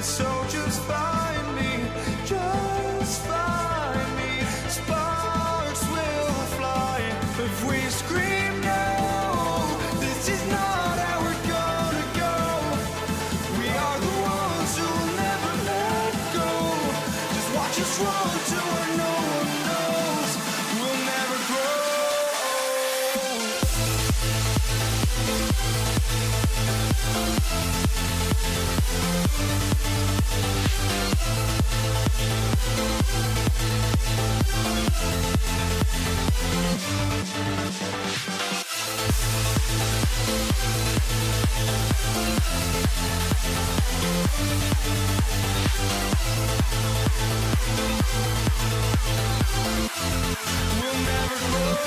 So just find me, just find me. Sparks will fly if we scream no. This is not how we're gonna go. We are the ones who will never let go. Just watch us run to where no one knows. We'll never grow. We'll never grow.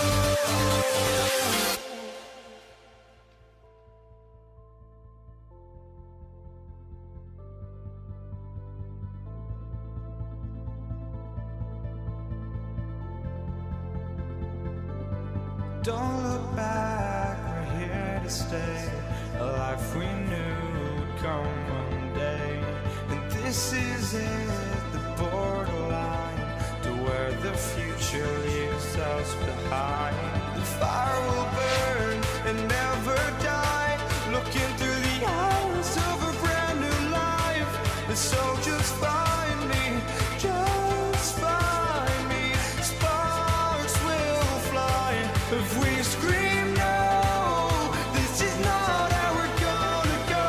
Don't look back, we're here to stay. A life we knew would come one day. And this is it, the borderline to where the future leaves us behind. The fire will burn and never die, looking through the eyes of a brand new life. And so just find me, just find me. Sparks will fly if we scream no. This is not how we're gonna go.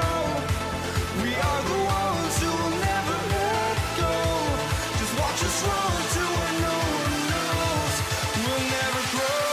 We are the ones who will never let go. Just watch us run to where no one knows. We'll never grow.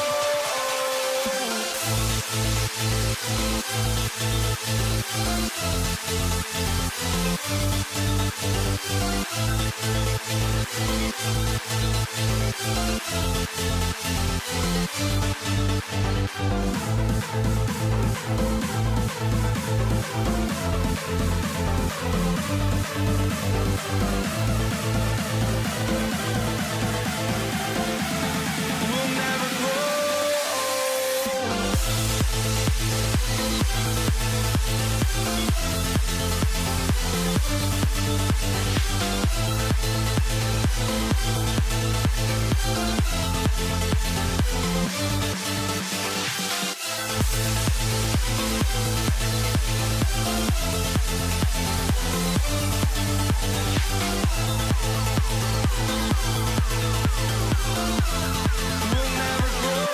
We'll never grow. We'll never grow.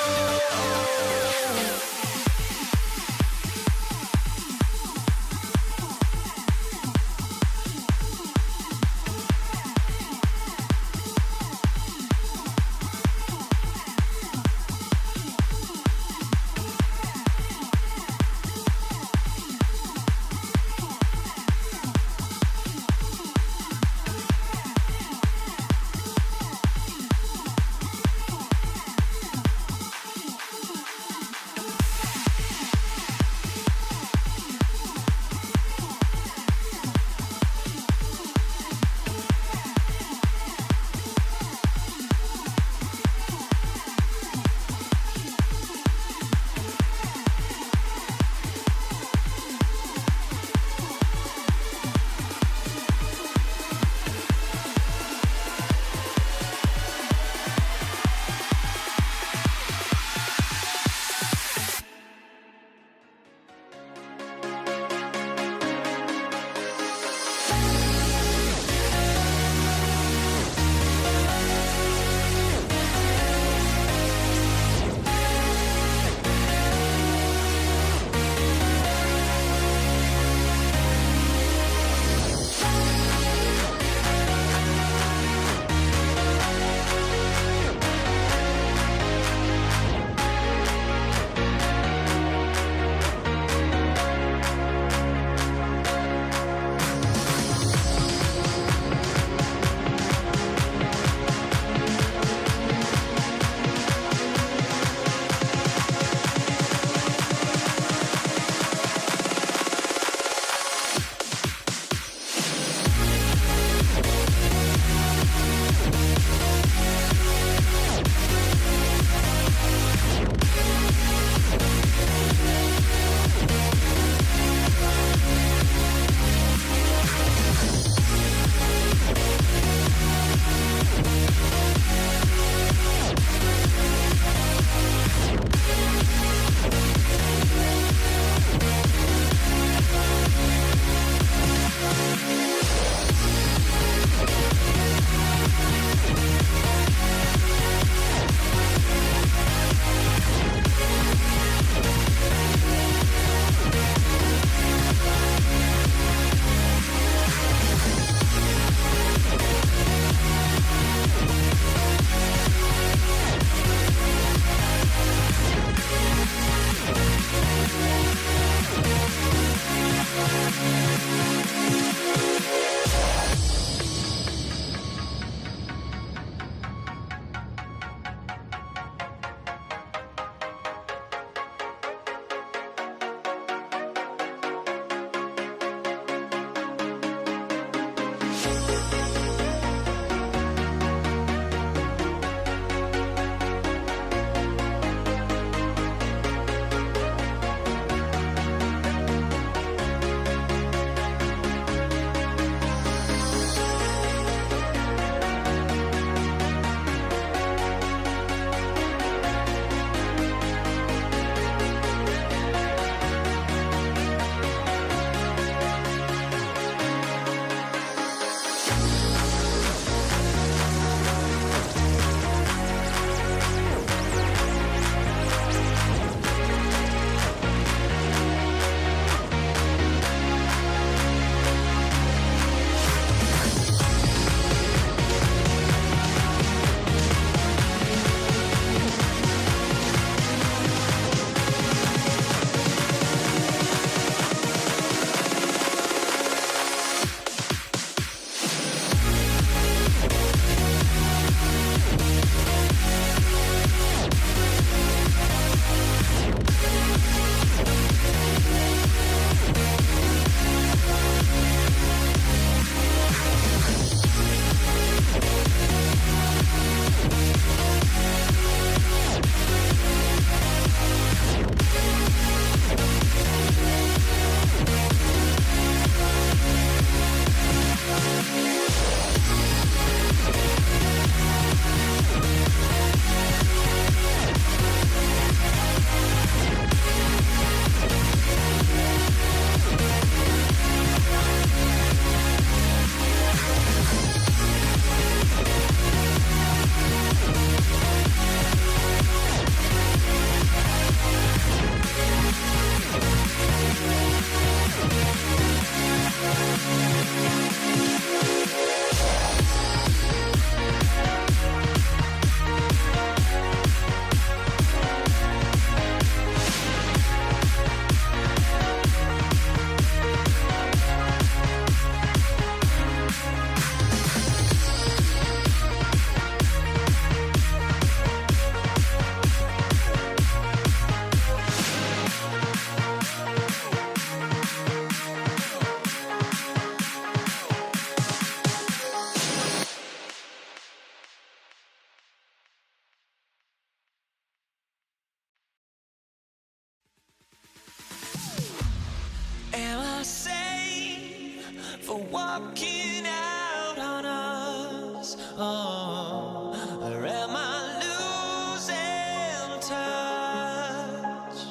for walking out on us? Oh, or am I losing touch?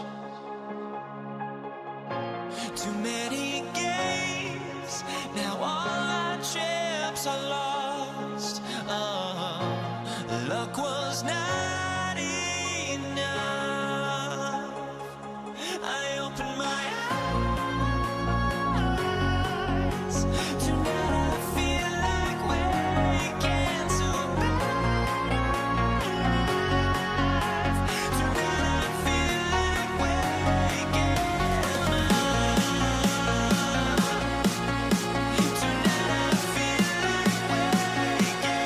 Too many games, now all our chips are lost. Oh, luck was not enough. I opened my eyes. Tonight I feel like waking to life. Tonight I feel like waking up. Tonight I feel like waking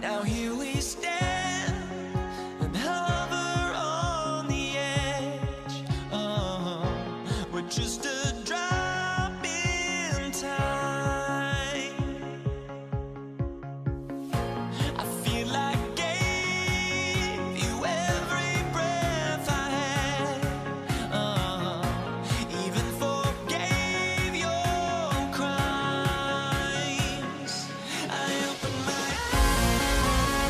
now here we stand and hover on the edge. Oh, we're just a drop in time. I feel like I gave you every breath I had. Oh, even forgave your crimes. I opened my eyes.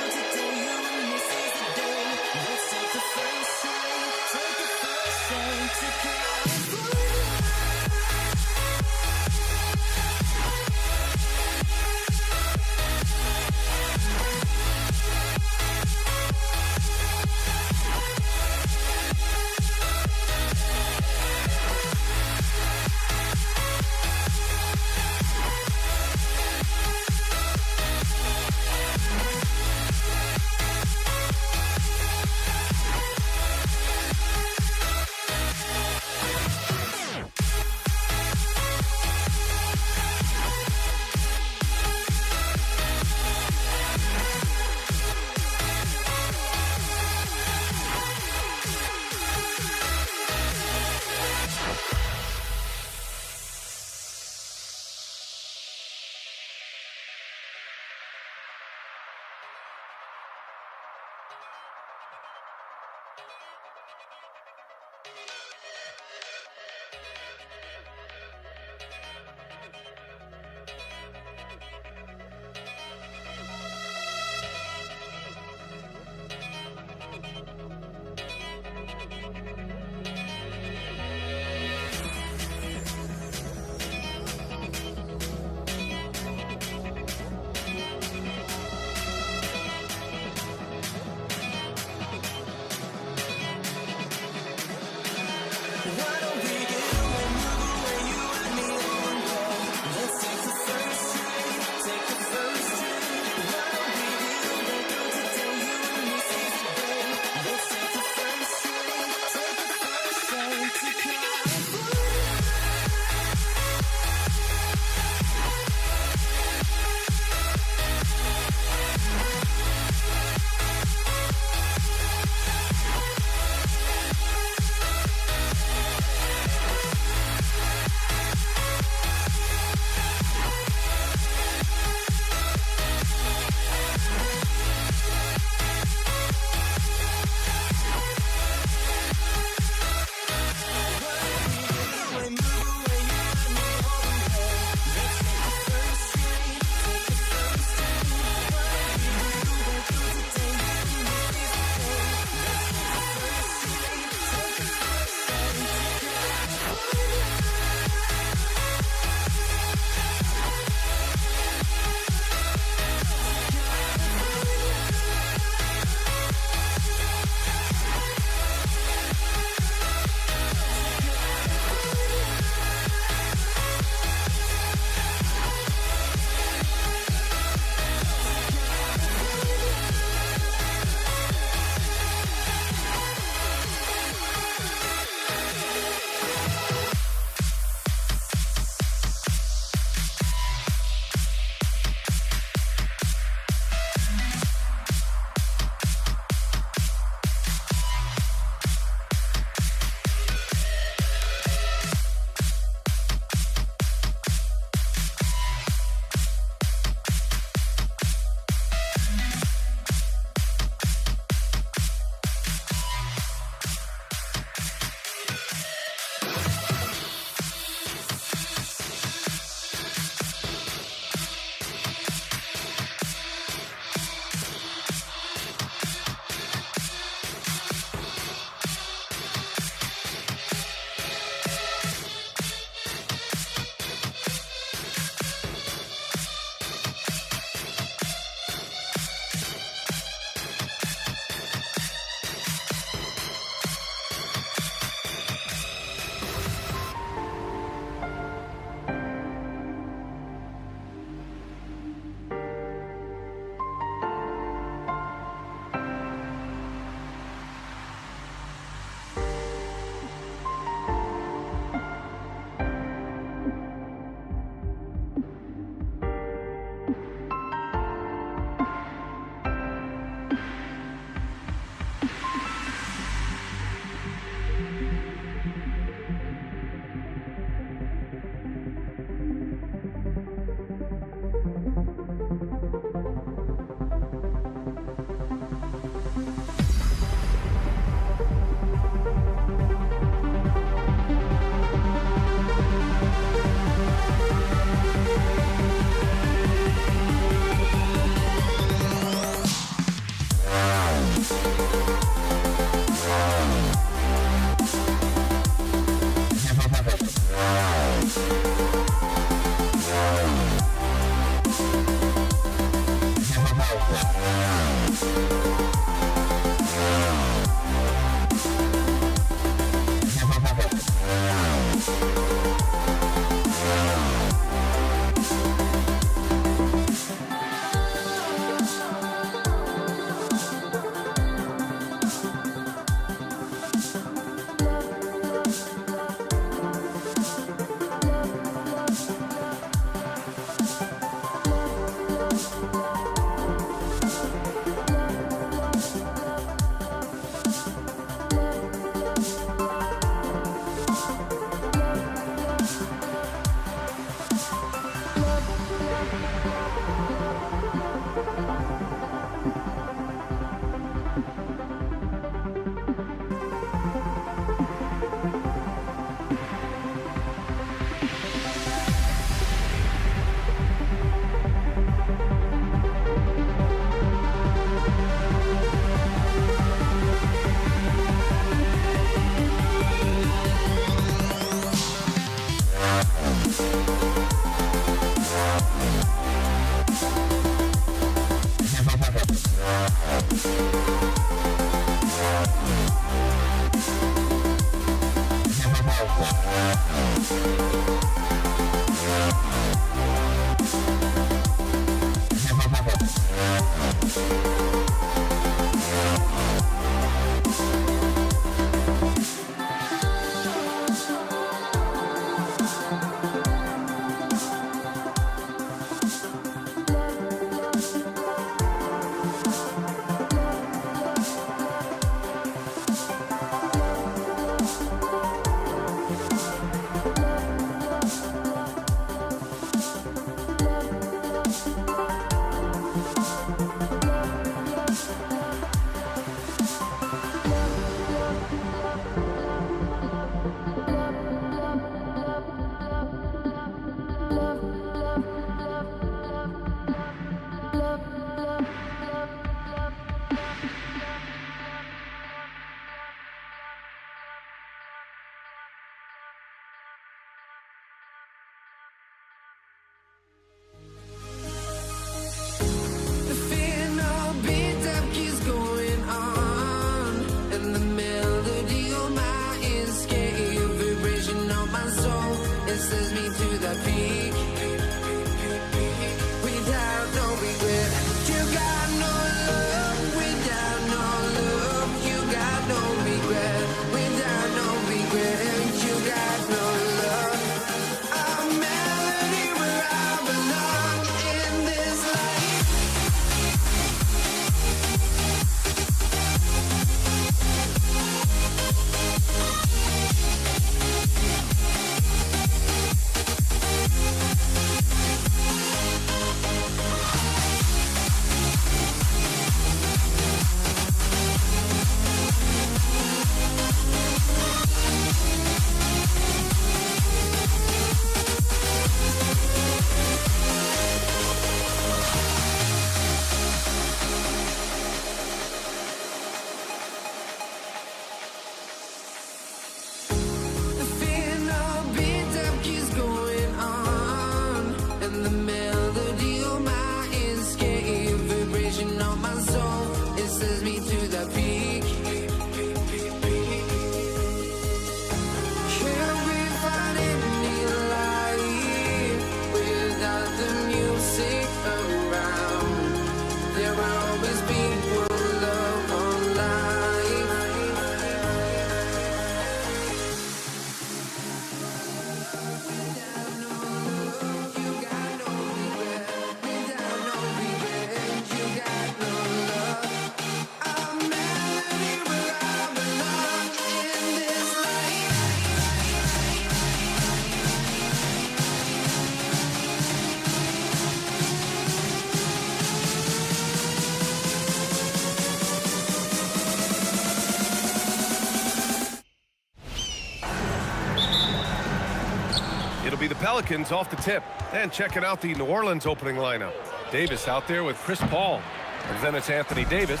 It'll be the Pelicans off the tip. And checking out the New Orleans opening lineup. Davis out there with Chris Paul. And then it's Anthony Davis.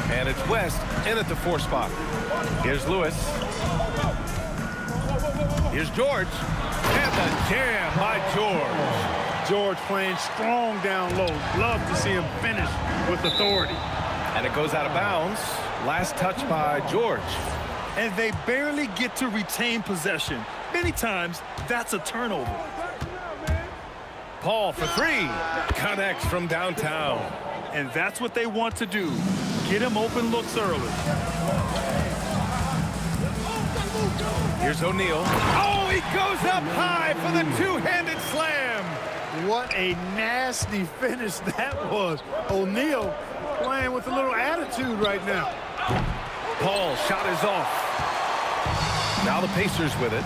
And it's West in at the 4 spot. Here's Lewis. Here's George. And the jam by George. George playing strong down low. Love to see him finish with authority. And it goes out of bounds. Last touch by George. And they barely get to retain possession. Many times, that's a turnover. Paul for 3. Connects from downtown. And that's what they want to do. Get him open looks early. Here's O'Neal. Oh, he goes up high for the two-handed slam. What a nasty finish that was. O'Neal playing with a little attitude right now. Paul's shot is off. Now the Pacers with it.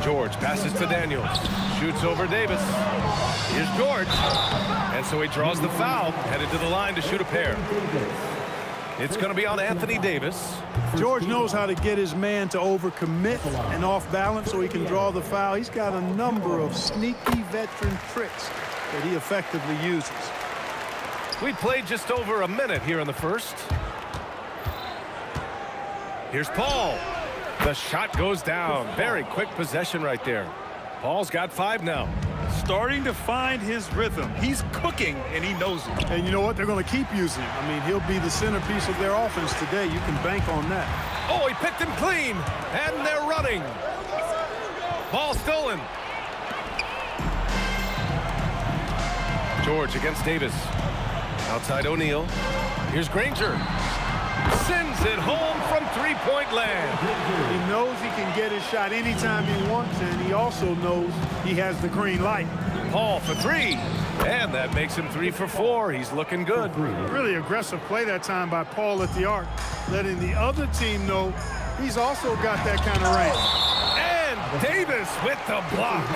George passes to Daniels. Shoots over Davis. Here's George. And so he draws the foul, headed to the line to shoot a pair. It's going to be on Anthony Davis. George knows how to get his man to overcommit and off balance so he can draw the foul. He's got a number of sneaky veteran tricks that he effectively uses. We played just over a minute here in the first. Here's Paul. The shot goes down. Very quick possession right there. Paul's got 5 now. Starting to find his rhythm. He's cooking, and he knows it. And you know what? They're going to keep using him. I mean, he'll be the centerpiece of their offense today. You can bank on that. Oh, he picked him clean, and they're running. Ball stolen. George against Davis. Outside O'Neal. Here's Granger. Sends it home from three-point land. He knows he can get his shot anytime he wants, and he also knows he has the green light. Paul for 3, and that makes him 3 for 4. He's looking good. Really aggressive play that time by Paul at the arc, letting the other team know he's also got that kind of range. And Davis with the block.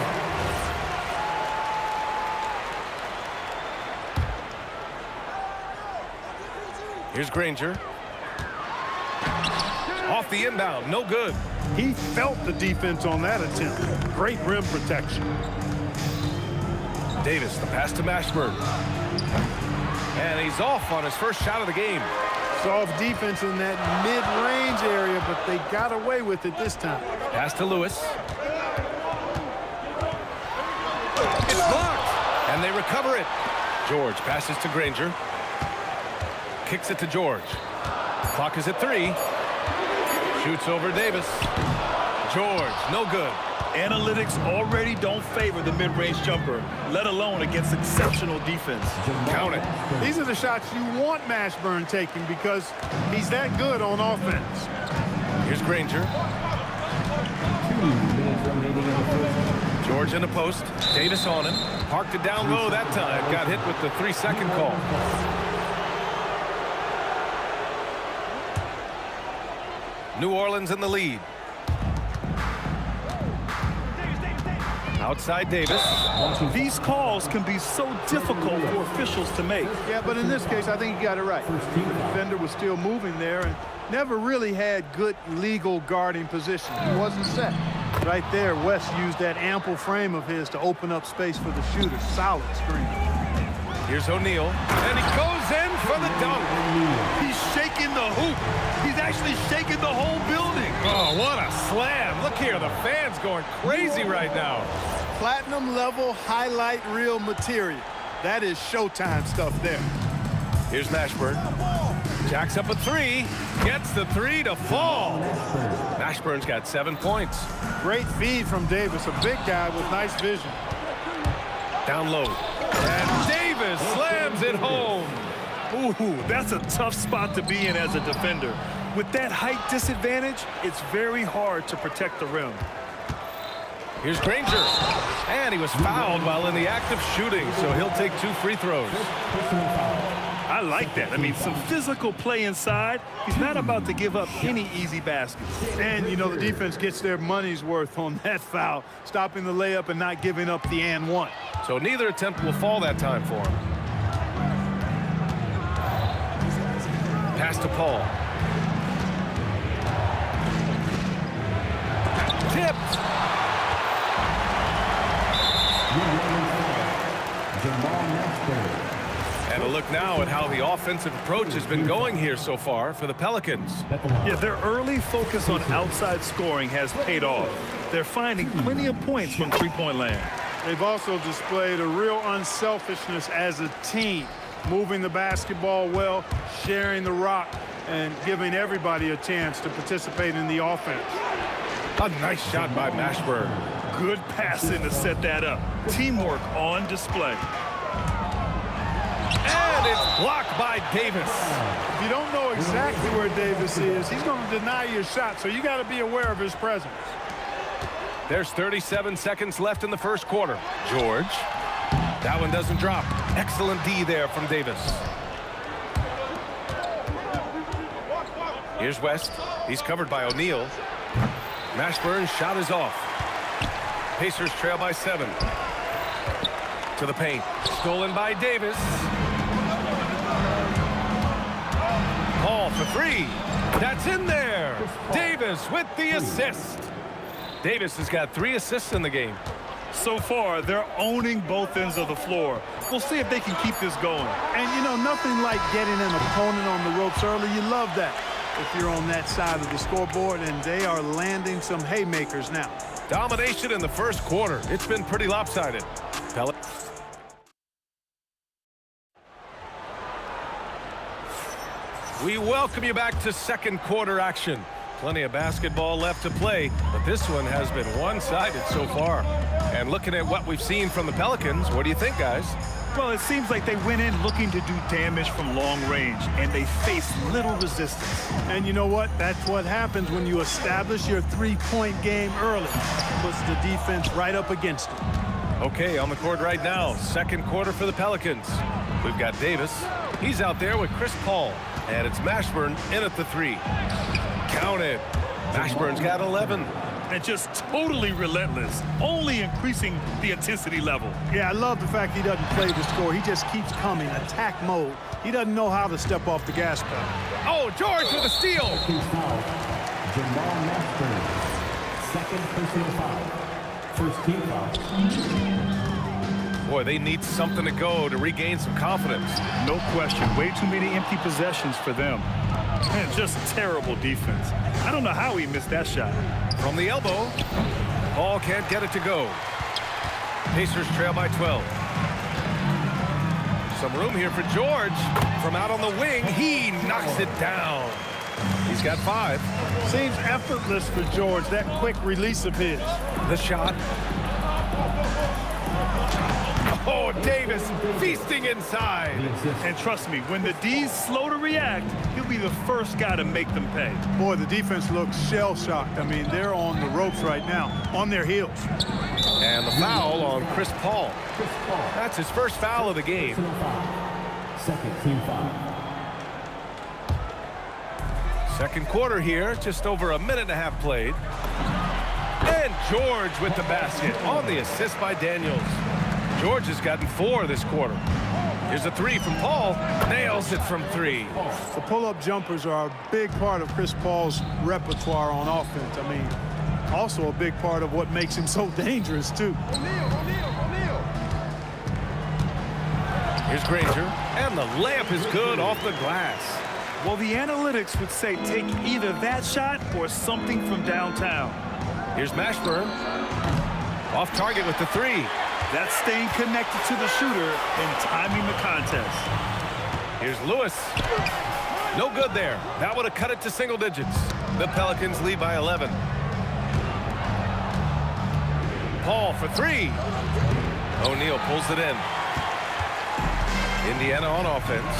Here's Granger. Off the inbound, no good. He felt the defense on that attempt. Great rim protection. Davis, the pass to Mashburn. And he's off on his first shot of the game. Soft defense in that mid-range area, but they got away with it this time. Pass to Lewis. It's blocked, and they recover it. George passes to Granger. Kicks it to George. Clock is at 3. Shoots over Davis. George, no good. Analytics already don't favor the mid-range jumper, let alone against exceptional defense. Count it. These are the shots you want Mashburn taking because he's that good on offense. Here's Granger. George in the post. Davis on him. Parked it down low that time. Got hit with the 3-second call. New Orleans in the lead. Outside Davis. These calls can be so difficult for officials to make. Yeah, but in this case, I think you got it right. The defender was still moving there and never really had good legal guarding position. He wasn't set. Right there, West used that ample frame of his to open up space for the shooter. Solid screen. Here's O'Neal, and he goes in for the dunk. He's shaking the hoop. He's actually shaking the whole building. Oh, what a slam. Look here, the fans going crazy right now. Platinum level highlight reel material. That is Showtime stuff there. Here's Mashburn. Jacks up a 3. Gets the 3 to fall. Mashburn's got 7 points. Great feed from Davis, a big guy with nice vision. Down low. And Davis slams it home. Ooh, that's a tough spot to be in as a defender. With that height disadvantage, it's very hard to protect the rim. Here's Granger. And he was fouled while in the act of shooting, so he'll take 2 free throws. I like that. I mean, some physical play inside. He's not about to give up any easy baskets. And, you know, the defense gets their money's worth on that foul, stopping the layup and not giving up the and one. So neither attempt will fall that time for him. Pass to Paul. Tipped. And a look now at how the offensive approach has been going here so far for the Pelicans. Yeah, their early focus on outside scoring has paid off. They're finding plenty of points from three-point land. They've also displayed a real unselfishness as a team, moving the basketball well, sharing the rock, and giving everybody a chance to participate in the offense. A nice shot by Mashburn. Good passing to set that up. Teamwork on display. And it's blocked by Davis. If you don't know exactly where Davis is, he's going to deny your shot, so you got to be aware of his presence. There's 37 seconds left in the first quarter. George. That one doesn't drop. Excellent D there from Davis. Here's West. He's covered by O'Neal. Mashburn's shot is off. Pacers trail by 7. To the paint. Stolen by Davis. Paul for 3. That's in there. Davis with the assist. Davis has got 3 assists in the game. So far, they're owning both ends of the floor. We'll see if they can keep this going. And, you know, nothing like getting an opponent on the ropes early. You love that if you're on that side of the scoreboard, and they are landing some haymakers now. Domination in the first quarter. It's been pretty lopsided. We welcome you back to second quarter action. Plenty of basketball left to play, but this one has been one-sided so far. And looking at what we've seen from the Pelicans, what do you think, guys? Well, it seems like they went in looking to do damage from long range, and they faced little resistance. And you know what? That's what happens when you establish your three-point game early. Puts the defense right up against it. Okay, on the court right now, second quarter for the Pelicans. We've got Davis. He's out there with Chris Paul. And it's Mashburn in at the 3. Counted. Mashburn's got 11. And just totally relentless, only increasing the intensity level. Yeah, I love the fact he doesn't play the score. He just keeps coming, attack mode. He doesn't know how to step off the gas pedal. Oh, George with a steal. Jamal Mashburn, second personal foul. First team foul. Boy, they need something to go to regain some confidence. No question. Way too many empty possessions for them. Man, just terrible defense. I don't know how he missed that shot. From the elbow, Paul can't get it to go. Pacers trail by 12. Some room here for George. From out on the wing, he knocks it down. He's got 5. Seems effortless for George, that quick release of his. The shot. Oh, Davis feasting inside. And trust me, when the D's slow to react, he'll be the first guy to make them pay. Boy, the defense looks shell-shocked. I mean, they're on the ropes right now, on their heels. And the foul on Chris Paul. That's his first foul of the game. Second team foul. Second quarter here, just over a minute and a half played. And George with the basket on the assist by Daniels. George has gotten 4 this quarter. Here's a 3 from Paul. Nails it from 3. The pull-up jumpers are a big part of Chris Paul's repertoire on offense. I mean, also a big part of what makes him so dangerous, too. Here's Granger. And the layup is good off the glass. Well, the analytics would say take either that shot or something from downtown. Here's Mashburn. Off target with the 3. That's staying connected to the shooter and timing the contest. Here's Lewis. No good there. That would have cut it to single digits. The Pelicans lead by 11. Paul for 3. O'Neal pulls it in. Indiana on offense.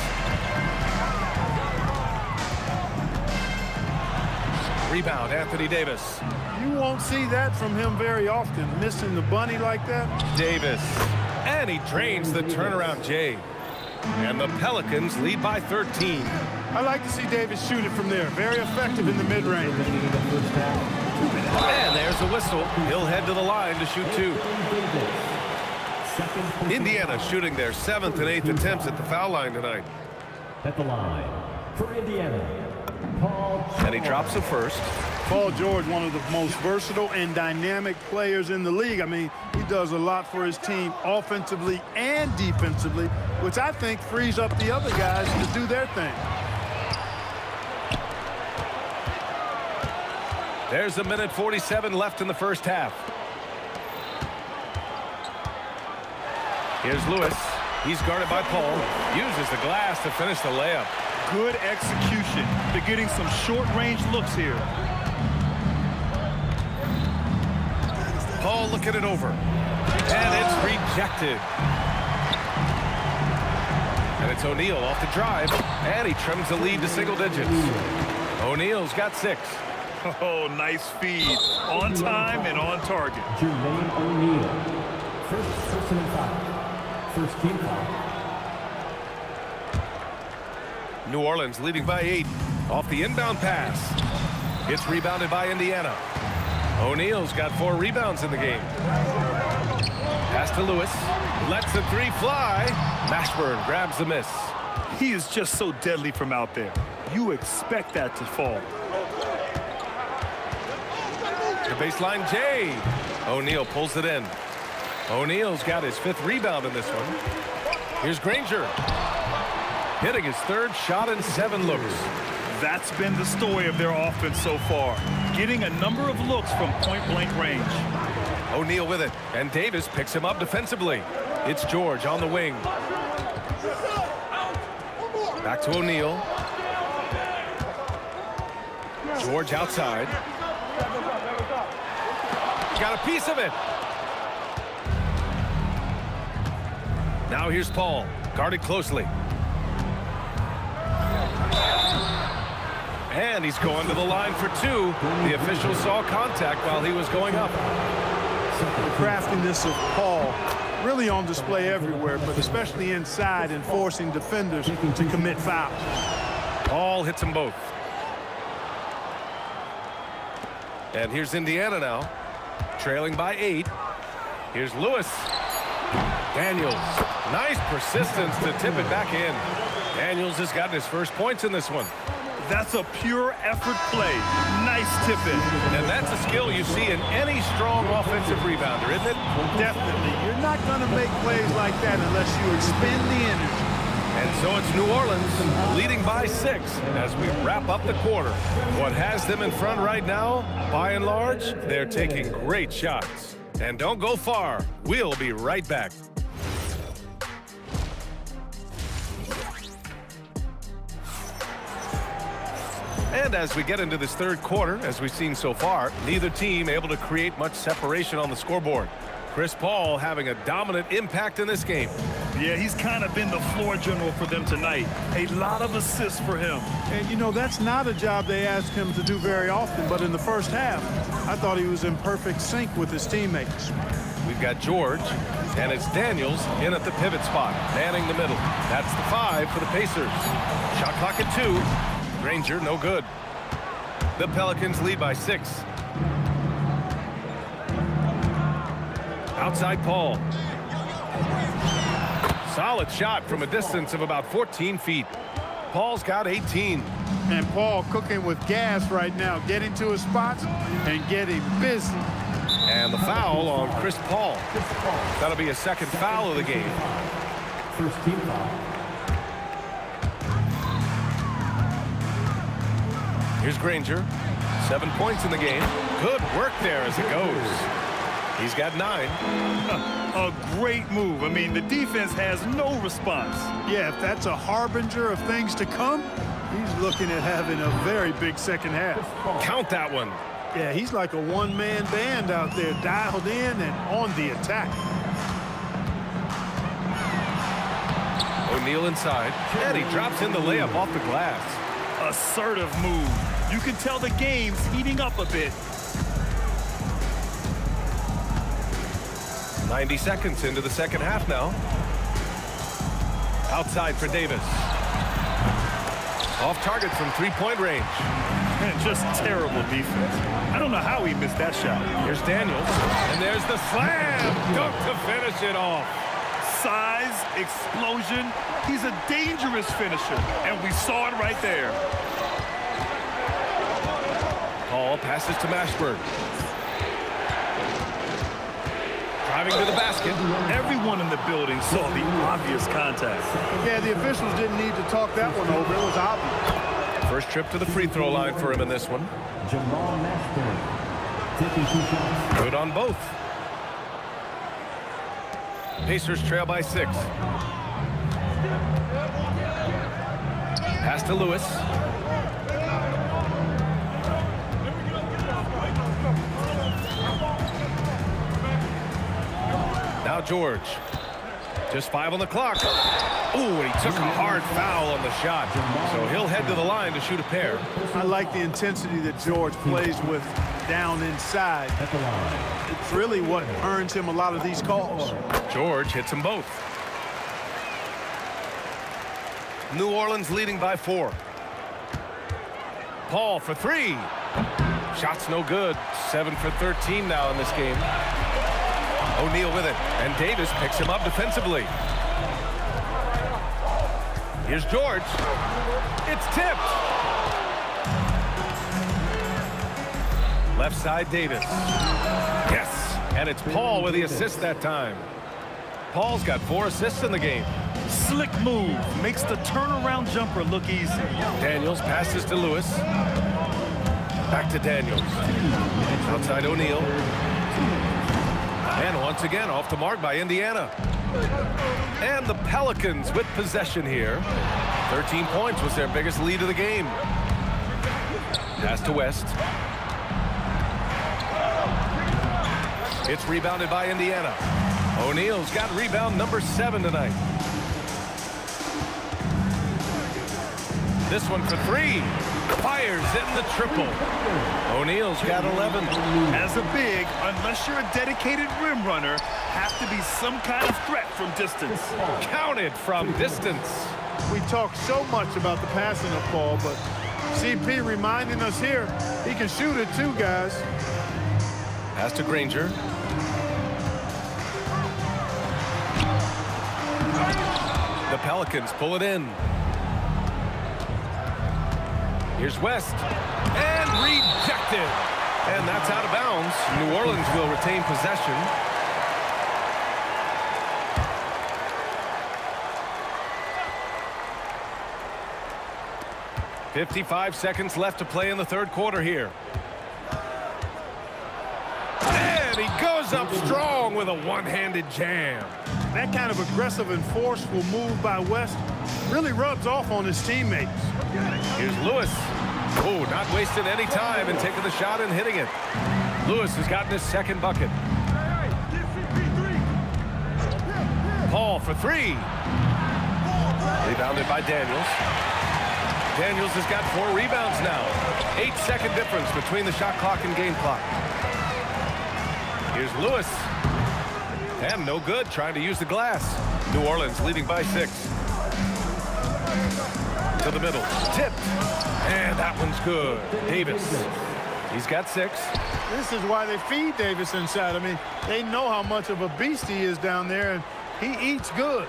Rebound, Anthony Davis. You won't see that from him very often, missing the bunny like that. Davis. And he drains the turnaround J. And the Pelicans lead by 13. I like to see Davis shoot it from there. Very effective in the mid-range. And there's a whistle. He'll head to the line to shoot 2. Indiana shooting their 7th and 8th attempts at the foul line tonight. At the line for Indiana, Paul George. And he drops it first. Paul George, one of the most versatile and dynamic players in the league. I mean, he does a lot for his team offensively and defensively, which I think frees up the other guys to do their thing. There's a minute 47 left in the first half. Here's Lewis. He's guarded by Paul. Uses the glass to finish the layup. Good execution. They're getting some short-range looks here. Paul looking it over. And it's rejected. And it's O'Neal off the drive. And he trims the lead to single digits. O'Neal's got 6. Oh, nice feed. On time and on target. Jermaine O'Neal, first personal foul. First team foul. New Orleans leading by 8. Off the inbound pass. It's rebounded by Indiana. O'Neal's got 4 rebounds in the game. Pass to Lewis. Lets the 3 fly. Mashburn grabs the miss. He is just so deadly from out there. You expect that to fall. The baseline J. O'Neal pulls it in. O'Neal's got his 5th rebound in this one. Here's Granger. Hitting his 3rd shot in 7 looks. That's been the story of their offense so far. Getting a number of looks from point-blank range. O'Neal with it, and Davis picks him up defensively. It's George on the wing. Back to O'Neal. George outside. Got a piece of it. Now here's Paul, guarded closely. And he's going to the line for 2. The official saw contact while he was going up. The craftiness of Paul really on display everywhere, but especially inside and forcing defenders to commit fouls. Paul hits them both. And here's Indiana now, trailing by 8. Here's Lewis. Daniels, nice persistence to tip it back in. Daniels has gotten his first points in this one. That's a pure effort play. Nice tip-in. And that's a skill you see in any strong offensive rebounder, isn't it? Definitely. You're not going to make plays like that unless you expend the energy. And so it's New Orleans leading by 6 as we wrap up the quarter. What has them in front right now, by and large, they're taking great shots. And don't go far. We'll be right back. And as we get into this 3rd quarter, as we've seen so far, neither team able to create much separation on the scoreboard. Chris Paul having a dominant impact in this game. Yeah, he's kind of been the floor general for them tonight. A lot of assists for him. And, you know, that's not a job they ask him to do very often, but in the first half, I thought he was in perfect sync with his teammates. We've got George, and it's Daniels in at the pivot spot, manning the middle. That's the 5 for the Pacers. Shot clock at 2. Granger, no good. The Pelicans lead by 6. Outside Paul. Solid shot from a distance of about 14 feet. Paul's got 18. And Paul cooking with gas right now, getting to his spots and getting busy. And the foul on Chris Paul. That'll be a 2nd foul of the game. First team foul. Here's Granger. 7 points in the game. Good work there as it goes. He's got 9. A great move. I mean, the defense has no response. Yeah, if that's a harbinger of things to come, he's looking at having a very big second half. Count that one. Yeah, he's like a one-man band out there, dialed in and on the attack. O'Neal inside, and he drops in the layup off the glass. Assertive move. You can tell the game's heating up a bit. 90 seconds into the second half now. Outside for Davis. Off target from 3-point range. Man, just terrible defense. I don't know how he missed that shot. Here's Daniels, and there's the slam dunk to finish it off. Size, explosion. He's a dangerous finisher, and we saw it right there. Paul passes to Mashburn. Driving to the basket. Everyone in the building saw the obvious contact. Yeah, the officials didn't need to talk that one over. It was obvious. First trip to the free throw line for him in this one. Jamal Mashburn taking 2 shots. Good on both. Pacers trail by 6. Pass to Lewis. Now George. Just 5 on the clock. Oh, and he took a hard foul on the shot. So he'll head to the line to shoot a pair. I like the intensity that George plays with down inside. At the line. It's really what earns him a lot of these calls. George hits them both. New Orleans leading by 4. Paul for 3. Shot's no good. 7 for 13 now in this game. O'Neal with it, and Davis picks him up defensively. Here's George. It's tipped. Left side, Davis. Yes, and it's Paul with the assist that time. Paul's got 4 assists in the game. Slick move. Makes the turnaround jumper look easy. Daniels passes to Lewis. Back to Daniels. Outside O'Neal. And once again off the mark by Indiana. And the Pelicans with possession here. 13 points was their biggest lead of the game. Pass to West. It's rebounded by Indiana. O'Neal's got rebound number 7 tonight. This one for 3. Fires in the triple. O'Neal's got 11. As a big, unless you're a dedicated rim runner, have to be some kind of threat from distance. Counted from distance. We talk so much about the passing of Paul, but CP reminding us here, he can shoot it too, guys. Pass to Granger. The Pelicans pull it in. Here's West. And rejected. And that's out of bounds. New Orleans will retain possession. .55 seconds left to play in the third quarter here. And he goes up strong with a one-handed jam. That kind of aggressive and forceful move by West really rubs off on his teammates. Here's Lewis. Oh, not wasting any time and taking the shot and hitting it. Lewis has gotten his second bucket. Paul for 3. Rebounded by Daniels. Daniels has got 4 rebounds now. 8-second difference between the shot clock and game clock. Here's Lewis. And no good, trying to use the glass. New Orleans leading by 6. To the middle. Tipped. And that one's good. Davis. He's got 6. This is why they feed Davis inside. I mean, they know how much of a beast he is down there, and he eats good.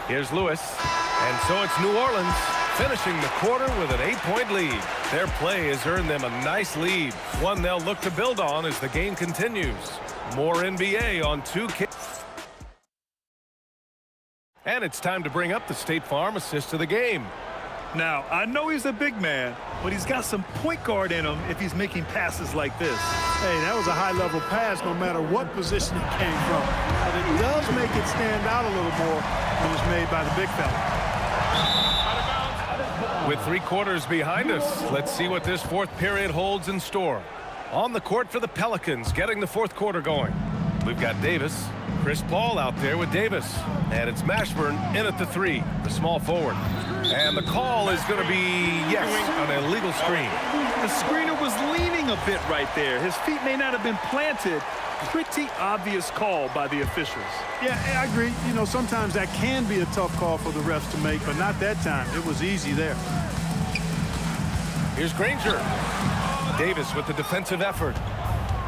Here's Lewis. And so it's New Orleans finishing the quarter with an 8-point lead. Their play has earned them a nice lead, one they'll look to build on as the game continues. More NBA on 2K. And it's time to bring up the State Farm assist of the game. Now, I know he's a big man, but he's got some point guard in him if he's making passes like this. Hey, that was a high-level pass no matter what position it came from. But it does make it stand out a little more when it's made by the big fella. With 3 quarters behind us, let's see what this fourth period holds in store. On the court for the Pelicans, getting the fourth quarter going. We've got Davis, Chris Paul out there with Davis. And it's Mashburn in at the 3, the small forward. And the call is going to be, yes, an illegal screen. The screener was leaning a bit right there. His feet may not have been planted. Pretty obvious call by the officials. Yeah, I agree. You know, sometimes that can be a tough call for the refs to make, but not that time. It was easy there. Here's Granger. Davis with the defensive effort.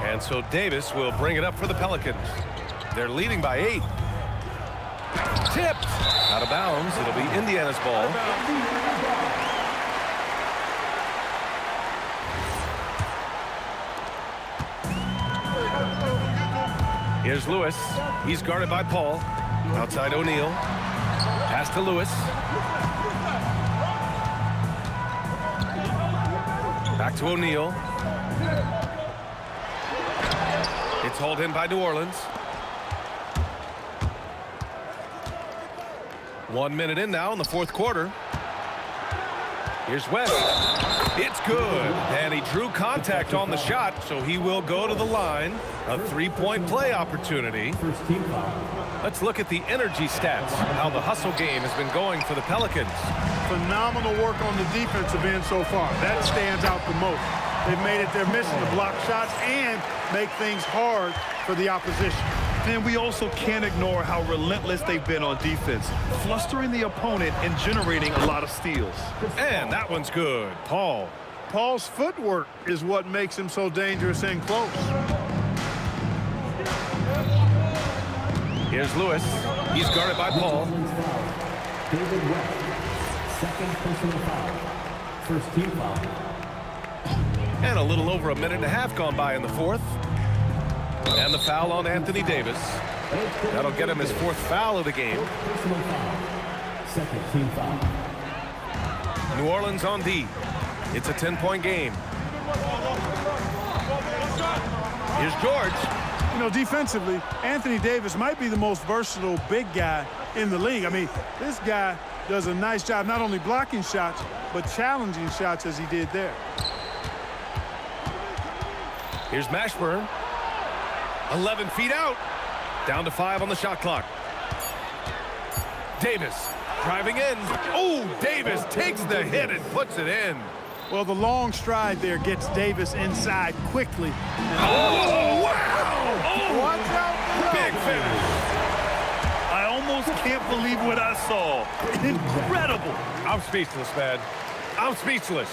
And so Davis will bring it up for the Pelicans. They're leading by 8. Tipped. Out of bounds. It'll be Indiana's ball. Here's Lewis. He's guarded by Paul. Outside O'Neal. Pass to Lewis. Back to O'Neal. It's hauled in by New Orleans. 1 minute in now in the fourth quarter. Here's West. It's good. And he drew contact on the shot, so he will go to the line. A 3-point play opportunity. Let's look at the energy stats, how the hustle game has been going for the Pelicans. Phenomenal work on the defensive end so far. That stands out the most. They've made it their mission to block shots and make things hard for the opposition. And we also can't ignore how relentless they've been on defense, flustering the opponent and generating a lot of steals. And that one's good. Paul. Paul's footwork is what makes him so dangerous and close. Here's Lewis. He's guarded by Paul. David West, second personal foul. First team foul. And a little over a minute and a half gone by in the fourth. And the foul on Anthony Davis. That'll get him his fourth foul of the game. Personal foul. Second team foul. New Orleans on D. It's a 10-point game. Here's George. You know, defensively, Anthony Davis might be the most versatile big guy in the league. I mean, this guy does a nice job not only blocking shots, but challenging shots as he did there. Here's Mashburn. 11 feet out. Down to 5 on the shot clock. Davis driving in. Oh, Davis takes the hit and puts it in. Well, the long stride there gets Davis inside quickly. Oh, wow! Oh, Watch out! big finish. I almost can't believe what I saw. Incredible. I'm speechless, man. I'm speechless.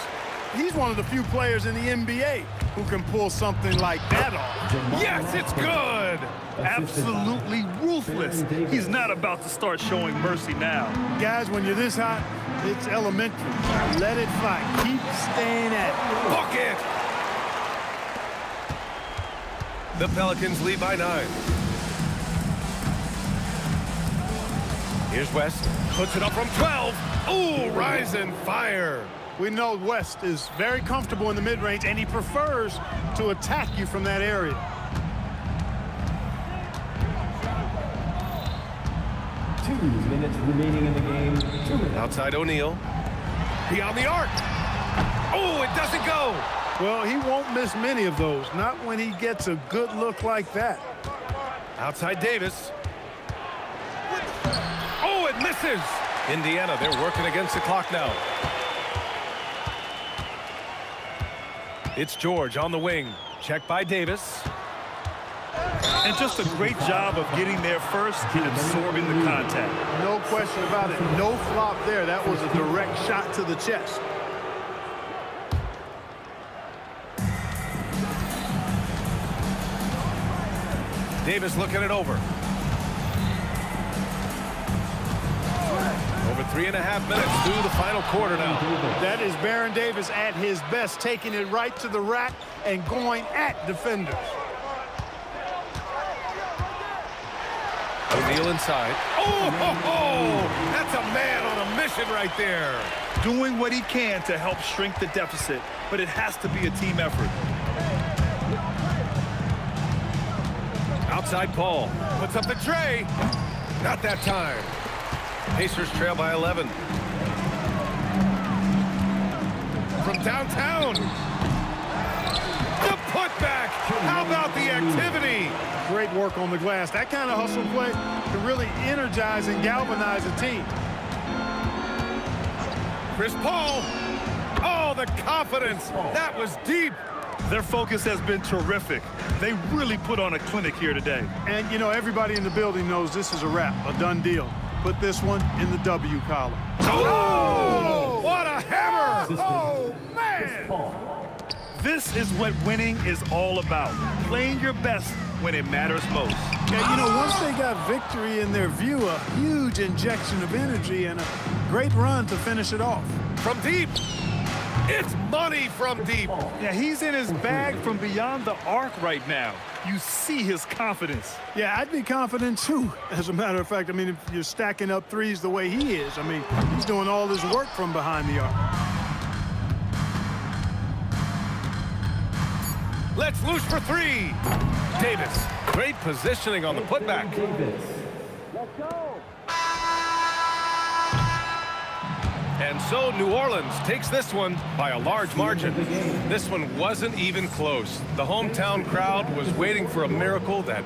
He's one of the few players in the NBA who can pull something like that off. Yes, it's good. Absolutely ruthless. He's not about to start showing mercy now. Guys, when you're this hot, it's elementary. Let it fly. Keep staying at Bucket. The Pelicans lead by 9. Here's West. Puts it up from 12. Ooh, rise and fire. We know West is very comfortable in the mid-range, and he prefers to attack you from that area. Two minutes remaining in the game. 2 minutes. Outside O'Neal. Beyond the arc. Oh, it doesn't go. Well, he won't miss many of those, not when he gets a good look like that. Outside Davis. Oh, it misses. Indiana, they're working against the clock now. It's George on the wing. Check by Davis. And just a great job of getting there first and absorbing the contact. No question about it. No flop there. That was a direct shot to the chest. Davis looking it over. Over 3.5 minutes through the final quarter now. That is Baron Davis at his best, taking it right to the rack and going at defenders. O'Neal inside. Oh, that's a man on a mission right there. Doing what he can to help shrink the deficit, but it has to be a team effort. Outside Paul. Puts up the tray. Not that time. Pacers trail by 11. From downtown. The putback. How about the activity? Great work on the glass. That kind of hustle play can really energize and galvanize a team. Chris Paul. Oh, the confidence. That was deep. Their focus has been terrific. They really put on a clinic here today. And, you know, everybody in the building knows this is a wrap, a done deal. Put this one in the W column. Oh, what a hammer. Oh, man. This is what winning is all about. Playing your best when it matters most. Yeah, you know, once they got victory in their view, a huge injection of energy and a great run to finish it off. From deep. It's money from deep. Yeah, he's in his bag from beyond the arc right now. You see his confidence. Yeah, I'd be confident too. As a matter of fact, I mean, if you're stacking up threes the way he is, I mean, he's doing all his work from behind the arc. Let's loose for 3. Davis, great positioning on the putback. And so New Orleans takes this one by a large margin. This one wasn't even close. The hometown crowd was waiting for a miracle that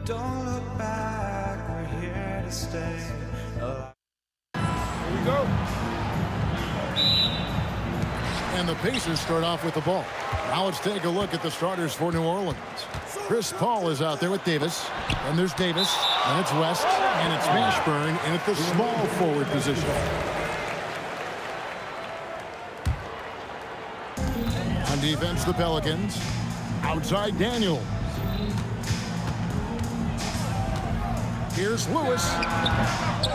Don't look back, we're here to stay. Here we go. And the Pacers start off with the ball. Now let's take a look at the starters for New Orleans. Chris Paul is out there with Davis. And there's Davis. And it's West. And it's Mashburn in at the small forward position. On defense, the Pelicans. Outside, Daniel. Here's Lewis.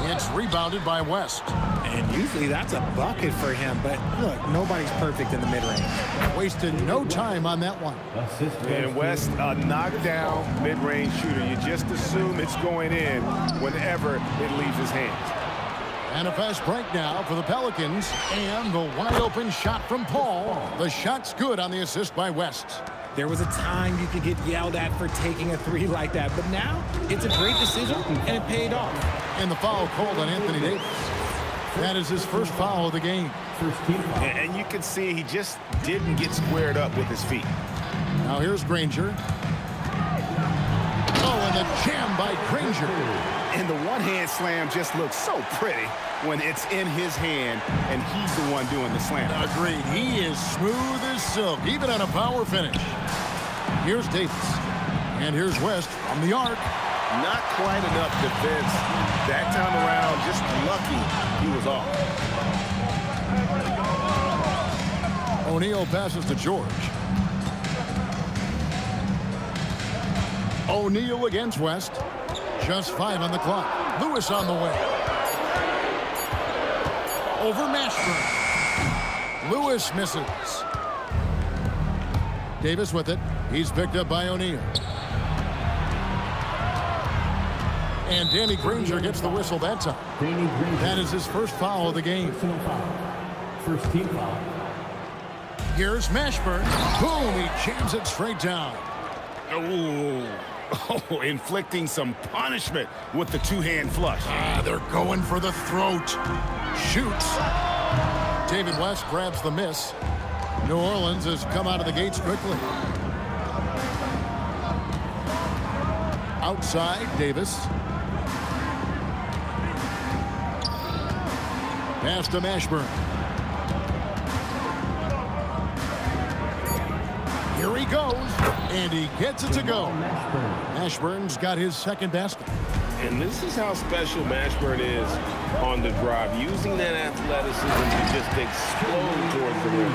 It's rebounded by West. And usually that's a bucket for him, but look, nobody's perfect in the mid-range. Wasted no time on that one. And West, a knockdown mid-range shooter. You just assume it's going in whenever it leaves his hands. And a fast break now for the Pelicans. And the wide-open shot from Paul. The shot's good on the assist by West. There was a time you could get yelled at for taking a three like that, but now it's a great decision, and it paid off. And the foul called on Anthony Davis. That is his first foul of the game. And you can see he just didn't get squared up with his feet. Now here's Granger. Oh, and the jam by Granger. And the one-hand slam just looks so pretty when it's in his hand and he's the one doing the slam. Agreed. He is smooth as silk, even on a power finish. Here's Davis. And here's West from the arc. Not quite enough defense. That time around, just lucky he was off. O'Neal passes to George. O'Neal against West. Just 5 on the clock. Lewis on the way. Over Mashburn. Lewis misses. Davis with it. He's picked up by O'Neal. And Danny Granger gets the whistle that time. That is his first foul of the game. First team foul. Here's Mashburn. Boom, he jams it straight down. Oh, inflicting some punishment with the two-hand flush. They're going for the throat. Shoots. David West grabs the miss. New Orleans has come out of the gates quickly. Outside, Davis. Pass to Mashburn. Here he goes, and he gets it to go. Mashburn's got his second basket. And this is how special Mashburn is on the drive, using that athleticism to just explode towards the rim.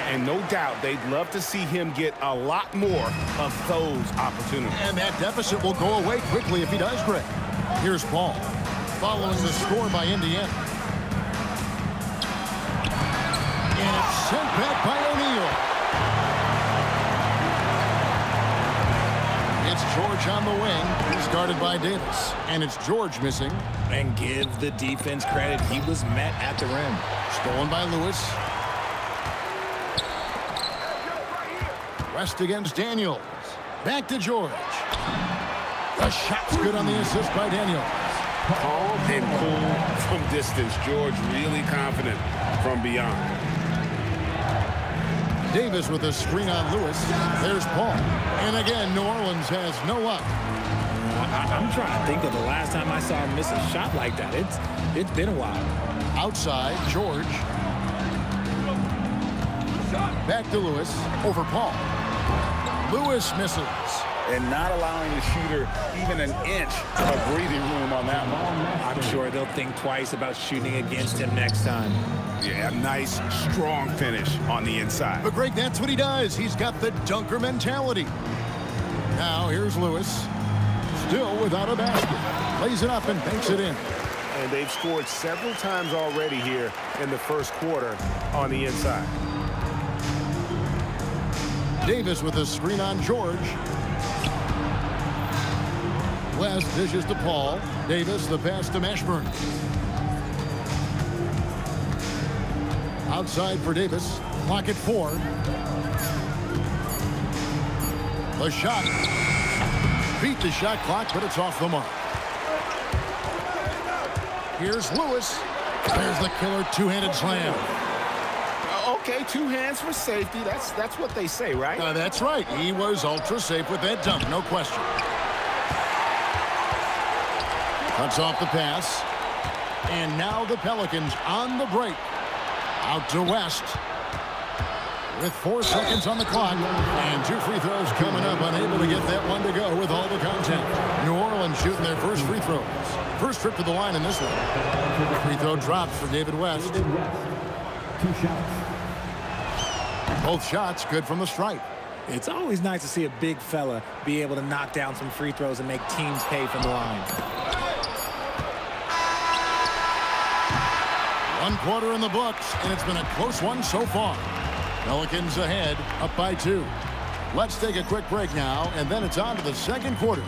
And no doubt they'd love to see him get a lot more of those opportunities. And that deficit will go away quickly if he does, Greg. Here's Paul, following the score by Indiana. And it's sent back by O'Neal. It's George on the wing, started by Davis. And it's George missing. And give the defense credit. He was met at the rim. Stolen by Lewis. West against Daniels. Back to George. The shot's good on the assist by Daniels. Calm and cool from distance. George really confident from beyond. Davis with a screen on Lewis. There's Paul. And again, New Orleans has no up. I'm trying to think of the last time I saw him miss a shot like that. It's been a while. Outside, George. Back to Lewis. Over Paul. Lewis misses. and not allowing the shooter even an inch of breathing room on that one. I'm sure they'll think twice about shooting against him next time. Yeah, nice, strong finish on the inside. But Greg, that's what he does. He's got the dunker mentality. Now here's Lewis, still without a basket. Lays it up and banks it in. And they've scored several times already here in the first quarter on the inside. Davis with a screen on George. West dishes to Paul. Davis, the pass to Mashburn. Outside for Davis. Clock at 4. The shot. Beat the shot clock, but it's off the mark. Here's Lewis. There's the killer two-handed slam. Okay, 2 hands for safety. That's what they say, right? That's right. He was ultra safe with that dunk, no question. Cuts off the pass. And now the Pelicans on the break. Out to West. With 4 seconds on the clock. And 2 free throws coming up. Unable to get that one to go with all the contact. New Orleans shooting their first free throws. First trip to the line in this one. Free throw drops for David West. 2 shots. Both shots good from the stripe. It's always nice to see a big fella be able to knock down some free throws and make teams pay from the line. 1 quarter in the books, and it's been a close one so far. Pelicans ahead, up by 2. Let's take a quick break now, and then it's on to the second quarter.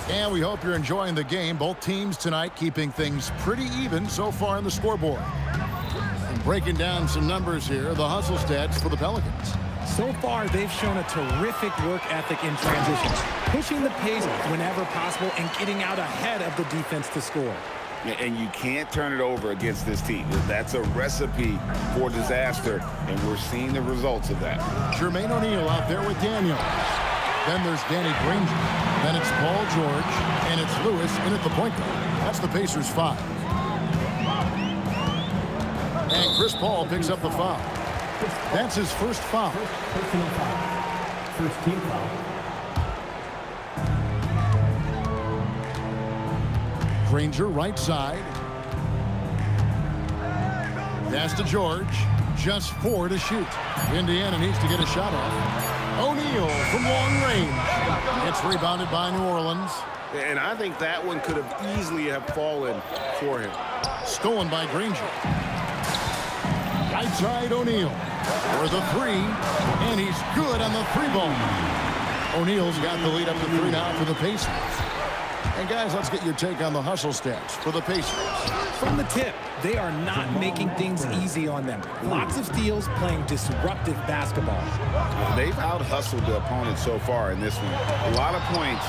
And we hope you're enjoying the game. Both teams tonight keeping things pretty even so far in the scoreboard. And breaking down some numbers here, the hustle stats for the Pelicans. So far, they've shown a terrific work ethic in transition, pushing the pace whenever possible and getting out ahead of the defense to score. And you can't turn it over against this team. That's a recipe for disaster, and we're seeing the results of that. Jermaine O'Neal out there with Daniel. Then there's Danny Granger. Then it's Paul George, and it's Lewis in at the point guard. That's the Pacers' 5. And Chris Paul picks up the foul. That's his first foul. Personal foul. First team foul. Granger right side. Pass to George. Just 4 to shoot. Indiana needs to get a shot off. O'Neal from long range. It's rebounded by New Orleans. And I think that one could have easily have fallen for him. Stolen by Granger. Right side O'Neal for the 3. And he's good on the 3-ball. O'Neal's got the lead up to 3 now for the Pacers. And guys, let's get your take on the hustle stats for the Pacers. From the tip, they are not making things easy on them. Lots of steals, playing disruptive basketball. They've out-hustled the opponent so far in this one. A lot of points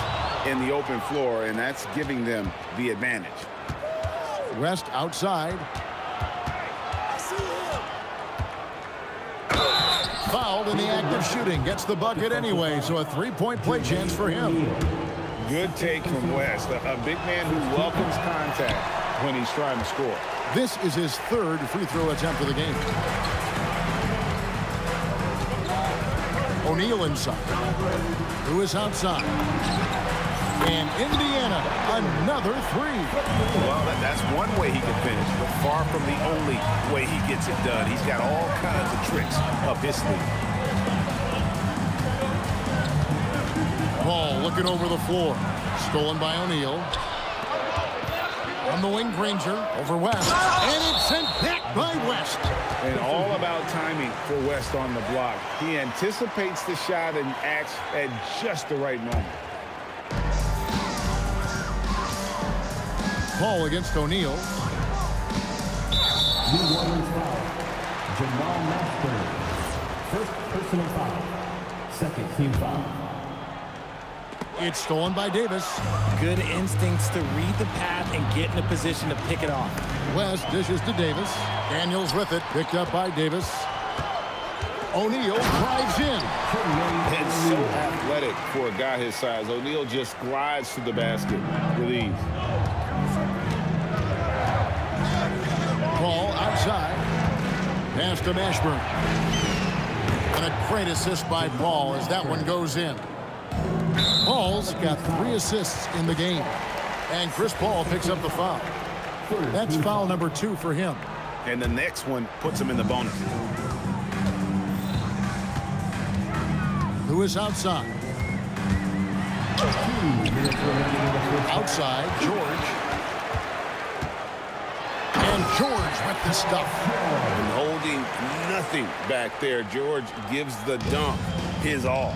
in the open floor, and that's giving them the advantage. West outside. Fouled in the act of shooting. Gets the bucket anyway, so a 3-point play chance for him. Good take from West. A big man who welcomes contact when he's trying to score. This is his 3rd free throw attempt of the game. O'Neal inside. Lewis outside. And Indiana, another 3. Well, that's one way he can finish, but far from the only way he gets it done. He's got all kinds of tricks up his sleeve. Paul looking over the floor. Stolen by O'Neal. On the wing, Granger over West. And it's sent back by West. And all about timing for West on the block. He anticipates the shot and acts at just the right moment. Paul against O'Neal. New Orleans foul. Jamal Mashburn. First personal foul. Second team foul. It's stolen by Davis. Good instincts to read the path and get in a position to pick it off. West dishes to Davis. Daniels with it. Picked up by Davis. O'Neal drives in. And so athletic for a guy his size. O'Neal just glides to the basket with ease. Paul outside. Pass to Mashburn. And a great assist by Paul as that one goes in. Paul's got 3 assists in the game. And Chris Paul picks up the foul. That's foul number 2 for him. And the next one puts him in the bonus. Lewis outside. Outside, George. And George with the stuff. And holding nothing back there. George gives the dunk his all.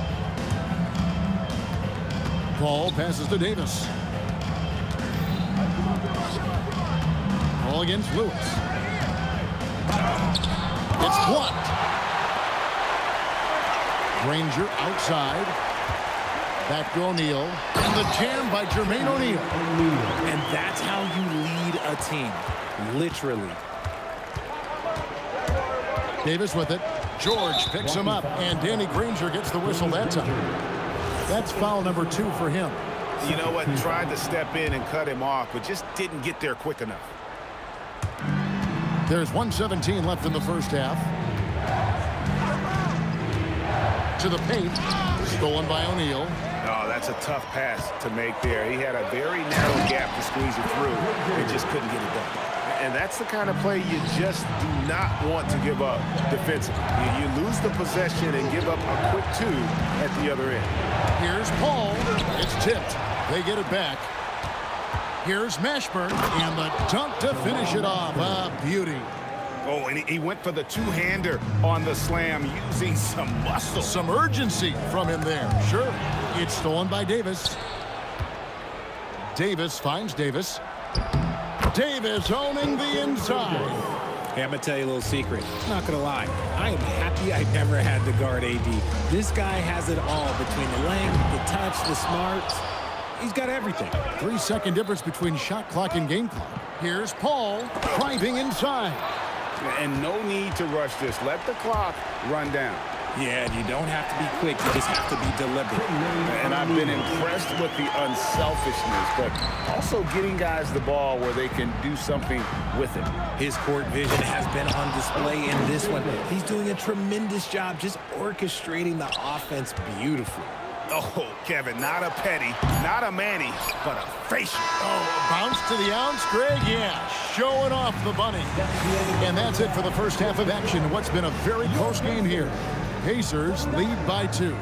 Paul passes to Davis. Paul against Lewis. It's blocked. Granger outside. Back to O'Neal. And the jam by Jermaine O'Neal. And that's how you lead a team. Literally. Davis with it. George picks him up. And Danny Granger gets the whistle that time. That's foul number 2 for him. You know what? Tried to step in and cut him off, but just didn't get there quick enough. There's 1:17 left in the first half. To the paint. Stolen by O'Neal. Oh, that's a tough pass to make there. He had a very narrow gap to squeeze it through. They just couldn't get it done. And that's the kind of play you just do not want to give up defensively. You lose the possession and give up a quick 2 at the other end. Here's Paul. It's tipped. They get it back. Here's Mashburn. And the dunk to finish it off. A beauty. Oh, and he went for the 2-hander on the slam using some muscle. Some urgency from him there. Sure. It's stolen by Davis. Davis finds Davis. Davis owning the inside. Hey, I'm going to tell you a little secret. Not going to lie. I am happy I never had to guard AD. This guy has it all between the length, the touch, the smarts. He's got everything. 3-second difference between shot clock and game clock. Here's Paul driving inside. And no need to rush this. Let the clock run down. Yeah, you don't have to be quick. You just have to be deliberate. And I've been impressed with the unselfishness, but also getting guys the ball where they can do something with it. His court vision has been on display in this one. He's doing a tremendous job just orchestrating the offense beautifully. Oh, Kevin, not a petty, not a Manny, but a facial. Oh, bounce to the ounce, Greg. Yeah, showing off the bunny. And that's it for the first half of action. What's been a very close game here. Pacers lead by 2.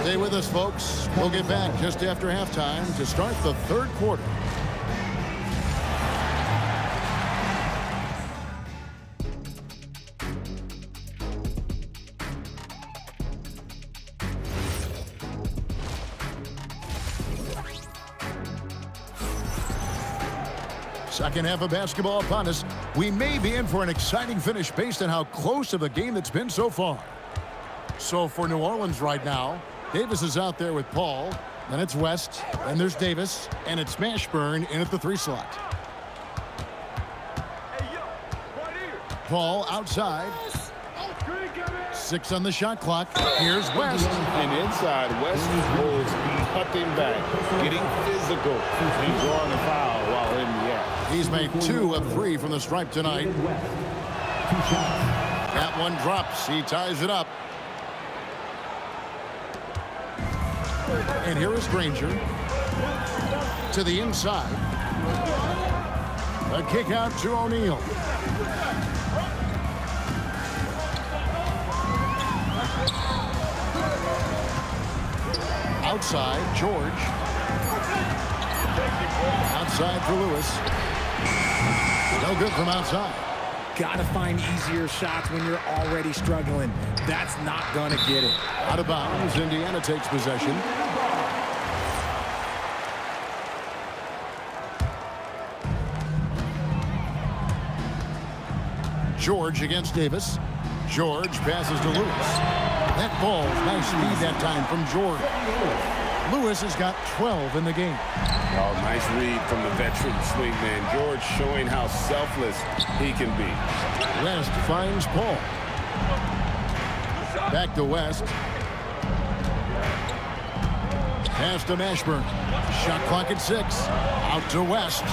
Stay with us, folks. We'll get back just after halftime to start the third quarter. Second half of basketball upon us. We may be in for an exciting finish based on how close of a game it's been so far. So for New Orleans right now, Davis is out there with Paul. Then it's West. Then there's Davis. And it's Mashburn in at the 3 slot. Paul outside. 6 on the shot clock. Here's West. And inside, West will be cutting back, getting physical, and drawing a foul while in the act. He's made 2 of 3 from the stripe tonight. That one drops. He ties it up. And here is Granger. To the inside. A kick out to O'Neal. Outside, George. Outside for Lewis. No good from outside. Gotta find easier shots when you're already struggling. That's not gonna get it. Out of bounds, Indiana takes possession. George against Davis. George passes to Lewis. That ball, nice speed that time from George. Lewis has got 12 in the game. Oh, nice read from the veteran swingman. George showing how selfless he can be. West finds Paul. Back to West. Pass to Mashburn. Shot clock at 6. Out to West.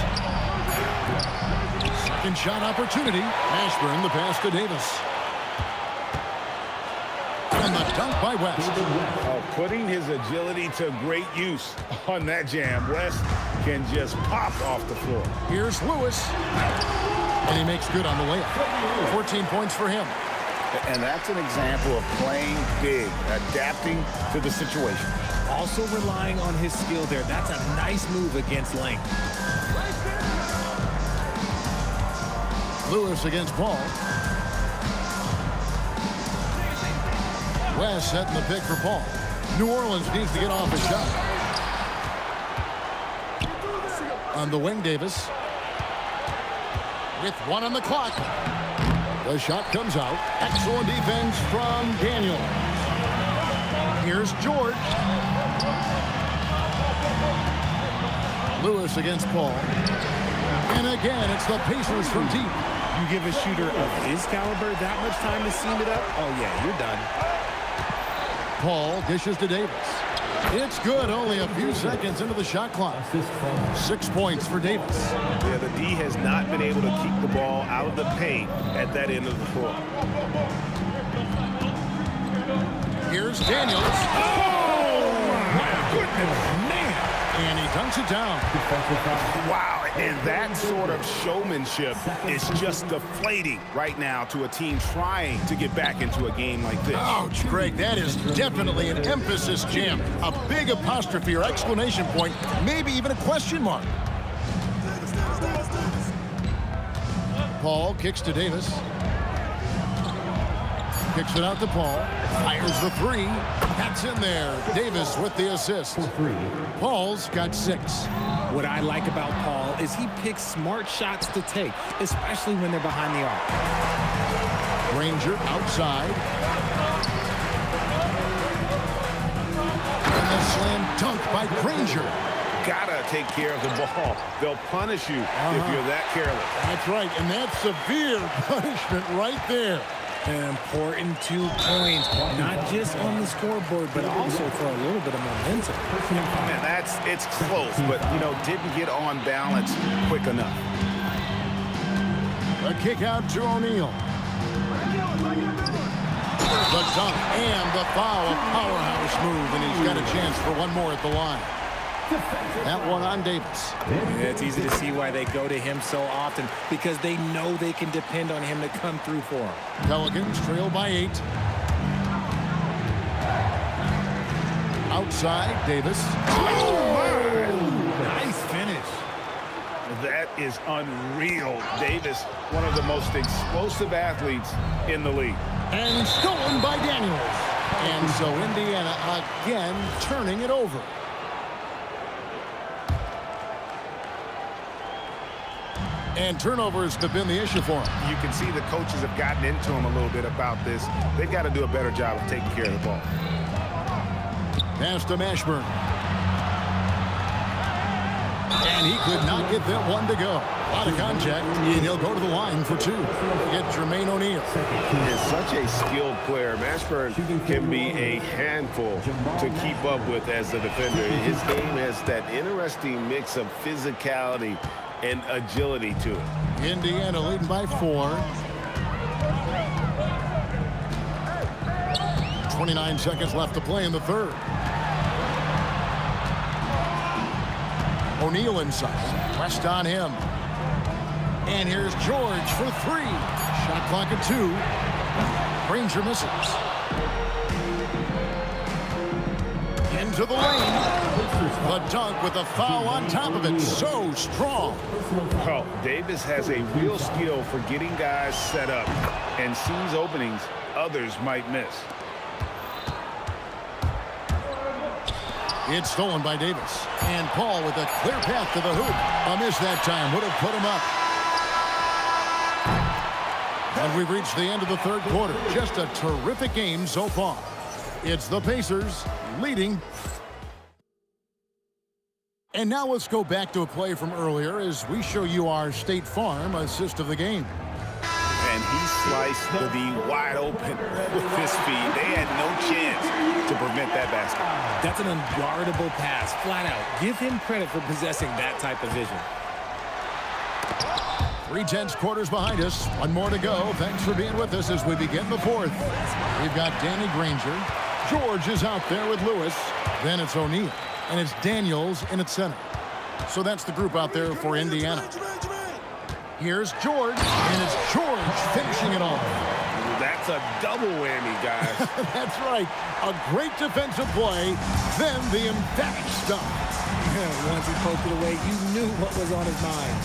Second shot opportunity. Mashburn, the pass to Davis. And the dunk by West. Putting his agility to great use on that jam. West can just pop off the floor. Here's Lewis. And he makes good on the layup. 14 points for him. And that's an example of playing big, adapting to the situation. Also relying on his skill there. That's a nice move against length. Lewis against Paul. West setting the pick for Paul. New Orleans needs to get off a shot. On the wing, Davis. With 1 on the clock. The shot comes out. Excellent defense from Daniel. Here's George. Lewis against Paul. And again, it's the Pacers from deep. You give a shooter of his caliber that much time to seam it up, oh yeah, you're done. Paul dishes to Davis. It's good, only a few seconds into the shot clock. 6 points for Davis. Yeah, the D has not been able to keep the ball out of the paint at that end of the floor. Here's Daniels. Oh, my goodness, man. And he dunks it down. Wow, and that sort of showmanship is just deflating right now to a team trying to get back into a game like this. Ouch, Greg, that is definitely an emphasis jam. A big apostrophe or exclamation point, maybe even a question mark. Paul kicks to Davis. Kicks it out to Paul. Fires the 3. That's in there. Davis with the assist. Paul's got 6. What I like about Paul is he picks smart shots to take, especially when they're behind the arc. Granger outside. And the slam dunk by Granger. Gotta take care of the ball. They'll punish you if you're that careless. That's right, and that's severe punishment right there. An important 2 points, not just on the scoreboard, but also for a little bit of momentum. Man, it's close, but, didn't get on balance quick enough. A kick out to O'Neal. The dunk and the foul, a powerhouse move, and he's got a chance for one more at the line. That one on Davis. Yeah, it's easy to see why they go to him so often, because they know they can depend on him to come through for them. Pelicans trail by 8. Outside, Davis. Nice finish. That is unreal. Davis, one of the most explosive athletes in the league. And stolen by Daniels. And so Indiana again turning it over. And turnovers have been the issue for him. You can see the coaches have gotten into him a little bit about this. They've got to do a better job of taking care of the ball. Pass to Mashburn. And he could not get that one to go. A lot of contact, and he'll go to the line for 2. Get Jermaine O'Neal. He is such a skilled player. Mashburn can be a handful to keep up with as a defender. His game has that interesting mix of physicality and agility to it. Indiana leading by 4. 29 seconds left to play in the third. O'Neal inside. West on him. And here's George for 3. Shot clock at 2. Granger misses. Into the lane. The dunk with a foul on top of it. So strong. Well, Davis has a real skill for getting guys set up and sees openings others might miss. It's stolen by Davis. And Paul with a clear path to the hoop. A miss that time would have put him up. And we've reached the end of the third quarter. Just a terrific game so far. It's the Pacers leading. And now let's go back to a play from earlier as we show you our State Farm assist of the game. And he sliced the D wide open with his speed. They had no chance to prevent that basket. That's an unguardable pass, flat out. Give him credit for possessing that type of vision. 3/10 quarters behind us. One more to go. Thanks for being with us as we begin the fourth. We've got Danny Granger. George is out there with Lewis. Then it's O'Neal. And it's Daniels in at center. So that's the group out there for Indiana. Here's George. And it's George finishing it off. That's a double whammy, guys. That's right. A great defensive play. Then the emphatic stuff. Once he poked it away, you knew what was on his mind.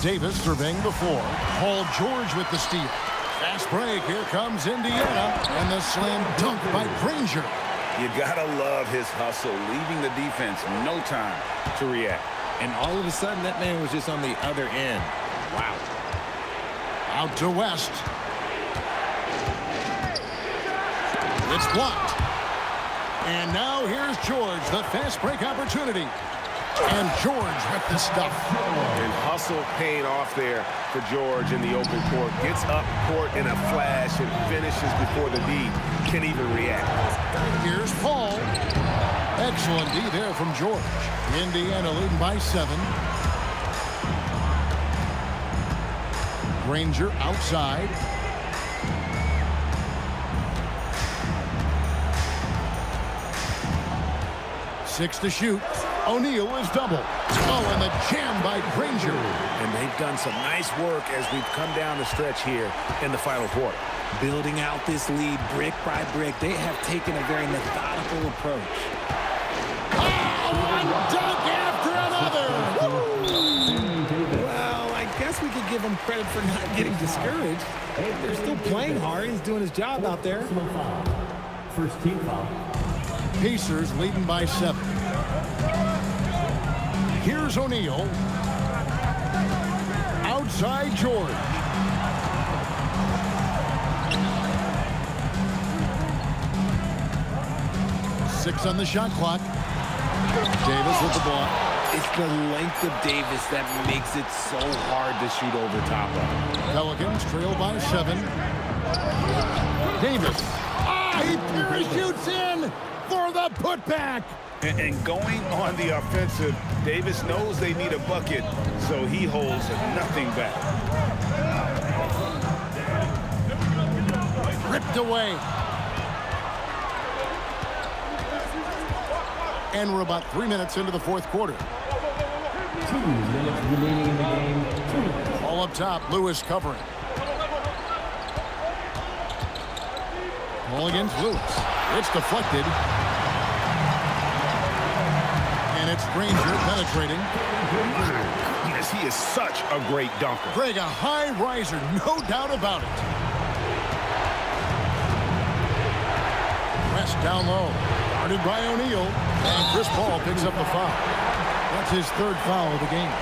Davis surveying the floor. Paul George with the steal. Fast break. Here comes Indiana. And the slam dunk by Granger. You gotta love his hustle, leaving the defense no time to react. And all of a sudden, that man was just on the other end. Wow. Out to West. It's blocked. And now here's George, the fast break opportunity. And George with the stuff. And hustle paid off there for George in the open court. Gets up court in a flash and finishes before the D can even react. Here's Paul. Excellent D there from George. Indiana leading by 7. Granger outside. Six to shoot. O'Neal is double. Oh, and the jam by Granger. And they've done some nice work as we've come down the stretch here in the final quarter. Building out this lead brick by brick, they have taken a very methodical approach. Oh, one dunk after another. Well, I guess we could give him credit for not getting discouraged. They're still playing hard. He's doing his job out there. First team foul. Pacers leading by 7. Here's O'Neal. Outside George. Six on the shot clock. Davis with the ball. It's the length of Davis that makes it so hard to shoot over top of. Pelicans trail by 7. Davis. He parachutes in for the putback. And going on the offensive, Davis knows they need a bucket, so he holds nothing back. Ripped away. And we're about 3 minutes into the fourth quarter. 2 minutes remaining in the game. 2 minutes. All up top, Lewis covering. Ball against Lewis. It's deflected. And it's Granger penetrating. Yes, he is such a great dunker. Greg, a high riser, no doubt about it. West down low. Guarded by O'Neal. And Chris Paul picks up the foul. That's his 3rd foul of the game.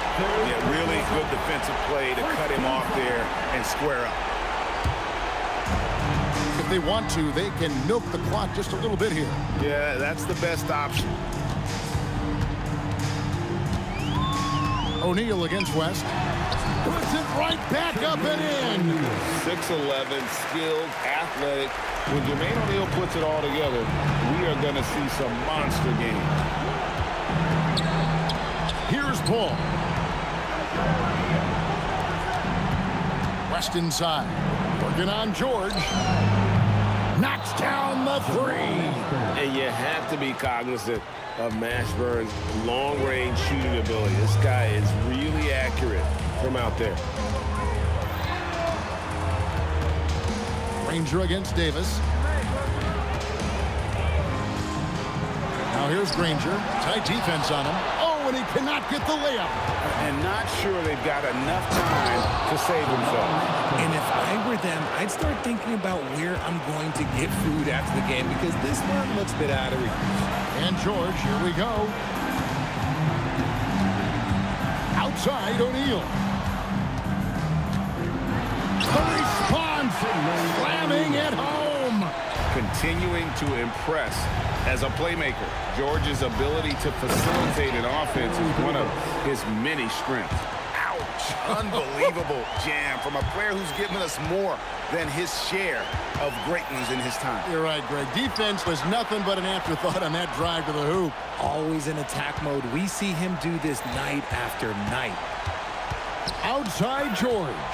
Yeah, really good defensive play to cut him off there and square up. If they want to, they can milk the clock just a little bit here. Yeah, that's the best option. O'Neal against West. Puts it right back up and in. 6'11", skilled, athletic. When Jermaine O'Neal puts it all together, we are going to see some monster games. Here's Paul. West inside. Working on George. Knocks down the 3. And you have to be cognizant of Mashburn's long-range shooting ability. This guy is really accurate from out there. Granger against Davis. Now here's Granger. Tight defense on him. Oh, and he cannot get the layup. And not sure they've got enough time to save themselves. And if I were them, I'd start thinking about where I'm going to get food after the game because this one looks a bit out of reach. And George, here we go. Outside O'Neal. The response, slamming it home. Continuing to impress as a playmaker. George's ability to facilitate an offense is one of his many strengths. Ouch! Unbelievable jam from a player who's given us more than his share of great ones in his time. You're right, Greg. Defense was nothing but an afterthought on that drive to the hoop. Always in attack mode. We see him do this night after night. Outside George.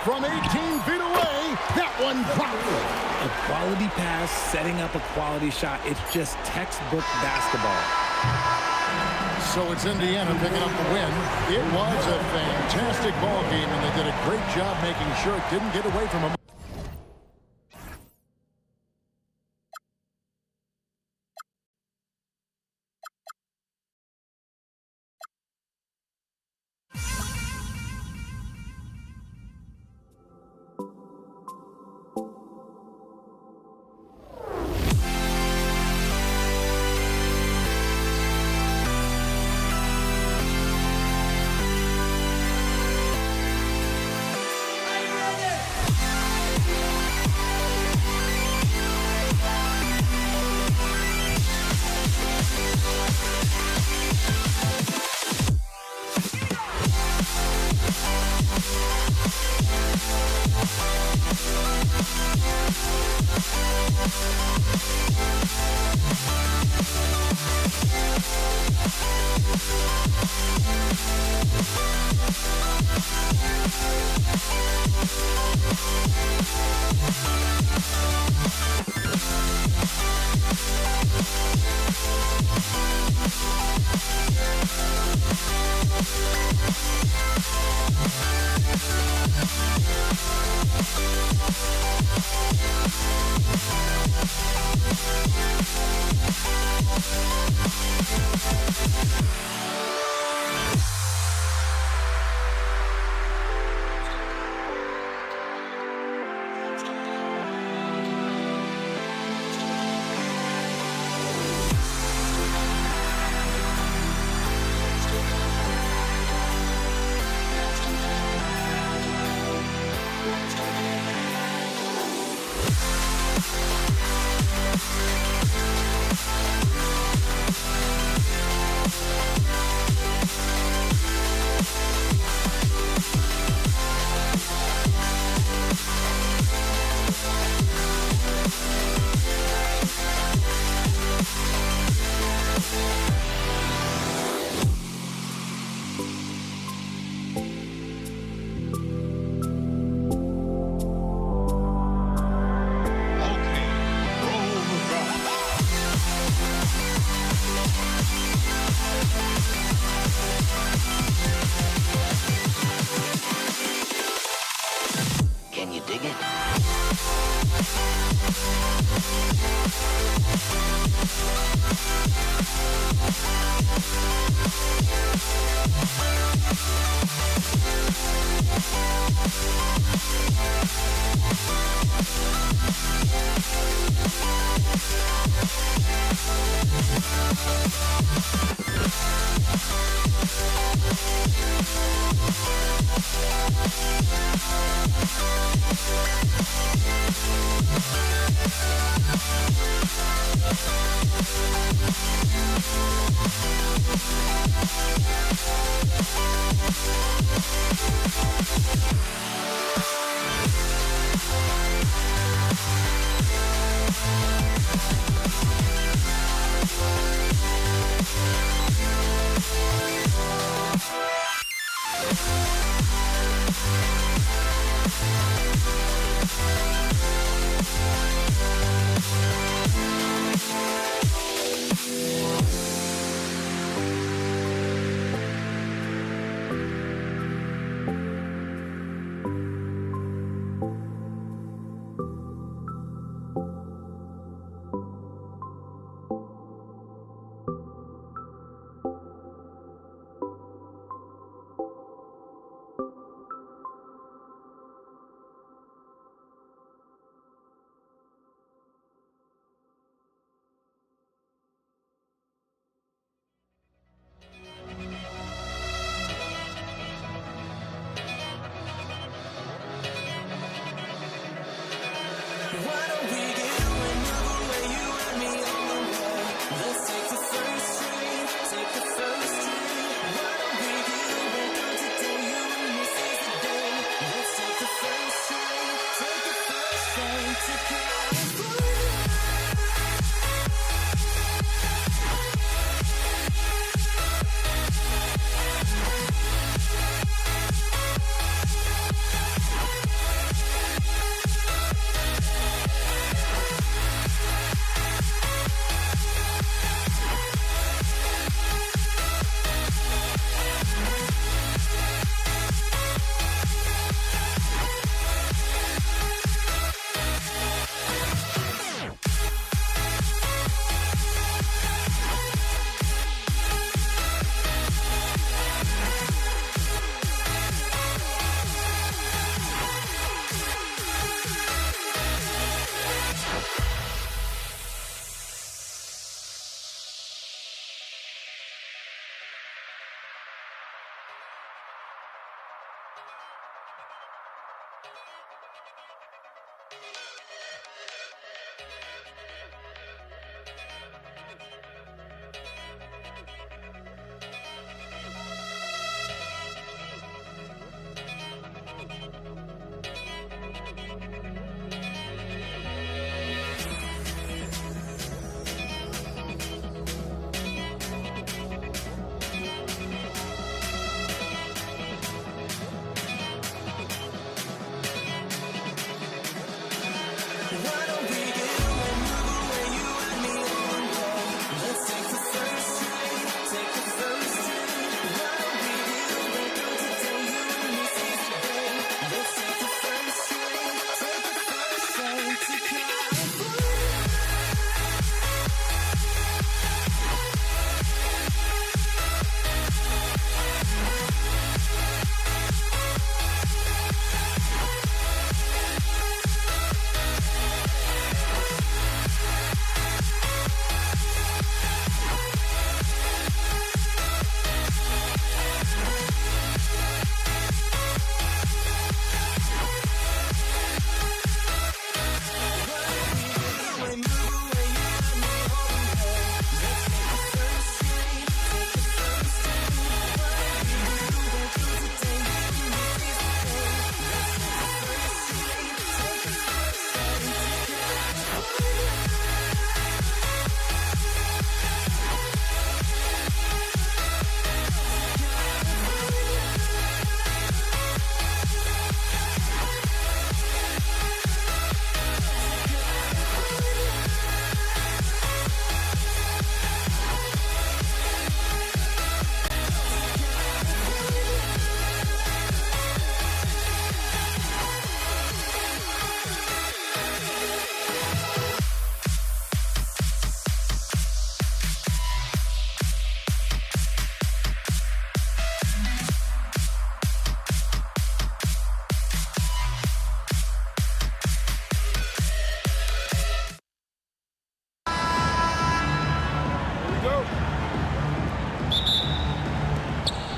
From 18 feet away, that one dropped. A quality pass, setting up a quality shot. It's just textbook basketball. So it's Indiana picking up the win. It was a fantastic ball game, and they did a great job making sure it didn't get away from them.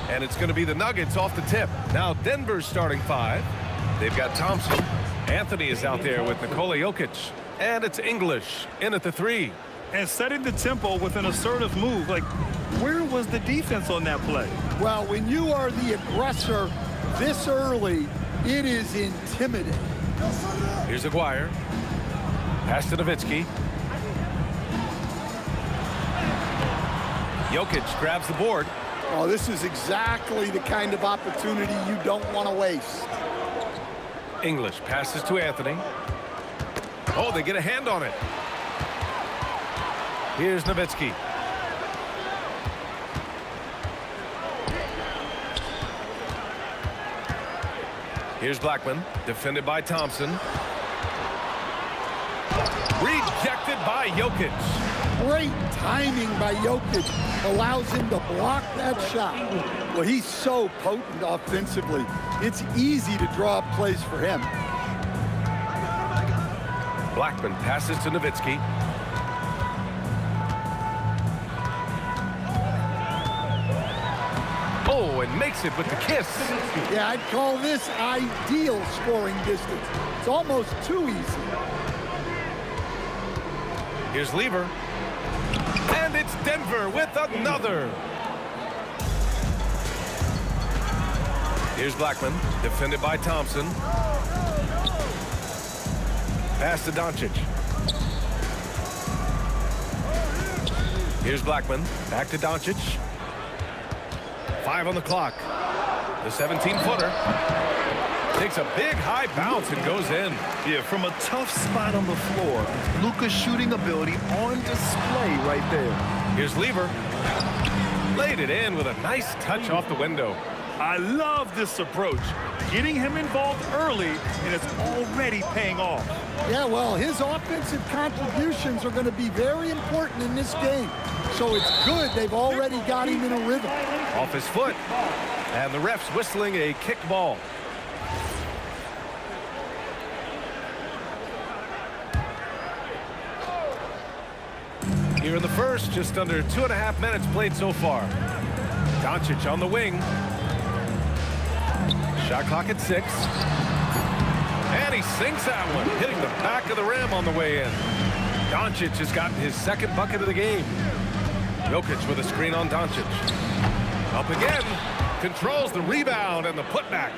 And it's going to be the Nuggets off the tip. Now Denver's starting 5. They've got Thompson. Anthony is out there with Nikola Jokic. And it's English in at the 3. And setting the tempo with an assertive move. Like, where was the defense on that play? Well, when you are the aggressor this early, it is intimidating. Here's Aguirre. Pass to Nowitzki. Jokic grabs the board. Oh, this is exactly the kind of opportunity you don't want to waste. English passes to Anthony. Oh, they get a hand on it. Here's Nowitzki. Here's Blackman, defended by Thompson. Rejected by Jokic. Great timing by Jokic allows him to block that shot. Well, he's so potent offensively. It's easy to draw up plays for him. Blackman passes to Nowitzki. Oh, and makes it with the kiss. Yeah, I'd call this ideal scoring distance. It's almost too easy. Here's Lever. And it's Denver with another. Here's Blackman, defended by Thompson. Pass to Doncic. Here's Blackman, back to Doncic. 5 on the clock. The 17-footer takes a big high bounce and goes in. Yeah, from a tough spot on the floor. Luka's shooting ability on display right there. Here's Lever. Laid it in with a nice touch off the window. I love this approach. Getting him involved early, and it's already paying off. Yeah, well, his offensive contributions are going to be very important in this game. So it's good they've already got him in a rhythm. Off his foot. And the ref's whistling a kicked ball. Here in the first, just under 2.5 minutes played so far. Doncic on the wing. Shot clock at 6. And he sinks that one, hitting the back of the rim on the way in. Doncic has gotten his second bucket of the game. Jokic with a screen on Doncic. Up again. Controls the rebound and the putback.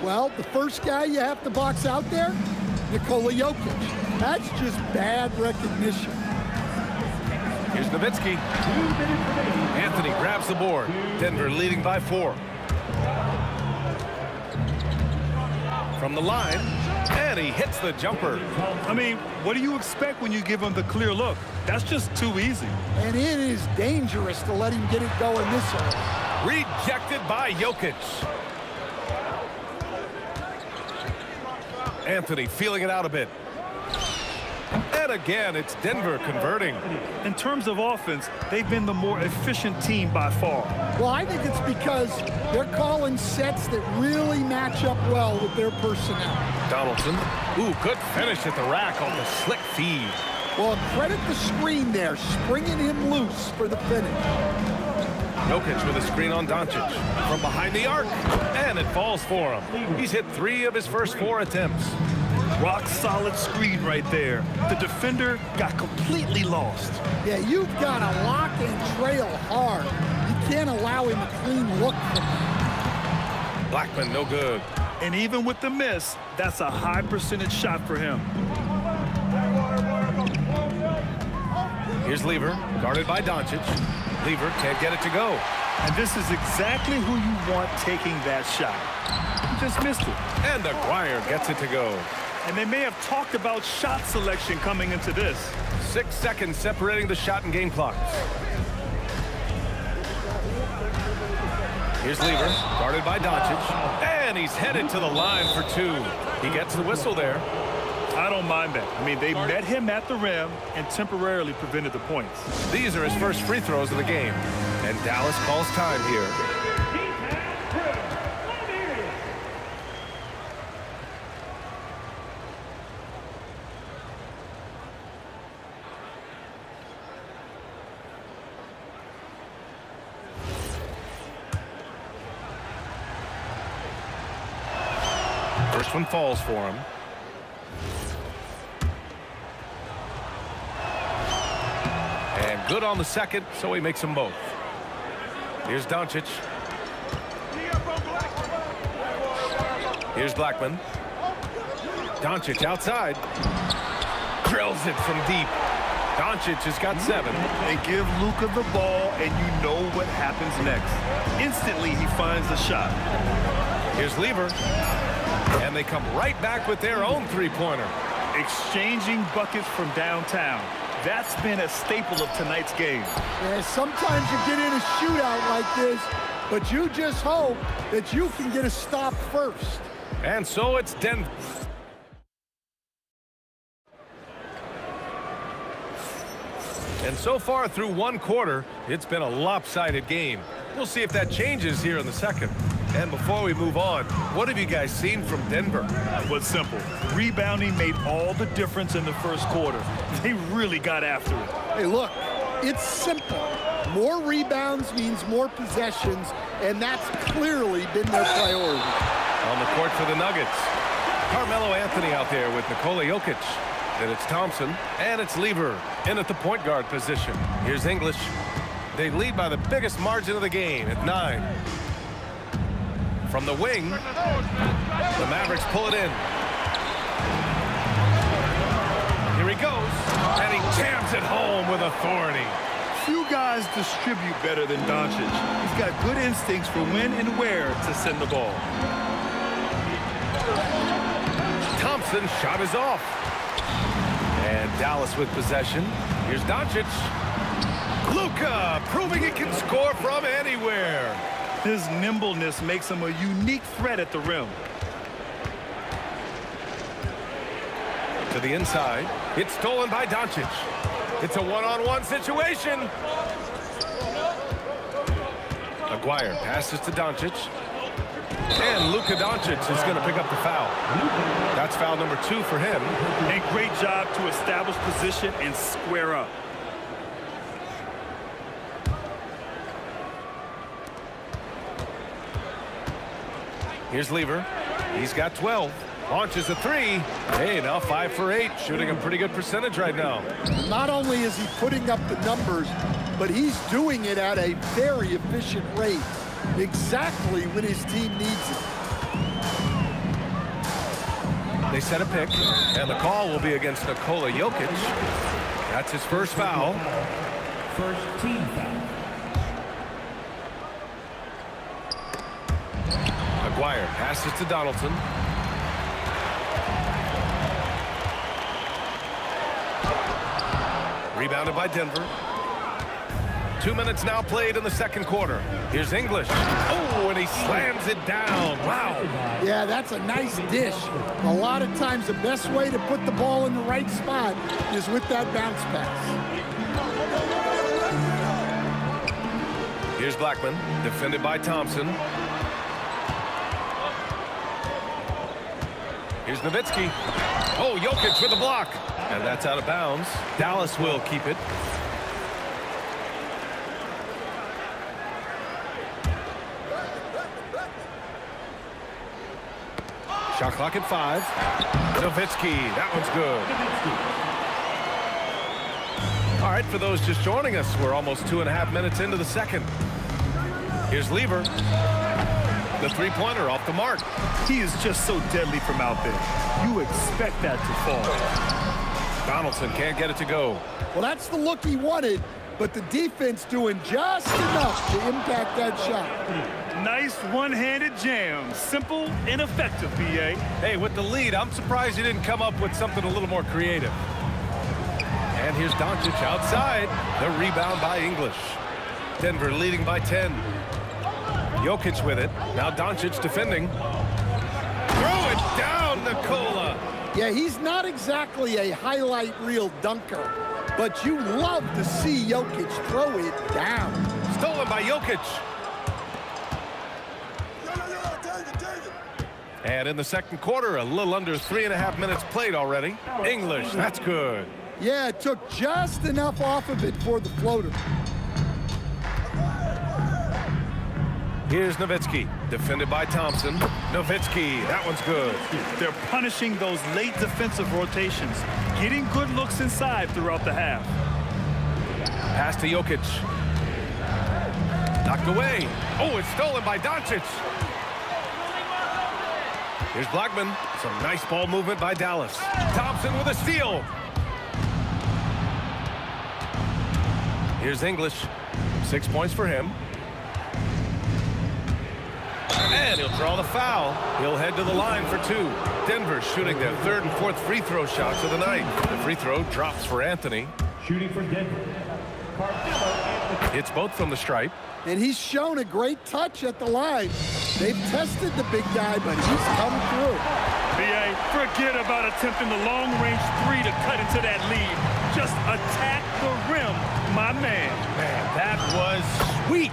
Well, the first guy you have to box out there, Nikola Jokic. That's just bad recognition. Here's Nowitzki. Anthony grabs the board. Denver leading by 4. From the line, and he hits the jumper. I mean, what do you expect when you give him the clear look? That's just too easy. And it is dangerous to let him get it going this early. Rejected by Jokic. Anthony feeling it out a bit. And again, it's Denver converting. In terms of offense, they've been the more efficient team by far. Well, I think it's because they're calling sets that really match up well with their personnel. Donaldson. Ooh, good finish at the rack on the slick feed. Well, credit the screen there, springing him loose for the finish. Jokic with a screen on Doncic. From behind the arc, and it falls for him. He's hit 3 of his first 4 attempts. Rock solid screen right there. The defender got completely lost. Yeah, you've got to lock and trail hard. You can't allow him a clean look from him. Blackman, no good. And even with the miss, that's a high percentage shot for him. Here's Lever, guarded by Doncic. Lever can't get it to go. And this is exactly who you want taking that shot. He just missed it. And Aguirre gets it to go. And they may have talked about shot selection coming into this. 6 seconds separating the shot and game clock. Here's Lever, guarded by Doncic. And he's headed to the line for 2. He gets the whistle there. I don't mind that. I mean, they met him at the rim and temporarily prevented the points. These are his first free throws of the game. And Dallas calls time here. First one falls for him. And good on the second, so he makes them both. Here's Doncic. Here's Blackman. Doncic outside. Drills it from deep. Doncic has got 7. They give Luka the ball, and you know what happens next. Instantly, he finds the shot. Here's Lever. And they come right back with their own three-pointer. Exchanging buckets from downtown. That's been a staple of tonight's game. Yeah, sometimes you get in a shootout like this, but you just hope that you can get a stop first. And so it's Denver. And so far through 1 quarter, it's been a lopsided game. We'll see if that changes here in the second. And before we move on, what have you guys seen from Denver? It was simple. Rebounding made all the difference in the first quarter. They really got after it. Hey, look, it's simple. More rebounds means more possessions, and that's clearly been their priority. On the court for the Nuggets, Carmelo Anthony out there with Nikola Jokic. Then it's Thompson, and it's Lever in at the point guard position. Here's English. They lead by the biggest margin of the game at 9. From the wing, the Mavericks pull it in. Here he goes, and he jams it home with authority. Few guys distribute better than Doncic. He's got good instincts for when and where to send the ball. Thompson's shot is off. And Dallas with possession. Here's Doncic. Luka proving he can score from anywhere. His nimbleness makes him a unique threat at the rim. To the inside. It's stolen by Doncic. It's a one-on-one situation. Aguirre passes to Doncic. And Luka Doncic is going to pick up the foul. That's foul number 2 for him. And great job to establish position and square up. Here's Lever. He's got 12. Launches a three. Hey, now 5 for 8. Shooting a pretty good percentage right now. Not only is he putting up the numbers, but he's doing it at a very efficient rate. Exactly when his team needs it. They set a pick, and the call will be against Nikola Jokic. That's his first foul. First team foul. Aguirre passes to Donaldson. Rebounded by Denver. 2 minutes now played in the second quarter. Here's English. Oh, and he slams it down. Wow. Yeah, that's a nice dish. A lot of times the best way to put the ball in the right spot is with that bounce pass. Here's Blackman, defended by Thompson. Here's Nowitzki. Oh, Jokic with the block. And that's out of bounds. Dallas will keep it. Shot clock at 5. Nowitzki, that one's good. All right, for those just joining us, we're almost 2.5 minutes into the second. Here's Lever. The three-pointer off the mark. He is just so deadly from out there. You expect that to fall. Donaldson can't get it to go. Well, that's the look he wanted, but the defense doing just enough to impact that shot. Nice one-handed jam. Simple and effective, B.A. Hey, with the lead, I'm surprised you didn't come up with something a little more creative. And here's Doncic outside. The rebound by English. Denver leading by 10. Jokic with it. Now Doncic defending. Throw it down, Nikola. Yeah, he's not exactly a highlight reel dunker, but you love to see Jokic throw it down. Stolen by Jokic. And in the second quarter, a little under 3.5 minutes played already. English, that's good. Yeah, it took just enough off of it for the floater. Here's Nowitzki, defended by Thompson. Nowitzki, that one's good. They're punishing those late defensive rotations, getting good looks inside throughout the half. Pass to Jokic. Knocked away. Oh, it's stolen by Doncic. Here's Blackman. Some nice ball movement by Dallas. Thompson with a steal. Here's English. 6 points for him. And he'll draw the foul. He'll head to the line for 2. Denver shooting their 3rd and 4th free throw shots of the night. The free throw drops for Anthony. Shooting for Denver. It's both from the stripe. And he's shown a great touch at the line. They've tested the big guy, but he's come through. B.A., forget about attempting the long-range 3 to cut into that lead. Just attack the rim, my man. Man, that was sweet.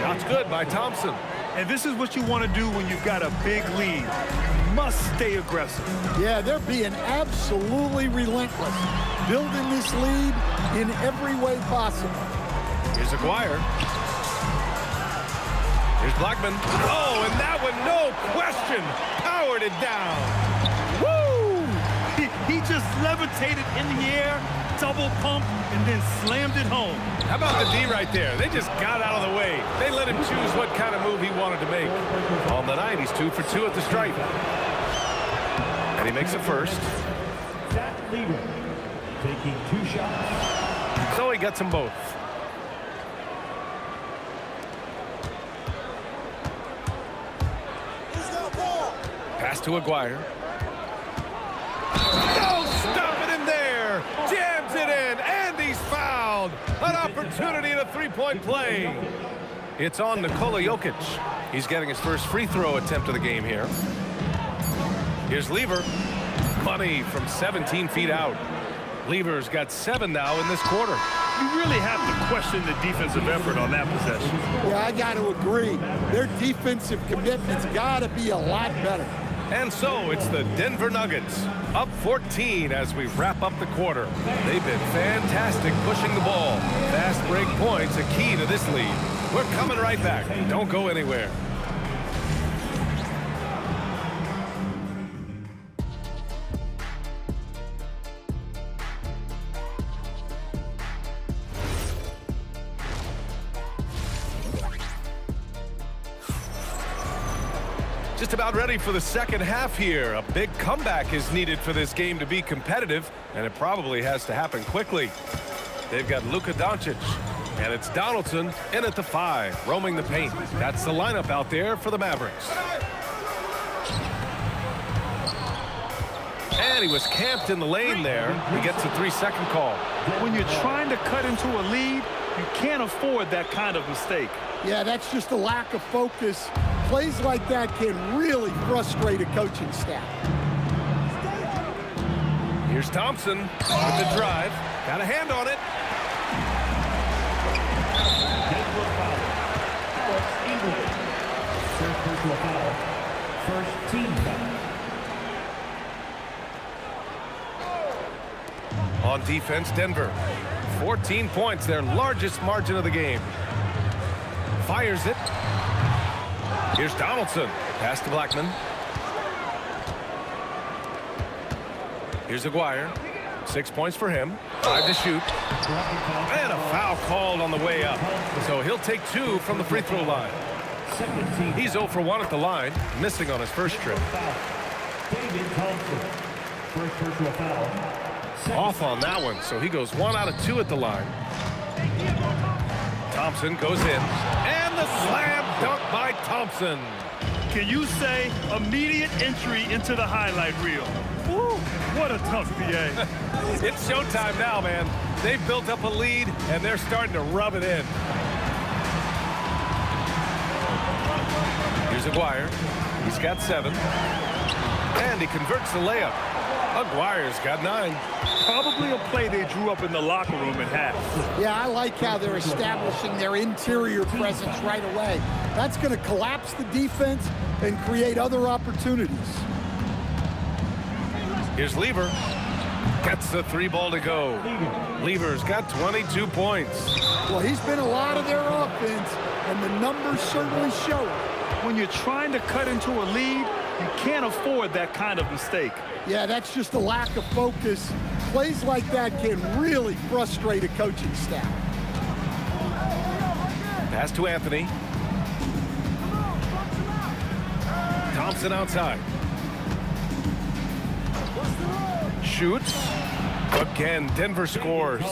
Shot's good by Thompson. And this is what you want to do when you've got a big lead. You must stay aggressive. Yeah, they're being absolutely relentless, building this lead in every way possible. Here's Aguirre. Here's Blackman. Oh, and that one, no question, powered it down. Woo! He just levitated in the air, double pump, and then slammed it home. How about the D right there? They just got out of the way. They let him choose what kind of move he wanted to make. On the night, he's 2 for 2 at the stripe. And he makes it first. Zach Lever taking 2 shots. So he gets them both. Pass to Aguirre. Oh, stop it in there. Jams it in, and he's fouled. An opportunity in a three-point play. It's on Nikola Jokic. He's getting his first free throw attempt of the game here. Here's Lever. Money from 17 feet out. Lever's got 7 now in this quarter. You really have to question the defensive effort on that possession. Yeah, I got to agree. Their defensive commitment's got to be a lot better. And so it's the Denver Nuggets up 14 as we wrap up the quarter. They've been fantastic pushing the ball. Fast break points a key to this lead. We're coming right back. Don't go anywhere. Just about ready for the second half here. A big comeback is needed for this game to be competitive, and it probably has to happen quickly. They've got Luka Doncic, and it's Donaldson in at the 5, roaming the paint. That's the lineup out there for the Mavericks. And he was camped in the lane there. He gets a 3-second call. When you're trying to cut into a lead, you can't afford that kind of mistake. Yeah, that's just a lack of focus. Plays like that can really frustrate a coaching staff. Here's Thompson with the drive. Got a hand on it. First team foul. On defense, Denver. 14 points, their largest margin of the game. Fires it. Here's Donaldson. Pass to Blackman. Here's Aguirre. 6 points for him. 5 to shoot. And a foul called on the way up. So he'll take 2 from the free throw line. He's 0 for 1 at the line, missing on his first trip. David Thompson. First personal foul. Off on that one, so he goes 1 out of 2 at the line. Thompson goes in, and the slam dunk by Thompson. Can you say immediate entry into the highlight reel? Woo, what a tough PA. It's showtime now, man. They've built up a lead, and they're starting to rub it in. Here's Aguirre. He's got 7. And he converts the layup. Aguirre's got 9. Probably a play they drew up in the locker room at half. Yeah, I like how they're establishing their interior presence right away. That's going to collapse the defense and create other opportunities. Here's Lever. Gets the 3 ball to go. Lever's got 22 points. Well, he's been a lot of their offense, and the numbers certainly show it. When you're trying to cut into a lead, you can't afford that kind of mistake. Yeah, that's just a lack of focus. Plays like that can really frustrate a coaching staff. Pass to Anthony. Thompson outside. Shoots. Again, Denver scores.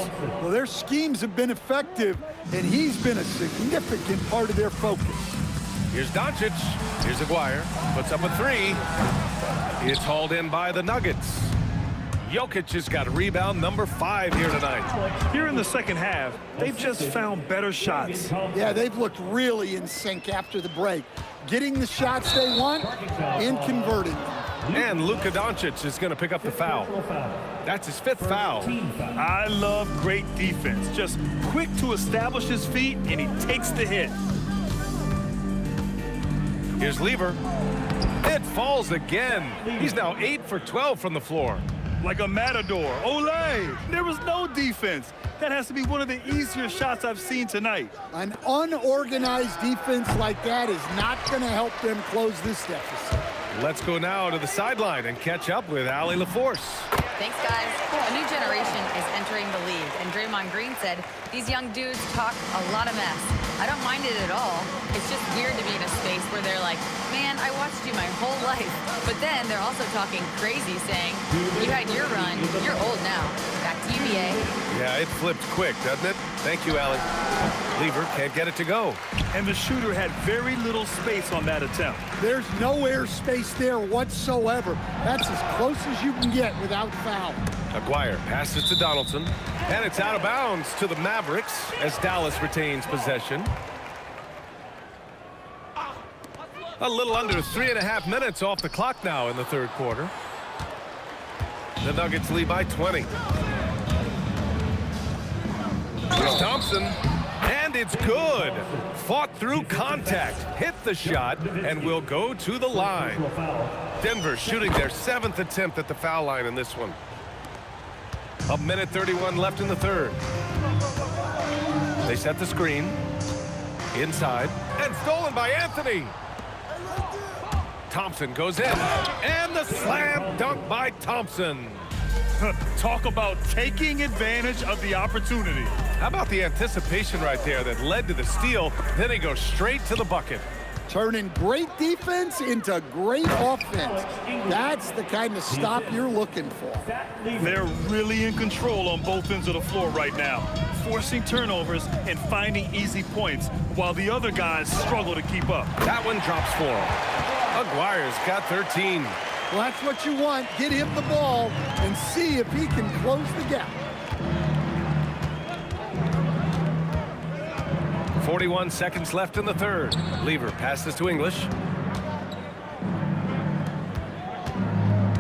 Well, their schemes have been effective, and he's been a significant part of their focus. Here's Doncic. Here's Aguirre. Puts up a 3. It's hauled in by the Nuggets. Jokic has got rebound number 5 here tonight. Here in the second half, they've just found better shots. Yeah, they've looked really in sync after the break. Getting the shots they want and converting them. And Luka Doncic is going to pick up the foul. That's his 5th foul. I love great defense. Just quick to establish his feet, and he takes the hit. Here's Lever. It falls again. He's now 8 for 12 from the floor. Like a matador. Olay! There was no defense. That has to be one of the easier shots I've seen tonight. An unorganized defense like that is not going to help them close this deficit. Let's go now to the sideline and catch up with Allie LaForce. Thanks, guys. A new generation is entering the league, and Draymond Green said these young dudes talk a lot of mess. I don't mind it at all. It's just weird to be in a space where they're like, man, I watched you my whole life. But then they're also talking crazy, saying, you had your run, you're old now. Back to you, BA. Yeah, it flipped quick, doesn't it? Thank you, Allie. Lever can't get it to go. And the shooter had very little space on that attempt. There's no air space there whatsoever. That's as close as you can get without foul. Aguirre passes to Donaldson, and it's out of bounds to the Mavericks as Dallas retains possession. A little under 3.5 minutes off the clock now in the third quarter. The Nuggets lead by 20. Here's Thompson, and it's good. Fought through contact, hit the shot, and will go to the line. Denver shooting their 7th attempt at the foul line in this one. 1:31 left in the third. They set the screen. Inside, and stolen by Anthony. Thompson goes in, and the slam dunk by Thompson. Talk about taking advantage of the opportunity. How about the anticipation right there that led to the steal? Then he goes straight to the bucket. turning great defense into great offense. That's the kind of stop you're looking for. They're really in control on both ends of the floor right now, forcing turnovers and finding easy points while the other guys struggle to keep up. That one drops for him. Aguirre's got 13. Well, that's what you want. Get him the ball and see if he can close the gap. 41 seconds left in the third. Lever passes to English.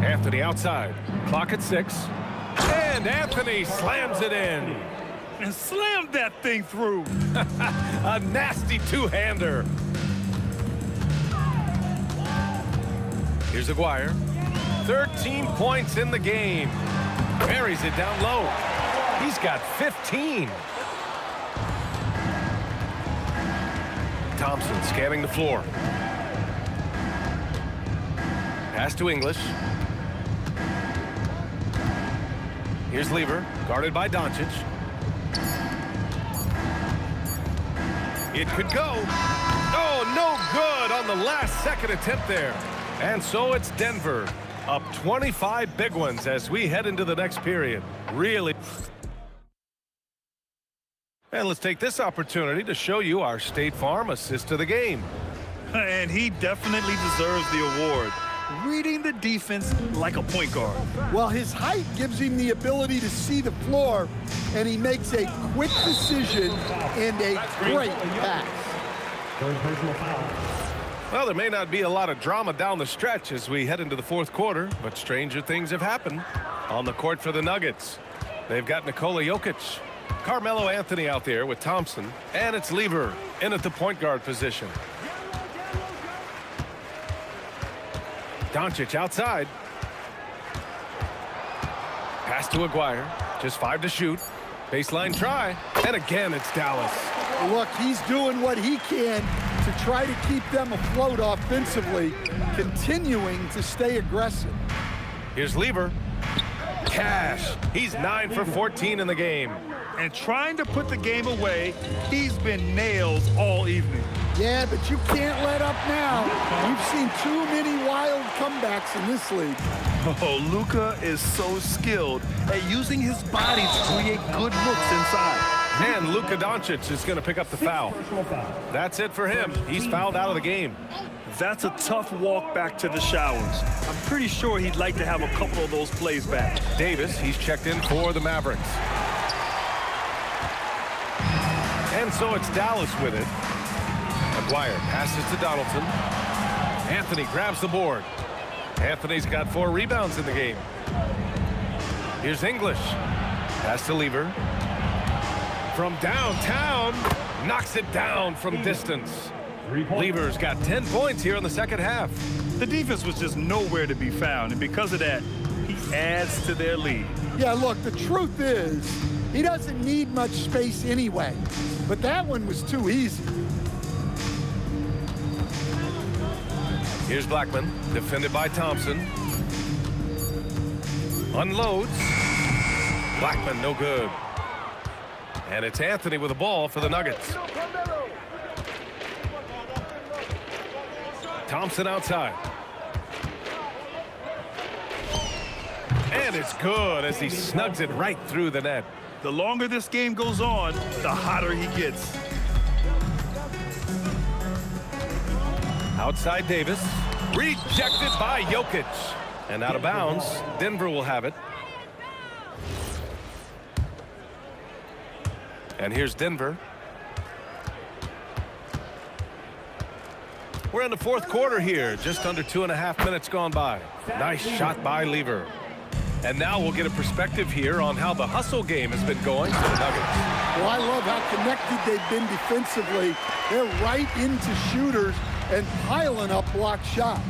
Anthony outside. Clock at 6. And Anthony slams it in. And slammed that thing through. A nasty two-hander. Here's Aguirre. 13 points in the game. Buries it down low. He's got 15. Thompson scanning the floor. Pass to English. Here's Lever, guarded by Doncic. It could go. Oh, no good on the last second attempt there. And so it's Denver, up 25 big ones as we head into the next period. Really. And let's take this opportunity to show you our State Farm assist to the game. And he definitely deserves the award. Reading the defense like a point guard. Well, his height gives him the ability to see the floor, and he makes a quick decision and a great pass. Well, there may not be a lot of drama down the stretch as we head into the fourth quarter, but stranger things have happened. On the court for the Nuggets, they've got Nikola Jokic, Carmelo Anthony out there with Thompson, and it's Lever in at the point guard position. Doncic outside. Pass to Aguirre. Just 5 to shoot. Baseline try. And again, it's Dallas. Look, he's doing what he can to try to keep them afloat offensively, continuing to stay aggressive. Here's Lever. Cash. He's 9 for 14 in the game. And trying to put the game away, he's been nails all evening. Yeah, but you can't let up now. We've seen too many wild comebacks in this league. Oh, Luka is so skilled at using his body to create good looks inside. And Luka Doncic is going to pick up the foul. That's it for him. He's fouled out of the game. That's a tough walk back to the showers. I'm pretty sure he'd like to have a couple of those plays back. Davis, he's checked in for the Mavericks. And so it's Dallas with it. Aguirre passes to Donaldson. Anthony grabs the board. Anthony's got 4 rebounds in the game. Here's English. Pass to Lever. From downtown, knocks it down from distance. Lever's got 10 points here in the second half. The defense was just nowhere to be found, and because of that, he adds to their lead. Yeah, look, the truth is, he doesn't need much space anyway. But that one was too easy. Here's Blackman, defended by Thompson. Unloads. Blackman, no good. And it's Anthony with the ball for the Nuggets. Thompson outside. And it's good as he snugs it right through the net. The longer this game goes on, the hotter he gets. Outside Davis. Rejected by Jokic. And out of bounds. Denver will have it. And here's Denver. We're in the fourth quarter here. Just under 2.5 minutes gone by. Nice shot by Lever. And now we'll get a perspective here on how the hustle game has been going for the Nuggets. Well, I love how connected they've been defensively. They're right into shooters and piling up blocked shots.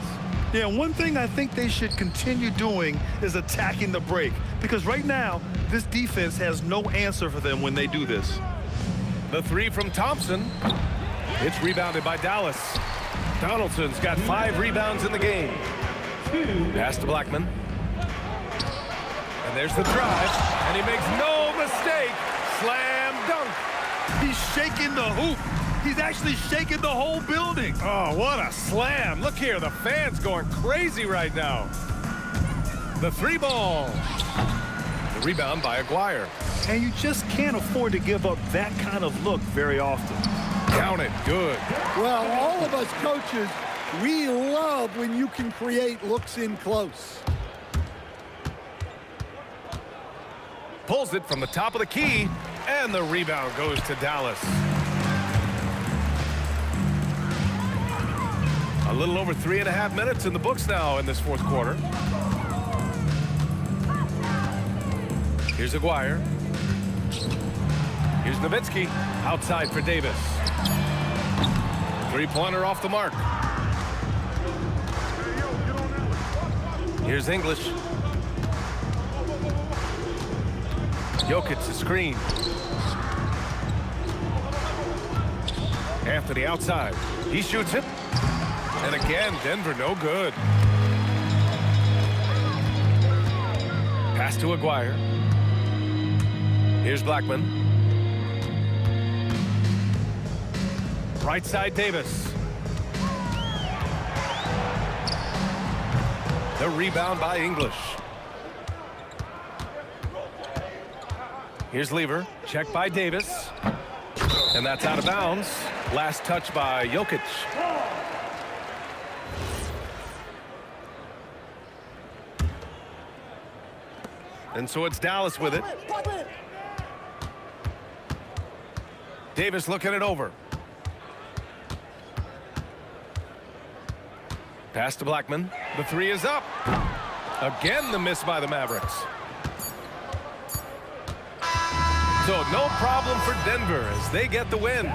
Yeah, one thing I think they should continue doing is attacking the break, because right now, this defense has no answer for them when they do this. The 3 from Thompson. It's rebounded by Dallas. Donaldson's got 5 rebounds in the game. Pass to Blackman. And there's the drive, and he makes no mistake. Slam dunk. He's shaking the hoop. He's actually shaking the whole building. Oh, what a slam. Look here, the fans going crazy right now. The 3-ball. The rebound by Aguirre. And you just can't afford to give up that kind of look very often. Count it. Good. Well, all of us coaches, we love when you can create looks in close. Pulls it from the top of the key, and the rebound goes to Dallas. A little over 3.5 minutes in the books now in this fourth quarter. Here's Aguirre. Here's Nowitzki. Outside for Davis. Three-pointer off the mark. Here's English. Jokic to screen. Anthony outside. He shoots it. And again, Denver no good. Pass to Aguirre. Here's Blackman. Right side Davis. The rebound by English. Here's Lever. Check by Davis. And that's out of bounds. Last touch by Jokic. And so it's Dallas with it. Davis looking it over. Pass to Blackman. The three is up. Again, the miss by the Mavericks. So no problem for Denver as they get the win.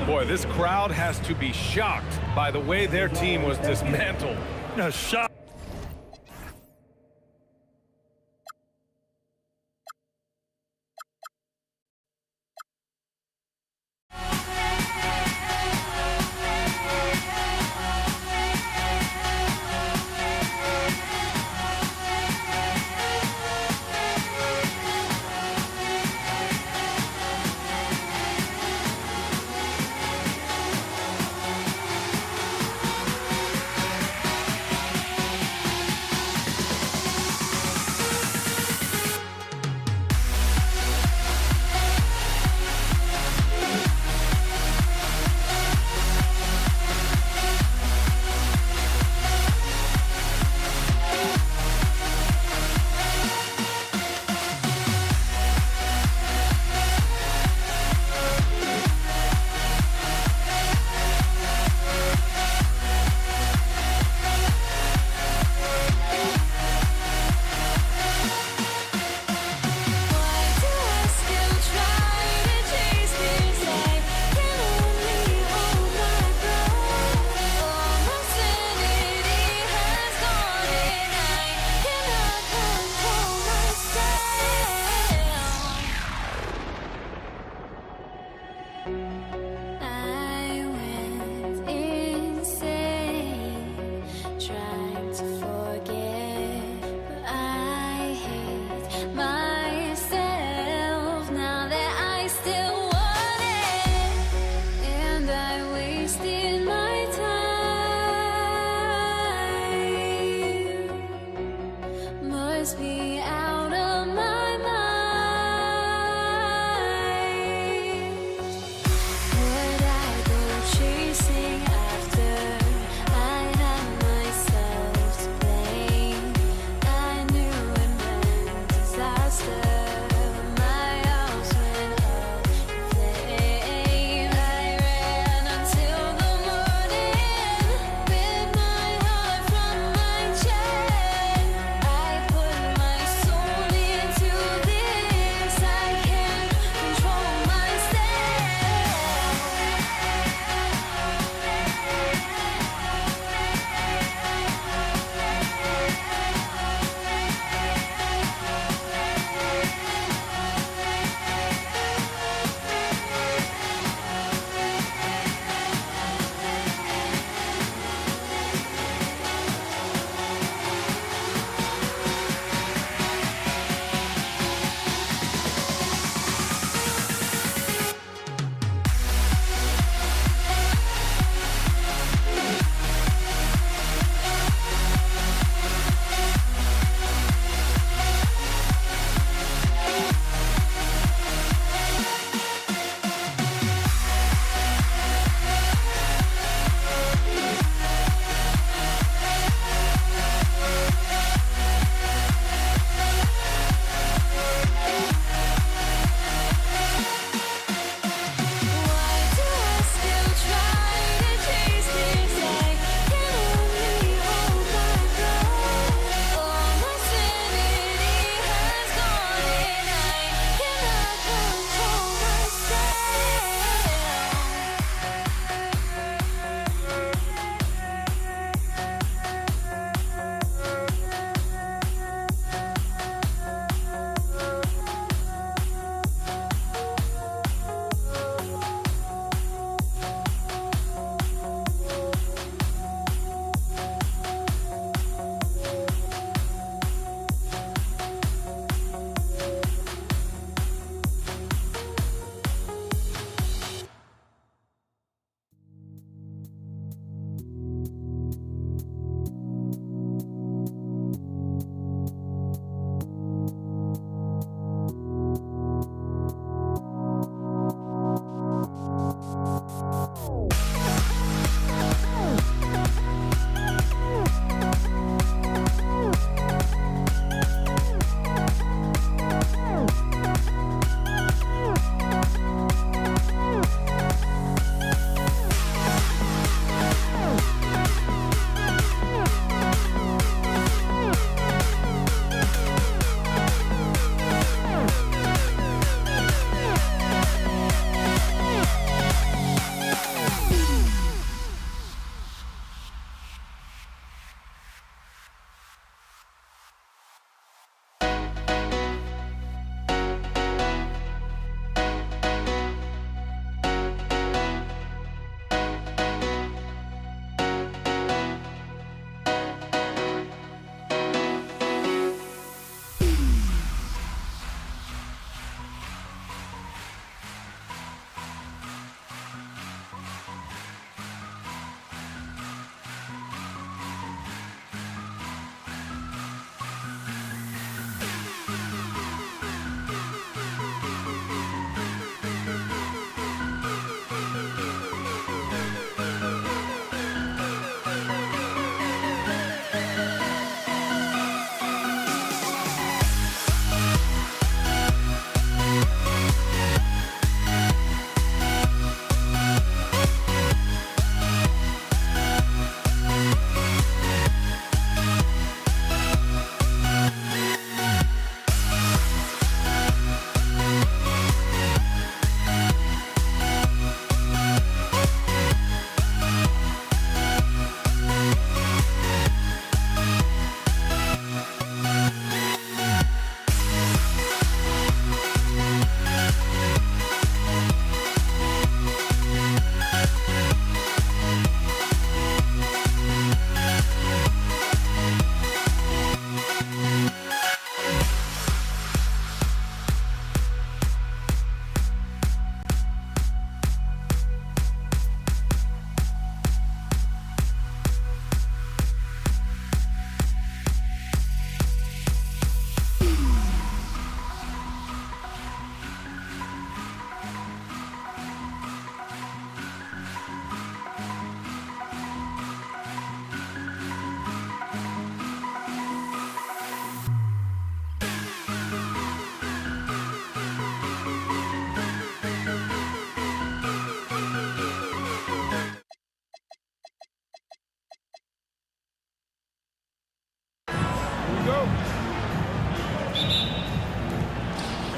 Boy, this crowd has to be shocked by the way their team was dismantled. A shot.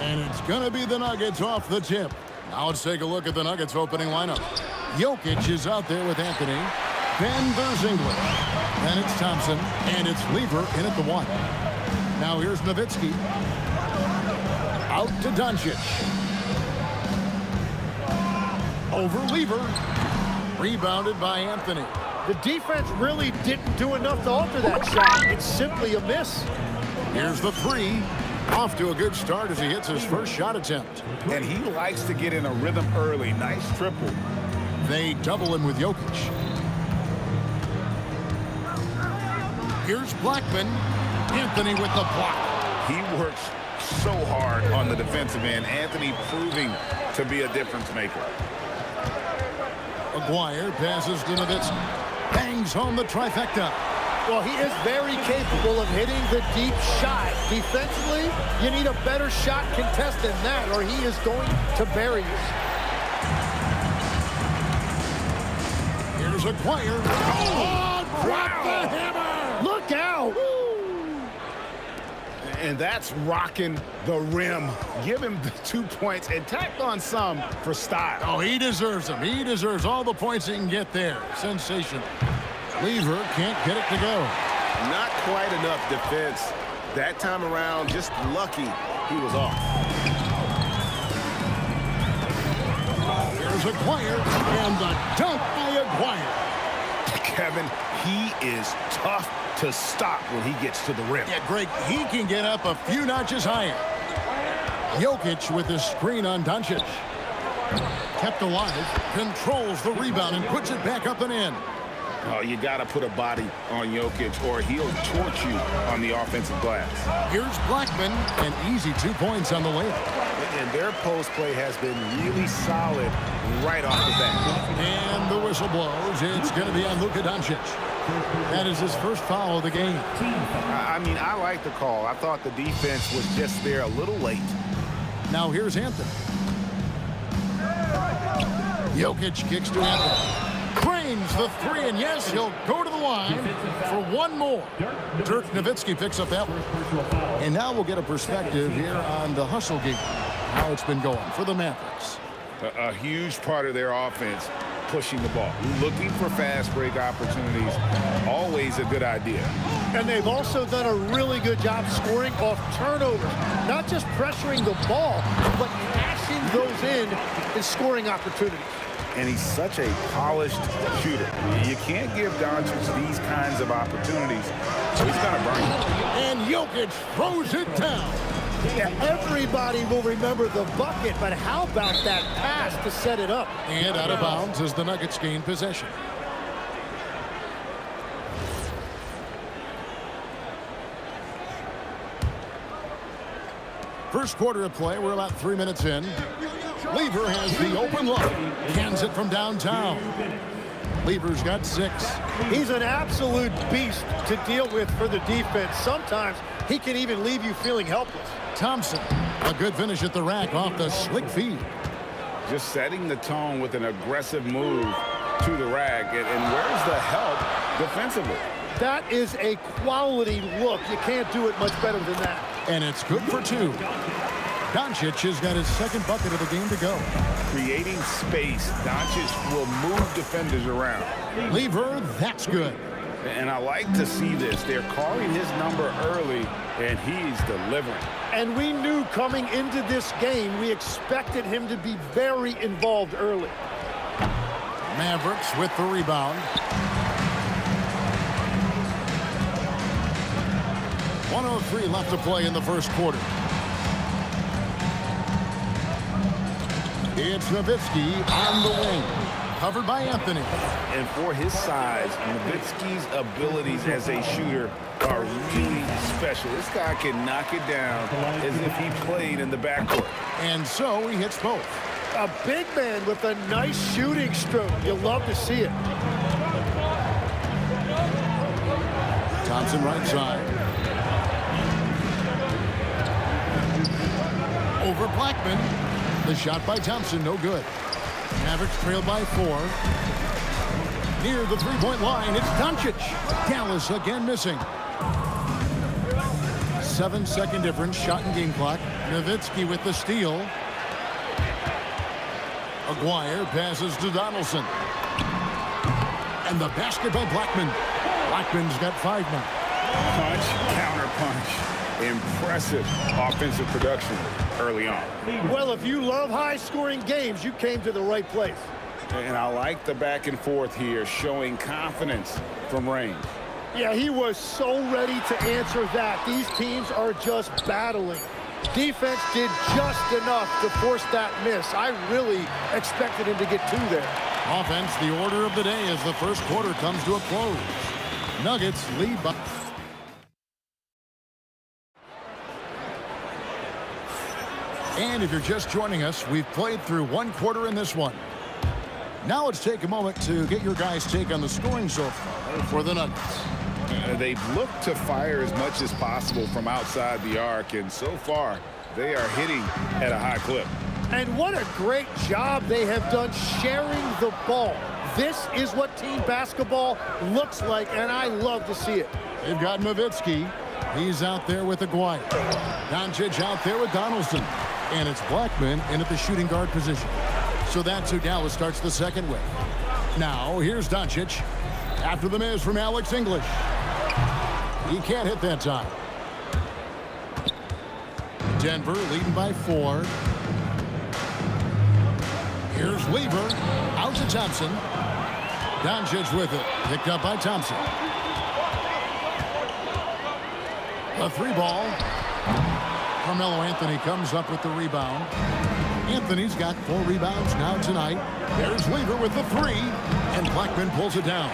And it's going to be the Nuggets off the tip. Now let's take a look at the Nuggets opening lineup. Jokic is out there with Anthony. Then there's England. Then it's Thompson. And it's Lever in at the 1. Now here's Nowitzki. Out to Doncic. Over Lever. Rebounded by Anthony. The defense really didn't do enough to alter that shot. It's simply a miss. Here's the 3. Off to a good start as he hits his first shot attempt. And he likes to get in a rhythm early. Nice triple. They double him with Jokic. Here's Blackman. Anthony with the block. He works so hard on the defensive end. Anthony proving to be a difference maker. Maguire passes to Nowitzki. Bangs home the trifecta. Well, he is very capable of hitting the deep shot. Defensively, you need a better shot contest than that, or he is going to bury you. Here's Maguire. Oh, drop the hammer! Look out! And that's rocking the rim. Give him the 2 points and tacked on some for style. Oh, he deserves them. He deserves all the points he can get there. Sensational. Lever can't get it to go. Not quite enough defense. That time around, just lucky he was off. Here's Maguire, and the dunk by Maguire. Kevin, he is tough to stop when he gets to the rim. Yeah, Greg, he can get up a few notches higher. Jokic with the screen on Doncic. Kept alive, controls the rebound, and puts it back up and in. Oh, you got to put a body on Jokic or he'll torch you on the offensive glass. Here's Blackman, an easy 2 points on the layup. And their post play has been really solid right off the bat. And the whistle blows. It's going to be on Luka Doncic. That is his first foul of the game. I mean, I like the call. I thought the defense was just there a little late. Now here's Anthony. Jokic kicks to Anthony. Cranes the 3, and yes, he'll go to the line for one more. Dirk Nowitzki picks up that one. And now we'll get a perspective here on the hustle game, how it's been going for the Mavericks. A huge part of their offense, pushing the ball. Looking for fast break opportunities, always a good idea. And they've also done a really good job scoring off turnovers. Not just pressuring the ball, but cashing those in and scoring opportunities. And he's such a polished shooter. You can't give Doncic these kinds of opportunities, so he's got to burn him. And Jokic throws it down. Yeah, everybody will remember the bucket, but how about that pass to set it up? And out of bounds as the Nuggets gain possession. First quarter of play, we're about 3 minutes in. Lever has the open look. Cans it from downtown. Lever's got 6. He's an absolute beast to deal with for the defense. Sometimes he can even leave you feeling helpless. Thompson, a good finish at the rack off the slick feed. Just setting the tone with an aggressive move to the rack. And where's the help defensively? That is a quality look. You can't do it much better than that. And it's good for 2. Doncic has got his second bucket of the game to go. Creating space. Doncic will move defenders around. Lever, that's good. And I like to see this. They're calling his number early, and he's delivering. And we knew coming into this game, we expected him to be very involved early. Mavericks with the rebound. 1:03 left to play in the first quarter. It's Nowitzki on the wing. Covered by Anthony. And for his size, Nowitzki's abilities as a shooter are really special. This guy can knock it down as if he played in the backcourt. And so he hits both. A big man with a nice shooting stroke. You'll love to see it. Thompson right side. Over Blackman. The shot by Thompson, no good. Mavericks trailed by 4. Near the three-point line, it's Doncic. Dallas again missing. 7-second difference, shot and game clock. Nowitzki with the steal. Aguirre passes to Donaldson. And the basket by Blackman. Blackman's got 5 now. Punch, counter punch. Impressive offensive production early on. Well, if you love high-scoring games, you came to the right place. And I like the back and forth here, showing confidence from range. Yeah, he was so ready to answer that. These teams are just battling. Defense did just enough to force that miss. I really expected him to get 2 there. Offense, the order of the day as the first quarter comes to a close. Nuggets lead by... And if you're just joining us, we've played through 1 quarter in this one. Now let's take a moment to get your guys' take on the scoring so far for the Nuggets. They've looked to fire as much as possible from outside the arc, and so far, they are hitting at a high clip. And what a great job they have done sharing the ball. This is what team basketball looks like, and I love to see it. They've got Nowitzki. He's out there with Aguirre. Doncic out there with Donaldson. And it's Blackman in at the shooting guard position. So that's who Dallas starts the second with. Now, here's Doncic. After the miss from Alex English. He can't hit that time. Denver leading by 4. Here's Weaver. Out to Thompson. Doncic with it. Picked up by Thompson. A 3 ball. Carmelo Anthony comes up with the rebound. Anthony's got 4 rebounds now tonight. There's Weaver with the 3. And Blackman pulls it down.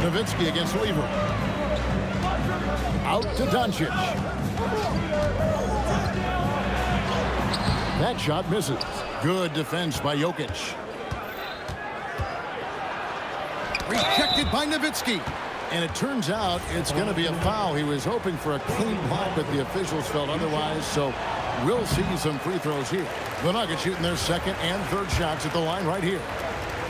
Nowitzki against Weaver. Out to Doncic. That shot misses. Good defense by Jokic. Rejected by Nowitzki. And it turns out it's going to be a foul. He was hoping for a clean block, but the officials felt otherwise. So we'll see some free throws here. The Nuggets shooting their second and third shots at the line right here.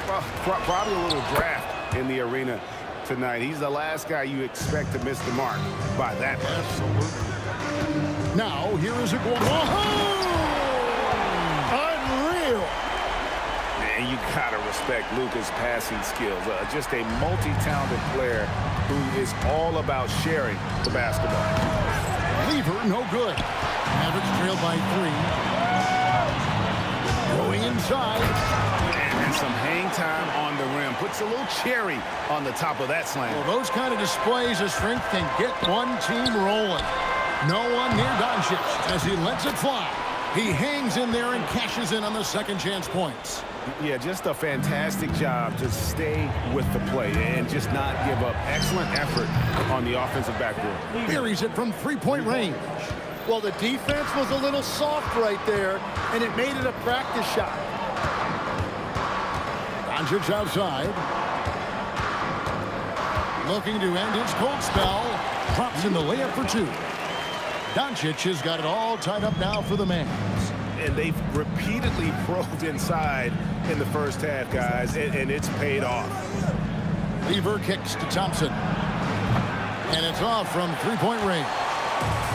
Well, probably a little draft in the arena tonight. He's the last guy you expect to miss the mark by that much. Absolutely. Now, here is a goal. Unreal. And you gotta respect Luka's passing skills. Just a multi-talented player who is all about sharing the basketball. Weaver, no good. Mavericks trailed by 3. Going inside. And some hang time on the rim. Puts a little cherry on the top of that slam. Well, those kind of displays of strength can get one team rolling. No one near Doncic as he lets it fly. He hangs in there and cashes in on the second chance points. Yeah, just a fantastic job to stay with the play and just not give up. Excellent effort on the offensive backboard. Buries it from 3-point range. Well, the defense was a little soft right there, and it made it a practice shot. Doncic outside. Looking to end his cold spell. Drops in the layup for 2. Doncic has got it all tied up now for the Mavs. And they've repeatedly probed inside in the first half, guys, and it's paid off. Weaver kicks to Thompson. And it's off from 3-point range.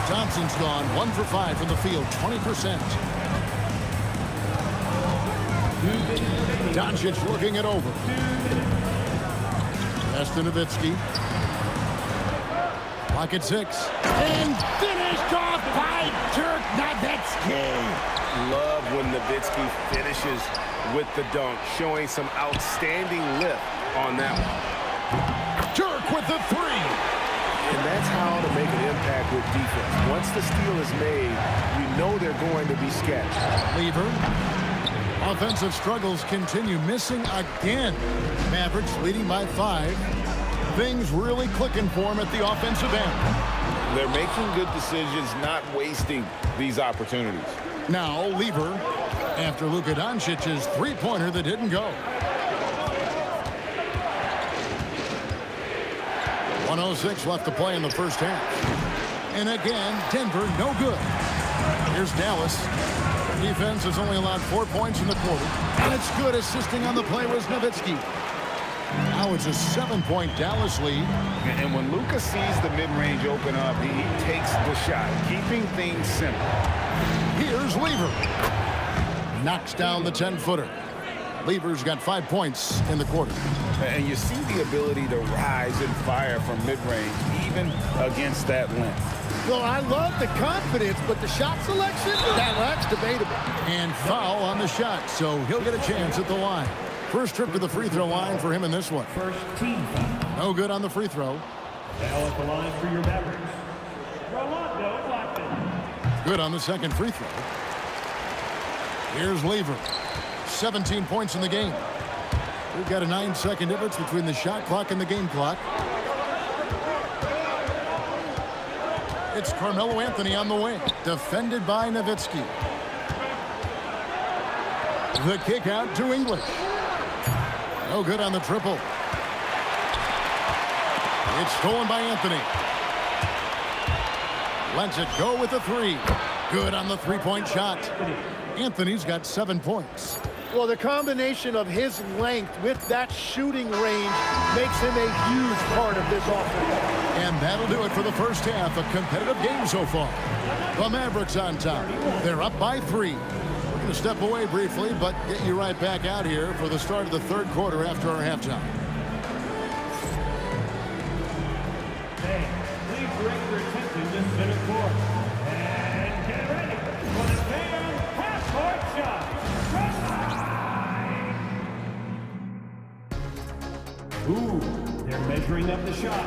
Thompson's gone 1 for 5 from the field, 20%. Doncic working it over. Pass to Nowitzki. Clock at 6. And finished off by Dirk Nowitzki. Love when Nowitzki finishes with the dunk, showing some outstanding lift on that one. Dirk with the 3. And that's how to make an impact with defense. Once the steal is made, you know they're going to be sketched. Weaver. Offensive struggles continue, missing again. Mavericks leading by 5. Things really clicking for him at the offensive end. They're making good decisions, not wasting these opportunities. Now, Lever, after Luka Doncic's 3-pointer that didn't go. 1:06 left to play in the first half. And again, Denver no good. Here's Dallas. Defense has only allowed 4 points in the quarter. And it's good. Assisting on the play was Nowitzki. Now it's a 7-point Dallas lead. And when Luka sees the mid-range open up, he takes the shot, keeping things simple. Here's Lever. Knocks down the 10-footer. Lever's got 5 points in the quarter. And you see the ability to rise and fire from mid-range, even against that length. Well, I love the confidence, but the shot selection, that's debatable. And foul on the shot, so he'll get a chance at the line. First trip to the free throw line for him in this one. First team foul. No good on the free throw. Now at the line for your Mavericks, Rolando Blackman. Good on the second free throw. Here's Lever. 17 points in the game. We've got a 9-second difference between the shot clock and the game clock. It's Carmelo Anthony on the wing, defended by Nowitzki. The kick out to English. No good on the triple. It's stolen by Anthony. Lets it go with a 3. Good on the 3-point shot. Anthony's got 7 points. Well, the combination of his length with that shooting range makes him a huge part of this offense. And that'll do it for the first half. A competitive game so far. The Mavericks on top. They're up by 3. We're going to step away briefly, but get you right back out here for the start of the third quarter after our halftime. Hey, please direct your attention to center court. And get ready for the fan half-court shot. Ooh, they're measuring up the shot.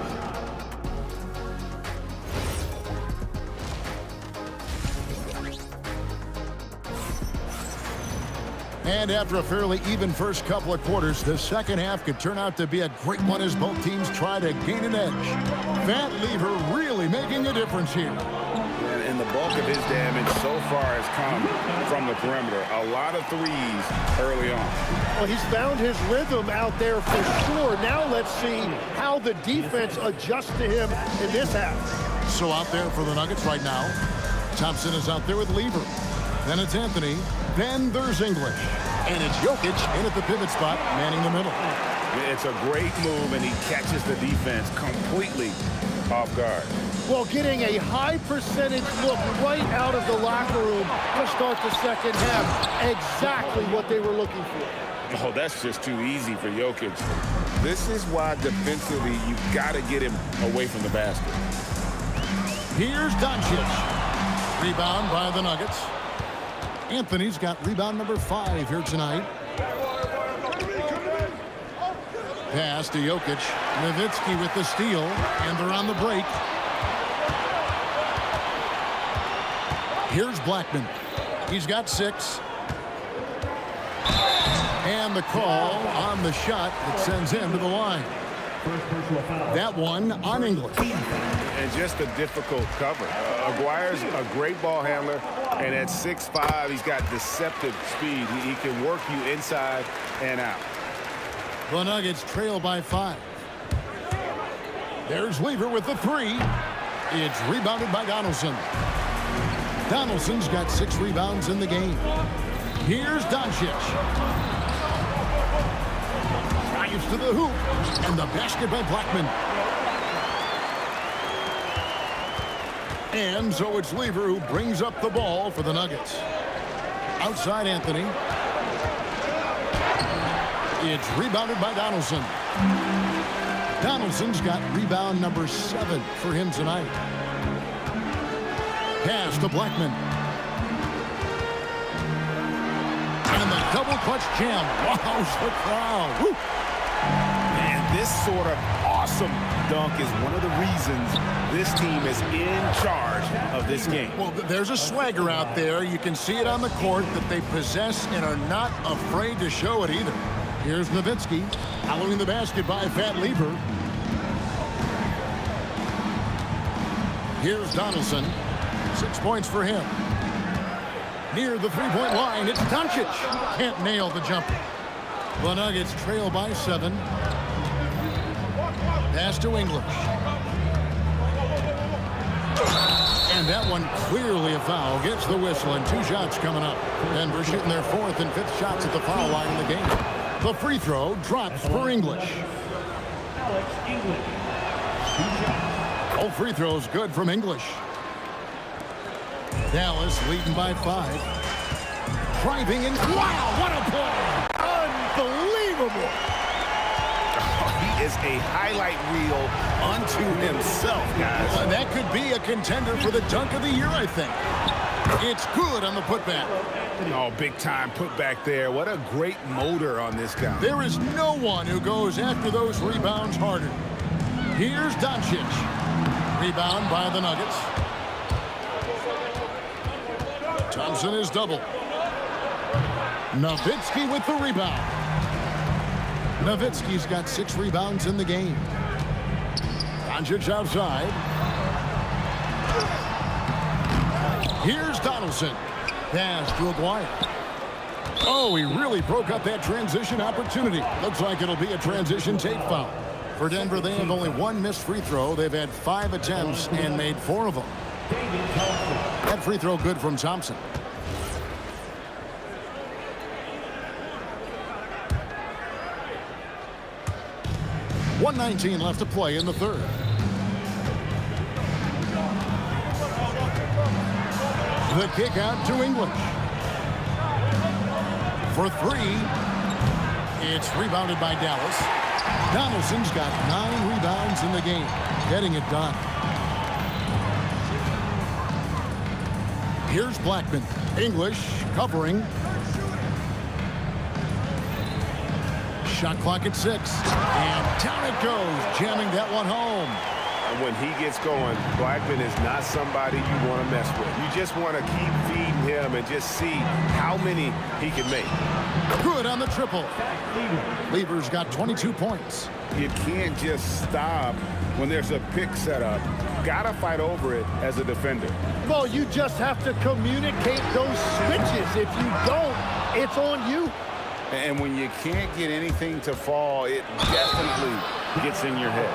And after a fairly even first couple of quarters, the second half could turn out to be a great one as both teams try to gain an edge. Van Lever really making a difference here. And the bulk of his damage so far has come from the perimeter. A lot of threes early on. Well, he's found his rhythm out there for sure. Now let's see how the defense adjusts to him in this half. So out there for the Nuggets right now, Thompson is out there with Lever. Then it's Anthony. Then there's English. And it's Jokic in at the pivot spot, manning the middle. It's a great move, and he catches the defense completely off guard. Well, getting a high percentage look right out of the locker room to start the second half. Exactly what they were looking for. Oh, that's just too easy for Jokic. This is why defensively you've got to get him away from the basket. Here's Doncic. Rebound by the Nuggets. Anthony's got rebound number 5 here tonight. Pass to Jokic. Nowitzki with the steal, and they're on the break. Here's Blackman. He's got 6. And the call on the shot that sends him to the line. That one on English. And just a difficult cover. Aguirre's a great ball handler, and at 6'5", he's got deceptive speed. He can work you inside and out. The Nuggets trail by 5. There's Lever with the 3. It's rebounded by Donaldson. Donaldson's got 6 rebounds in the game. Here's Doncic. Drives to the hoop, and the basket by Blackman. And so it's Lever who brings up the ball for the Nuggets. Outside Anthony. It's rebounded by Donaldson. Donaldson's got rebound number 7 for him tonight. Pass to Blackman. And the double clutch jam. Wows the crowd. Woo. And this sort of awesome dunk is one of the reasons this team is in charge of this game. Well, there's a swagger out there. You can see it on the court that they possess and are not afraid to show it either. Here's Nowitzki, following the basket by Van Lever. Here's Donaldson. 6 points for him. Near the three-point line, it's Doncic. Can't nail the jumper. The Nuggets trail by 7. Pass to English. And that one clearly a foul. Gets the whistle, and 2 shots coming up. Denver shooting their 4th and 5th shots at the foul line in the game. The free throw drops for English. Alex English. 2 shots. All free throws good from English. Dallas leading by 5. Driving in. Wow, what a play! Unbelievable! He is a highlight reel unto himself, guys. Well, that could be a contender for the dunk of the year, I think. It's good on the putback. Oh, big time putback there. What a great motor on this guy. There is no one who goes after those rebounds harder. Here's Doncic. Rebound by the Nuggets. Thompson is double. Nowitzki with the rebound. Nowitzki's got 6 rebounds in the game. Doncic outside. Here's Donaldson. Pass to Aguirre. Oh, he really broke up that transition opportunity. Looks like it'll be a transition take foul. For Denver, they have only 1 missed free throw. They've had 5 attempts and made 4 of them. That free throw good from Thompson. .119 left to play in the third. The kick out to English. For 3. It's rebounded by Dallas. Donaldson's got 9 rebounds in the game. Getting it done. Here's Blackman. English covering. Shot clock at 6. And down it goes. Jamming that one home. And when he gets going, Blackman is not somebody you want to mess with. You just want to keep feeding him and just see how many he can make. Good on the triple. Lever's got 22 points. You can't just stop when there's a pick set up. Gotta fight over it as a defender. Well, you just have to communicate those switches. If you don't, it's on you. And when you can't get anything to fall, it definitely gets in your head.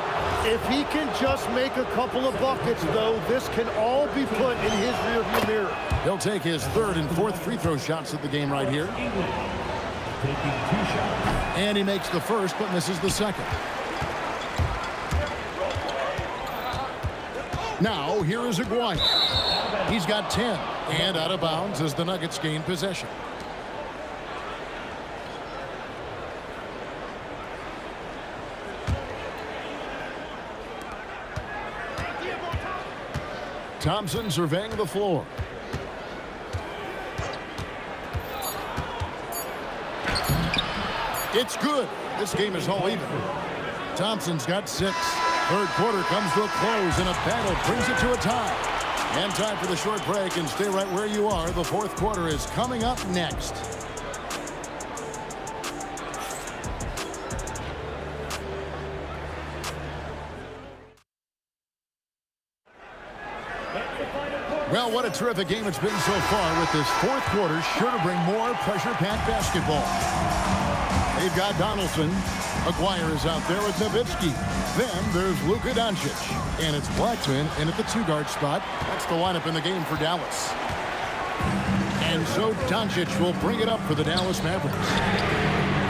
If he can just make a couple of buckets, though, this can all be put in his rearview mirror. He'll take his 3rd and 4th free throw shots of the game right here. Taking 2 shots. And he makes the first, but misses the second. Now, here is Aguirre. He's got 10. And out of bounds as the Nuggets gain possession. Thompson surveying the floor. It's good. This game is all even. Thompson's got 6. Third quarter comes to a close, and a battle brings it to a tie. And time for the short break, and stay right where you are. The 4th quarter is coming up next. Well, what a terrific game it's been so far, with this 4th quarter sure to bring more pressure-packed basketball. They've got Donaldson. Aguirre is out there with Nowitzki. Then there's Luka Doncic. And it's Blackman in at the 2-guard spot. That's the lineup in the game for Dallas. And so Doncic will bring it up for the Dallas Mavericks.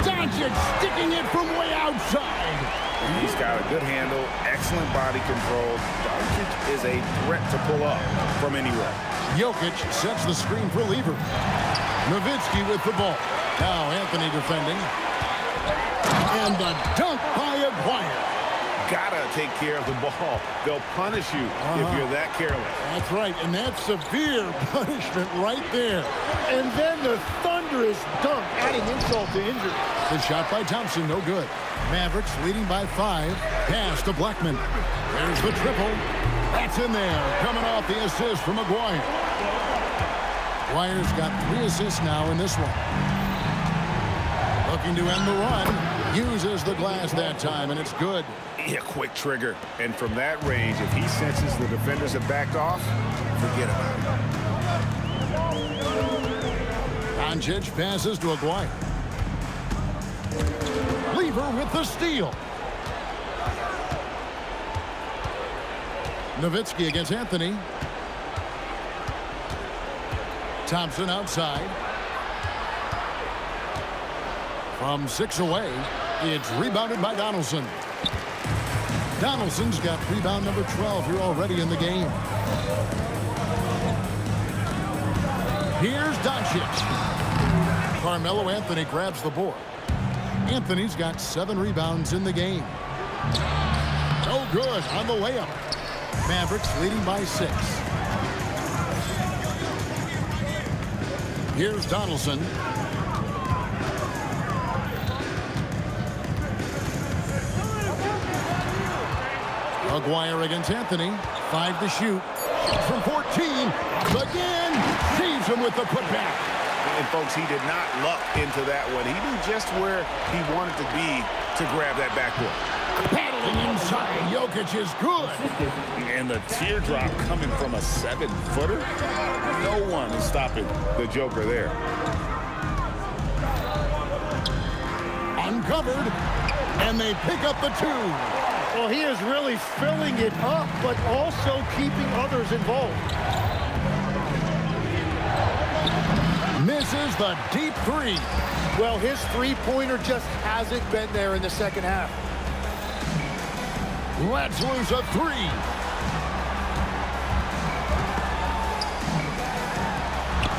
Doncic sticking it from way outside. He's got a good handle, excellent body control. Doncic is a threat to pull up from anywhere. Jokic sets the screen for Lever. Nowitzki with the ball. Now Anthony defending. And the dunk by Aguirre. Gotta take care of the ball. They'll punish you if you're that careless. That's right, and that's severe punishment right there. And then the thunderous dunk, adding insult to injury. The shot by Thompson, no good. Mavericks leading by 5. Pass to Blackman. There's the triple. That's in there. Coming off the assist from Aguirre. Aguirre's got 3 assists now in this one. Looking to end the run. Uses the glass that time, and it's good. Yeah, quick trigger. And from that range, if he senses the defenders have backed off, forget about it. Doncic passes to Aguirre. Lever with the steal. Nowitzki against Anthony. Thompson outside. From 6 away, it's rebounded by Donaldson. Donaldson's got rebound number 12 here already in the game. Here's Doncic. Carmelo Anthony grabs the board. Anthony's got 7 rebounds in the game. No good on the layup. Mavericks leading by 6. Here's Donaldson. Aguirre against Anthony. 5 to shoot. Shoots from 14. Again. Saves him with the putback. And, folks, he did not luck into that one. He knew just where he wanted to be to grab that backboard. Paddling inside. Jokic is good. And the teardrop coming from a 7-footer. No one is stopping the Joker there. Uncovered. And they pick up the 2. Well, he is really filling it up, but also keeping others involved. Misses the deep 3. Well, his three-pointer just hasn't been there in the second half. Let's lose a 3.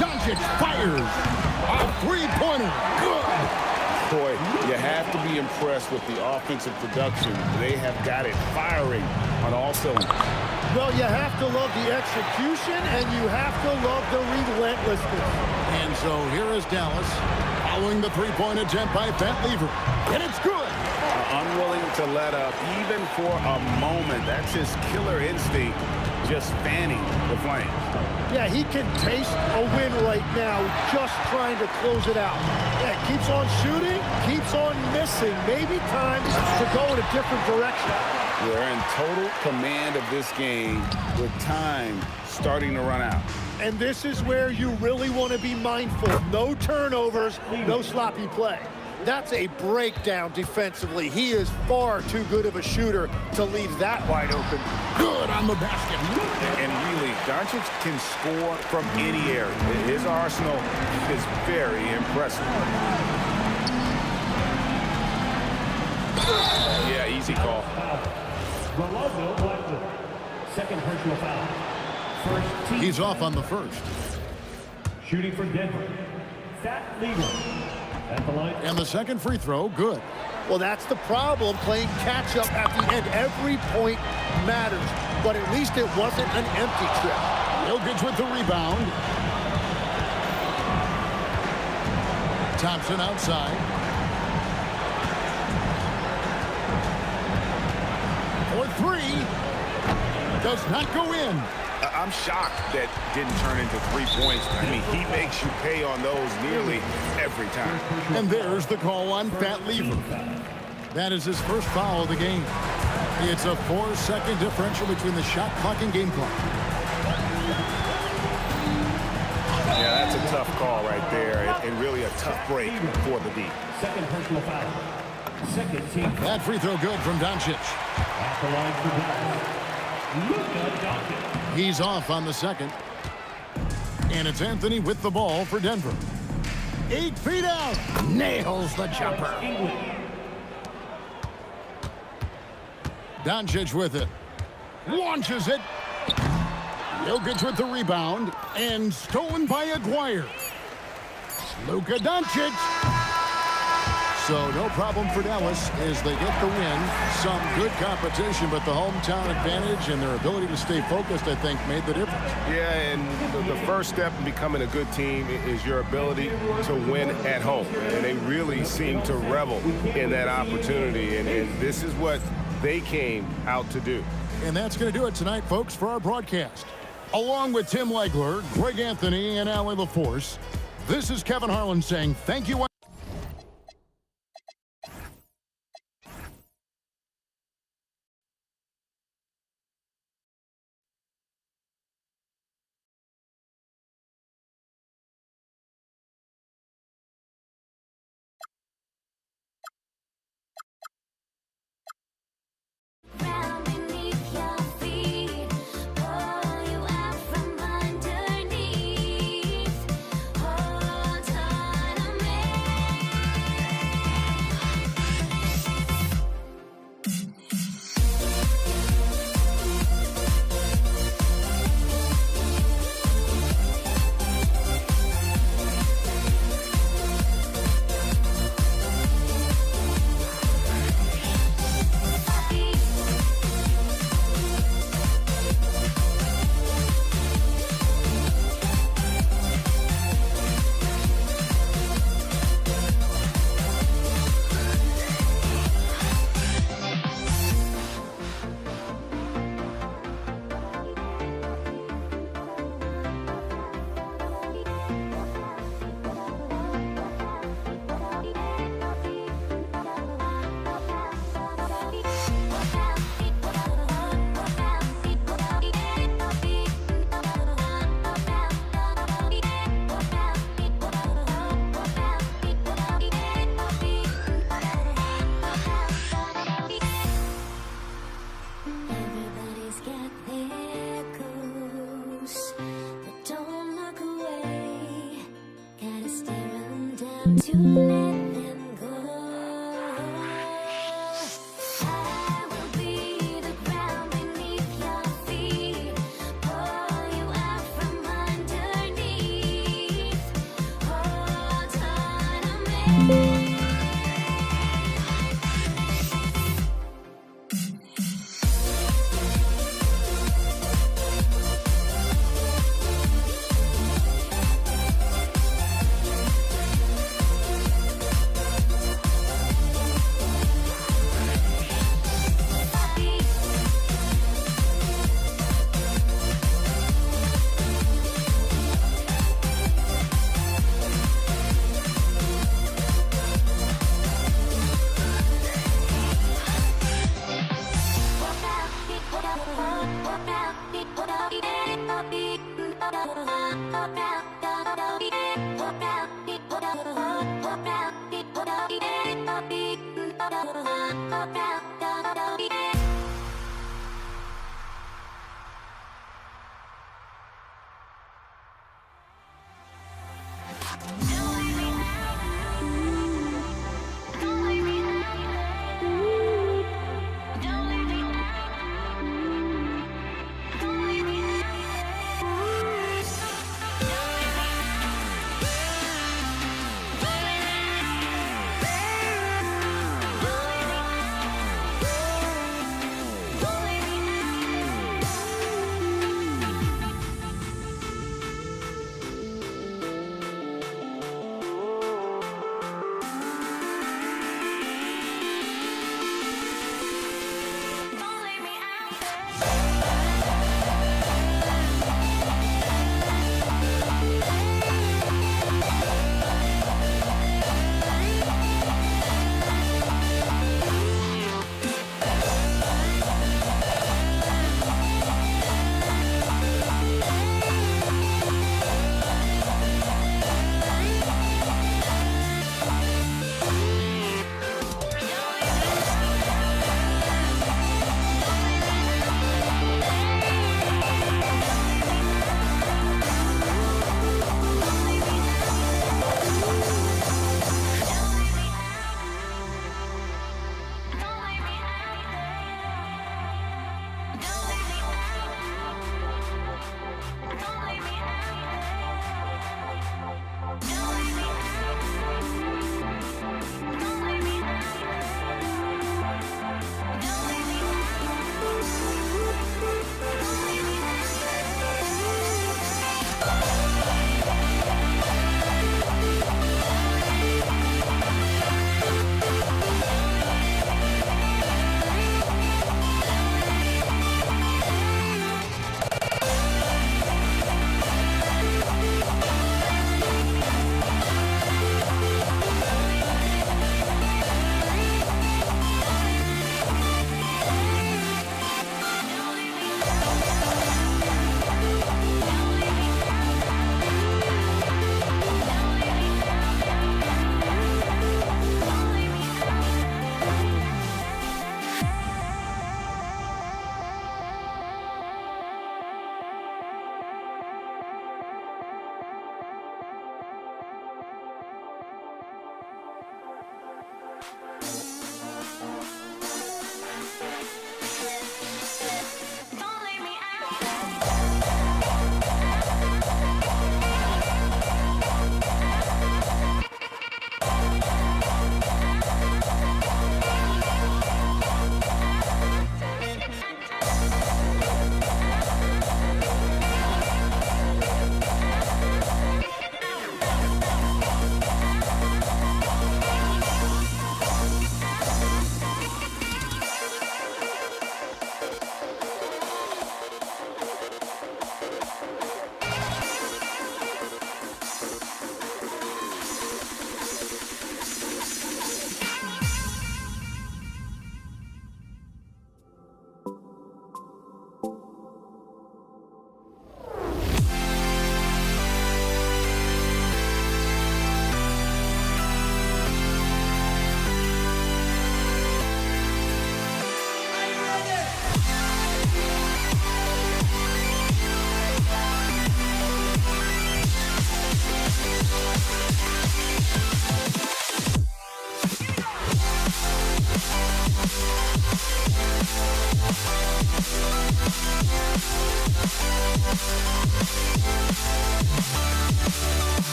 Doncic fires. A three-pointer. Good. Boy, you have to be impressed with the offensive production. They have got it firing on all cylinders. Well, you have to love the execution, and you have to love the relentlessness. And so here is Dallas following the three-point attempt by VanVleet. And it's good. Unwilling to let up even for a moment. That's his killer instinct, just fanning the flames. Yeah, he can taste a win right now, just trying to close it out. Yeah, keeps on shooting, keeps on missing. Maybe time to go in a different direction. They're in total command of this game with time starting to run out. And this is where you really want to be mindful. No turnovers, no sloppy play. That's a breakdown defensively. He is far too good of a shooter to leave that wide open. Good on the basket. And really, Doncic can score from any area. His arsenal is very impressive. Yeah, easy call. Ronaldo Blackwood. Second personal foul. First team. He's off on the first. Shooting for Denver. Fat Legal. At the line. And the second free throw, good. Well, that's the problem, playing catch-up at the end. Every point matters, but at least it wasn't an empty trip. Jokic with the rebound. Thompson outside. For 3. Does not go in. I'm shocked that didn't turn into 3 points. I mean, he makes you pay on those nearly every time. And there's the call on VanVleet. That is his first foul of the game. It's a 4-second differential between the shot clock and game clock. Yeah, that's a tough call right there, and really a tough break for the D. Second personal foul. Second team. That free throw good from Doncic. At the line for Dallas. Luka Doncic. He's off on the second. And it's Anthony with the ball for Denver. 8 feet out. Nails the jumper. Doncic with it. Launches it. Jokic with the rebound. And stolen by Aguirre. Luka Doncic. So no problem for Dallas as they get the win. Some good competition, but the hometown advantage and their ability to stay focused, I think, made the difference. Yeah, and the first step in becoming a good team is your ability to win at home. And they really seem to revel in that opportunity, and this is what they came out to do. And that's going to do it tonight, folks, for our broadcast. Along with Tim Legler, Greg Anthony, and Allie LaForce, this is Kevin Harlan saying thank you.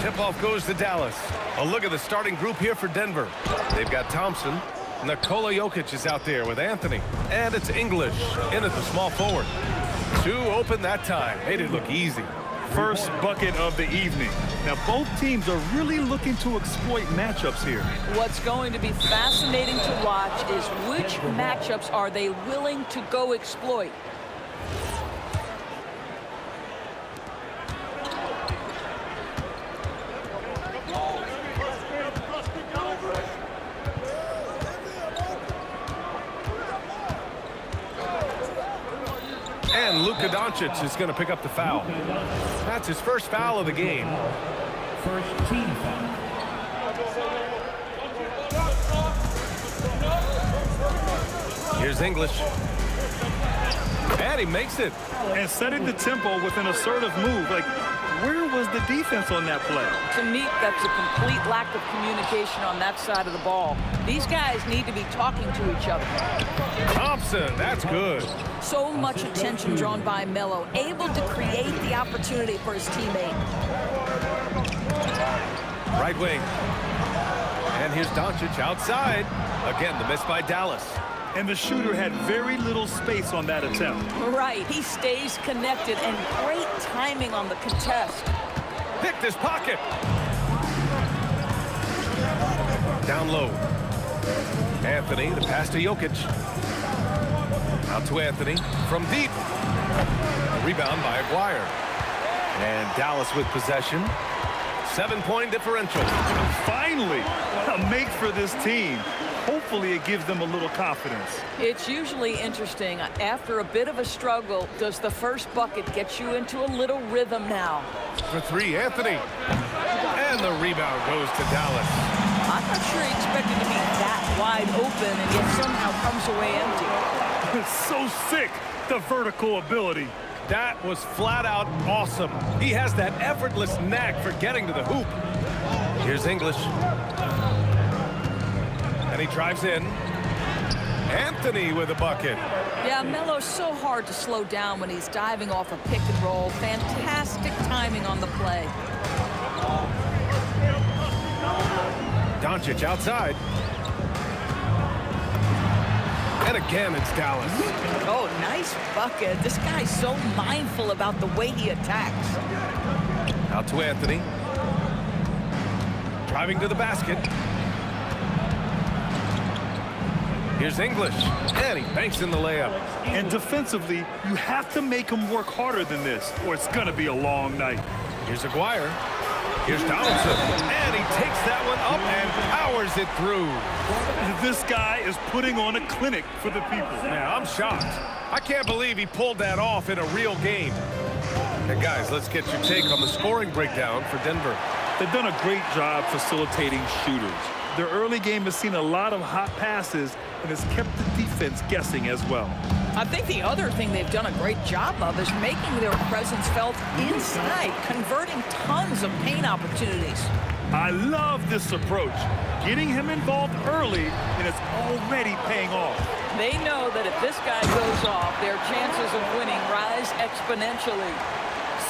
Tip-off goes to Dallas. A look at the starting group here for Denver. They've got Thompson. Nikola Jokic is out there with Anthony. And it's English in at the small forward. 2 open that time. Made it look easy. First bucket of the evening. Now, both teams are really looking to exploit matchups here. What's going to be fascinating to watch is which matchups are they willing to go exploit. And Luka Doncic is going to pick up the foul. That's his first foul of the game. First team foul. Here's English. And he makes it. And setting the tempo with an assertive move. Like, where was the defense on that play? To me, that's a complete lack of communication on that side of the ball. These guys need to be talking to each other. Thompson, that's good. So much attention drawn by Melo, able to create the opportunity for his teammate. Right wing. And here's Doncic outside. Again, the miss by Dallas. And the shooter had very little space on that attempt. Right, he stays connected and great timing on the contest. Picked his pocket. Down low. Anthony, the pass to Jokic. Out to Anthony from deep. Rebound by Aguirre. And Dallas with possession. 7-point differential. Finally, a make for this team. Hopefully it gives them a little confidence. It's usually interesting. After a bit of a struggle, does the first bucket get you into a little rhythm now? For 3, Anthony. And the rebound goes to Dallas. I'm not sure he expected to be that wide open and yet somehow comes away empty. It's so sick, the vertical ability. That was flat out awesome. He has that effortless knack for getting to the hoop. Here's English. And he drives in. Anthony with a bucket. Yeah, Melo's so hard to slow down when he's diving off a pick and roll. Fantastic timing on the play. Doncic outside. And again, it's Dallas. Oh, nice bucket. This guy's so mindful about the way he attacks. Out to Anthony. Driving to the basket. Here's English. And he banks in the layup. And defensively, you have to make him work harder than this, or it's going to be a long night. Here's Aguirre. Here's Donaldson. And he takes that one up and powers it through. This guy is putting on a clinic for the people. Yeah, I'm shocked. I can't believe he pulled that off in a real game. And guys, let's get your take on the scoring breakdown for Denver. They've done a great job facilitating shooters. Their early game has seen a lot of hot passes and has kept the defense guessing as well. I think the other thing they've done a great job of is making their presence felt inside, converting tons of paint opportunities. I love this approach. Getting him involved early, and it's already paying off. They know that if this guy goes off, their chances of winning rise exponentially.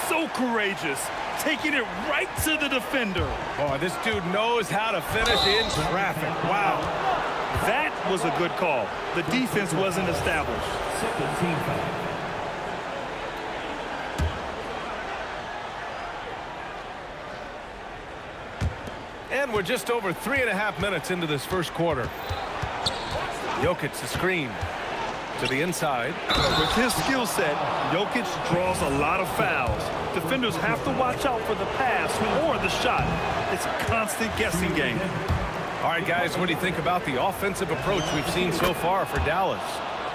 So courageous, taking it right to the defender. Oh, this dude knows how to finish in traffic. Wow. That was a good call. The defense wasn't established. Second team foul. And we're just over 3.5 minutes into this first quarter. Jokic the screen to the inside. With his skill set, Jokic draws a lot of fouls. Defenders have to watch out for the pass or the shot. It's a constant guessing game. All right, guys, what do you think about the offensive approach we've seen so far for Dallas?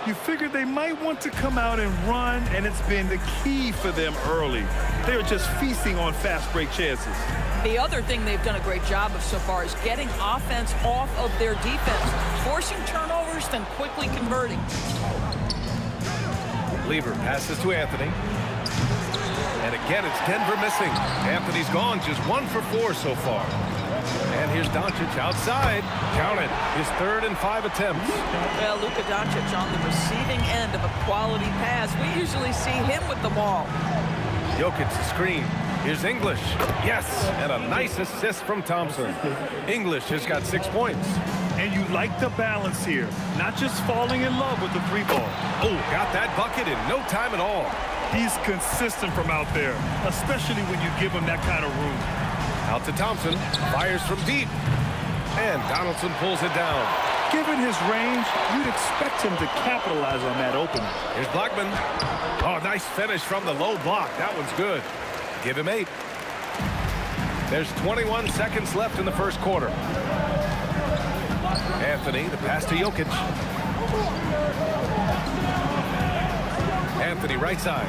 You figured they might want to come out and run, and it's been the key for them early. They're just feasting on fast break chances. The other thing they've done a great job of so far is getting offense off of their defense, forcing turnovers, then quickly converting. Lever passes to Anthony. And again, it's Denver missing. Anthony's gone just 1 for 4 so far. And here's Doncic outside. Count it. His 3rd and 5 attempts. Well, Luka Doncic on the receiving end of a quality pass. We usually see him with the ball. Jokic the screen. Here's English. Yes, and a nice assist from Thompson. English has got 6 points. And you like the balance here. Not just falling in love with the 3-ball. Oh, got that bucket in no time at all. He's consistent from out there, especially when you give him that kind of room. Out to Thompson. Fires from deep. And Donaldson pulls it down. Given his range, you'd expect him to capitalize on that opening. Here's Blackman. Oh, nice finish from the low block. That one's good. Give him 8. There's 21 seconds left in the first quarter. Anthony, the pass to Jokic. Anthony, right side.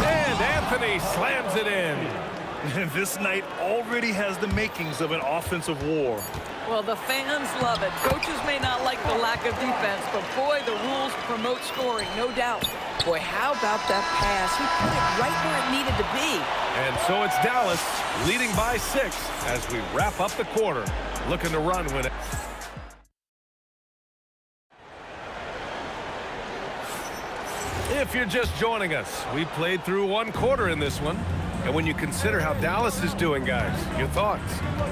And Anthony slams it in. And this night already has the makings of an offensive war. Well, the fans love it. Coaches may not like the lack of defense, but boy, the rules promote scoring, no doubt. Boy, how about that pass? He put it right where it needed to be. And so it's Dallas leading by 6 as we wrap up the quarter. Looking to run when it... If you're just joining us, we played through 1 quarter in this one. And when you consider how Dallas is doing, guys, your thoughts?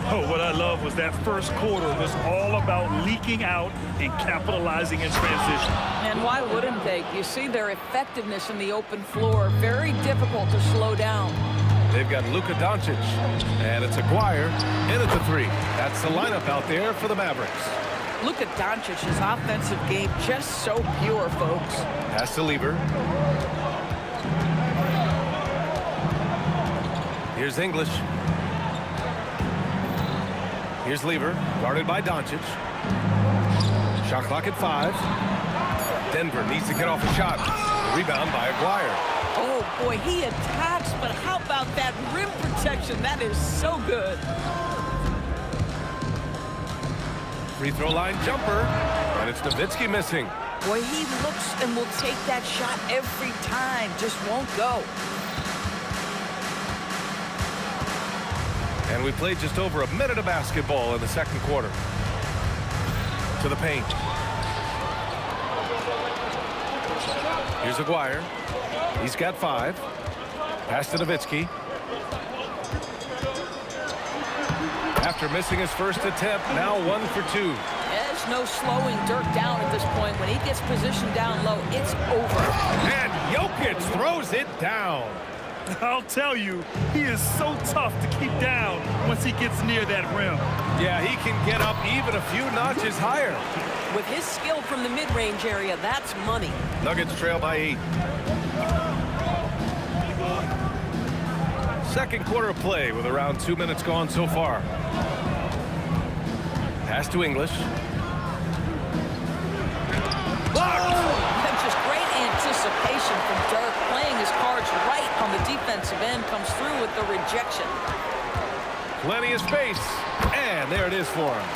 Oh, what I love was that first quarter was all about leaking out and capitalizing in transition. And why wouldn't they? You see their effectiveness in the open floor. Very difficult to slow down. They've got Luka Doncic, and it's Aguirre in at the 3. That's the lineup out there for the Mavericks. Luka Doncic's offensive game just so pure, folks. Pass to Lever. Here's English. Here's Lever, guarded by Doncic. Shot clock at 5. Denver needs to get off a shot. Rebound by Aguirre. Oh, boy, he attacks, but how about that rim protection? That is so good. Free throw line jumper, and it's Nowitzki missing. Boy, he looks and will take that shot every time, just won't go. And we played just over a minute of basketball in the second quarter. To the paint. Here's Aguirre. He's got 5. Pass to Nowitzki. After missing his first attempt, now 1 for 2. There's no slowing Dirk down at this point. When he gets positioned down low, it's over. And Jokic throws it down. I'll tell you, he is so tough to keep down once he gets near that rim. Yeah, he can get up even a few notches higher. With his skill from the mid-range area, that's money. Nuggets trail by 8. Second quarter of play with around 2 minutes gone so far. Pass to English. That's just great anticipation from Dirk. Playing his cards right on the defensive end, comes through with the rejection. Plenty of space. And there it is for him.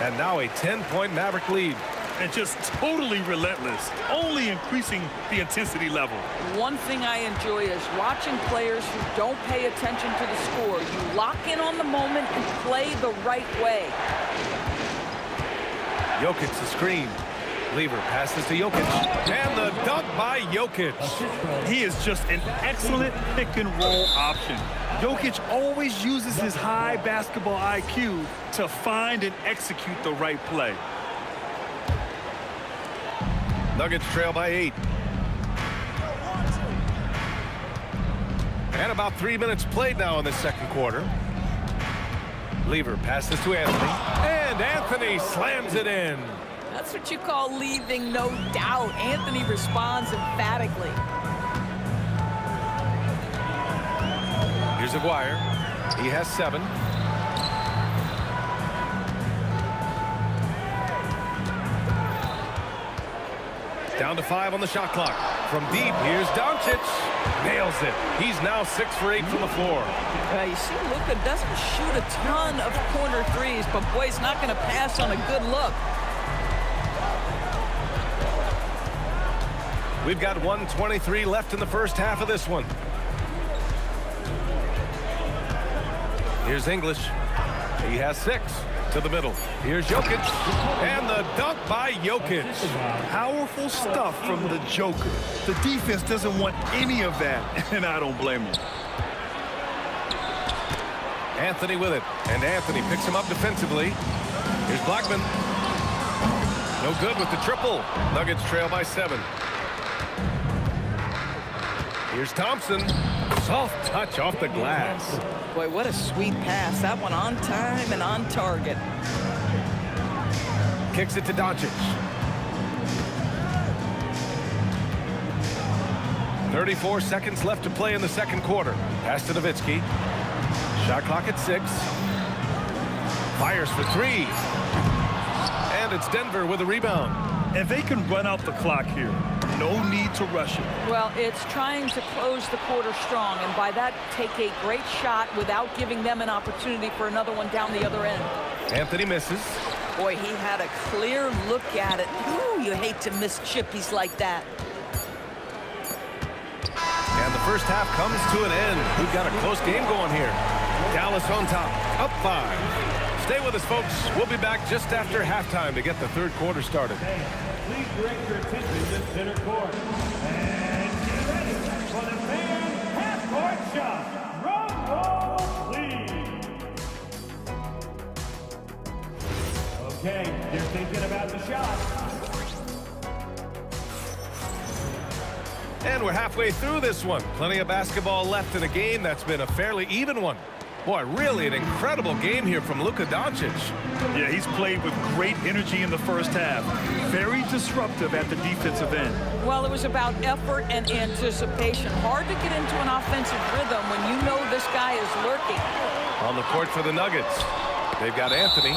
And now a 10-point Maverick lead. And just totally relentless, only increasing the intensity level. One thing I enjoy is watching players who don't pay attention to the score. You lock in on the moment and play the right way. Jokic the screen. Lever passes to Jokic. And the dunk by Jokic. He is just an excellent pick-and-roll option. Jokic always uses his high basketball IQ to find and execute the right play. Nuggets trail by 8. And about 3 minutes played now in the second quarter. Lever passes to Anthony. And Anthony slams it in. That's what you call leaving no doubt. Anthony responds emphatically. Here's Aguirre. He has 7. Down to 5 on the shot clock. From deep, here's Doncic. Nails it. He's now 6 for 8 from the floor. You see, Luka doesn't shoot a ton of corner threes, but boy, he's not going to pass on a good look. We've got 1:23 left in the first half of this one. Here's English. He has 6 to the middle. Here's Jokic. And the dunk by Jokic. Powerful stuff from the Joker. The defense doesn't want any of that, and I don't blame him. Anthony with it. And Anthony picks him up defensively. Here's Blackman. No good with the triple. Nuggets trail by 7. Here's Thompson. Soft touch off the glass. Boy, what a sweet pass. That one on time and on target. Kicks it to Doncic. 34 seconds left to play in the second quarter. Pass to Nowitzki. Shot clock at 6. Fires for 3. And it's Denver with a rebound. And they can run out the clock here. No need to rush it. Well, it's trying to close the quarter strong, and by that, take a great shot without giving them an opportunity for another one down the other end. Anthony misses. Boy, he had a clear look at it. Ooh, you hate to miss chippies like that. And the first half comes to an end. We've got a close game going here. Dallas on top, up 5. Stay with us, folks. We'll be back just after halftime to get the third quarter started. Please direct your attention to center court. And get ready for the fan half-court shot. Drum roll, please. Okay, they're thinking about the shot. And we're halfway through this one. Plenty of basketball left in a game that's been a fairly even one. Boy, really an incredible game here from Luka Doncic. Yeah, he's played with great energy in the first half. Very disruptive at the defensive end. Well, it was about effort and anticipation. Hard to get into an offensive rhythm when you know this guy is lurking. On the court for the Nuggets, they've got Anthony.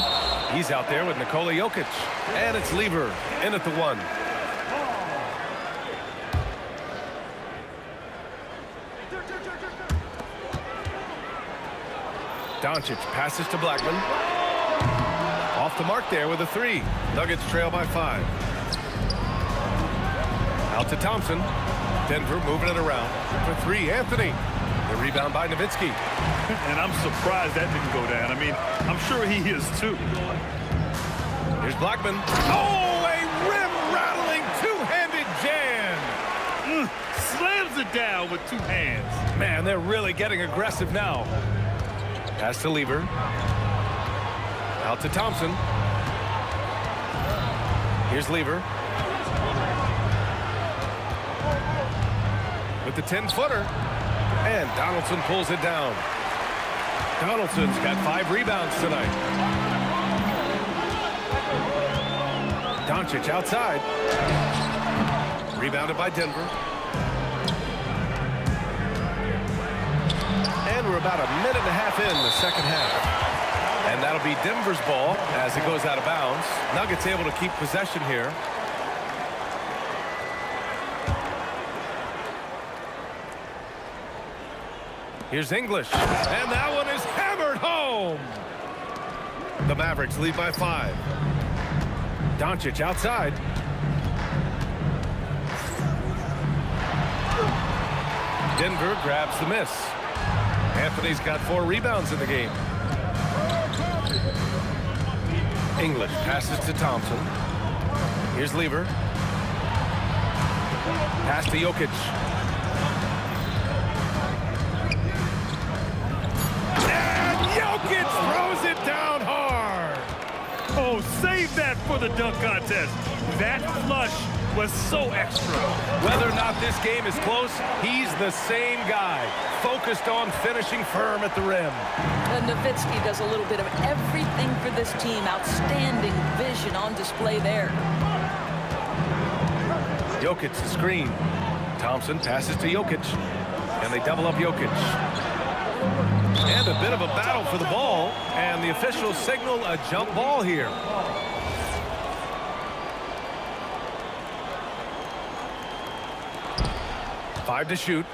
He's out there with Nikola Jokic. And it's Lever in at the 1. Doncic passes to Blackman. Off the mark there with a 3. Nuggets trail by 5. Out to Thompson. Denver moving it around. For 3, Anthony. The rebound by Nowitzki. And I'm surprised that didn't go down. I mean, I'm sure he is too. Here's Blackman. Oh, a rim-rattling two-handed jam. Slams it down with 2 hands. Man, they're really getting aggressive now. Pass to Lever. Out to Thompson. Here's Lever. With the 10-footer. And Donaldson pulls it down. Donaldson's got 5 rebounds tonight. Doncic outside. Rebounded by Denver. And we're about a minute and a half in the second half. And that'll be Denver's ball as it goes out of bounds. Nuggets able to keep possession here. Here's English. And that one is hammered home. The Mavericks lead by 5. Doncic outside. Denver grabs the miss. Anthony's got 4 rebounds in the game. English passes to Thompson. Here's Lever. Pass to Jokic. And Jokic throws it down hard. Oh, save that for the dunk contest. That flush was so extra. Whether or not this game is close, he's the same guy, focused on finishing firm at the rim. And Nowitzki does a little bit of everything for this team. Outstanding vision on display there. Jokic the screen. Thompson passes to Jokic, and they double up Jokic. And a bit of a battle for the ball, and the officials signal a jump ball here. 5 to shoot.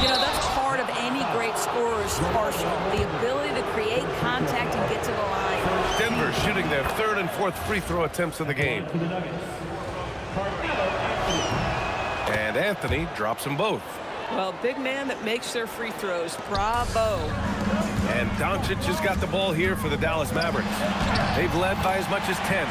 You know, that's part of any great scorer's arsenal, the ability to create contact and get to the line. Denver shooting their 3rd and 4th free throw attempts of the game. And Anthony drops them both. Well, big man that makes their free throws. Bravo. And Doncic has got the ball here for the Dallas Mavericks. They've led by as much as 10.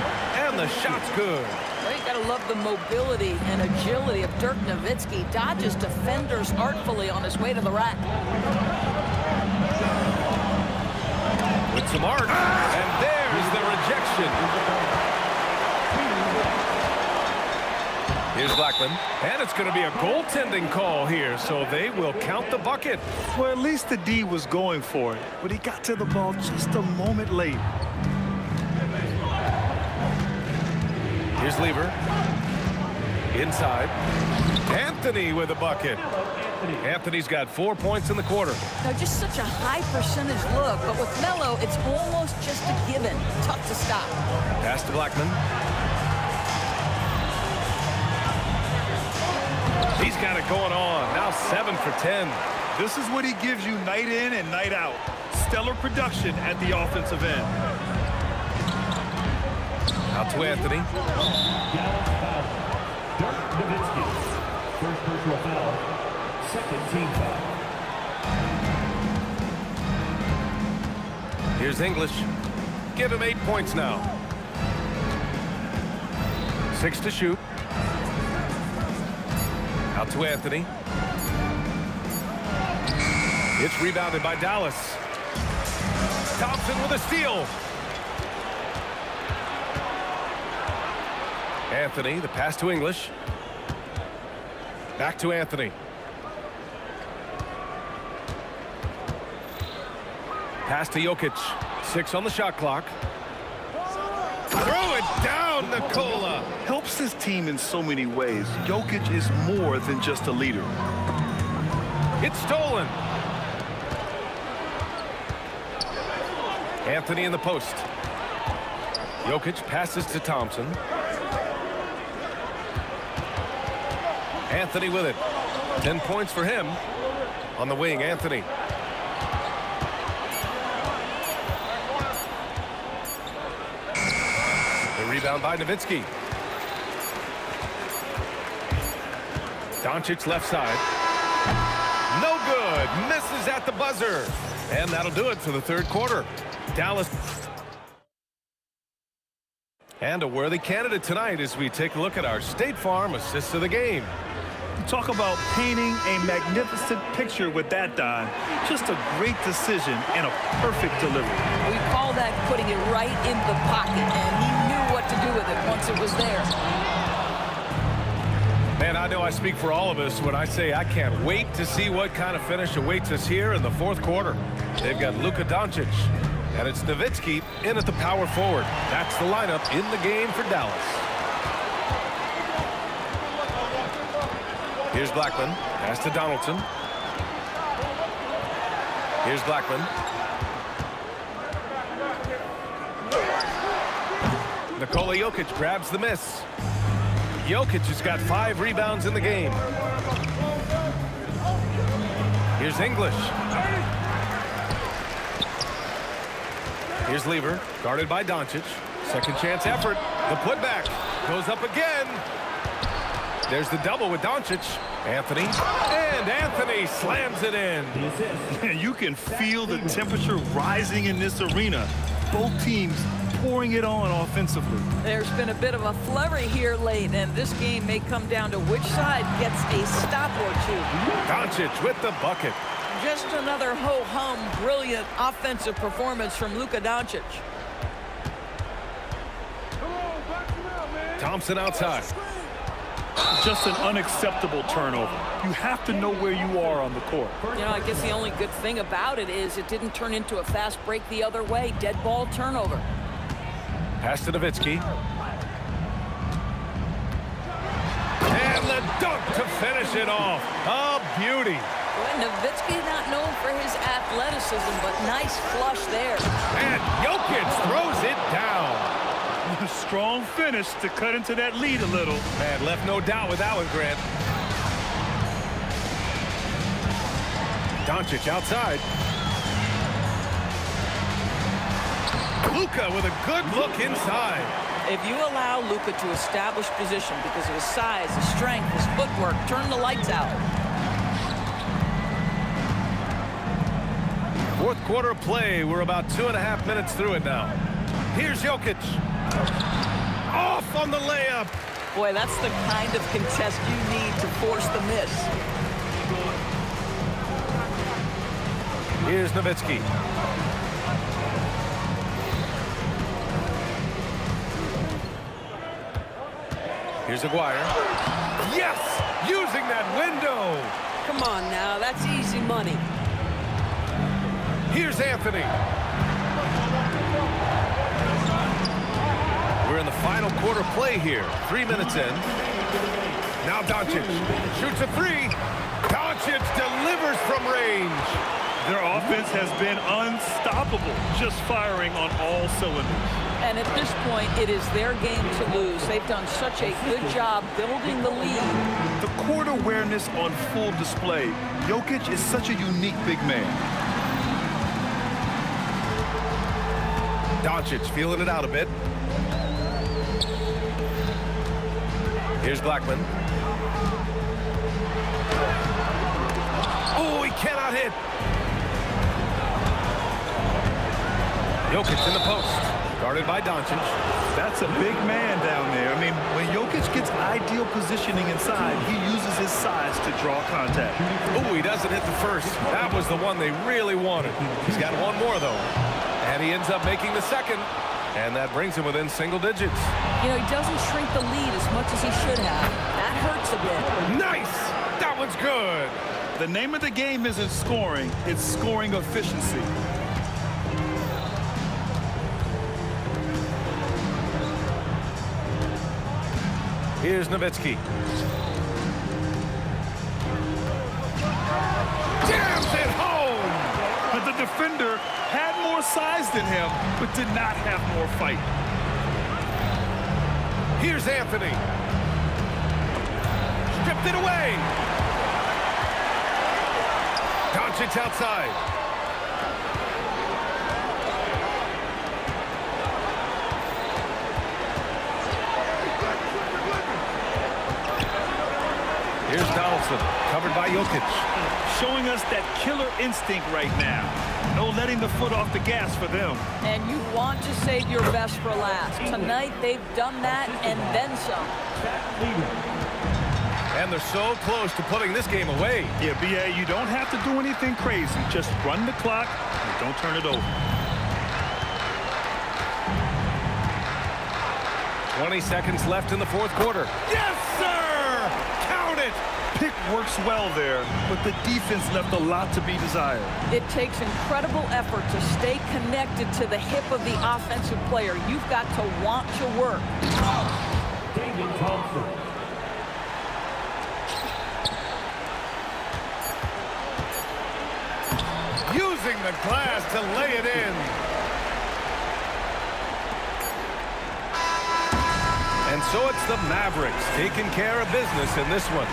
And the shot's good. Well, you got to love the mobility and agility of Dirk Nowitzki. Dodges defenders artfully on his way to the rack. With some art. And there's the rejection. Here's Blackman, and it's going to be a goaltending call here, so they will count the bucket. Well, at least the D was going for it, but he got to the ball just a moment late. Here's Lever. Inside. Anthony with a bucket. Anthony's got 4 points in the quarter. Now, just such a high percentage look, but with Melo, it's almost just a given. Tough to stop. Pass to Blackman. He's got it going on. Now 7 for 10. This is what he gives you night in and night out. Stellar production at the offensive end. Out to Anthony. Dirk Nowitzki. First personal foul. Second team foul. Here's English. Give him 8 points now. 6 to shoot. Out to Anthony. It's rebounded by Dallas. Thompson with a steal. Anthony, the pass to English. Back to Anthony. Pass to Jokic. 6 on the shot clock. Throw it down, Nikola. Helps his team in so many ways. Jokic is more than just a leader. It's stolen. Anthony in the post. Jokic passes to Thompson. Anthony with it. 10 points for him. On the wing, Anthony. The rebound by Nowitzki. Doncic left side. No good. Misses at the buzzer. And that'll do it for the third quarter. Dallas. And a worthy candidate tonight as we take a look at our State Farm assists of the game. Talk about painting a magnificent picture with that, Don. Just a great decision and a perfect delivery. We call that putting it right in the pocket, and he knew what to do with it once it was there. Man, I know I speak for all of us when I say I can't wait to see what kind of finish awaits us here in the fourth quarter. They've got Luka Doncic, and it's Nowitzki in at the power forward. That's the lineup in the game for Dallas. Here's Blackman. Pass to Donaldson. Here's Blackman. Nikola Jokic grabs the miss. Jokic has got 5 rebounds in the game. Here's English. Here's Lever, guarded by Doncic. Second chance effort. The putback goes up again. There's the double with Doncic. Anthony. And Anthony slams it in. And you can feel the temperature rising in this arena. Both teams pouring it on offensively. There's been a bit of a flurry here late, and this game may come down to which side gets a stop or two. Doncic with the bucket. Just another ho-hum, brilliant offensive performance from Luka Doncic. Thompson outside. Just an unacceptable turnover. You have to know where you are on the court. You know, I guess the only good thing about it is it didn't turn into a fast break the other way. Dead ball turnover. Pass to Nowitzki. And the dunk to finish it off. A beauty. Well, Nowitzki not known for his athleticism, but nice flush there. And Jokic throws it down. A strong finish to cut into that lead a little. Man, left no doubt with that one, Grant. Doncic outside. Luka with a good look inside. If you allow Luka to establish position because of his size, his strength, his footwork, turn the lights out. Fourth quarter play. We're about 2.5 minutes through it now. Here's Jokic. Off on the layup. Boy, that's the kind of contest you need to force the miss. Here's Nowitzki. Here's Aguirre. Yes! Using that window! Come on now, that's easy money. Here's Anthony. We're in the final quarter play here. 3 minutes in. Now Doncic shoots a three. Doncic delivers from range. Their offense has been unstoppable, just firing on all cylinders. And at this point, it is their game to lose. They've done such a good job building the lead. The court awareness on full display. Jokic is such a unique big man. Doncic feeling it out a bit. Here's Blackman. Oh, he cannot hit. Jokic in the post. Guarded by Doncic. That's a big man down there. I mean, when Jokic gets ideal positioning inside, he uses his size to draw contact. Oh, he doesn't hit the first. That was the one they really wanted. He's got one more, though. And he ends up making the second. And that brings him within single digits. You know, he doesn't shrink the lead as much as he should have. That hurts a bit. Nice! That one's good. The name of the game isn't scoring, it's scoring efficiency. Here's Nowitzki. Jams it home! But the defender had more size than him, but did not have more fight. Here's Anthony. Stripped it away. Doncic outside. Here's Donaldson, covered by Jokic. Showing us that killer instinct right now. No letting the foot off the gas for them. And you want to save your best for last. Tonight, they've done that and then some. And they're so close to putting this game away. Yeah, B.A., you don't have to do anything crazy. Just run the clock and don't turn it over. 20 seconds left in the fourth quarter. Yes, sir! Count it! Pick works well there, but the defense left a lot to be desired. It takes incredible effort to stay connected to the hip of the offensive player. You've got to want to work. David Thompson. Using the glass to lay it in. And so it's the Mavericks taking care of business in this one.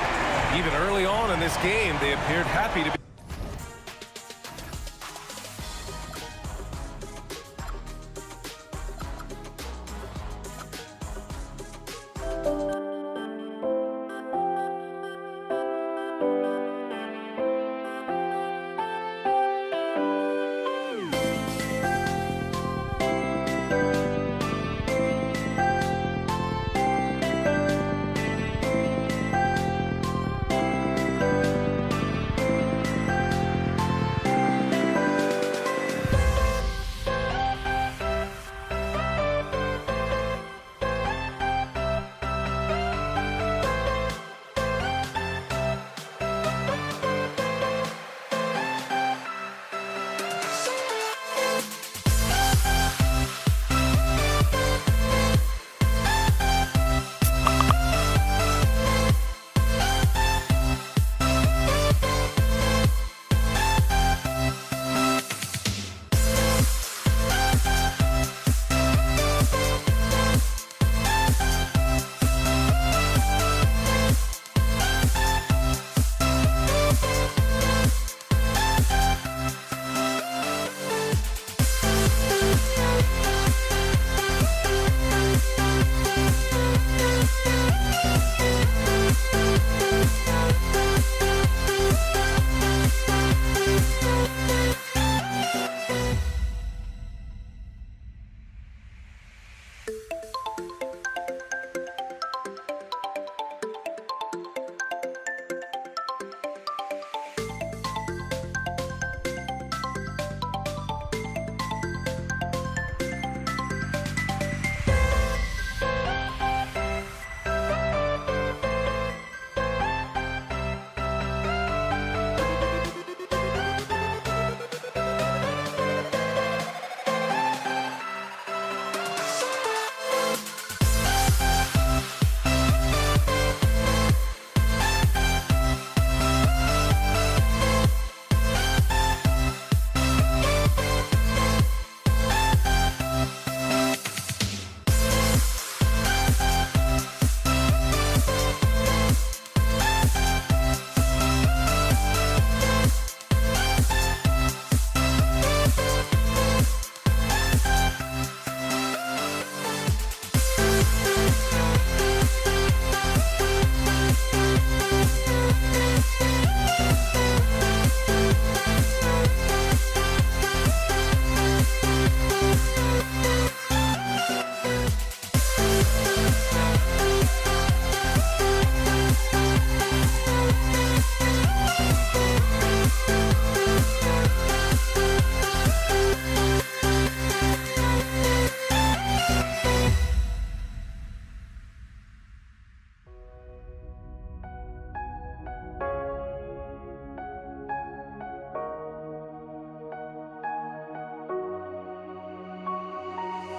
Even early on in this game, they appeared happy to be.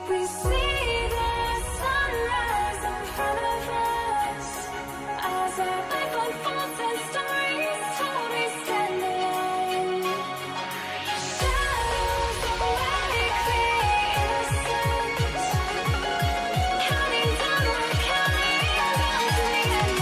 We see the sunrise in front of us as our life unfolds and stories told. We stand alone. Shadows awake the innocence, counting down, we're counting down to the end.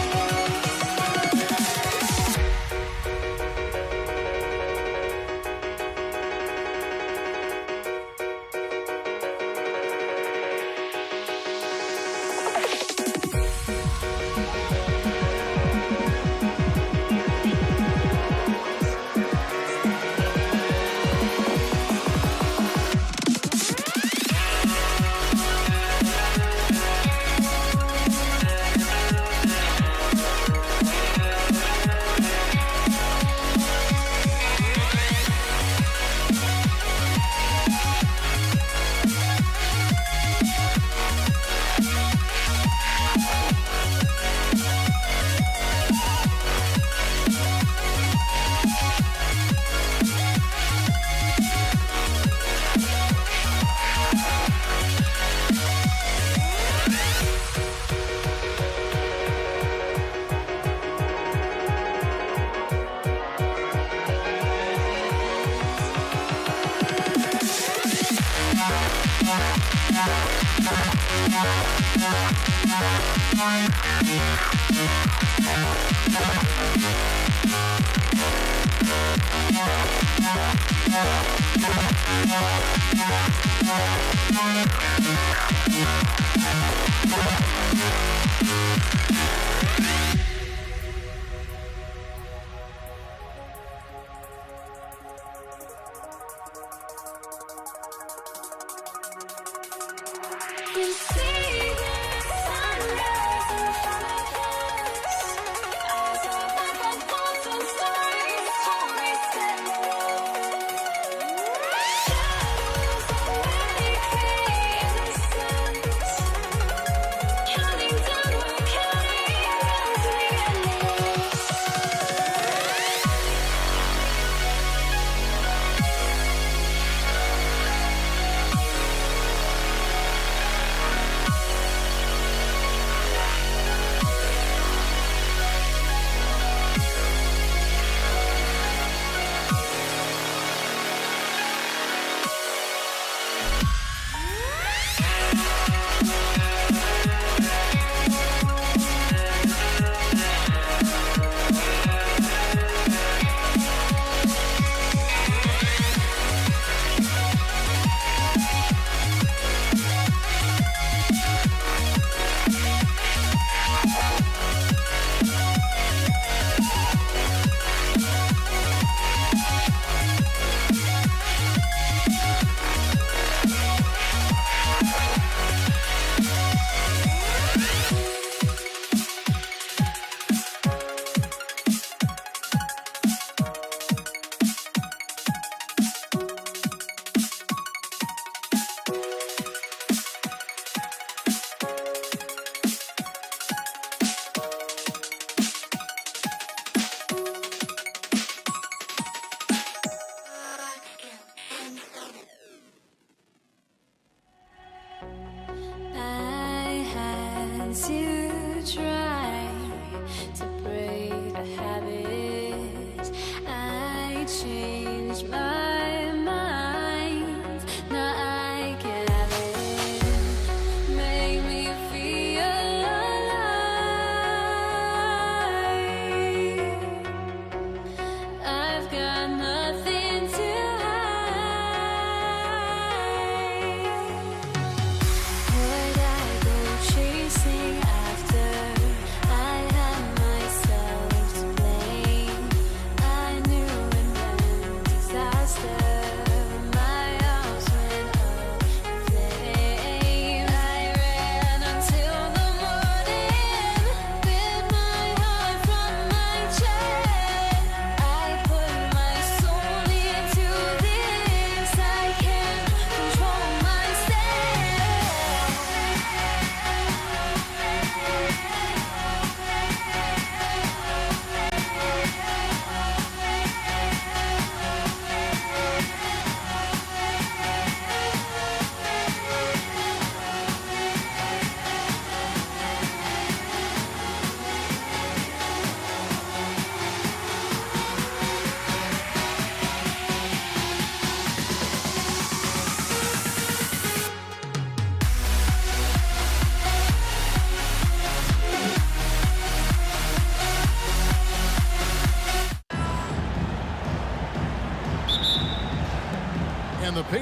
We see the sunrise in front of us as our life unfolds and stories told. We stand alone. Shadows awake the innocence, counting down, we're counting down to the endless. I had to try to break the habit. I changed my mind. Now I can have it. Make me feel alive. I've got nothing to hide. Would I go chasing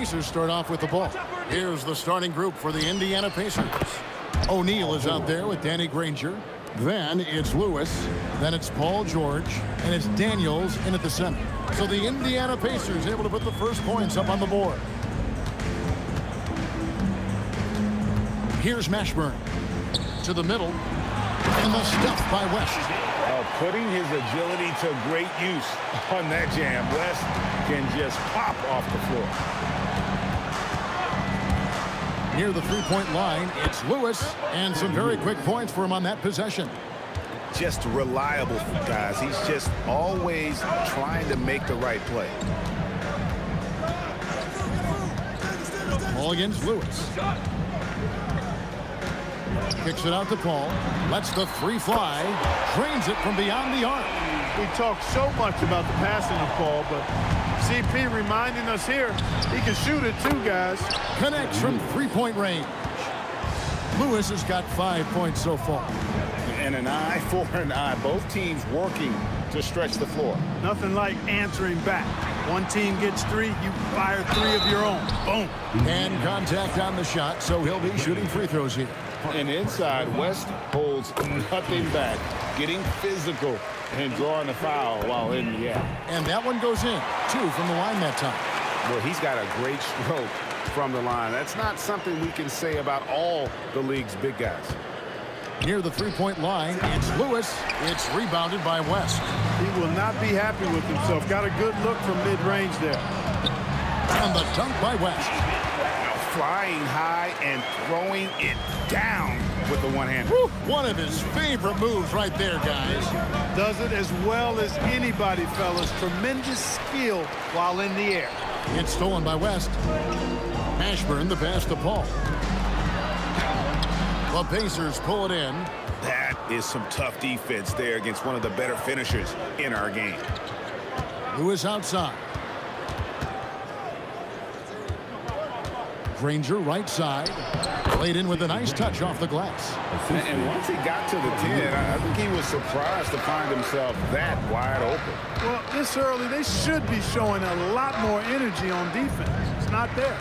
Pacers start off with the ball. Here's the starting group for the Indiana Pacers. O'Neal is out there with Danny Granger. Then it's Lewis. Then it's Paul George. And it's Daniels in at the center. So the Indiana Pacers able to put the first points up on the board. Here's Mashburn. To the middle. And the stuff by West. Putting his agility to great use on that jam. West can just pop off the floor. Near the three-point line, it's Lewis, and some very quick points for him on that possession. Just reliable, guys. He's just always trying to make the right play. Ball against Lewis. Kicks it out to Paul. Lets the three fly. Drains it from beyond the arc. We talk so much about the passing of Paul, but CP reminding us here, he can shoot it too, guys. Connects from three-point range. Lewis has got 5 points so far. And an eye for an eye. Both teams working to stretch the floor. Nothing like answering back. One team gets 3, you fire 3 of your own. Boom. And contact on the shot, so he'll be shooting free throws here. And inside, West holds nothing back, getting physical and drawing the foul while in the air. And that one goes in. 2 from the line that time. Well, he's got a great stroke from the line. That's not something we can say about all the league's big guys. Near the three-point line, it's Lewis. It's rebounded by West. He will not be happy with himself. Got a good look from mid-range there. And the dunk by West. Flying high and throwing it down with the one hand. One of his favorite moves right there, guys. Does it as well as anybody, fellas. Tremendous skill while in the air. It's stolen by West. Mashburn the pass to Paul. The Pacers pull it in. That is some tough defense there against one of the better finishers in our game. Lewis outside. Granger right side. Played in with a nice touch off the glass. And once he got to the 10, I think he was surprised to find himself that wide open. Well, this early, they should be showing a lot more energy on defense. It's not there.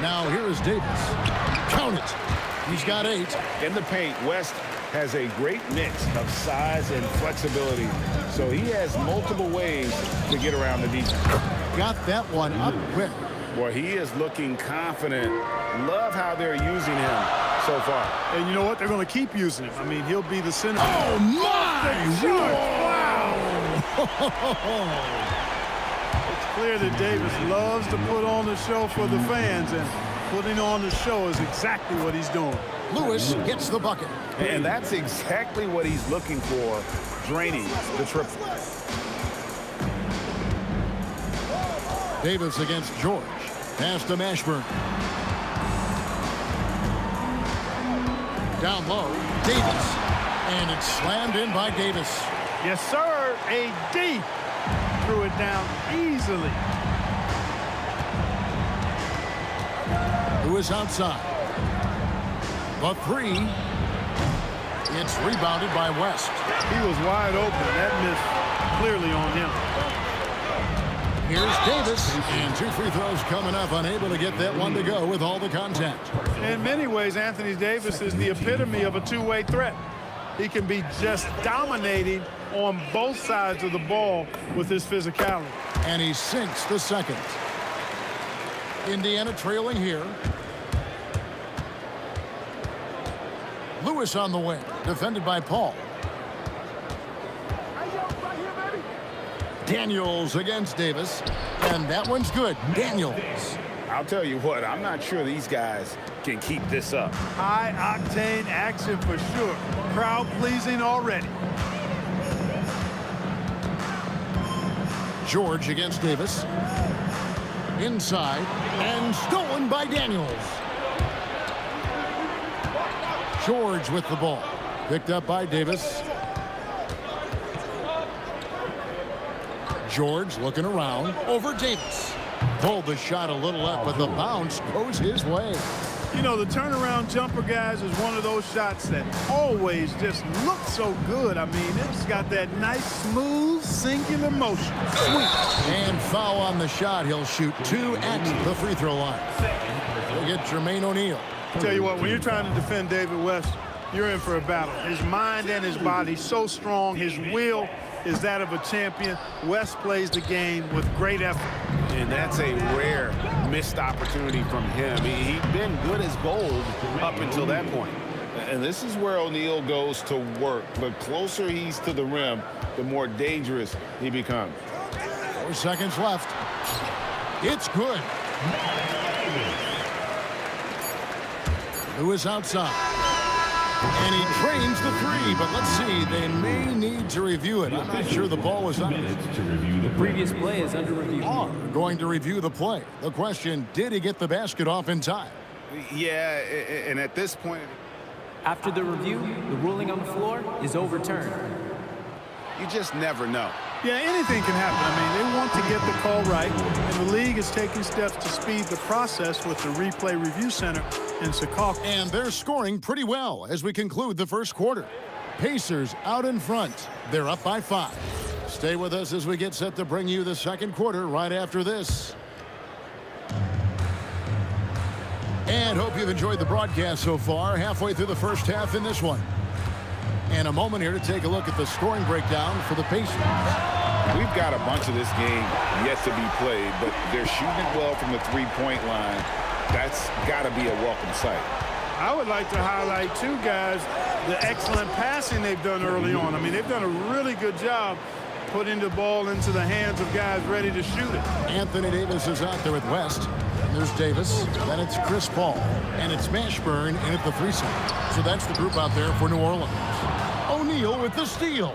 Now here is Davis. Count it. He's got 8. In the paint, West has a great mix of size and flexibility. So he has multiple ways to get around the defense. Got that one up quick. Boy, he is looking confident. Love how they're using him so far. And you know what? They're going to keep using him. I mean, he'll be the center. Oh, my! Wow! It's clear that Davis loves to put on the show for the fans, and putting on the show is exactly what he's doing. Lewis gets the bucket. And that's exactly what he's looking for, draining the triple. Davis against George. Pass to Mashburn. Down low, Davis. And it's slammed in by Davis. Yes, sir. AD threw it down easily. Lewis outside. The 3. It's rebounded by West. He was wide open. That missed clearly on him. Here's Davis, and 2 free throws coming up, unable to get that one to go with all the contact. In many ways, Anthony Davis is the epitome of a two-way threat. He can be just dominating on both sides of the ball with his physicality. And he sinks the second. Indiana trailing here. Lewis on the wing, defended by Paul. Daniels against Davis, and that one's good. Daniels. I'll tell you what, I'm not sure these guys can keep this up. High-octane action for sure. Crowd-pleasing already. George against Davis. Inside, and stolen by Daniels. George with the ball. Picked up by Davis. George looking around over Davis. Pulled the shot a little up, but the bounce goes his way. You know, the turnaround jumper, guys, is one of those shots that always just looks so good. I mean, it's got that nice, smooth, singular motion. Sweet. And foul on the shot. He'll shoot 2 at the free throw line. We'll get Jermaine O'Neal. Tell you what, when you're trying to defend David West, you're in for a battle. His mind and his body so strong. His will is that of a champion. West plays the game with great effort. And that's a rare missed opportunity from him. He'd been good as gold up until that point. And this is where O'Neal goes to work. The closer he's to the rim, the more dangerous he becomes. 4 seconds left. It's good. Lewis outside. And he trains the 3, but let's see. They may need to review it. I'm not sure the ball was on. The previous play is under review. We're going to review the play. The question, did he get the basket off in time? Yeah, and at this point... After the review, the ruling on the floor is overturned. You just never know. Yeah, anything can happen. I mean, they want to get the call right, and the league is taking steps to speed the process with the Replay Review Center in Secaucus. And they're scoring pretty well as we conclude the first quarter. Pacers out in front. They're up by 5. Stay with us as we get set to bring you the second quarter right after this. And hope you've enjoyed the broadcast so far. Halfway through the first half in this one. And a moment here to take a look at the scoring breakdown for the Pacers. We've got a bunch of this game yet to be played, but they're shooting it well from the three-point line. That's got to be a welcome sight. I would like to highlight, too, guys, the excellent passing they've done early on. I mean, they've done a really good job putting the ball into the hands of guys ready to shoot it. Anthony Davis is out there with West. There's Davis, then it's Chris Paul, and it's Mashburn in at the 3 side. So that's the group out there for New Orleans. O'Neal with the steal.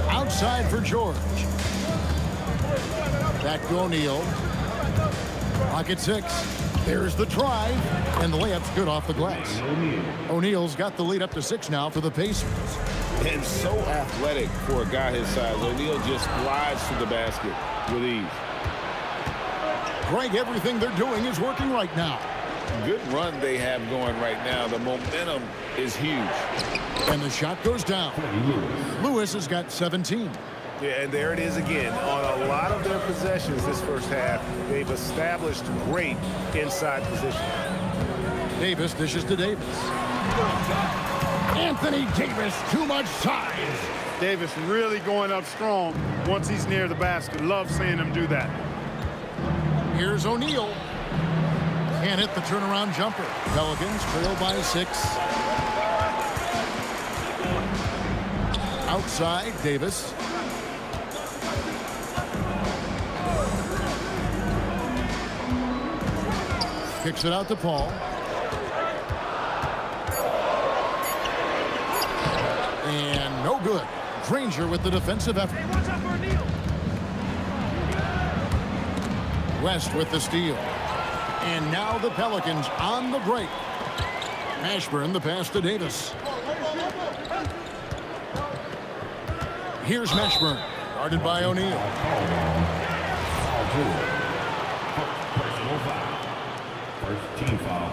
Outside for George. Back to O'Neal. Pocket 6. There's the drive, and the layup's good off the glass. O'Neal's got the lead up to 6 now for the Pacers. And so athletic for a guy his size. O'Neal just glides to the basket with ease. Greg, everything they're doing is working right now. Good run they have going right now. The momentum is huge. And the shot goes down. Lewis has got 17. Yeah, and there it is again. On a lot of their possessions this first half, they've established great inside position. Davis dishes to Davis. Anthony Davis, too much size. Davis really going up strong once he's near the basket. Love seeing him do that. Here's O'Neal. Can't hit the turnaround jumper. Pelicans trail by 6. Outside, Davis. Kicks it out to Paul. And no good. Granger with the defensive effort. West with the steal. And now the Pelicans on the break. Mashburn the pass to Davis. Here's Mashburn, guarded by O'Neal. Personal foul. First team foul.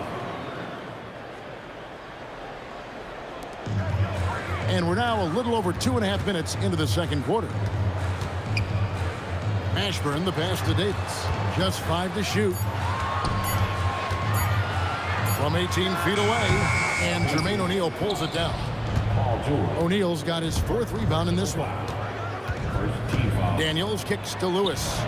And we're now a little over 2.5 minutes into the second quarter. Mashburn the pass to Davis. Just 5 to shoot. From 18 feet away. And Jermaine O'Neal pulls it down. O'Neal's got his 4th rebound in this one. Daniels kicks to Lewis.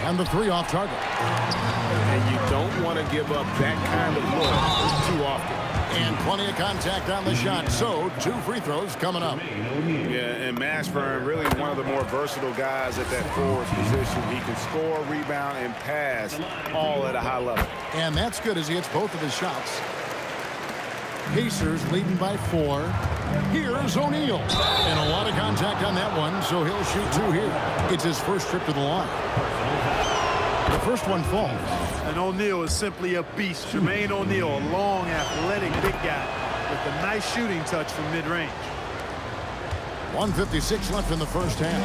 And the 3 off target. And you don't want to give up that kind of look too often. And plenty of contact on the shot. So 2 free throws coming up. Yeah, and Mashburn really one of the more versatile guys at that forward position. He can score, rebound, and pass all at a high level. And that's good as he hits both of his shots. Pacers leading by 4. Here's O'Neal. And a lot of contact on that one, so he'll shoot 2 here. It's his first trip to the line. The first one falls. And O'Neal is simply a beast. Jermaine O'Neal, a long, athletic, big guy with a nice shooting touch from mid-range. 1:56 left in the first half.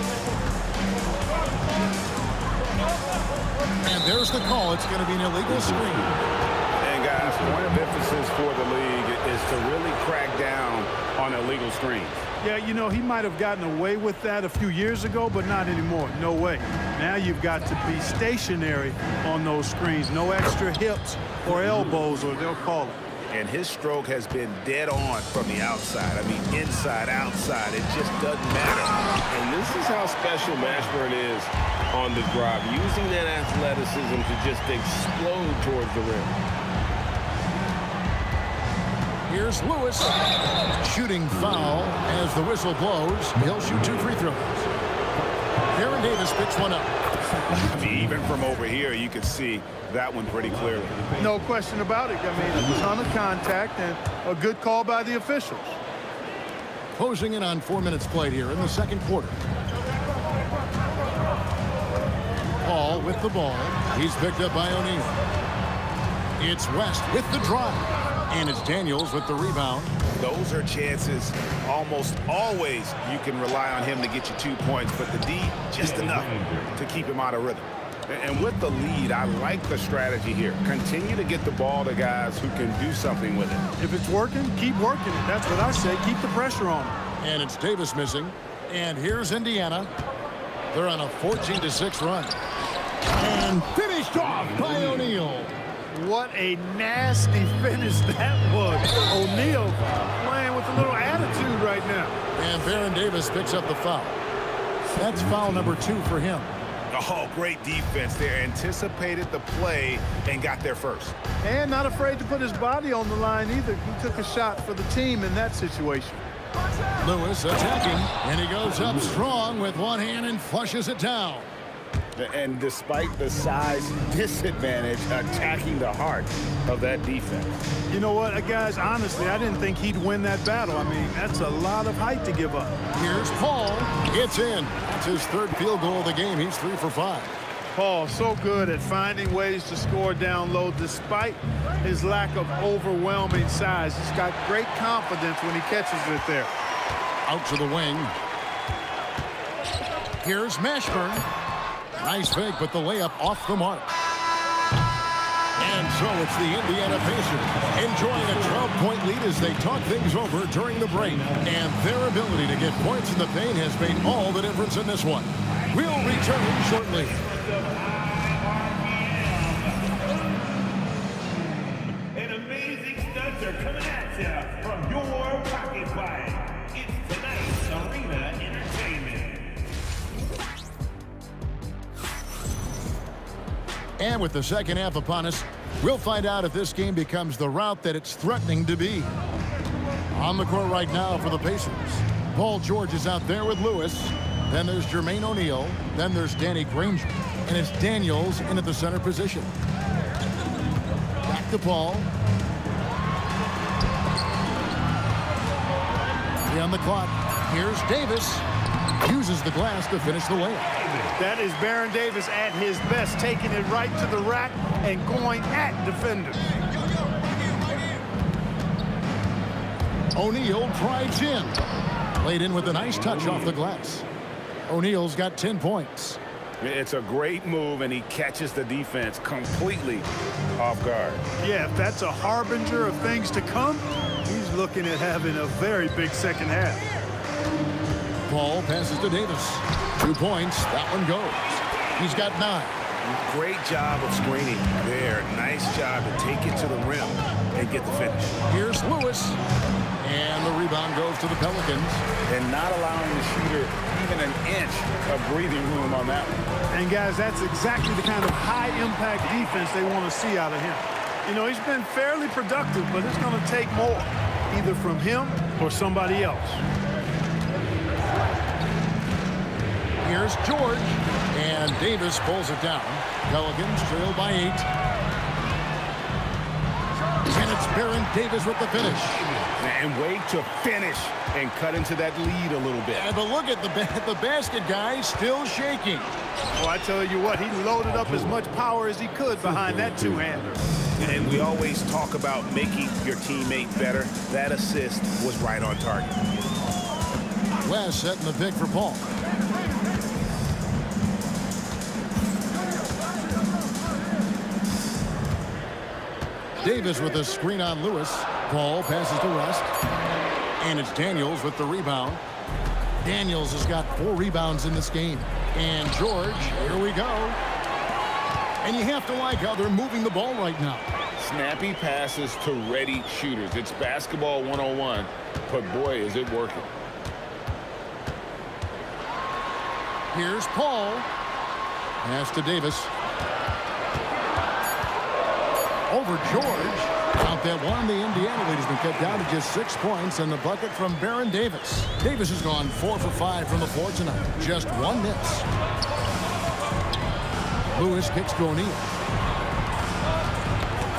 And there's the call. It's going to be an illegal screen. And guys, point of emphasis for the league is to really crack down on illegal screens. Yeah, you know, he might have gotten away with that a few years ago, but not anymore. No way. Now you've got to be stationary on those screens. No extra hips or elbows, or they'll call it. And his stroke has been dead on from the outside. I mean, inside, outside, it just doesn't matter. And this is how special Mashburn is on the drive, using that athleticism to just explode towards the rim. Here's Lewis. Shooting foul as the whistle blows. He'll shoot 2 free throws. Baron Davis picks one up. I mean, even from over here, you can see that one pretty clearly. No question about it. I mean, a ton of contact and a good call by the officials. Closing in on 4 minutes played here in the second quarter. Paul with the ball. He's picked up by O'Neal. It's West with the drive. And it's Daniels with the rebound. Those are chances almost always you can rely on him to get you 2 points, but the D just enough to keep him out of rhythm. And with the lead, I like the strategy here. Continue to get the ball to guys who can do something with it. If it's working, keep working it. That's what I say. Keep the pressure on him. And it's Davis missing. And here's Indiana. They're on a 14-6 run. And finished off by O'Neal. What a nasty finish that was. O'Neal playing with a little attitude right now. And Baron Davis picks up the foul. That's foul number 2 for him. Oh, great defense there. Anticipated the play and got there first. And not afraid to put his body on the line either. He took a shot for the team in that situation. Lewis attacking, and he goes up strong with one hand and flushes it down. And despite the size disadvantage, attacking the heart of that defense. You know what, guys, honestly, I didn't think he'd win that battle. I mean, that's a lot of height to give up. Here's Paul. It's in. That's his 3rd field goal of the game. He's 3 for 5. Paul, so good at finding ways to score down low despite his lack of overwhelming size. He's got great confidence when he catches it there. Out to the wing. Here's Mashburn. Nice fake, but the layup off the mark. And so it's the Indiana Pacers enjoying a 12-point lead as they talk things over during the break. And their ability to get points in the paint has made all the difference in this one. We'll return shortly. An amazing stunter coming at you from your pocket fight. It's tonight's Arena Entertainment. And with the second half upon us, we'll find out if this game becomes the route that it's threatening to be. On the court right now for the Pacers, Paul George is out there with Lewis. Then there's Jermaine O'Neal. Then there's Danny Granger. And it's Daniels in at the center position. Back to Paul. 3 on the clock. Here's Davis. Uses the glass to finish the layup. That is Baron Davis at his best, taking it right to the rack and going at defenders. O'Neal drives in. Laid in with a nice touch off the glass. O'Neal's got 10 points. It's a great move, and he catches the defense completely off guard. Yeah, if that's a harbinger of things to come, he's looking at having a very big second half. Paul passes to Davis. 2 points. That one goes. He's got 9. Great job of screening there. Nice job to take it to the rim and get the finish. Here's Lewis. And the rebound goes to the Pelicans. And not allowing the shooter even an inch of breathing room on that one. And, guys, that's exactly the kind of high-impact defense they want to see out of him. You know, he's been fairly productive, but it's going to take more, either from him or somebody else. Here's George, and Davis pulls it down. Pelicans trail by 8. And it's Baron Davis with the finish. And wait to finish and cut into that lead a little bit. And but look at the basket guy still shaking. Well, I tell you what, he loaded up as much power as he could behind that two-hander. And we always talk about making your teammate better. That assist was right on target. West setting the pick for Paul. Davis with a screen on Lewis. Paul passes to West. And it's Daniels with the rebound. Daniels has got 4 rebounds in this game. And George, here we go. And you have to like how they're moving the ball right now. Snappy passes to ready shooters. It's basketball 101, but boy, is it working. Here's Paul. Pass to Davis. Over George. Count that one. The Indiana lead has been cut down to just 6 points, and the bucket from Baron Davis. Davis has gone 4 for 5 from the floor tonight. Just 1 miss. Lewis kicks to O'Neal.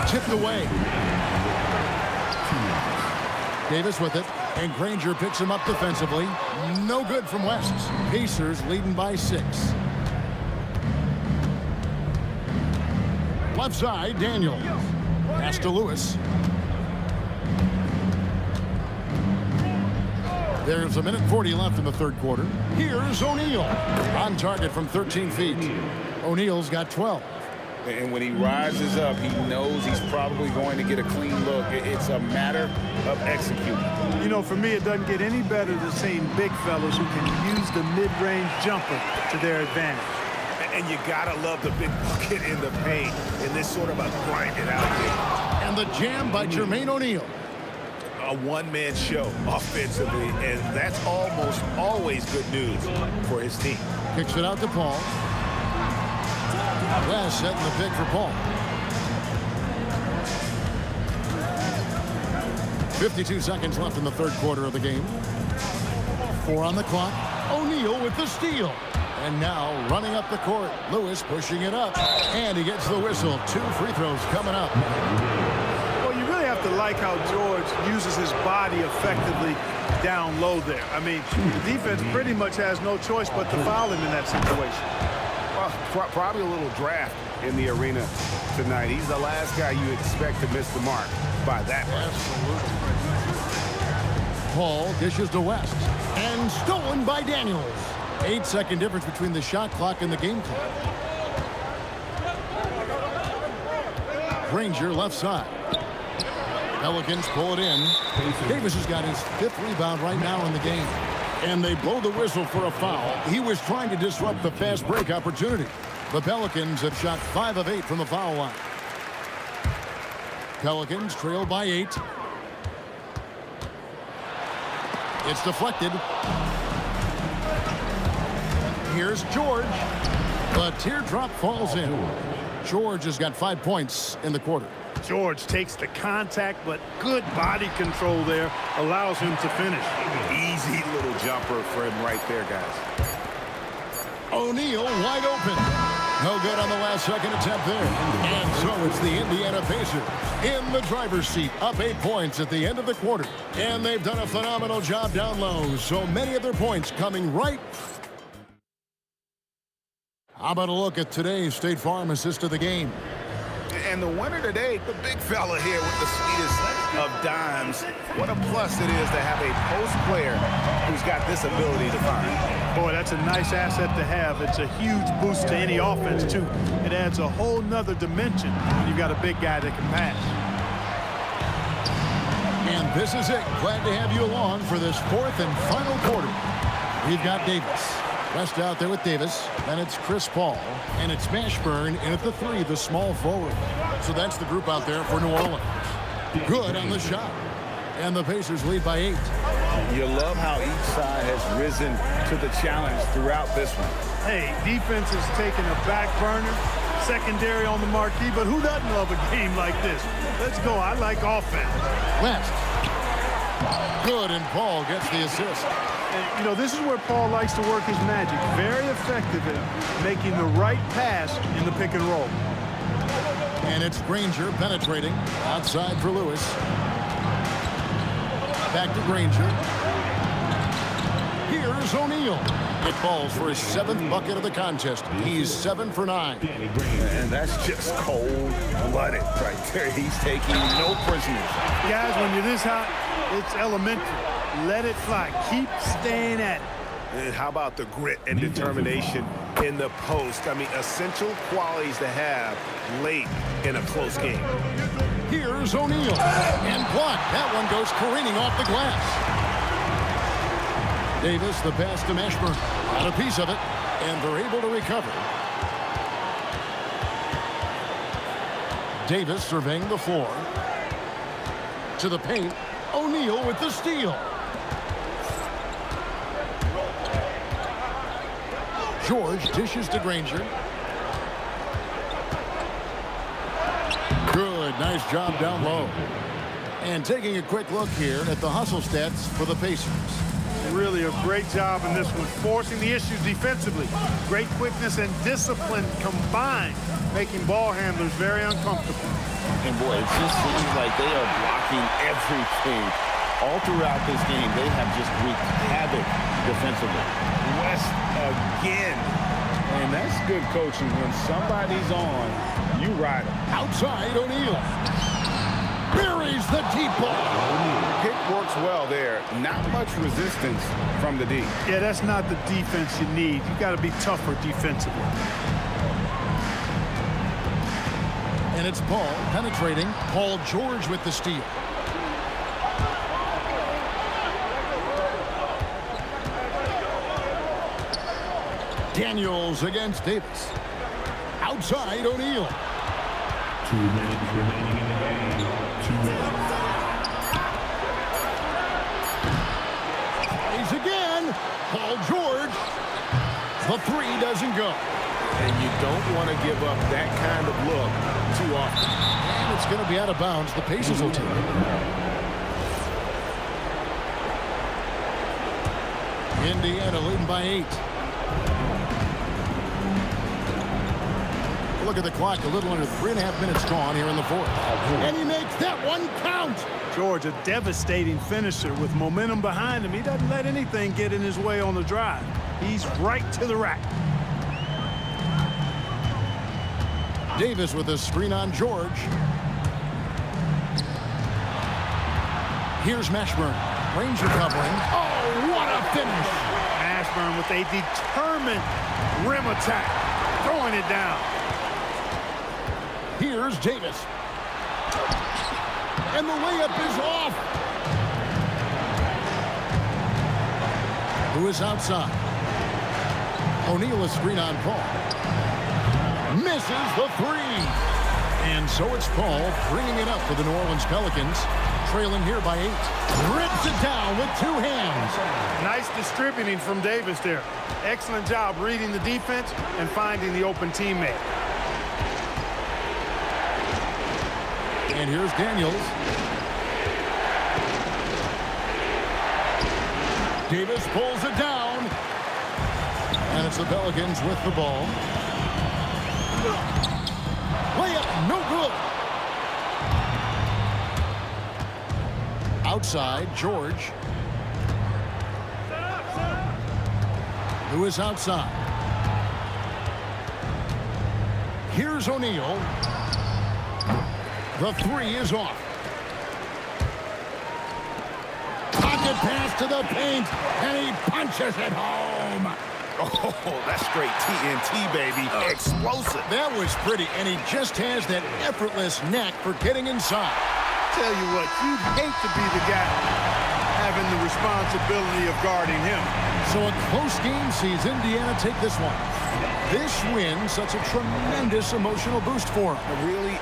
Tipped away. Davis with it, and Granger picks him up defensively. No good from West. Pacers leading by 6. Left side, Daniel. Pass to Lewis. There's 1:40 left in the third quarter. Here's O'Neal. On target from 13 feet. O'Neal's got 12. And when he rises up, he knows he's probably going to get a clean look. It's a matter of executing. You know, for me, it doesn't get any better than seeing big fellas who can use the mid-range jumper to their advantage. And you gotta love the big bucket in the paint in this sort of a grinded out game. And the jam by Jermaine O'Neal. A one-man show offensively, and that's almost always good news for his team. Kicks it out to Paul. West setting the pick for Paul. 52 seconds left in the third quarter of the game. 4 on the clock. O'Neal with the steal. And now running up the court. Lewis pushing it up. And he gets the whistle. 2 free throws coming up. Well, you really have to like how George uses his body effectively down low there. I mean, the defense pretty much has no choice but to foul him in that situation. Well, probably a little draft in the arena tonight. He's the last guy you expect to miss the mark by that much. Absolutely. Paul dishes to West. And stolen by Daniels. 8-second difference between the shot clock and the game clock. Granger left side. Pelicans pull it in. Davis has got his 5th rebound right now in the game. And they blow the whistle for a foul. He was trying to disrupt the fast break opportunity. The Pelicans have shot 5 of 8 from the foul line. Pelicans trail by 8. It's deflected. Here's George. The teardrop falls in. George has got 5 points in the quarter. George takes the contact, but good body control there allows him to finish. Easy little jumper for him right there, guys. O'Neal wide open. No good on the last second attempt there. And so it's the Indiana Pacers in the driver's seat, up 8 points at the end of the quarter. And they've done a phenomenal job down low. So many of their points coming right. How about a look at today's State Farm assist of the game? And the winner today, the big fella here with the sweetest of dimes. What a plus it is to have a post player who's got this ability to find. Boy, that's a nice asset to have. It's a huge boost to any offense, too. It adds a whole nother dimension when you've got a big guy that can pass. And this is it. Glad to have you along for this 4th and final quarter. We've got Davis. West out there with Davis. Then it's Chris Paul. And it's Mashburn in at the 3, the small forward. So that's the group out there for New Orleans. Good on the shot. And the Pacers lead by 8. You love how each side has risen to the challenge throughout this one. Hey, defense is taking a back burner, secondary on the marquee, but who doesn't love a game like this? Let's go. I like offense. West. Good, and Paul gets the assist. And, you know, this is where Paul likes to work his magic. Very effective in making the right pass in the pick and roll. And it's Granger penetrating. Outside for Lewis. Back to Granger. Here's O'Neal. It falls for his 7th bucket of the contest. He's 7 for 9. And that's just cold-blooded right there. He's taking no prisoners. Guys, when you're this hot, it's elementary. Let it fly. Keep staying at it. And how about the grit and determination in the post? I mean, essential qualities to have late in a close game. Here's O'Neal. And blocked. That one goes careening off the glass. Davis, the pass to Mashburn. Got a piece of it, and they're able to recover. Davis surveying the floor. To the paint. O'Neal with the steal. George dishes to Granger. Good, nice job down low. And taking a quick look here at the hustle stats for the Pacers. Really a great job in this one, forcing the issues defensively. Great quickness and discipline combined, making ball handlers very uncomfortable. And boy, it just seems like they are blocking everything. All throughout this game, they have just wreaked havoc defensively. West again. And that's good coaching. When somebody's on, you ride them. Outside, O'Neal. Buries the deep ball. Pick works well there. Not much resistance from the D. Yeah, that's not the defense you need. You got to be tougher defensively. And it's Paul penetrating. Paul George with the steal. Daniels against Davis. Outside, O'Neal. 2 minutes remaining in the game. 2 minutes. Plays again. Paul George. The three doesn't go. And you don't want to give up that kind of look too often. And it's going to be out of bounds. The Pacers will take it. Indiana leading by 8. Look at the clock, a little under 3.5 minutes gone here in the fourth. And he makes that one count. George, a devastating finisher with momentum behind him. He doesn't let anything get in his way on the drive. He's right to the rack. Davis with a screen on George. Here's Mashburn. Ranger covering. Oh, what a finish. Mashburn with a determined rim attack. Throwing it down. Here's Davis. And the layup is off. Who is outside? O'Neal a screen on Paul. Misses the three. And so it's Paul bringing it up for the New Orleans Pelicans. Trailing here by 8. Rips it down with 2 hands. Nice distributing from Davis there. Excellent job reading the defense and finding the open teammate. And here's Daniels. Davis pulls it down. And it's the Pelicans with the ball. Layup, no good. Outside, George. Who is outside? Here's O'Neal. The three is off. Pocket pass to the paint, and he punches it home. Oh, that's straight TNT, baby. Explosive. That was pretty, and he just has that effortless knack for getting inside. Tell you what, you'd hate to be the guy having the responsibility of guarding him. So a close game sees Indiana take this one. This win such a tremendous emotional boost for him. Really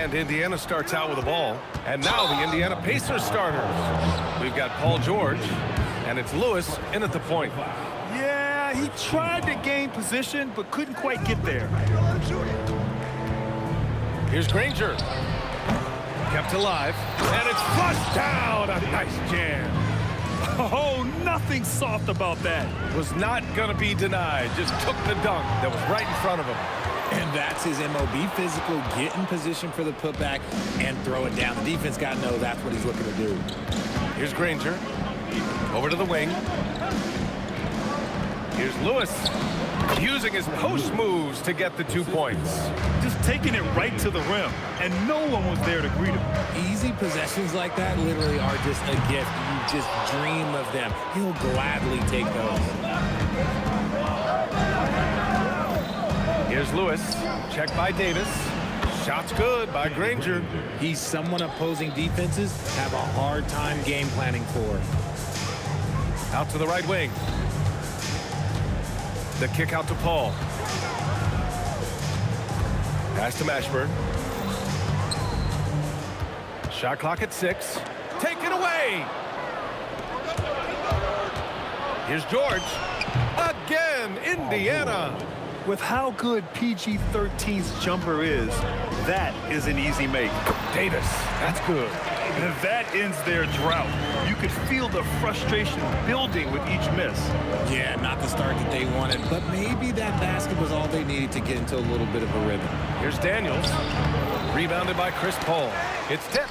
And Indiana starts out with the ball. And now the Indiana Pacers starters. We've got Paul George, and it's Lewis in at the point. Yeah, he tried to gain position, but couldn't quite get there. Here's Granger. Kept alive, and it's flushed down. A nice jam. Oh, nothing soft about that. Was not going to be denied. Just took the dunk that was right in front of him. And that's his MOB, physical, get in position for the putback and throw it down. The defense got to know that's what he's looking to do. Here's Granger. Over to the wing. Here's Lewis. Using his post moves to get the 2 points. Just taking it right to the rim, and no one was there to greet him. Easy possessions like that literally are just a gift. You just dream of them. He'll gladly take those. Here's Lewis. Check by Davis. Shot's good by Granger. He's someone opposing defenses have a hard time game planning for. Out to the right wing. The kick out to Paul. Pass to Mashburn. Shot clock at 6. Taken away. Here's George. Again, Indiana. With how good PG-13's jumper is, that is an easy make. Davis, that's good. And that ends their drought. You could feel the frustration building with each miss. Yeah, not the start that they wanted, but maybe that basket was all they needed to get into a little bit of a rhythm. Here's Daniels. Rebounded by Chris Paul. It's tipped.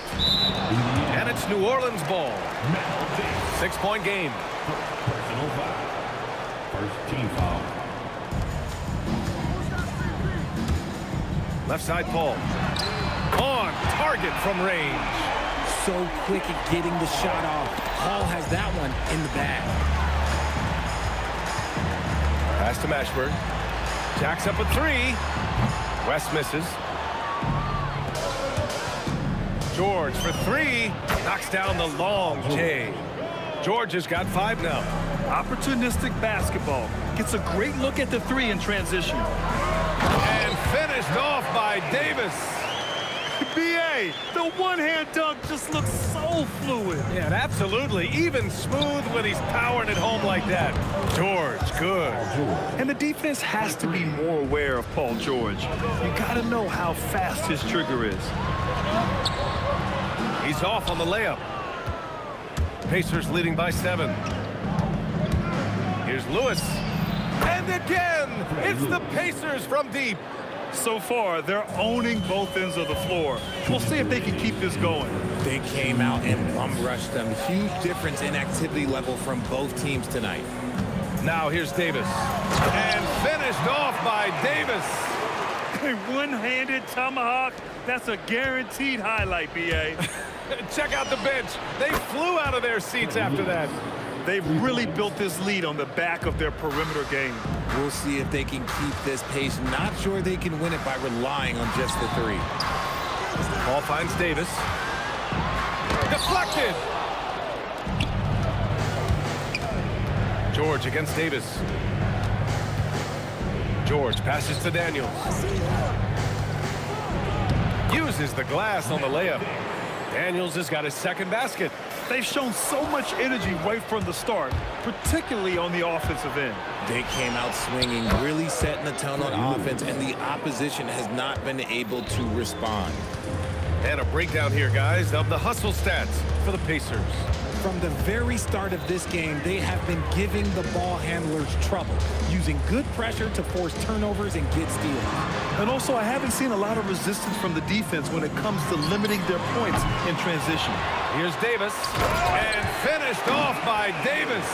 And it's New Orleans ball. 6-point game. Personal foul. First team foul. Left side, Paul. On target from range. So quick at getting the shot off. Paul has that one in the bag. Pass to Mashburn. Jacks up a 3. West misses. George for 3. Knocks down the long J. George has got 5 now. Opportunistic basketball. Gets a great look at the 3 in transition. And finished off by Davis. B.A., the one-hand dunk just looks so fluid. Yeah, absolutely. Even smooth when he's powering it home like that. George, good. And the defense has to be more aware of Paul George. You got to know how fast his trigger is. He's off on the layup. Pacers leading by 7. Here's Lewis. And again, it's the Pacers from deep. So far, they're owning both ends of the floor. We'll see if they can keep this going. They came out and bum-rushed them. Huge difference in activity level from both teams tonight. Now here's Davis. And finished off by Davis. A one-handed tomahawk. That's a guaranteed highlight, B.A. Check out the bench. They flew out of their seats after that. They've really built this lead on the back of their perimeter game. We'll see if they can keep this pace. Not sure they can win it by relying on just the 3. Ball finds Davis. Deflected. George against Davis. George passes to Daniels. Uses the glass on the layup. Daniels has got his second basket. They've shown so much energy right from the start, particularly on the offensive end. They came out swinging, really setting the tone on offense, and the opposition has not been able to respond. And a breakdown here, guys, of the hustle stats for the Pacers. From the very start of this game, they have been giving the ball handlers trouble, using good pressure to force turnovers and get steals. And also, I haven't seen a lot of resistance from the defense when it comes to limiting their points in transition. Here's Davis, and finished off by Davis.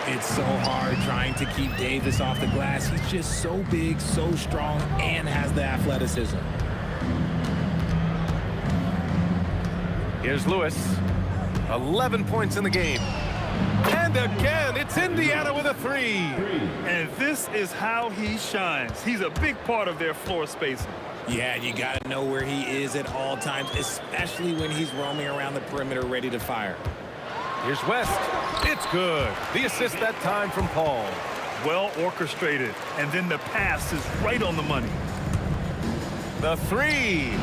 It's so hard trying to keep Davis off the glass. He's just so big, so strong, and has the athleticism. Here's Lewis. 11 points in the game. And again, it's Indiana with a 3. And this is how he shines. He's a big part of their floor spacing. Yeah, you got to know where he is at all times, especially when he's roaming around the perimeter ready to fire. Here's West. It's good. The assist that time from Paul. Well orchestrated. And then the pass is right on the money. The 3.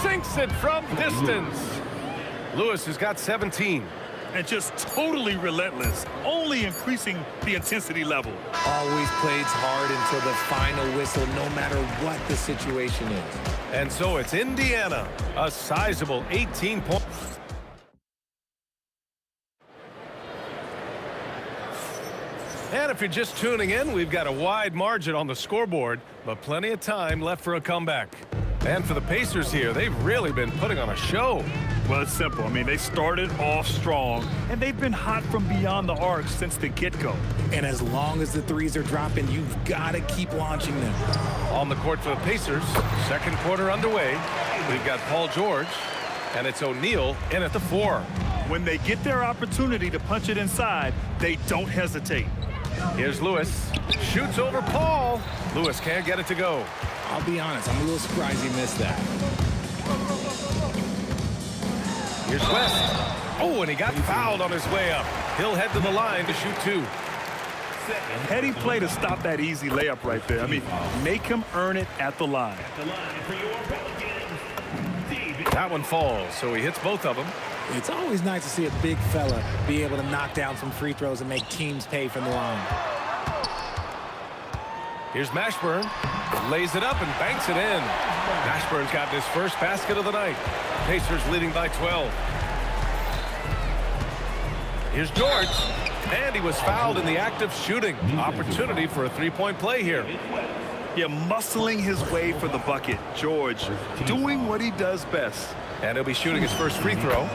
Sinks it from distance. Lewis has got 17. And just totally relentless, only increasing the intensity level. Always plays hard until the final whistle, no matter what the situation is. And so it's Indiana, a sizable 18 points. And if you're just tuning in, we've got a wide margin on the scoreboard, but plenty of time left for a comeback. And for the Pacers here, they've really been putting on a show. Well, it's simple. I mean, they started off strong, and they've been hot from beyond the arc since the get-go. And as long as the threes are dropping, you've got to keep launching them. On the court for the Pacers, second quarter underway. We've got Paul George, and it's O'Neal in at the 4. When they get their opportunity to punch it inside, they don't hesitate. Here's Lewis. Shoots over Paul. Lewis can't get it to go. I'll be honest, I'm a little surprised he missed that. Here's West. Oh, and he got fouled on his way up. He'll head to the line to shoot 2. Heady play to stop that easy layup right there. I mean, make him earn it at the line. That one falls, so he hits both of them. It's always nice to see a big fella be able to knock down some free throws and make teams pay from the line. Here's Mashburn. Lays it up and banks it in. Mashburn's got his first basket of the night. Pacers leading by 12. Here's George. And he was fouled in the act of shooting. Opportunity for a three-point play here. Yeah, muscling his way for the bucket. George doing what he does best. And he'll be shooting his first free throw.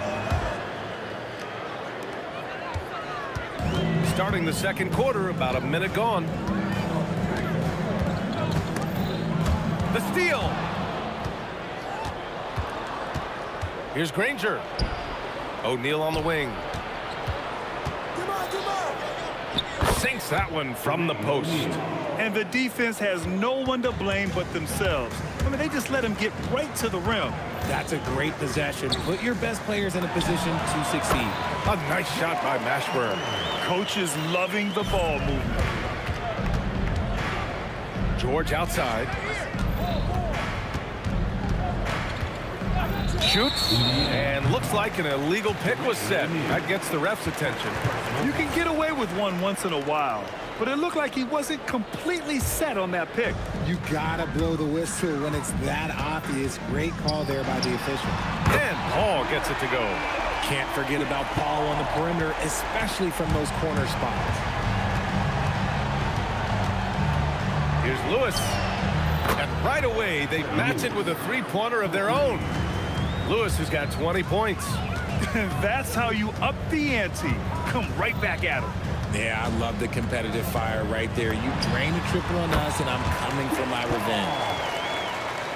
Starting the second quarter, about a minute gone. The steal. Here's Granger. O'Neal on the wing. Sinks that one from the post. And the defense has no one to blame but themselves. I mean, they just let him get right to the rim. That's a great possession. Put your best players in a position to succeed. A nice shot by Mashburn. Coach is loving the ball movement. George outside. Shoots, and looks like an illegal pick was set. That gets the ref's attention. You can get away with one once in a while, but it looked like he wasn't completely set on that pick. You gotta blow the whistle when it's that obvious. Great call there by the official. And Paul gets it to go. Can't forget about Paul on the perimeter, especially from those corner spots. Here's Lewis. And right away, they match it with a three-pointer of their own. Lewis has got 20 points. That's how you up the ante. Come right back at him. Yeah, I love the competitive fire right there. You drain a triple on us, and I'm coming for my revenge.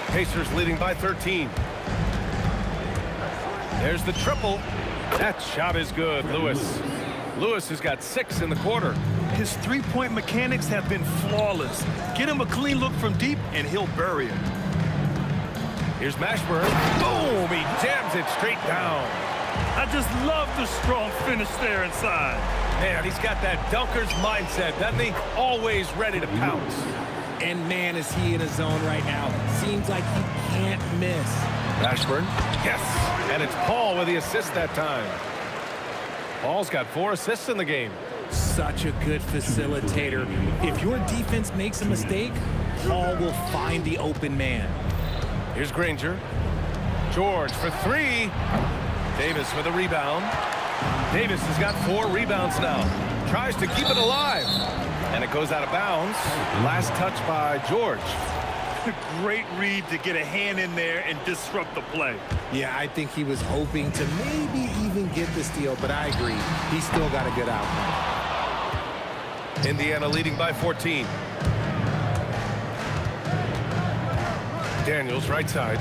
Pacers leading by 13. There's the triple. That shot is good, Lewis. Lewis has got 6 in the quarter. His three-point mechanics have been flawless. Get him a clean look from deep, and he'll bury it. Here's Mashburn. Boom! He jams it straight down. I just love the strong finish there inside. Man, he's got that dunker's mindset, doesn't he? Always ready to pounce. And man, is he in a zone right now. Seems like he can't miss. Mashburn. Yes. And it's Paul with the assist that time. Paul's got 4 assists in the game. Such a good facilitator. If your defense makes a mistake, Paul will find the open man. Here's Granger. George for 3. Davis with a rebound. Davis has got 4 rebounds now. Tries to keep it alive. And it goes out of bounds. Last touch by George. Great read to get a hand in there and disrupt the play. Yeah, I think he was hoping to maybe even get the steal, but I agree. He still got a good outcome. Indiana leading by 14. Daniels right side.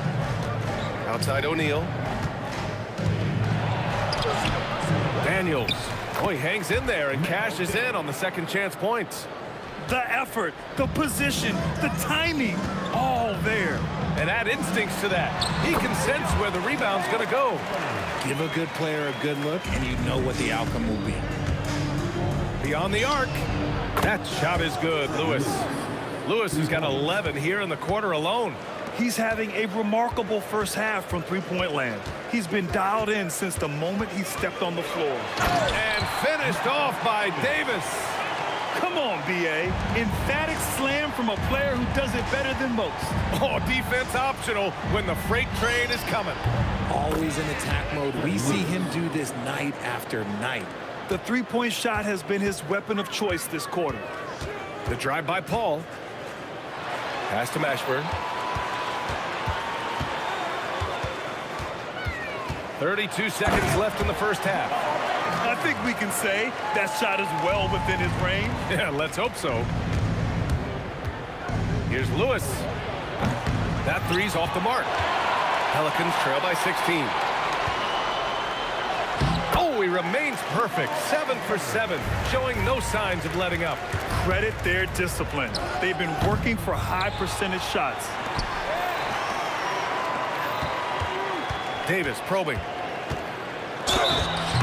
Outside O'Neal. Daniels. Oh, he hangs in there and cashes in on the second chance points. The effort, the position, the timing, all there. And add instincts to that. He can sense where the rebound's going to go. Give a good player a good look, and you know what the outcome will be. Beyond the arc. That shot is good, Lewis. Lewis has got 11 here in the quarter alone. He's having a remarkable first half from three-point land. He's been dialed in since the moment he stepped on the floor. And finished off by Davis. Come on, B.A. Emphatic slam from a player who does it better than most. Oh, defense optional when the freight train is coming. Always in attack mode. We see him do this night after night. The three-point shot has been his weapon of choice this quarter. The drive by Paul. Pass to Mashburn. 32 seconds left in the first half. I think we can say that shot is well within his range. Yeah, let's hope so. Here's Lewis. That three's off the mark. Pelicans trail by 16. Oh, he remains perfect. 7 for 7, showing no signs of letting up. Credit their discipline. They've been working for high percentage shots. Davis probing.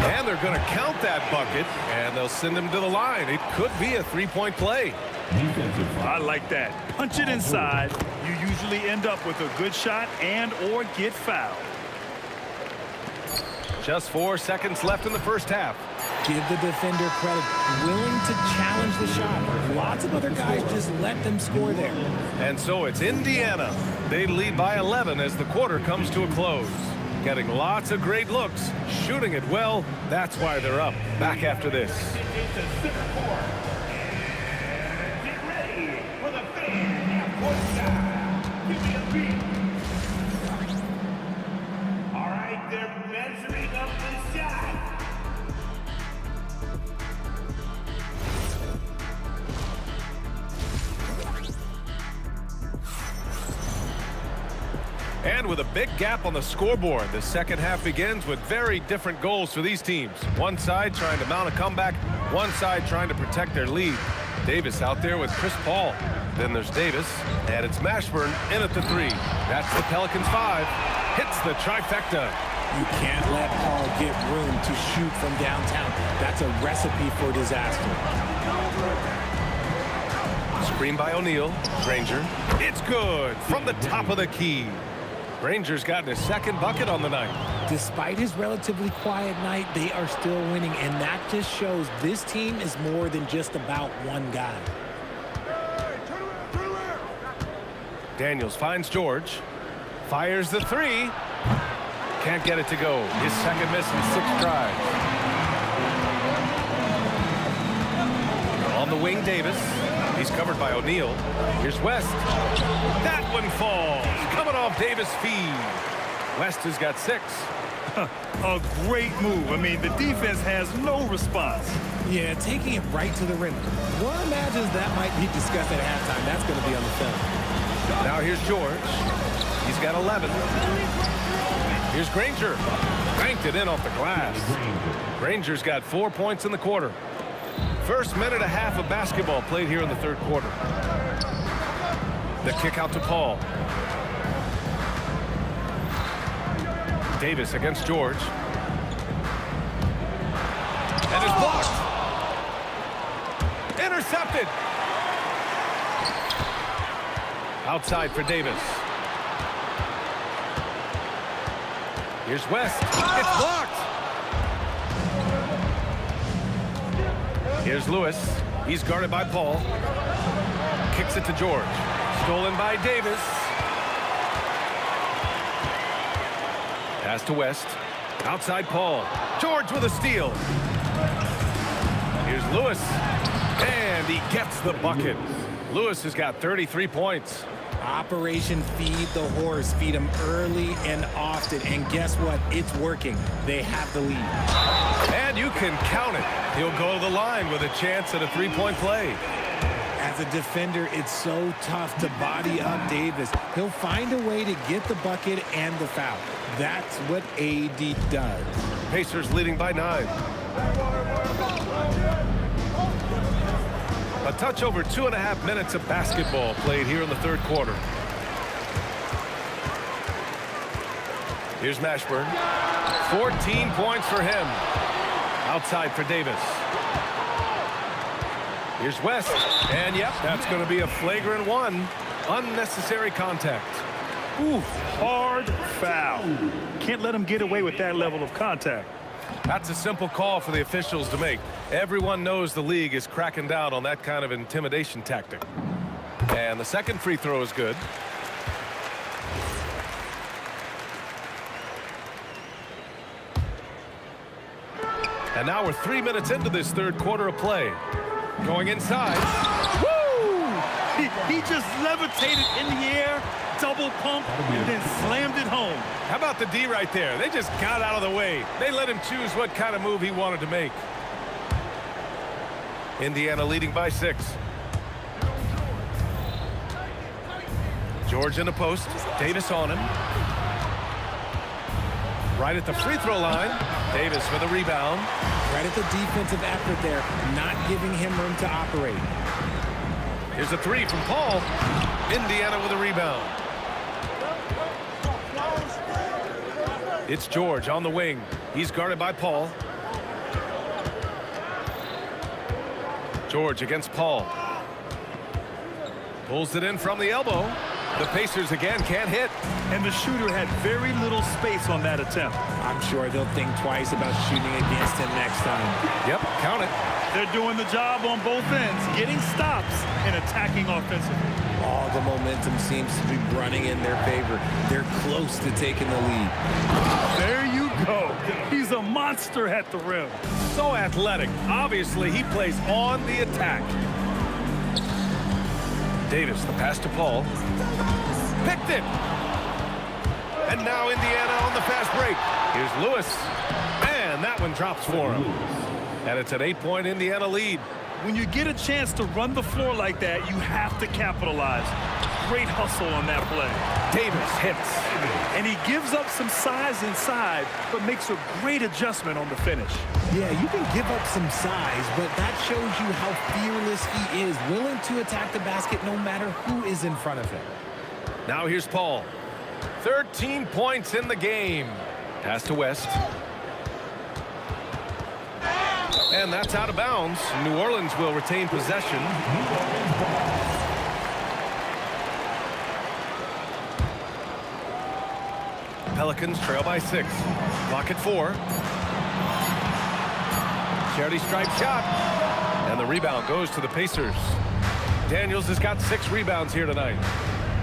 And they're going to count that bucket, and they'll send him to the line. It could be a three-point play. I like that. Punch it inside. You usually end up with a good shot and or get fouled. Just 4 seconds left in the first half. Give the defender credit. Willing to challenge the shot. Lots of other guys just let them score there. And so it's Indiana. They lead by 11 as the quarter comes to a close. Getting lots of great looks, shooting it well. That's why they're up. Back after this. Get ready for the fan half-court shot. Give me a beat. All right, they're measuring up the shot. And with a big gap on the scoreboard, the second half begins with very different goals for these teams. One side trying to mount a comeback, one side trying to protect their lead. Davis out there with Chris Paul. Then there's Davis, and it's Mashburn in at the three. That's the Pelicans 5. Hits the trifecta. You can't let Paul get room to shoot from downtown. That's a recipe for disaster. Screen by O'Neal. Granger. It's good from the top of the key. Granger's gotten his second bucket on the night. Despite his relatively quiet night, they are still winning, and that just shows this team is more than just about one guy. Daniels finds George. Fires the three. Can't get it to go. His second miss in 6 tries. On the wing, Davis. He's covered by O'Neal. Here's West. That one falls. Coming off Davis' feed. West has got 6. A great move. I mean, the defense has no response. Yeah, taking it right to the rim. One imagines that might be discussed at halftime. That's going to be on the film. Now here's George. He's got 11. Here's Granger. Banked it in off the glass. Granger's got 4 points in the quarter. First minute and a half of basketball played here in the third quarter. The kick out to Paul. Davis against George. And it's blocked. Intercepted. Outside for Davis. Here's West. It's blocked. Here's Lewis. He's guarded by Paul. Kicks it to George. Stolen by Davis. Pass to West. Outside Paul. George with a steal. Here's Lewis. And he gets the bucket. Lewis has got 33 points. Operation Feed the Horse. Feed him early and often. And guess what? It's working. They have the lead. And you can count it. He'll go to the line with a chance at a three-point play. As a defender, it's so tough to body up Davis. He'll find a way to get the bucket and the foul. That's what AD does. Pacers leading by 9. A touch over 2.5 minutes of basketball played here in the third quarter. Here's Mashburn. 14 points for him. Outside for Davis. Here's West. And yep, that's going to be a flagrant 1. Unnecessary contact. Ooh, hard foul. Can't let him get away with that level of contact. That's a simple call for the officials to make. Everyone knows the league is cracking down on that kind of intimidation tactic. And the second free throw is good. And now we're 3 minutes into this third quarter of play. Going inside. Woo! He just levitated in the air, double pump, and then slammed it home. How about the D right there? They just got out of the way. They let him choose what kind of move he wanted to make. Indiana leading by 6. George in the post. Davis on him. Right at the free throw line. Davis with a rebound. Right at the defensive effort there, not giving him room to operate. Here's a three from Paul. Indiana with a rebound. It's George on the wing. He's guarded by Paul. George against Paul. Pulls it in from the elbow. The Pacers again can't hit. And the shooter had very little space on that attempt. I'm sure they'll think twice about shooting against him next time. Yep, count it. They're doing the job on both ends, getting stops and attacking offensively. All the momentum seems to be running in their favor. They're close to taking the lead. There you go. He's a monster at the rim. So athletic. Obviously, he plays on the attack. Davis, the pass to Paul. Picked it. And now Indiana on the fast break. Here's Lewis. And that one drops for him. And it's an 8-point Indiana lead. When you get a chance to run the floor like that, you have to capitalize. Great hustle on that play. Davis hits. And he gives up some size inside, but makes a great adjustment on the finish. Yeah, you can give up some size, but that shows you how fearless he is, willing to attack the basket no matter who is in front of him. Now here's Paul. 13 points in the game. Pass to West. And that's out of bounds. New Orleans will retain possession. Pelicans trail by 6. Clock at 4. Charity stripe shot. And the rebound goes to the Pacers. Daniels has got 6 rebounds here tonight.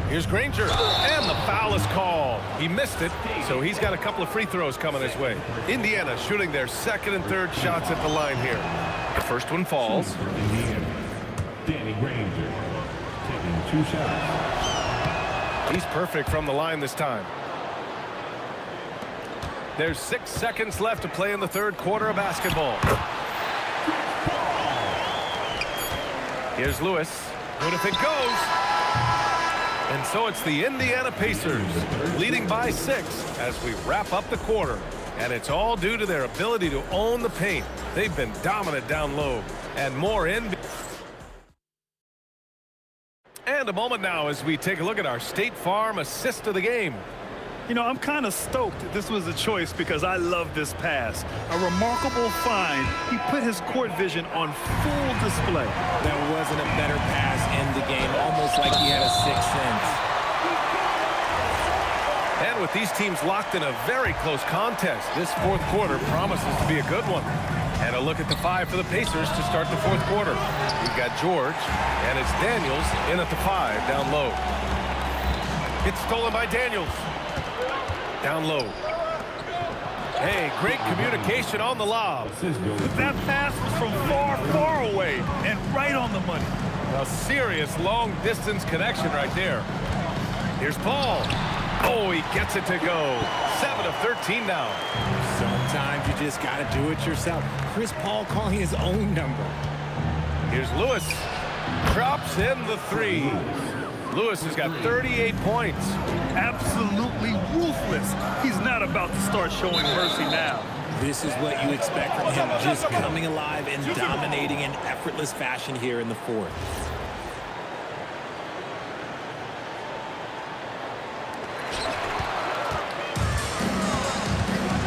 Here's Granger, and the foul is called. He missed it, so he's got a couple of free throws coming his way. Indiana shooting their second and third shots at the line here. The first one falls. Danny Granger taking 2 shots. He's perfect from the line this time. There's 6 seconds left to play in the third quarter of basketball. Here's Lewis. Good if it goes. And so it's the Indiana Pacers leading by 6 as we wrap up the quarter. And it's all due to their ability to own the paint. They've been dominant down low. And more in. And a moment now as we take a look at our State Farm assist of the game. You know, I'm kind of stoked this was a choice because I love this pass. A remarkable find. He put his court vision on full display. There wasn't a better pass in the game, almost like he had a 6th sense. And with these teams locked in a very close contest, this fourth quarter promises to be a good one. And a look at the 5 for the Pacers to start the fourth quarter. We've got George, and it's Daniels in at the 5 down low. It's stolen by Daniels. Down low. Hey, great communication on the lob. That pass was from far, far away and right on the money. A serious long-distance connection right there. Here's Paul. Oh, he gets it to go. 7 of 13 now. Sometimes you just got to do it yourself. Chris Paul calling his own number. Here's Lewis. Drops in the 3. Lewis has got 38 points. Absolutely ruthless. He's not about to start showing mercy now. This is what you expect from him, just coming alive and dominating in effortless fashion here in the fourth.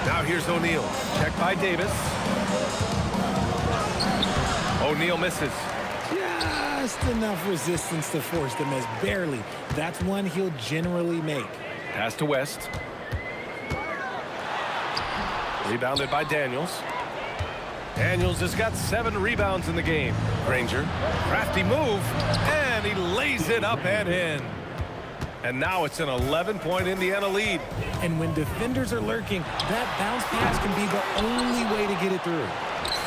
Now here's O'Neal. Check by Davis. O'Neal misses. Just enough resistance to force the miss. Barely. That's one he'll generally make. Pass to West. Rebounded by Daniels. Daniels has got 7 rebounds in the game. Granger, crafty move, and he lays it up and in. And now it's an 11-point Indiana lead. And when defenders are lurking, that bounce pass can be the only way to get it through.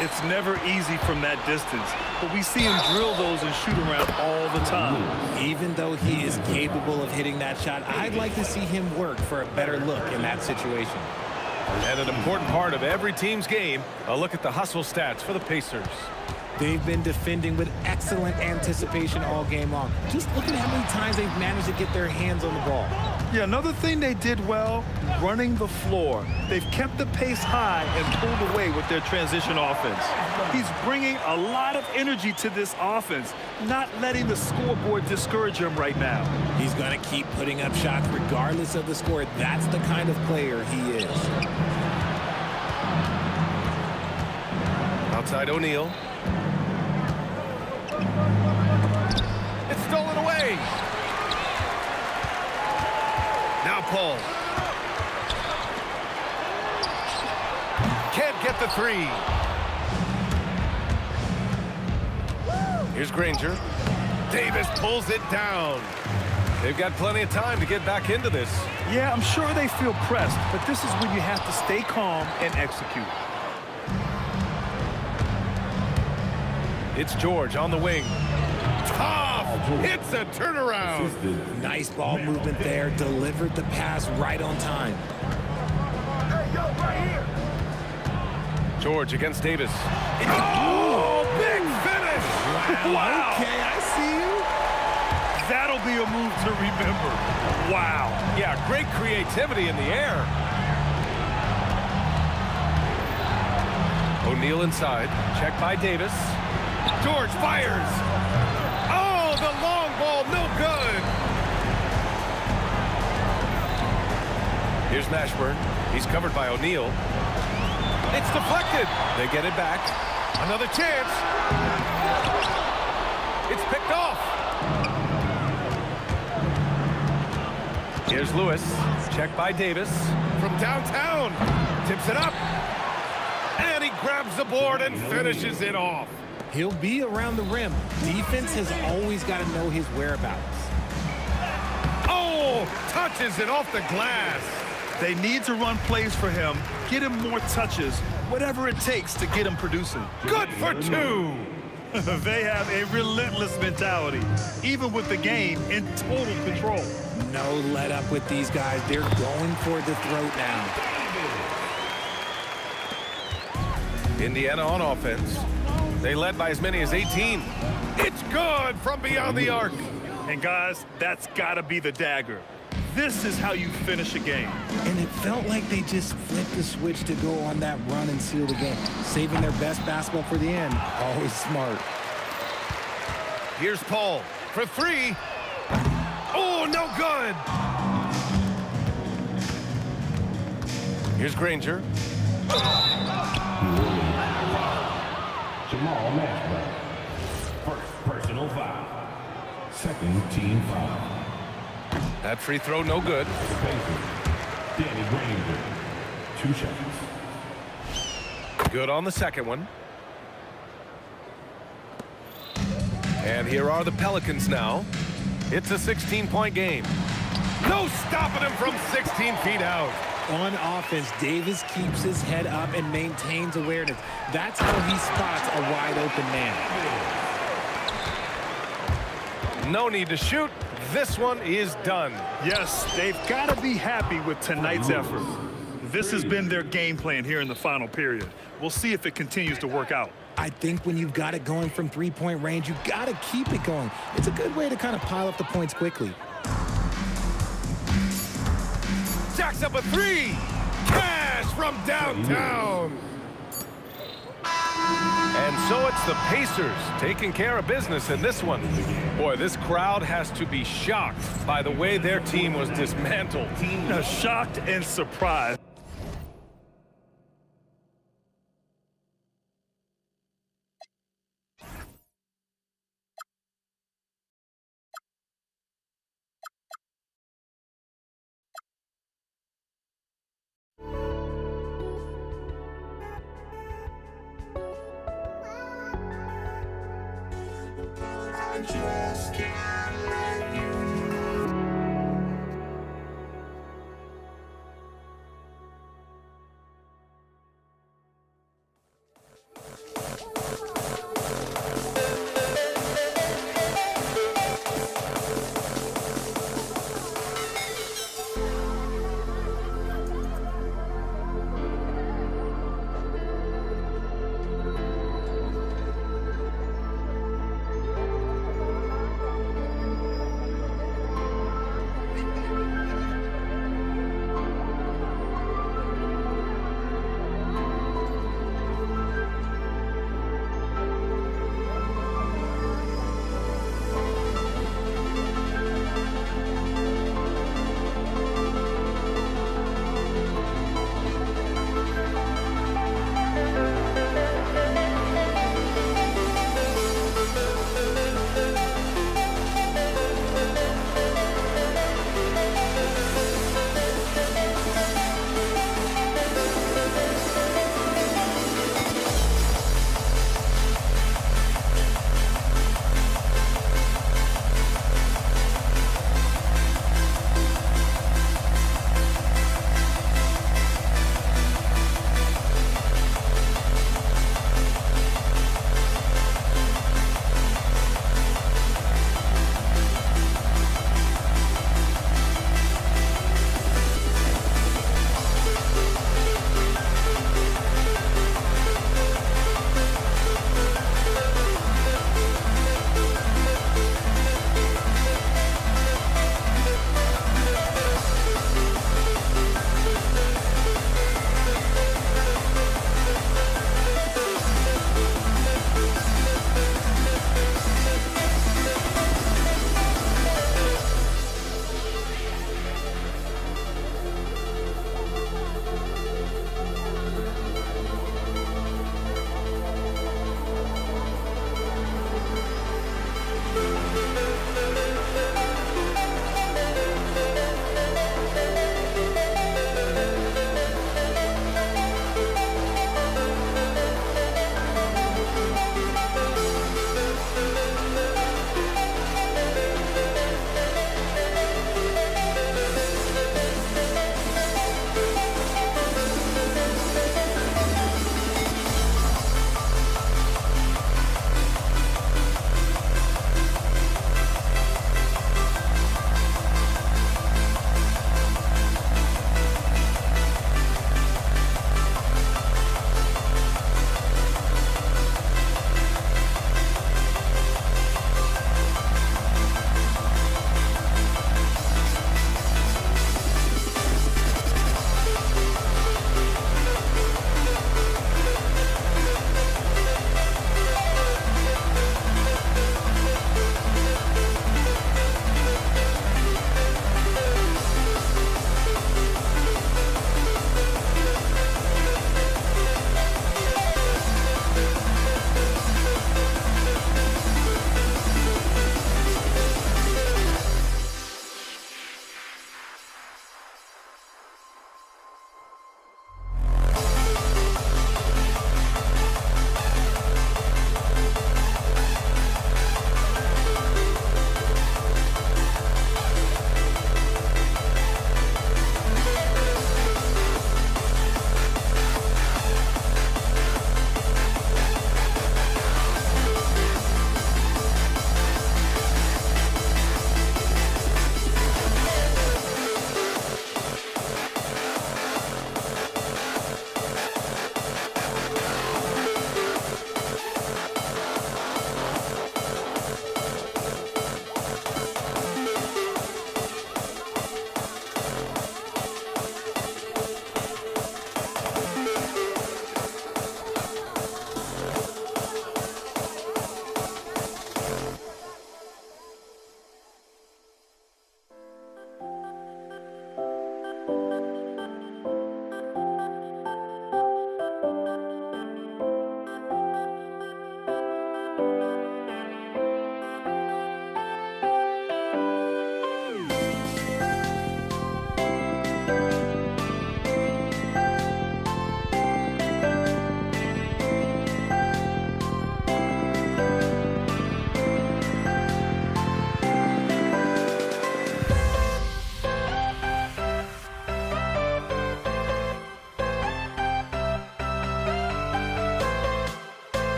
It's never easy from that distance, but we see him drill those and shoot around all the time. Even though he is capable of hitting that shot, I'd like to see him work for a better look in that situation. And an important part of every team's game, a look at the hustle stats for the Pacers. They've been defending with excellent anticipation all game long. Just look at how many times they've managed to get their hands on the ball. Yeah, another thing they did well, running the floor. They've kept the pace high and pulled away with their transition offense. He's bringing a lot of energy to this offense, not letting the scoreboard discourage him right now. He's going to keep putting up shots regardless of the score. That's the kind of player he is. Outside O'Neal. It's stolen away. Now Paul. Can't get the 3. Here's Granger. Davis pulls it down. They've got plenty of time to get back into this. Yeah, I'm sure they feel pressed, but this is when you have to stay calm and execute. It's George on the wing. Tough! It's a turnaround. Nice ball movement there. Delivered the pass right on time. Hey, yo, right here. George against Davis. Oh, big finish! Wow. Okay, I see you. That'll be a move to remember. Wow. Yeah, great creativity in the air. O'Neal inside. Check by Davis. George fires. Oh, the long ball, no good. Here's Mashburn. He's covered by O'Neal. It's deflected. They get it back. Another chance. It's picked off. Here's Lewis. Check by Davis. From downtown. Tips it up. And he grabs the board and finishes it off. He'll be around the rim. Defense has always got to know his whereabouts. Oh, touches it off the glass. They need to run plays for him, get him more touches, whatever it takes to get him producing. Good for 2. They have a relentless mentality, even with the game in total control. No let up with these guys. They're going for the throat now. Indiana on offense. They led by as many as 18. It's good from beyond the arc. And guys, that's got to be the dagger. This is how you finish a game. And it felt like they just flipped the switch to go on that run and seal the game. Saving their best basketball for the end. Always smart. Here's Paul for 3. Oh, no good. Here's Granger. Jamal Mashburn. First personal foul. Second team foul. That free throw, no good. Danny Granger. 2 shots. Good on the second one. And here are the Pelicans now. It's a 16-point game. No stopping him from 16 feet out. On offense, Davis keeps his head up and maintains awareness. That's how he spots a wide open man. No need to shoot. This one is done. Yes, they've got to be happy with tonight's effort. This has been their game plan here in the final period. We'll see if it continues to work out. I think when you've got it going from three-point range, you've got to keep it going. It's a good way to kind of pile up the points quickly. Jacks up a 3. Cash from downtown. And so it's the Pacers taking care of business in this one. Boy, this crowd has to be shocked by the way their team was dismantled. Shocked and surprised. just can't let you.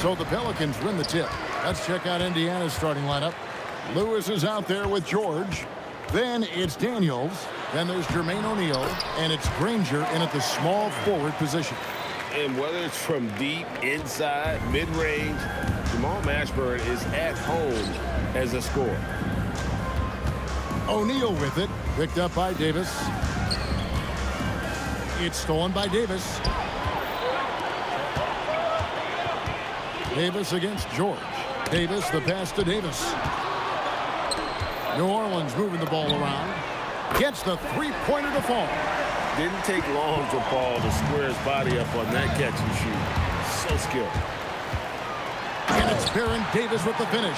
So the Pelicans win the tip. Let's check out Indiana's starting lineup. Lewis is out there with George. Then it's Daniels. Then there's Jermaine O'Neal. And it's Granger in at the small forward position. And whether it's from deep, inside, mid-range, Jamal Mashburn is at home as a scorer. O'Neal with it. Picked up by Davis. It's stolen by Davis. Davis against George. Davis, the pass to Davis. New Orleans moving the ball around. Gets the three-pointer to fall. Didn't take long for Paul to square his body up on that catch and shoot. So skilled. And it's Baron Davis with the finish.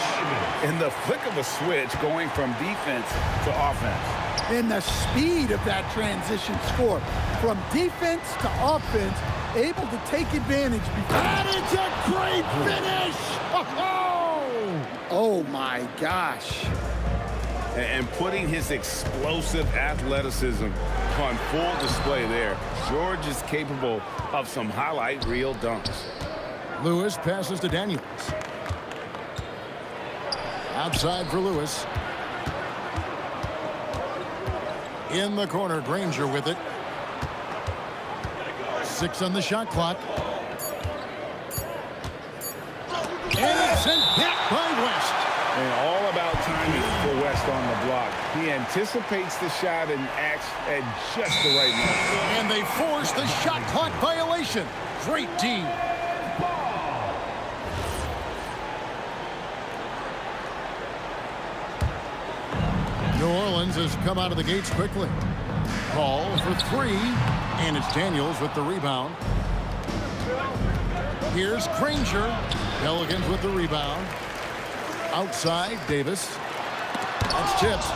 In the flick of a switch, going from defense to offense. And the speed of that transition score. From defense to offense, able to take advantage. And it's a great finish! Oh my gosh. And putting his explosive athleticism on full display there. George is capable of some highlight reel dunks. Lewis passes to Daniels. Outside for Lewis. In the corner, Granger with it. 6 on the shot clock. And it's sent back by West. And all about timing for West on the block. He anticipates the shot and acts at just the right moment. And they force the shot clock violation. Great team. New Orleans has come out of the gates quickly. Ball for 3. And it's Daniels with the rebound. Here's Granger. Pelicans with the rebound. Outside, Davis. That's tipped.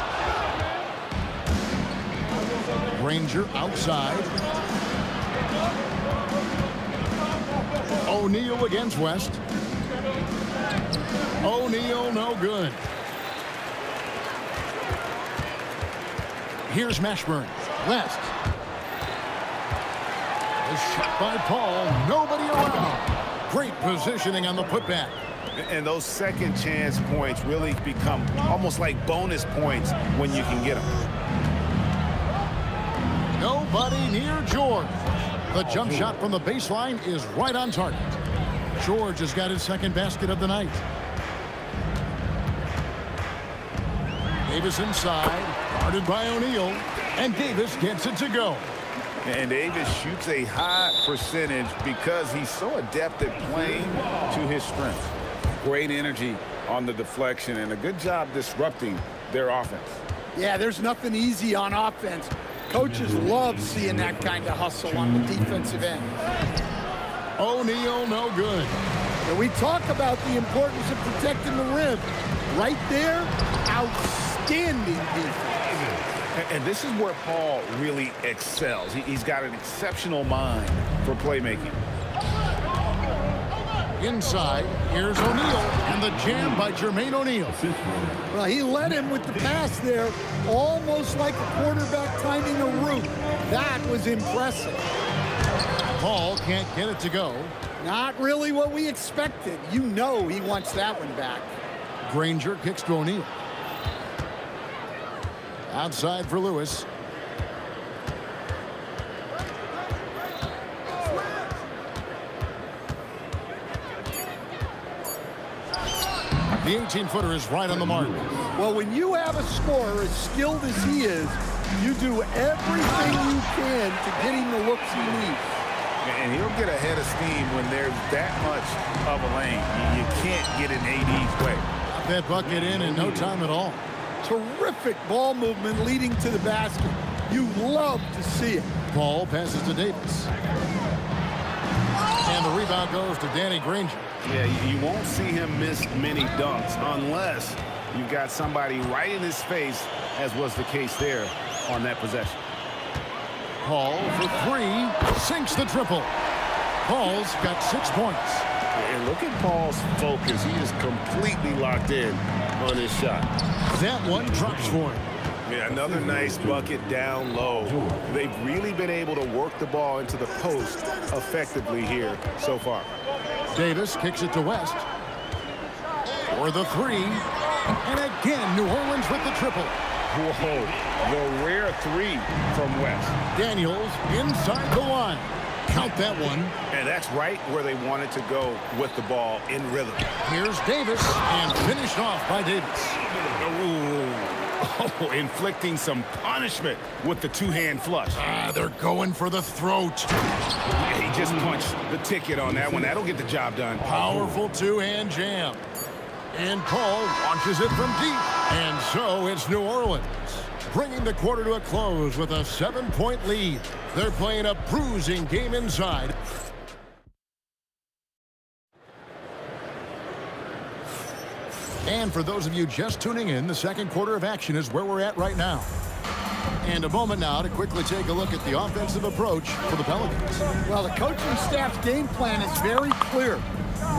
Granger outside. O'Neal against West. O'Neal no good. Here's Mashburn. West. A shot by Paul. Nobody around. Great positioning on the putback. And those second chance points really become almost like bonus points when you can get them. Nobody near George. The jump shot from the baseline is right on target. George has got his second basket of the night. Davis inside, guarded by O'Neal, and Davis gets it to go. And Davis shoots a high percentage because he's so adept at playing to his strength. Great energy on the deflection and a good job disrupting their offense. Yeah, there's nothing easy on offense. Coaches love seeing that kind of hustle on the defensive end. O'Neal no good. And we talk about the importance of protecting the rim. Right there, outstanding defense. And this is where Paul really excels. He's got an exceptional mind for playmaking. Inside, here's O'Neal, and the jam by Jermaine O'Neal. Well, he led him with the pass there, almost like a quarterback timing a route. That was impressive. Paul can't get it to go. Not really what we expected. You know he wants that one back. Granger kicks to O'Neal. Outside for Lewis. The 18-footer is right on the mark. Well, when you have a scorer as skilled as he is, you do everything you can to get him the looks he needs. And he'll get ahead of steam when there's that much of a lane. You can't get in AD's way. Got that bucket in no time at all. Terrific ball movement leading to the basket. You love to see it. Paul passes to Davis. And the rebound goes to Danny Granger. Yeah, you won't see him miss many dunks unless you've got somebody right in his face, as was the case there on that possession. Paul for 3, sinks the triple. Paul's got 6 points. And look at Paul's focus. He is completely locked in on his shot. That one drops for him. Yeah, another nice bucket down low. They've really been able to work the ball into the post effectively here so far. Davis kicks it to West. For the three. And again, New Orleans with the triple. Whoa, the rare three from West. Daniels inside the line. Count that one. And that's right where they wanted to go with the ball in rhythm. Here's Davis, and finished off by Davis. Oh, inflicting some punishment with the two-hand flush. They're going for the throat. Yeah, he just punched the ticket on that one. That'll get the job done. Powerful two-hand jam. And Paul launches it from deep. And so it's New Orleans, bringing the quarter to a close with a 7-point lead. They're playing a bruising game inside. And for those of you just tuning in, the second quarter of action is where we're at right now. And a moment now to quickly take a look at the offensive approach for the Pelicans. Well, the coaching staff's game plan is very clear.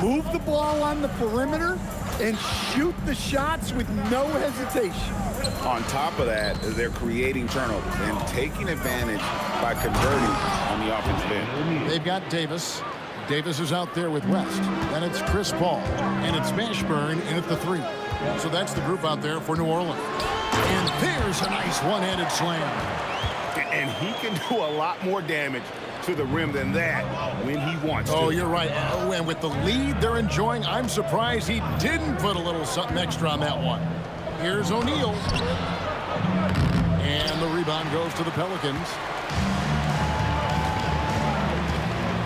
Move the ball on the perimeter and shoot the shots with no hesitation. On top of that, they're creating turnovers and taking advantage by converting on the offensive end. They've got Davis. Davis is out there with West. Then it's Chris Paul. And it's Mashburn in at the three. So that's the group out there for New Orleans. And there's a nice one-handed slam. And he can do a lot more damage to the rim than that when he wants to. Oh, you're right. And with the lead they're enjoying, I'm surprised he didn't put a little something extra on that one. Here's O'Neal. And the rebound goes to the Pelicans.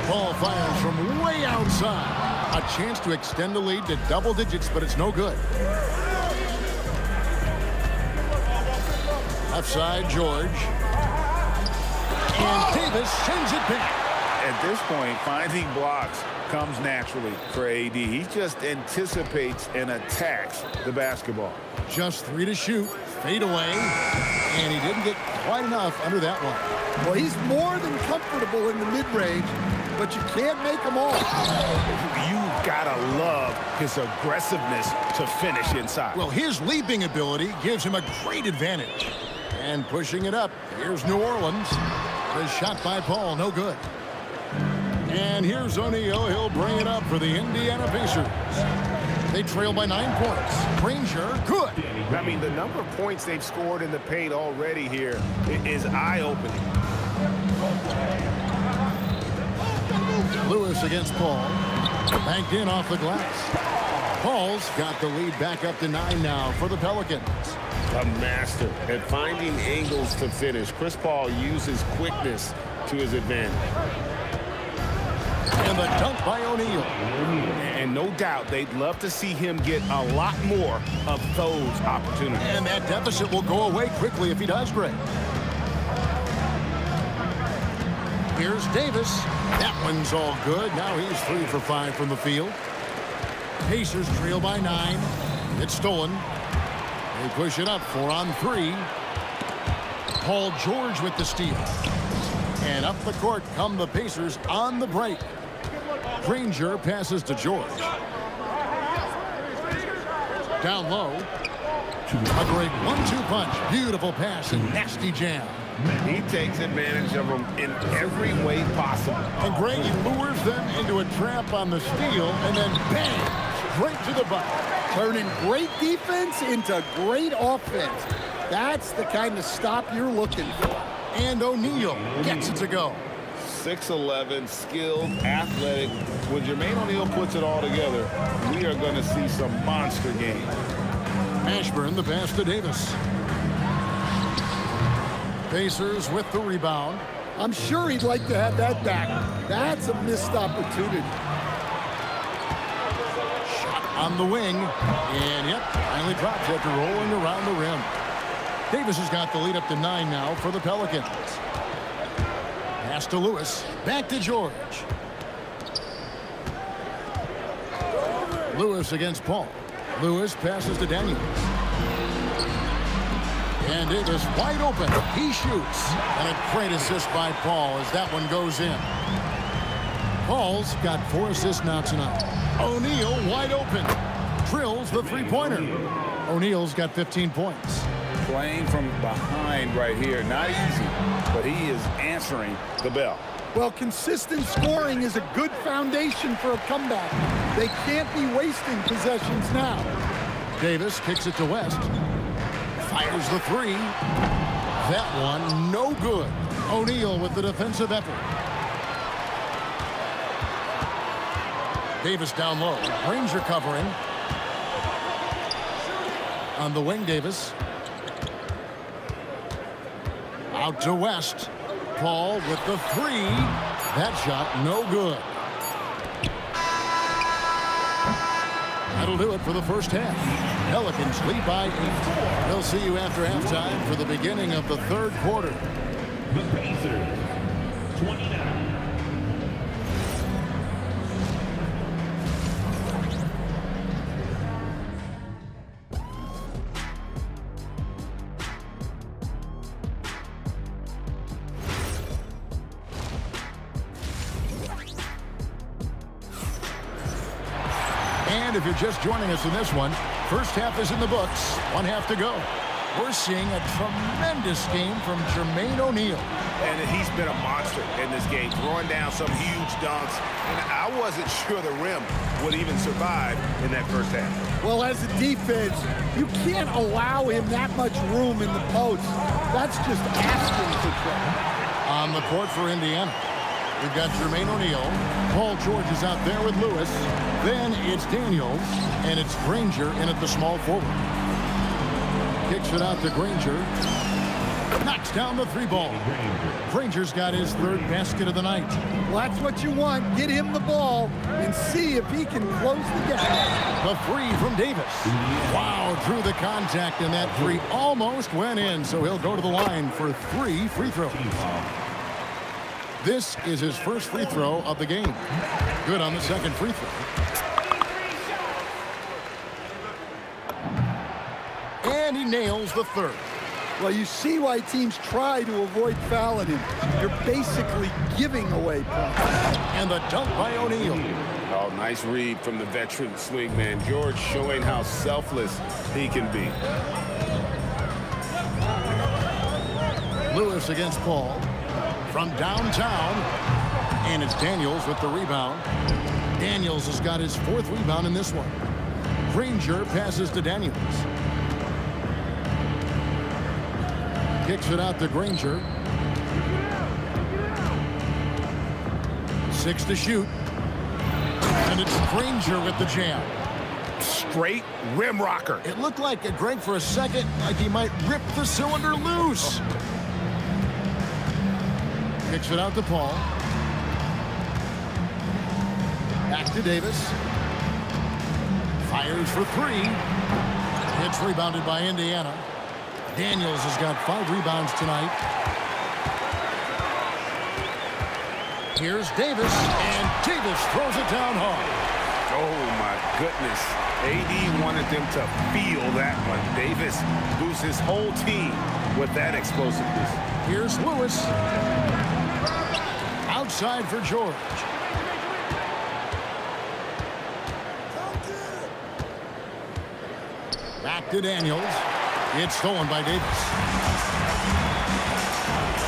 Paul fires from way outside. A chance to extend the lead to double digits, but it's no good. Left side, George. And Davis sends it back. At this point, finding blocks comes naturally for AD. He just anticipates and attacks the basketball. Just 3 to shoot. Fade away. And he didn't get quite enough under that one. Well, he's more than comfortable in the mid-range, but you can't make them all. You gotta love his aggressiveness to finish inside. Well, his leaping ability gives him a great advantage. And pushing it up, here's New Orleans. The shot by Paul, no good. And here's O'Neal. He'll bring it up for the Indiana Pacers. They trail by 9 points. Granger, good. I mean, the number of points they've scored in the paint already here is eye-opening. Lewis against Paul. Banked in off the glass. Paul's got the lead back up to 9 now for the Pelicans. A master at finding angles to finish. Chris Paul uses quickness to his advantage. And the dunk by O'Neal. And no doubt they'd love to see him get a lot more of those opportunities. And that deficit will go away quickly if he does great. Here's Davis. That one's all good. Now he's 3 for 5 from the field. Pacers trail by 9. It's stolen. They push it up 4 on 3. Paul George with the steal. And up the court come the Pacers on the break. Granger passes to George. Down low. A great 1-2 punch. Beautiful pass and nasty jam. He takes advantage of them in every way possible. And Gray lures them into a trap on the steal, and then bang, straight to the bucket. Turning great defense into great offense. That's the kind of stop you're looking for. And O'Neal gets it to go. 6'11", skilled, athletic. When Jermaine O'Neal puts it all together, we are going to see some monster games. Mashburn the pass to Davis. Pacers with the rebound. I'm sure he'd like to have that back. That's a missed opportunity. Shot on the wing. And yep, finally drops after rolling around the rim. Davis has got the lead up to 9 now for the Pelicans. Pass to Lewis. Back to George. Lewis against Paul. Lewis passes to Daniels. And it is wide open. He shoots. And a great assist by Paul as that one goes in. Paul's got 4 assists now tonight. O'Neal wide open. Drills the three-pointer. O'Neal's got 15 points. Playing from behind right here. Not easy, but he is answering the bell. Well, consistent scoring is a good foundation for a comeback. They can't be wasting possessions now. Davis kicks it to West. Fires the three. That one, no good. O'Neal with the defensive effort. Davis down low. Granger covering. On the wing, Davis. Out to West. Paul with the three. That shot, no good. That'll do it for the first half. Pelicans lead by 8. We'll see you after halftime for the beginning of the third quarter. The Pacers, 29. And if you're just joining us in this one, first half is in the books. 1 half to go. We're seeing a tremendous game from Jermaine O'Neal. And he's been a monster in this game, throwing down some huge dunks. And I wasn't sure the rim would even survive in that first half. Well, as a defense, you can't allow him that much room in the post. That's just asking for trouble. On the court for Indiana, we've got Jermaine O'Neal. Paul George is out there with Lewis. Then it's Daniels, and it's Granger in at the small forward. Kicks it out to Granger. Knocks down the three ball. Granger's got his third basket of the night. Well, that's what you want. Get him the ball and see if he can close the gap. The three from Davis. Wow, through the contact, and that three almost went in, so he'll go to the line for 3 free throws. This is his first free throw of the game. Good on the second free throw. And he nails the third. Well, you see why teams try to avoid fouling him. You're basically giving away points. And the dunk by O'Neal. Oh, nice read from the veteran swingman. George showing how selfless he can be. Lewis against Paul. From downtown. And it's Daniels with the rebound. Daniels has got his 4th rebound in this one. Granger passes to Daniels. Kicks it out to Granger. 6 to shoot. And it's Granger with the jam. Straight rim rocker. It looked like Greg for a second, like he might rip the cylinder loose. Kicks it out to Paul. Back to Davis. Fires for 3. It's rebounded by Indiana. Daniels has got 5 rebounds tonight. Here's Davis, and Davis throws it down hard. Oh, my goodness. AD wanted them to feel that one. Davis boosts his whole team with that explosiveness. Here's Lewis. Outside for George. Back to Daniels. It's stolen by Davis.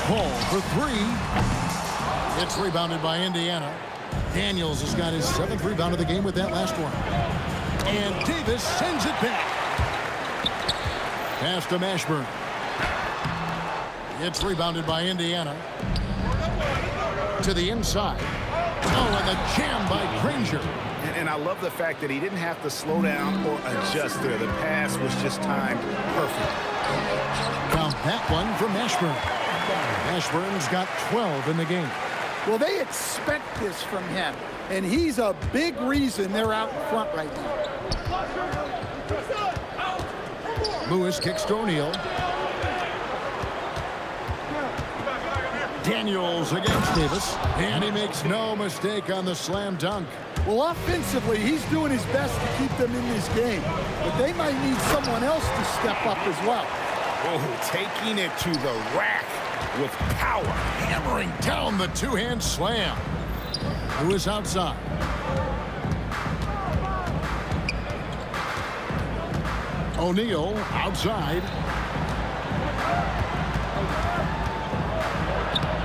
Paul for 3. It's rebounded by Indiana. Daniels has got his 7th rebound of the game with that last one. And Davis sends it back. Pass to Mashburn. It's rebounded by Indiana. To the inside. Oh, and the jam by Granger. And I love the fact that he didn't have to slow down or adjust there. The pass was just timed perfect. Now that one from Mashburn. Mashburn's got 12 in the game. Well, they expect this from him, and he's a big reason they're out in front right now. Lewis kicks to O'Neal. Daniels against Davis, and he makes no mistake on the slam dunk. Well, offensively, he's doing his best to keep them in this game, but they might need someone else to step up as well. Oh, taking it to the rack with power. Hammering down the two-hand slam. Lewis outside. O'Neal outside.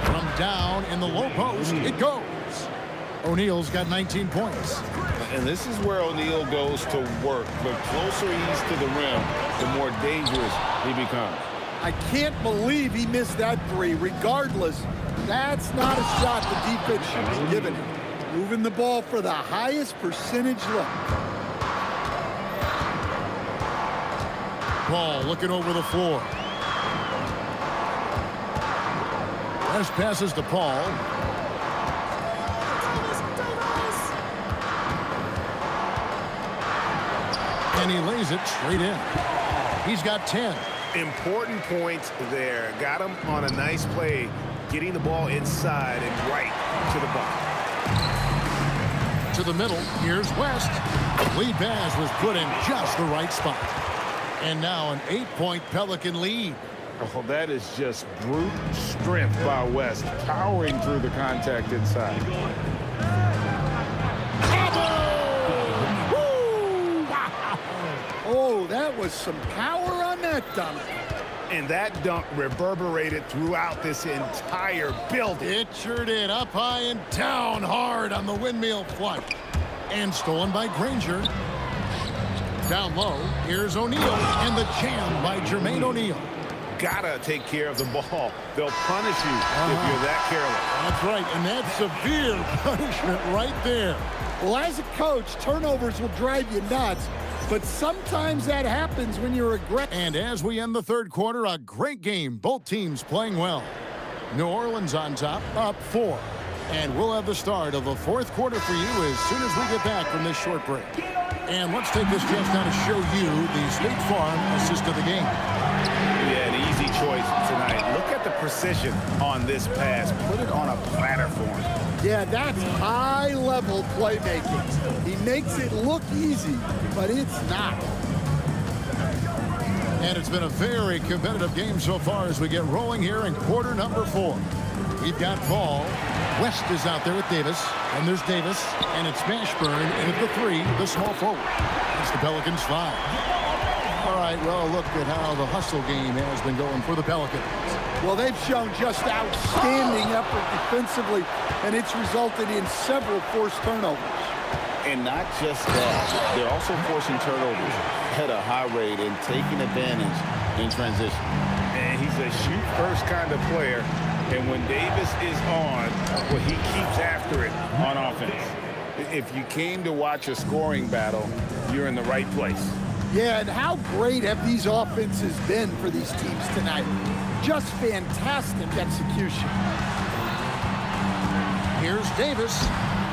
From down in the low post. It goes. O'Neal's got 19 points. And this is where O'Neal goes to work. The closer he's to the rim, the more dangerous he becomes. I can't believe he missed that three. Regardless, that's not a shot the defense should be giving him. Moving the ball for the highest percentage look. Paul looking over the floor. West passes to Paul. And he lays it straight in. He's got 10. Important points there. Got him on a nice play, getting the ball inside and right to the bucket. To the middle, here's West. Lead pass was put in just the right spot. And now an 8-point Pelican lead. Oh, that is just brute strength by West, powering through the contact inside. Oh, that was some power on that dunk. And that dunk reverberated throughout this entire building. It sure did. Up high and down hard on the windmill flush. And stolen by Granger. Down low, here's O'Neal. And the jam by Jermaine O'Neal. Gotta take care of the ball. They'll punish you if you're that careless. That's right, and that's severe punishment right there. Well, as a coach, turnovers will drive you nuts, but sometimes that happens when you're aggressive. And as we end the third quarter, a great game. Both teams playing well. New Orleans on top, up 4. And we'll have the start of the fourth quarter for you as soon as we get back from this short break. And let's take this chance now to show you the State Farm assist of the game. Yeah, an easy choice tonight. Look at the precision on this pass. Put it on a platter for him. Yeah, that's high-level playmaking. He makes it look easy, but it's not. And it's been a very competitive game so far as we get rolling here in quarter number 4. We've got Paul. West is out there with Davis. And there's Davis. And it's Mashburn. And at the 3, the small forward. It's the Pelicans 5. All right, well, look at how the hustle game has been going for the Pelicans. Well, they've shown just outstanding effort defensively, and it's resulted in several forced turnovers. And not just that, they're also forcing turnovers at a high rate and taking advantage in transition. And he's a shoot-first kind of player, and when Davis is on, well, he keeps after it on offense. If you came to watch a scoring battle, you're in the right place. Yeah, and how great have these offenses been for these teams tonight? Just fantastic execution. Here's Davis.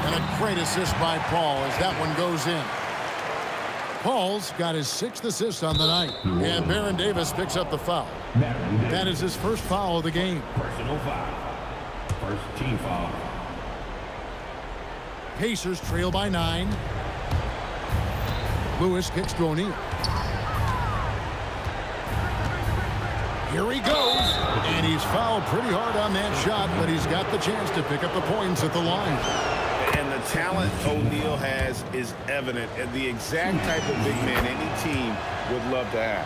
And a great assist by Paul as that one goes in. Paul's got his 6th assist on the night. And Baron Davis picks up the foul. That is his first foul of the game. Personal foul. First team foul. Pacers trail by 9. Lewis kicks to O'Neal. Here he goes. And he's fouled pretty hard on that shot, but he's got the chance to pick up the points at the line. And the talent O'Neal has is evident, and the exact type of big man any team would love to have.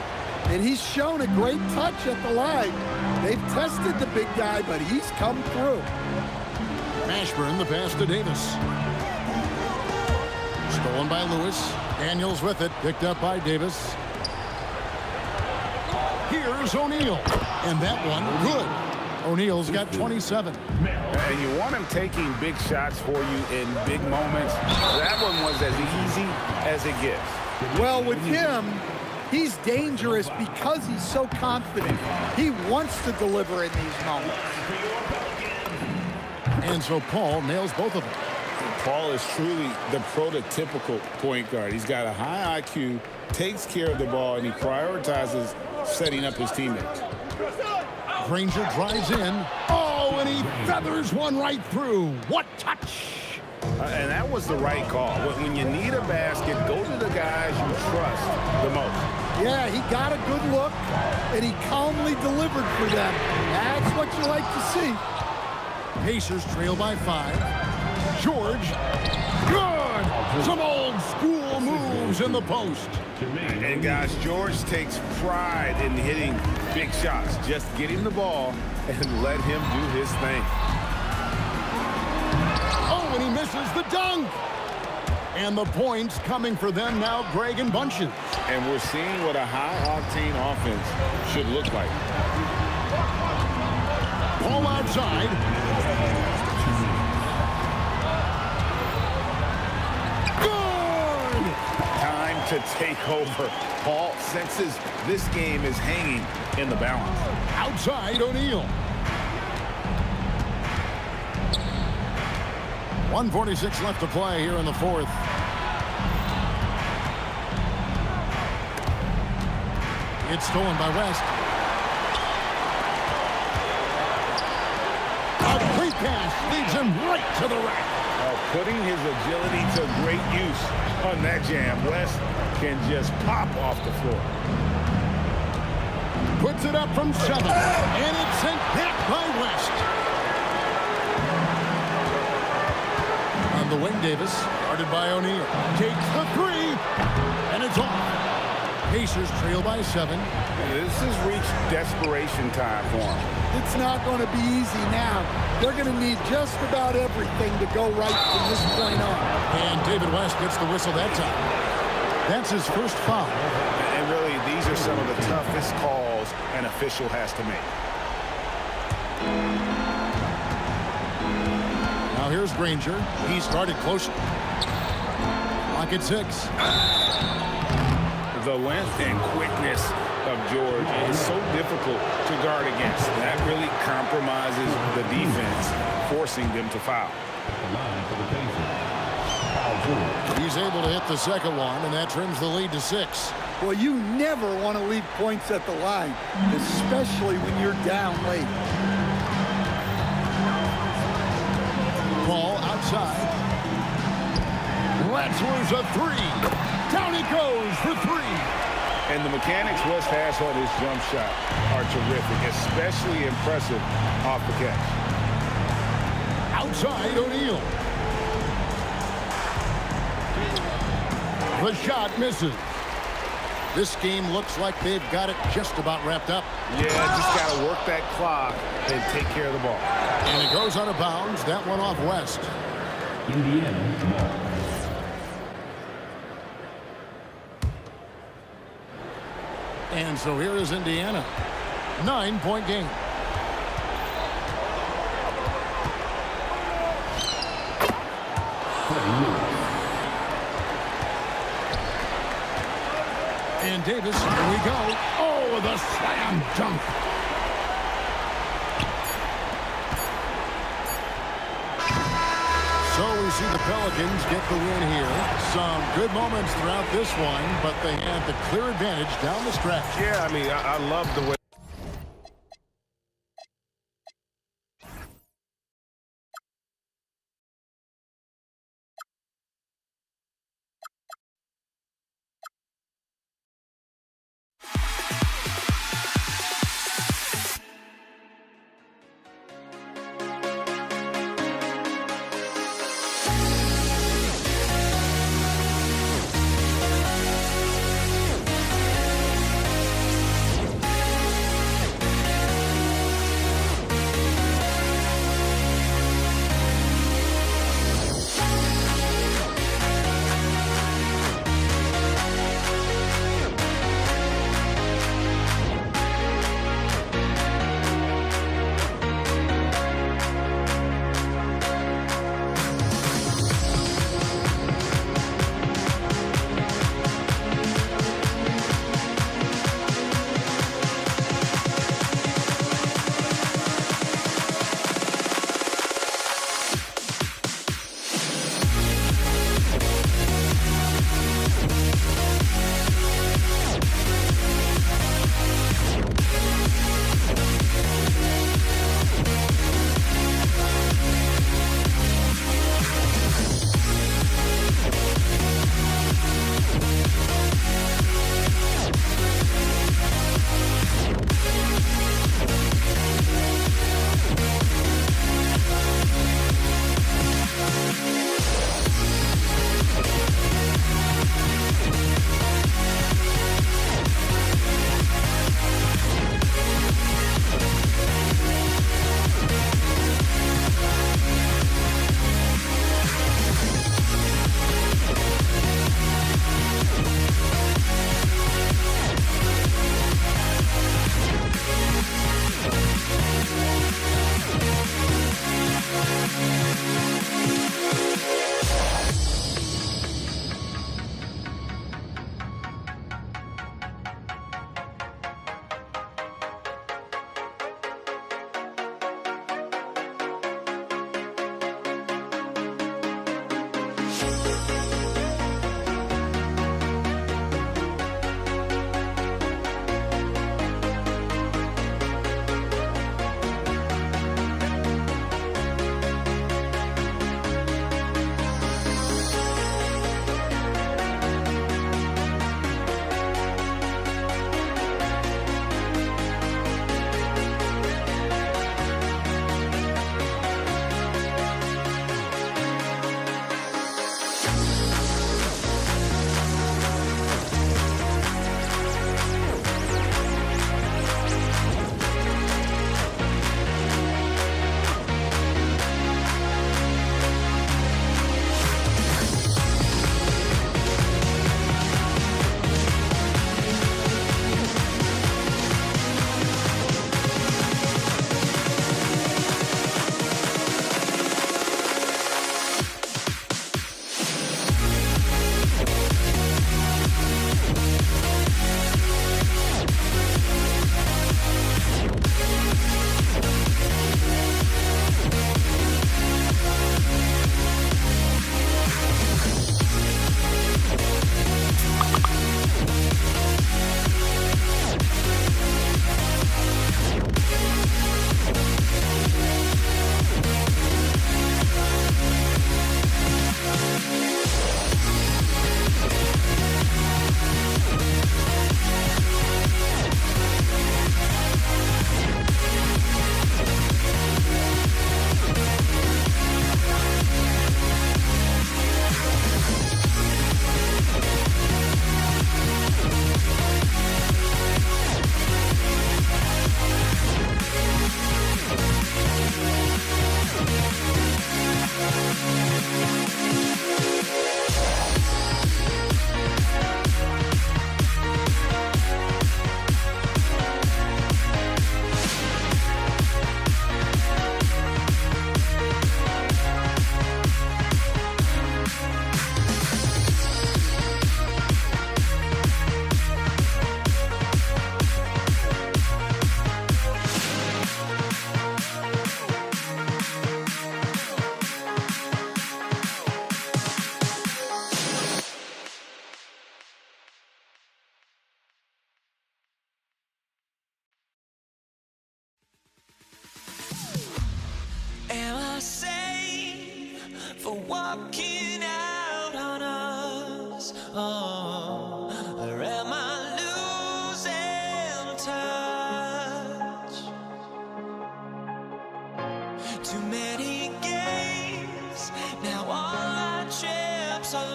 And he's shown a great touch at the line. They've tested the big guy, but he's come through. Mashburn, the pass to Davis. Stolen by Lewis. Daniels with it, picked up by Davis. Here's O'Neal. And that one, good. O'Neal's got 27. And you want him taking big shots for you in big moments. That one was as easy as it gets. Well, with him, he's dangerous because he's so confident. He wants to deliver in these moments. And so Paul nails both of them. Paul is truly the prototypical point guard. He's got a high IQ, takes care of the ball, and he prioritizes setting up his teammates. Granger drives in. Oh, and he feathers one right through. What touch! And that was the right call. When you need a basket, go to the guys you trust the most. Yeah, he got a good look, and he calmly delivered for them. That's what you like to see. Pacers trail by 5. George. Good! Some old school moves in the post. And guys, George takes pride in hitting big shots. Just get him the ball and let him do his thing. and he misses the dunk. And the points coming for them now, Greg, in bunches. And we're seeing what a high-octane offense should look like. Ball outside. Good! Time to take over. Paul senses this game is hanging in the balance. Outside, O'Neal. 1:46 left to play here in the fourth. It's stolen by West. A quick pass leads him right to the rack. Putting his agility to great use on that jam. West can just pop off the floor. Puts it up from 7. And it's sent back by West. On the wing, Davis, guarded by O'Neal. Takes the 3. And it's off. Pacers trail by 7. This has reached desperation time for them. It's not going to be easy now. They're going to need just about everything to go right from this point on. And David West gets the whistle that time. That's his first foul. And really, these are some of the toughest calls an official has to make. Now here's Granger. He started close. Clock at 6. The length and quickness of George is so difficult to guard against. That really compromises the defense, forcing them to foul. He's able to hit the second one, and that trims the lead to 6. Well, you never want to leave points at the line, especially when you're down late. Ball outside. Let's lose a 3. Down he goes for 3. And the mechanics West has on his jump shot are terrific, especially impressive off the catch. Outside, O'Neal. The shot misses. This game looks like they've got it just about wrapped up. Yeah, just got to work that clock and take care of the ball. And it goes out of bounds. That one off West. Indiana ball. And so here is Indiana. 9-point game. And Davis, here we go. Oh, the slam dunk. So we see the Pelicans get the win here. Some good moments throughout this one, but they had the clear advantage down the stretch. Yeah, I mean, I love the way.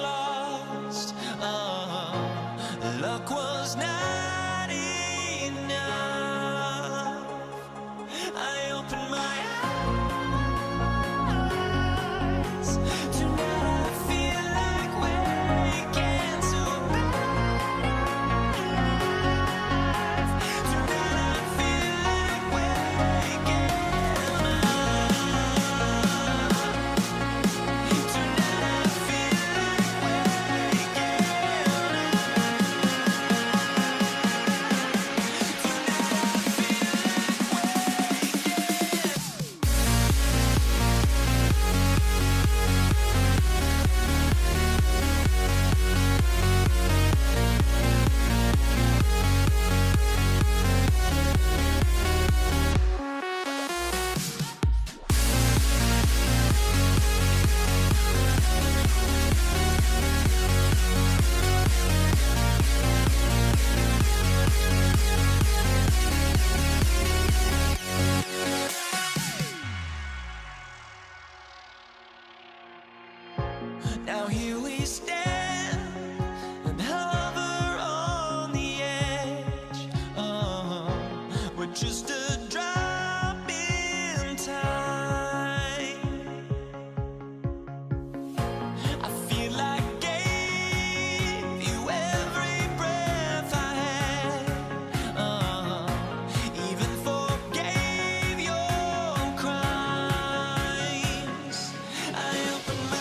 lost. Luck was not enough. I opened my eyes. Tonight I feel like waking to a better life. Tonight I feel like waking up. Tonight I feel like waking Now here we stand and hover on the edge. We're just a drop in time. I feel like gave you every breath I had. Even forgave your crimes. I opened my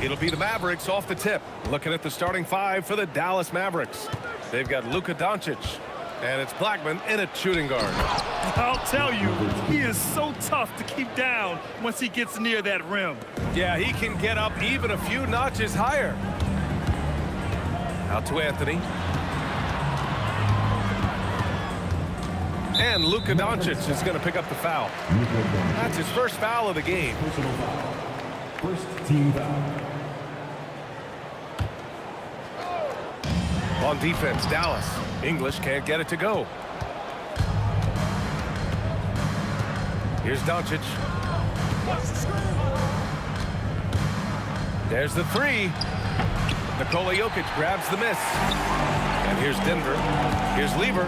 It'll be the Mavericks off the tip. Looking at the starting five for the Dallas Mavericks. They've got Luka Doncic, and it's Blackman in at shooting guard. I'll tell you, he is so tough to keep down once he gets near that rim. Yeah, he can get up even a few notches higher. Out to Anthony. And Luka Doncic is going to pick up the foul. That's his first foul of the game. First team foul. On defense, Dallas. English can't get it to go. Here's Doncic. There's the three. Nikola Jokic grabs the miss. And here's Denver. Here's Lever.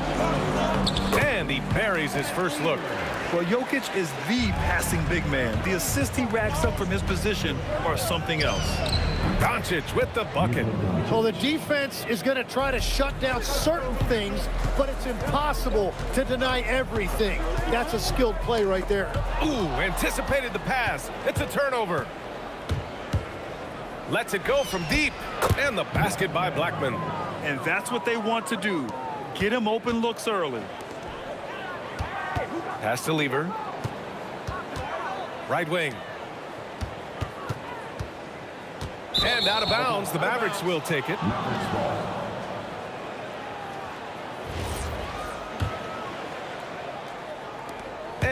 And he buries his first look. Well, Jokic is the passing big man. The assists he racks up from his position are something else. Doncic with the bucket. So the defense is going to try to shut down certain things, but it's impossible to deny everything. That's a skilled play right there. Ooh, anticipated the pass. It's a turnover. Lets it go from deep. And the basket by Blackman. And that's what they want to do. Get him open looks early. Pass to Lever. Right wing. And out of bounds. The Mavericks will take it.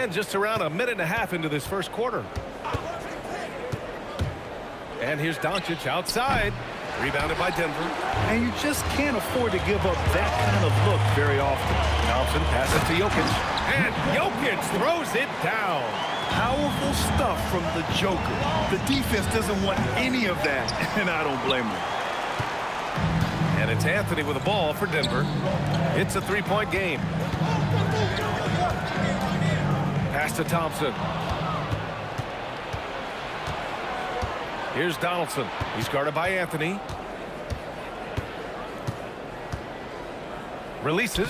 And just around a minute and a half into this first quarter. And here's Doncic outside. Rebounded by Denver. And you just can't afford to give up that kind of look very often. Thompson passes to Jokic. And Jokic throws it down. Powerful stuff from the Joker. The defense doesn't want any of that, and I don't blame them. And it's Anthony with the ball for Denver. It's a three-point game. Pass to Thompson. Here's Donaldson. He's guarded by Anthony. Releases.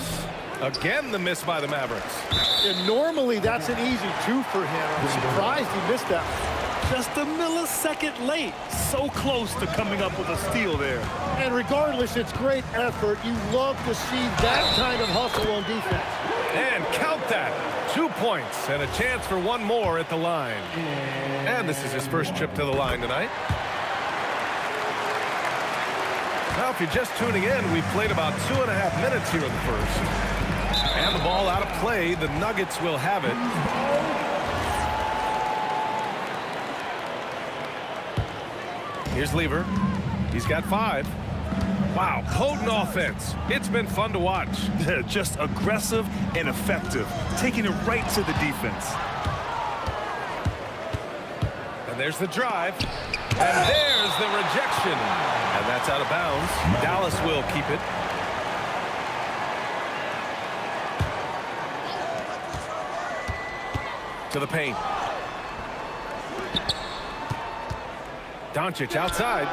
Again, the miss by the Mavericks. And normally, that's an easy two for him. I'm surprised he missed that one. Just a millisecond late. So close to coming up with a steal there. And regardless, it's great effort. You love to see that kind of hustle on defense. And count that. 2 points and a chance for one more at the line. And this is his first trip to the line tonight. Now, if you're just tuning in, we've played about 2.5 minutes here in the first. And the ball out of play. The Nuggets will have it. Here's Lever. He's got 5. Wow, potent offense. It's been fun to watch. Just aggressive and effective, taking it right to the defense. And there's the drive. And there's the rejection. And that's out of bounds. Dallas will keep it. To the paint. Doncic outside.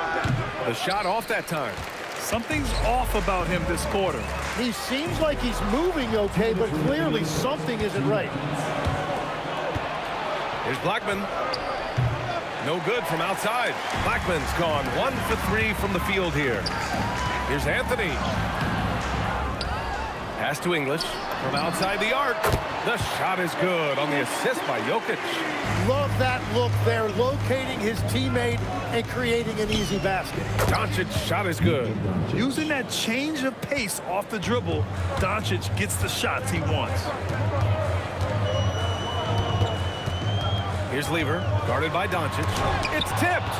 The shot off that time. Something's off about him this quarter. He seems like he's moving okay, but clearly something isn't right. Here's Blackman. No good from outside. Blackman's gone 1 for 3 from the field here. Here's Anthony. Pass to English from outside the arc. The shot is good on the assist by Jokic. Love that look there, locating his teammate and creating an easy basket. Doncic's shot is good. Using that change of pace off the dribble, Doncic gets the shots he wants. Here's Lever, guarded by Doncic. It's tipped.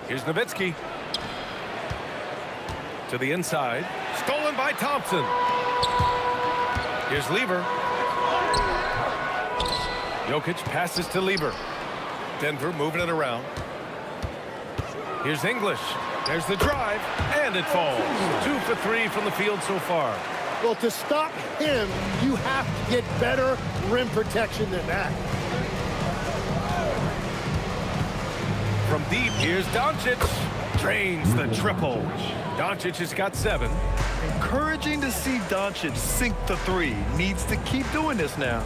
Here's Nowitzki. To the inside. Stolen by Thompson. Here's Lever. Jokic passes to Lever. Denver moving it around. Here's English. There's the drive, and it falls. 2 for 3 from the field so far. Well, to stop him, you have to get better rim protection than that. From deep, here's Doncic. Drains the triple. Doncic has got 7. Encouraging to see Doncic sink the 3. Needs to keep doing this now.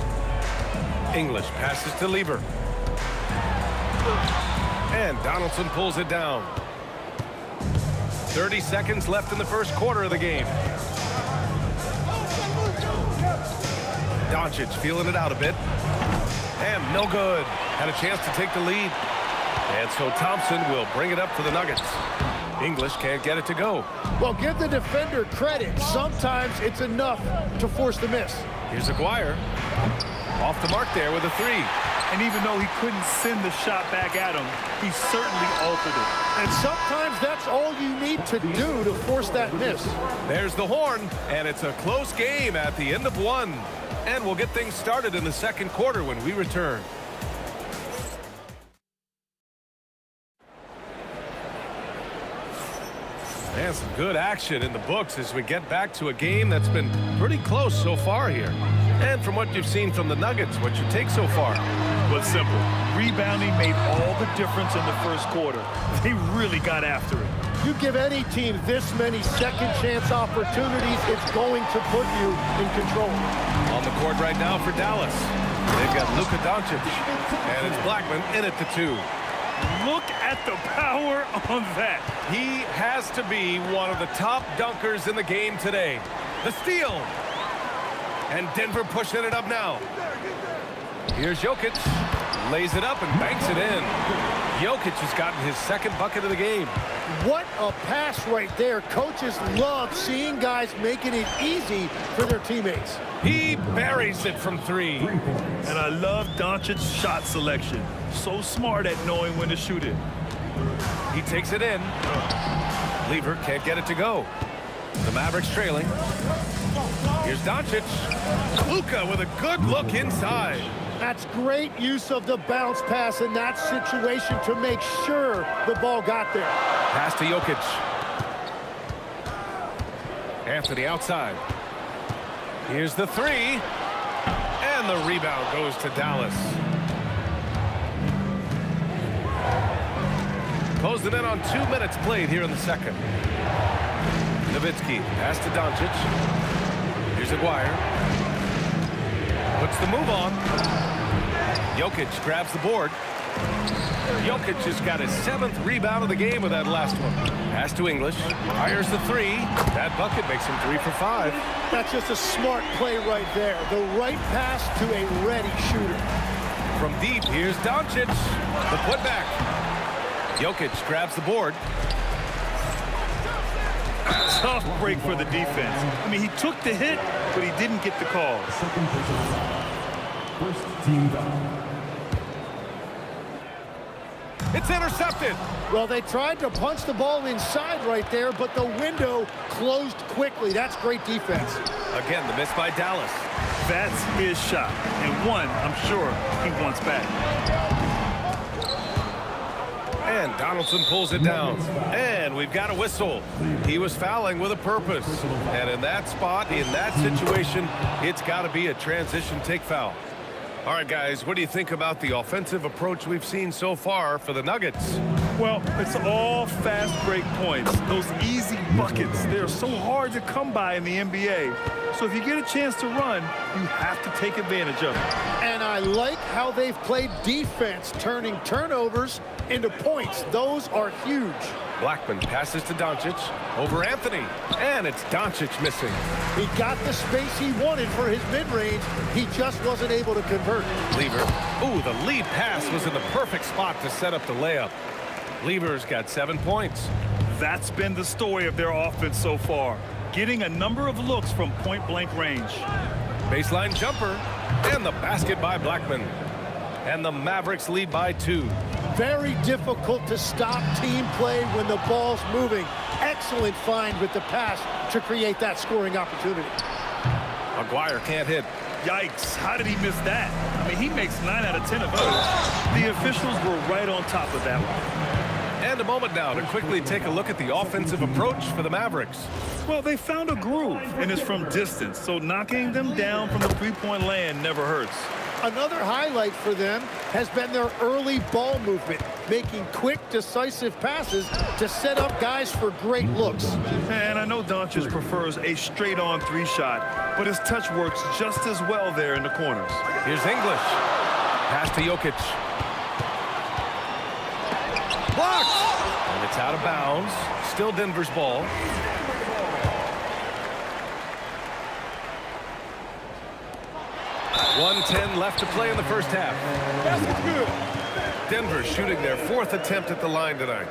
English passes to Lever. And Donaldson pulls it down. 30 seconds left in the first quarter of the game. Doncic feeling it out a bit. And no good. Had a chance to take the lead. And so Thompson will bring it up for the Nuggets. English can't get it to go. Well, give the defender credit. Sometimes it's enough to force the miss. Here's Aguirre. Off the mark there with a 3. And even though he couldn't send the shot back at him, he certainly altered it. And sometimes that's all you need to do to force that miss. There's the horn, and it's a close game at the end of 1. And we'll get things started in the second quarter when we return. And some good action in the books as we get back to a game that's been pretty close so far here. And from what you've seen from the Nuggets, what's your take so far? Well, it's simple. Rebounding made all the difference in the first quarter. They really got after it. You give any team this many second chance opportunities, it's going to put you in control. On the court right now for Dallas. They've got Luka Doncic. And it's Blackman in at the 2. Look at the power on that. He has to be one of the top dunkers in the game today. The steal. And Denver pushing it up now. Here's Jokic. Lays it up and banks it in. Jokic has gotten his second bucket of the game. What a pass right there. Coaches love seeing guys making it easy for their teammates. He buries it from 3. And I love Doncic's shot selection. So smart at knowing when to shoot it. He takes it in. Lever can't get it to go. The Mavericks trailing. Here's Doncic. Luka with a good look inside. That's great use of the bounce pass in that situation to make sure the ball got there. Pass to Jokic. Anthony outside. Here's the 3. And the rebound goes to Dallas. Closed it in on 2 minutes played here in the second. Nowitzki, pass to Doncic. Here's Aguirre. Puts the move on. Jokic grabs the board. Jokic has got his 7th rebound of the game with that last one. Pass to English. Fires the 3. That bucket makes him 3 for 5. That's just a smart play right there. The right pass to a ready shooter. From deep, here's Doncic. The putback. Jokic grabs the board. Tough break for the defense. I mean, he took the hit, but he didn't get the call. First team foul. It's intercepted. Well, they tried to punch the ball inside right there, but the window closed quickly. That's great defense. Again, the miss by Dallas. That's his shot, and one I'm sure he wants back. And Donaldson pulls it down. And we've got a whistle. He was fouling with a purpose. And in that spot, in that situation, it's got to be a transition take foul. All right, guys, what do you think about the offensive approach we've seen so far for the Nuggets? Well, it's all fast break points. Those easy buckets, they're so hard to come by in the NBA. So if you get a chance to run, you have to take advantage of it. And I like how they've played defense, turning turnovers into points. Those are huge. Blackman passes to Doncic over Anthony, and it's Doncic missing. He got the space he wanted for his mid-range. He just wasn't able to convert. Lever. Ooh, the lead pass was in the perfect spot to set up the layup. Lever's got 7 points. That's been the story of their offense so far, getting a number of looks from point-blank range. Baseline jumper, and the basket by Blackman. And the Mavericks lead by 2. Very difficult to stop team play when the ball's moving. Excellent find with the pass to create that scoring opportunity. Aguirre can't hit. Yikes, how did he miss that? I mean, he makes 9 out of 10 of those. The officials were right on top of that one. And a moment now to quickly take a look at the offensive approach for the Mavericks. Well, they found a groove, and it's from distance, so knocking them down from the three-point land never hurts. Another highlight for them has been their early ball movement, making quick, decisive passes to set up guys for great looks. And I know Doncic prefers a straight-on 3-shot, but his touch works just as well there in the corners. Here's English. Pass to Jokic. Blocked! And it's out of bounds. Still Denver's ball. .110 left to play in the first half. That's good. Denver shooting their 4th attempt at the line tonight.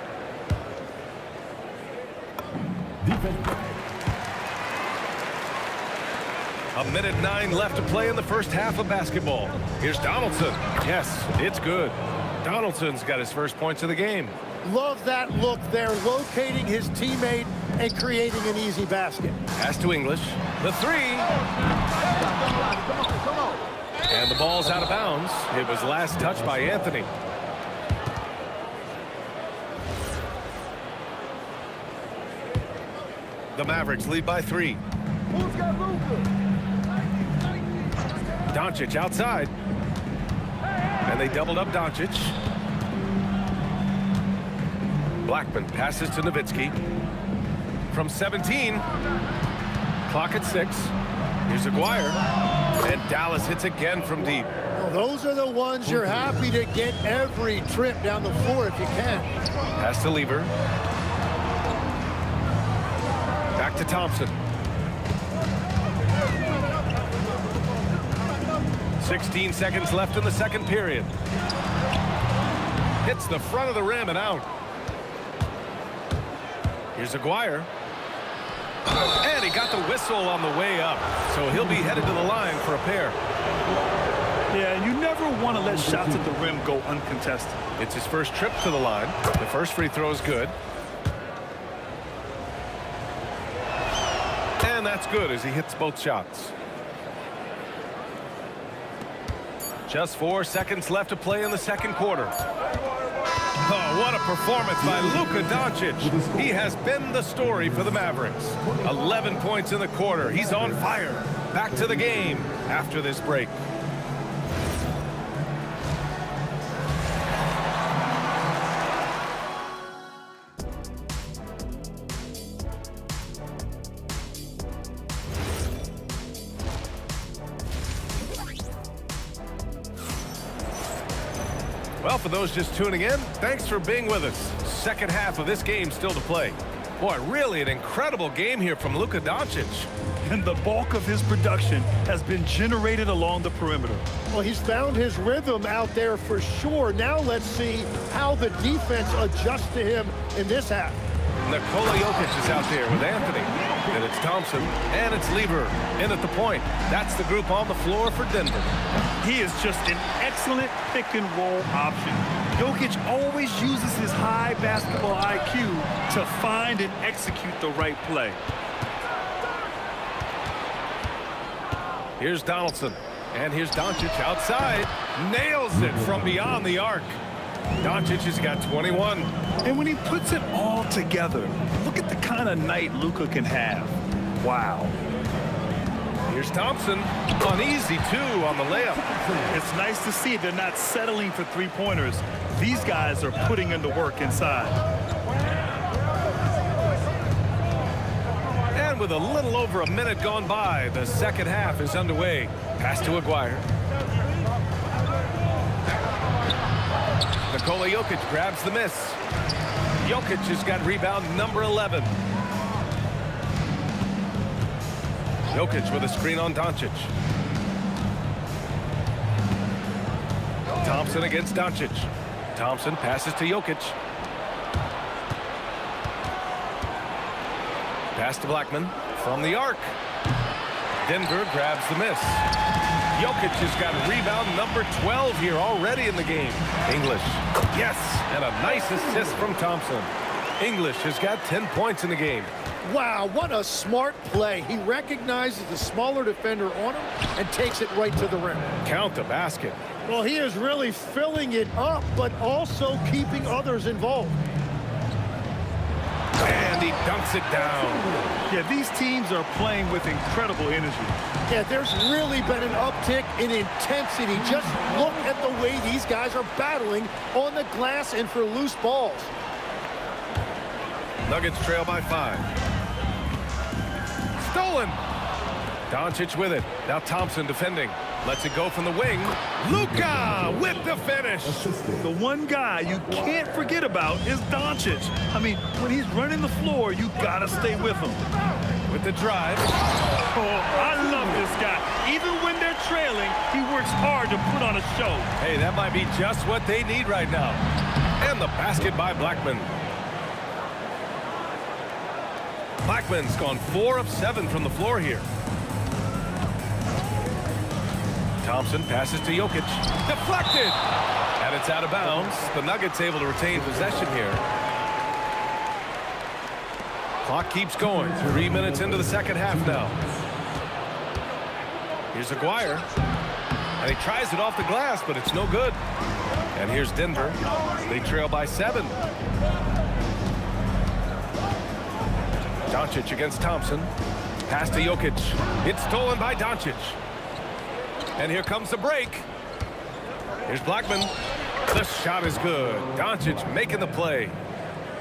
A minute 9 left to play in the first half of basketball. Here's Donaldson. Yes, it's good. Donaldson's got his first points of the game. Love that look there, locating his teammate and creating an easy basket. Pass to English. The 3. And the ball's out of bounds. It was last touched by Anthony. The Mavericks lead by 3. Doncic outside. And they doubled up Doncic. Blackman passes to Nowitzki. From 17. Clock at 6. Here's Aguirre. And Dallas hits again from deep. Well, those are the ones you're happy to get every trip down the floor if you can. Pass to Lever. Back to Thompson. 16 seconds left in the second period. Hits the front of the rim and out. Here's Aguirre. And he got the whistle on the way up. So he'll be headed to the line for a pair. Yeah, you never want to let shots at the rim go uncontested. It's his first trip to the line. The first free throw is good. And that's good as he hits both shots. Just 4 seconds left to play in the second quarter. Oh, what a performance by Luka Doncic. He has been the story for the Mavericks. 11 points in the quarter. He's on fire. Back to the game after this break. Well, for those just tuning in, thanks for being with us. Second half of this game still to play. Boy, really an incredible game here from Luka Doncic. And the bulk of his production has been generated along the perimeter. Well, he's found his rhythm out there for sure. Now let's see how the defense adjusts to him in this half. Nikola Jokic is out there with Anthony. Then it's Thompson, and it's Lever in at the point. That's the group on the floor for Denver. He is just an excellent pick-and-roll option. Jokic always uses his high basketball IQ to find and execute the right play. Here's Donaldson, and here's Doncic outside. Nails it from beyond the arc. Doncic has got 21. And when he puts it all together, look at the kind of night Luka can have. Wow. Here's Thompson. An easy 2 on the layup. It's nice to see they're not settling for three-pointers. These guys are putting in the work inside. And with a little over a minute gone by, the second half is underway. Pass to Aguirre. Nikola Jokic grabs the miss. Jokic has got rebound number 11. Jokic with a screen on Doncic. Thompson against Doncic. Thompson passes to Jokic. Pass to Blackman from the arc. Denver grabs the miss. Jokic has got rebound number 12 here already in the game. English. Yes, and a nice assist from Thompson. English has got 10 points in the game. Wow, what a smart play. He recognizes the smaller defender on him and takes it right to the rim. Count the basket. Well, he is really filling it up, but also keeping others involved. And he dunks it down. Yeah, these teams are playing with incredible energy. Yeah, there's really been an uptick in intensity. Just look at the way these guys are battling on the glass and for loose balls. Nuggets trail by 5. Stolen. Doncic with it. Now Thompson defending. Lets it go from the wing. Luka with the finish. The one guy you can't forget about is Doncic. I mean, when he's running the floor, you gotta stay with him. With the drive. Oh, I love this guy. Even when they're trailing, he works hard to put on a show. Hey, that might be just what they need right now. And the basket by Blackman. Blackman's gone 4 of 7 from the floor here. Thompson passes to Jokic. Deflected! And it's out of bounds. The Nuggets able to retain possession here. Clock keeps going. 3 minutes into the second half now. Here's Aguirre. And he tries it off the glass, but it's no good. And here's Denver. They trail by 7. Doncic against Thompson. Pass to Jokic. It's stolen by Doncic. And here comes the break. Here's Blackman. The shot is good. Doncic making the play.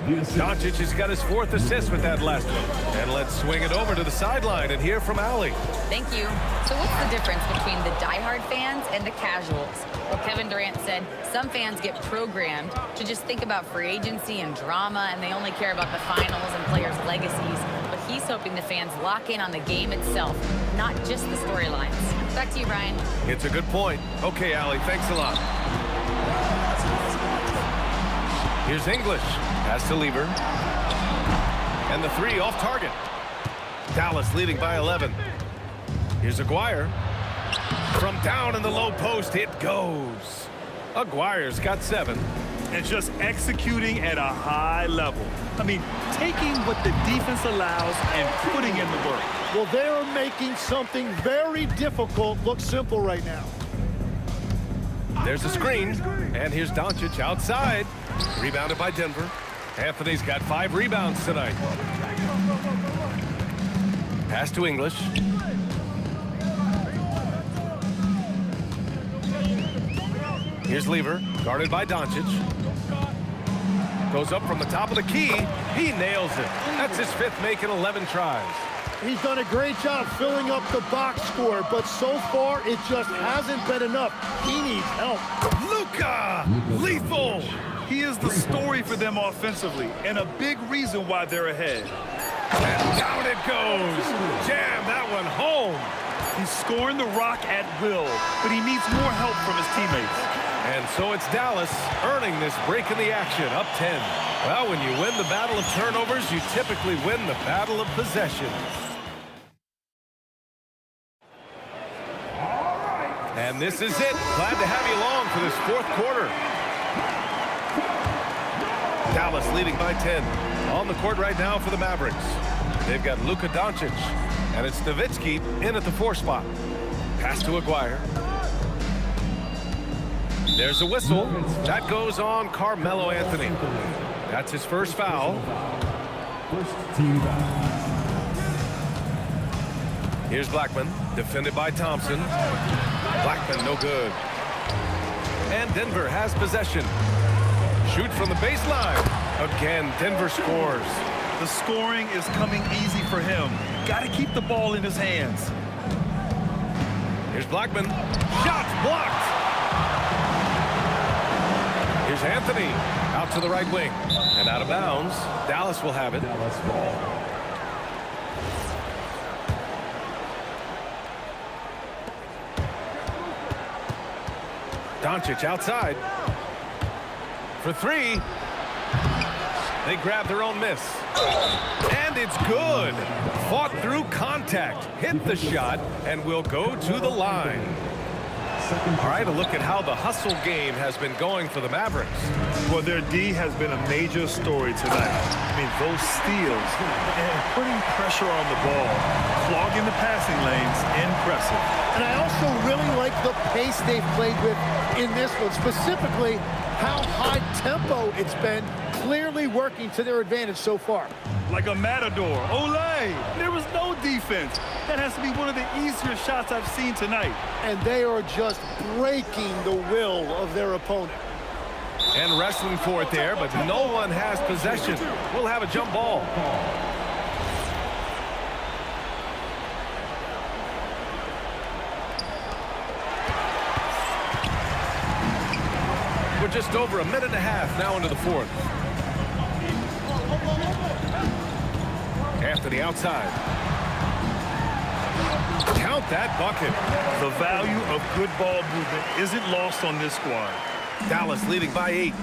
Doncic has got his 4th assist with that last one. And let's swing it over to the sideline and hear from Allie. Thank you. So what's the difference between the diehard fans and the casuals? Well, Kevin Durant said some fans get programmed to just think about free agency and drama, and they only care about the finals and players' legacies. But he's hoping the fans lock in on the game itself, not just the storylines. Back to you, Brian. It's a good point. Okay, Allie, thanks a lot. Here's English. Pass to Lever. And the three off target. Dallas leading by 11. Here's Aguirre. From down in the low post, it goes. Aguirre's got 7. And just executing at a high level. I mean, taking what the defense allows and putting in the work. Well, they're making something very difficult look simple right now. There's a screen, and here's Doncic outside. Rebounded by Denver. Anthony's got 5 rebounds tonight. Pass to English. Here's Lever, guarded by Doncic. Goes up from the top of the key. He nails it. That's his 5th make in 11 tries. He's done a great job filling up the box score, but so far it just hasn't been enough. He needs help. Luka! Lethal! He is the story for them offensively, and a big reason why they're ahead. And down it goes. Jam that one home. He's scoring the rock at will, but he needs more help from his teammates. And so it's Dallas earning this break in the action, up 10. Well, when you win the battle of turnovers, you typically win the battle of possession. And this is it. Glad to have you along for this 4th quarter. Dallas leading by 10. On the court right now for the Mavericks. They've got Luka Doncic, and it's Nowitzki in at the 4 spot. Pass to Aguirre. There's a whistle. That goes on Carmelo Anthony. That's his first foul. First team foul. Here's Blackman, defended by Thompson. Blackman, no good. And Denver has possession. Shoot from the baseline. Again, Denver scores. The scoring is coming easy for him. Got to keep the ball in his hands. Here's Blackman. Shots blocked. Here's Anthony. Out to the right wing. And out of bounds. Dallas will have it. Dallas ball. Doncic outside. For 3. They grab their own miss. And it's good. Fought through contact. Hit the shot and will go to the line. All right, a look at how the hustle game has been going for the Mavericks. Well, their D has been a major story tonight. I mean, those steals and putting pressure on the ball, clogging the passing lanes, impressive. And I also really like the pace they've played with in this one, specifically how high tempo it's been, clearly working to their advantage so far. Like a matador. Olay! There was no defense. That has to be one of the easier shots I've seen tonight. And they are just breaking the will of their opponent. And wrestling for it there, but no one has possession. We'll have a jump ball. We're just over a minute and a half now into the 4th. Anthony outside. Count that bucket. The value of good ball movement isn't lost on this squad. Dallas leading by 8.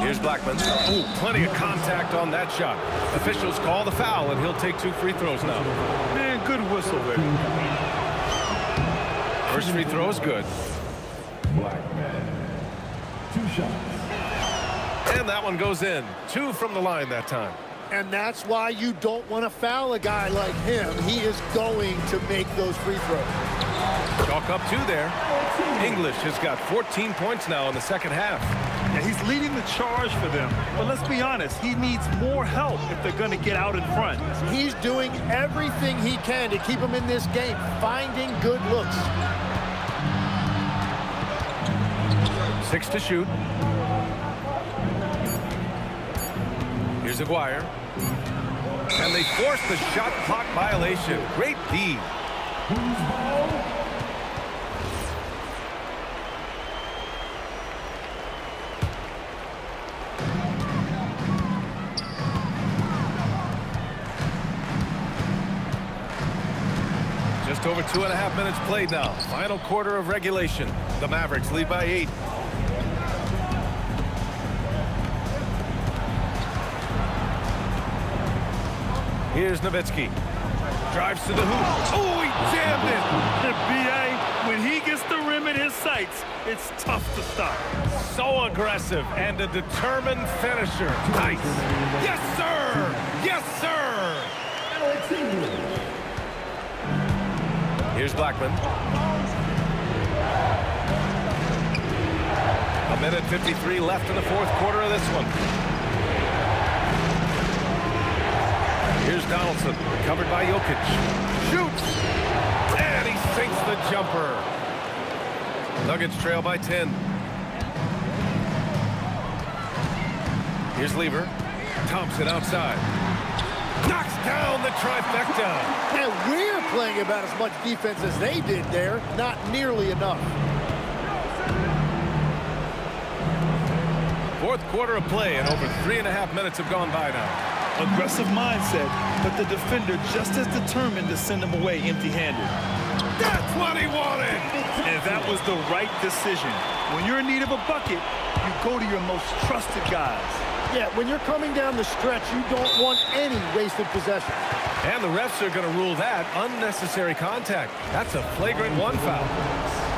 Here's Blackman. Oh, plenty of contact on that shot. Officials call the foul, and he'll take 2 free throws now. Man, good whistle there. First free throw is good. Blackman. 2 shots. And that one goes in. 2 from the line that time. And that's why you don't want to foul a guy like him. He is going to make those free throws. Chalk up 2 there. English has got 14 points now in the second half. Yeah, he's leading the charge for them. But let's be honest, he needs more help if they're going to get out in front. He's doing everything he can to keep him in this game, finding good looks. 6 to shoot. Here's Aguirre. And they force the shot clock violation. Great D. Just over 2.5 minutes played now. Final quarter of regulation. The Mavericks lead by 8. Here's Nowitzki. Drives to the hoop. Oh, he jammed it. The B.A., when he gets the rim in his sights, it's tough to stop. So aggressive and a determined finisher. Nice. Yes, sir. Yes, sir. Here's Blackman. A minute 53 left in the fourth quarter of this one. Here's Donaldson, covered by Jokic. Shoots! And he sinks the jumper. Nuggets trail by 10. Here's Lever. Thompson outside. Knocks down the trifecta. And we're playing about as much defense as they did there. Not nearly enough. Fourth quarter of play, and over 3.5 minutes have gone by now. Aggressive mindset, but the defender just as determined to send him away empty-handed. That's what he wanted! And that was the right decision. When you're in need of a bucket, you go to your most trusted guys. Yeah, when you're coming down the stretch, you don't want any wasted possession. And the refs are going to rule that unnecessary contact. That's a flagrant 1 foul.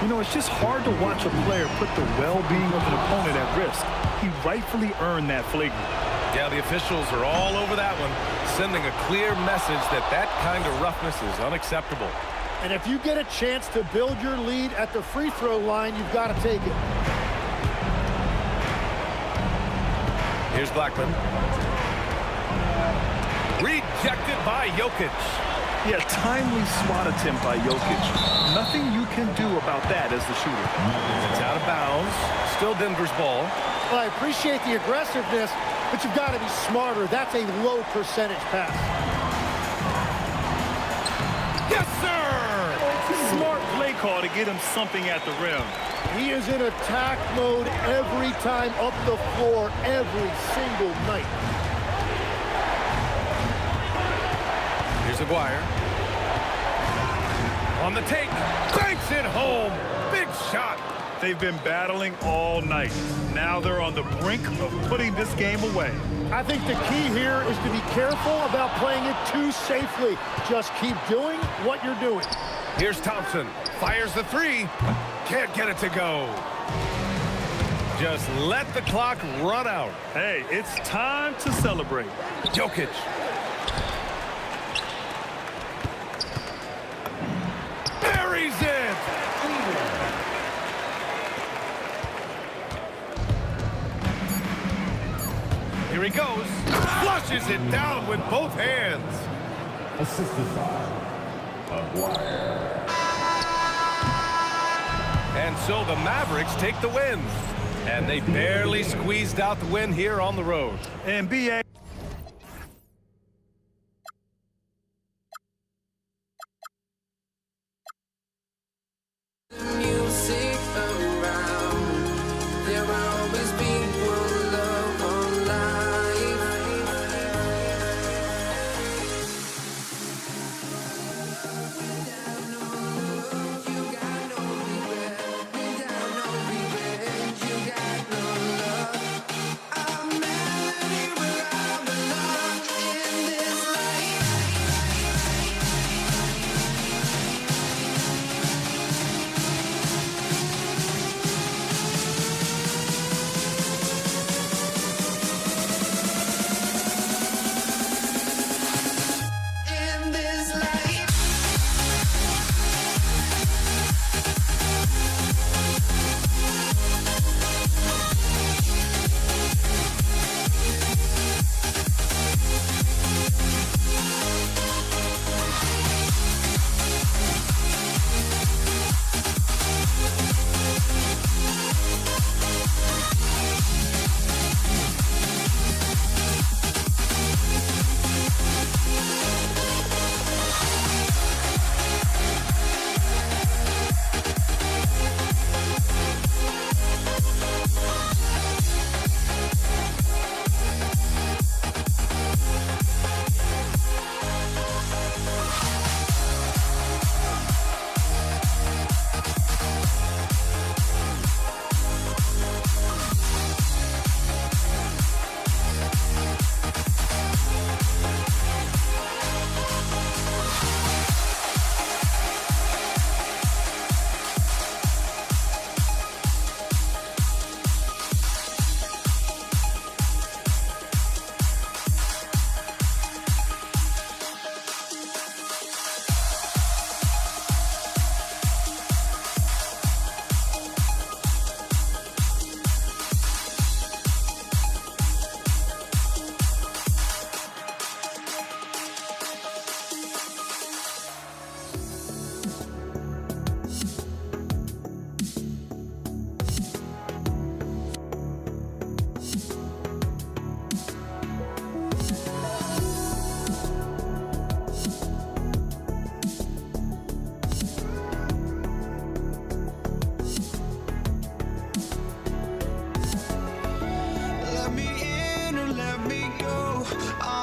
You know, it's just hard to watch a player put the well-being of an opponent at risk. He rightfully earned that flagrant. Yeah, the officials are all over that one, sending a clear message that that kind of roughness is unacceptable. And if you get a chance to build your lead at the free throw line, you've got to take it. Here's Blackman. Rejected by Jokic. Yeah, timely swat attempt by Jokic. Nothing you can do about that as the shooter. It's out of bounds. Still Denver's ball. Well, I appreciate the aggressiveness, but you've got to be smarter. That's a low percentage pass. Yes, sir! Smart play call to get him something at the rim. He is in attack mode every time up the floor, every single night. Here's Aguirre. On the take. Banks it home. Big shot. They've been battling all night. Now they're on the brink of putting this game away. I think the key here is to be careful about playing it too safely. Just keep doing what you're doing. Here's Thompson. Fires the three. Can't get it to go. Just let the clock run out. Hey, it's time to celebrate. Jokic. Buries it. Here he goes. Flushes it down with both hands. Assisted by Aguirre. And so the Mavericks take the win. And they barely squeezed out the win here on the road. And B.A.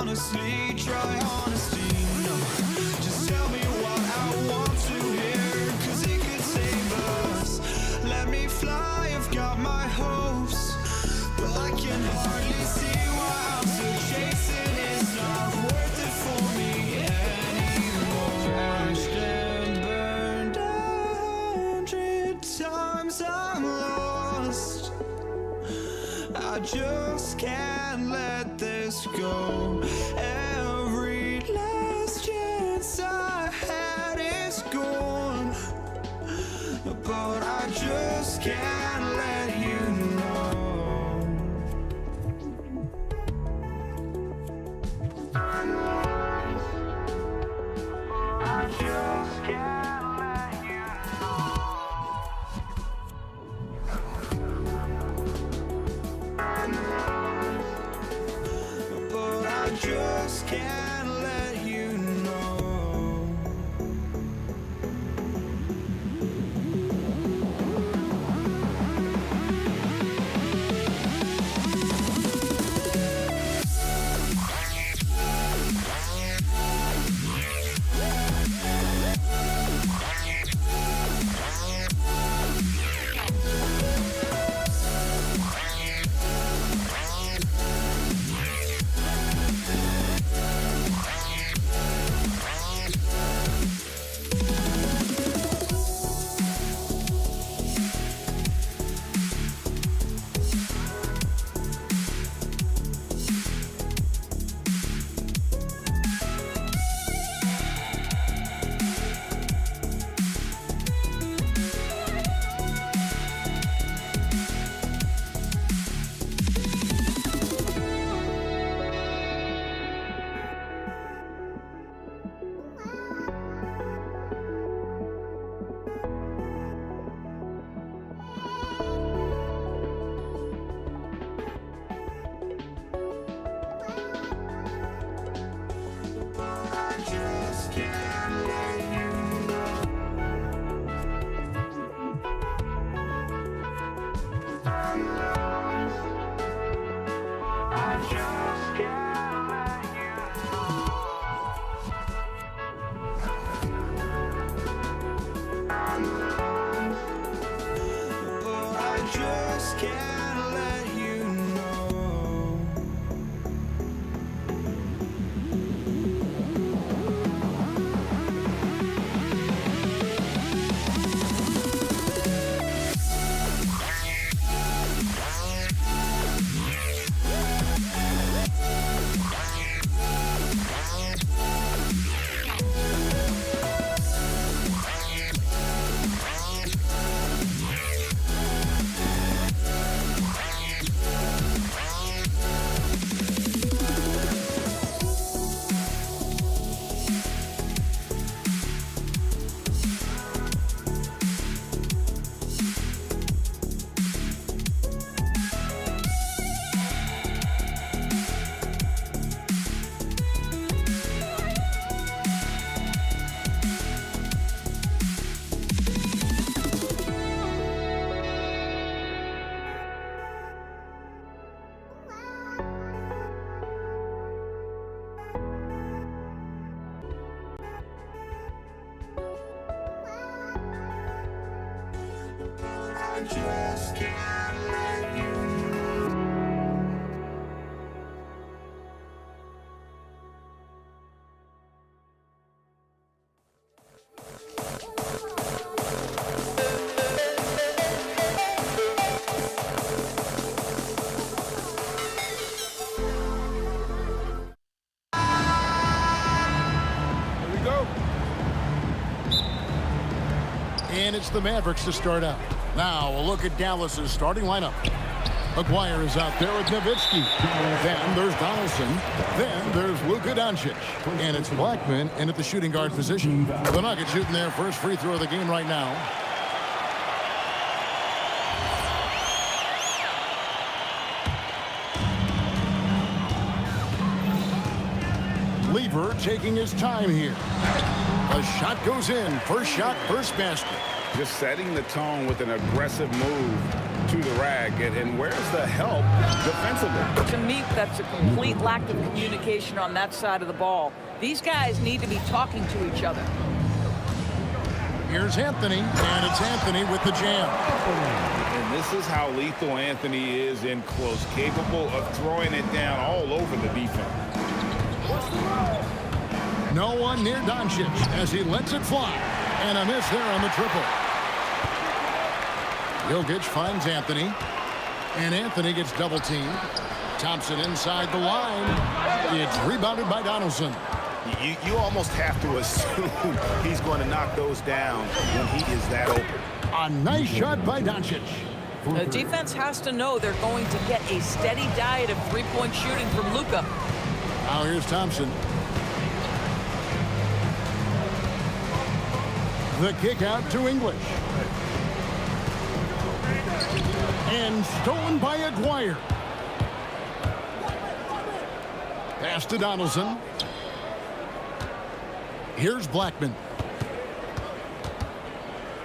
honestly, try honesty. No, just tell me what I want to hear, 'cause it could save us. Let me fly, I've got my hopes, but I can hardly see why I'm still chasing. It's not worth it for me anymore. Crashed and burned 100 times, I'm lost. I just can't let this go. Every last chance I had is gone, but I just can't let you know. I just can't let you know. But I just can't let you know. just can't let you And it's the Mavericks to start out. Now a look at Dallas's starting lineup. McGuire is out there with Nowitzki. Then there's Donaldson. Then there's Luka Doncic. And it's Blackman in at the shooting guard position. The Nuggets shooting their first free throw of the game right now. Lever taking his time here. A shot goes in. First shot, first basket. Just setting the tone with an aggressive move to the rag. And where's the help defensively? To me, that's a complete lack of communication on that side of the ball. These guys need to be talking to each other. Here's Anthony, and it's Anthony with the jam. And this is how lethal Anthony is in close, capable of throwing it down all over the defense. No one near Doncic as he lets it fly. And a miss there on the triple. Jokic finds Anthony. And Anthony gets double teamed. Thompson inside the line. It's rebounded by Donaldson. You almost have to assume he's going to knock those down when he is that open. A nice shot by Doncic. The defense has to know they're going to get a steady diet of three-point shooting from Luka. Now here's Thompson. The kick out to English. And stolen by Aguirre. Pass to Donaldson. Here's Blackman.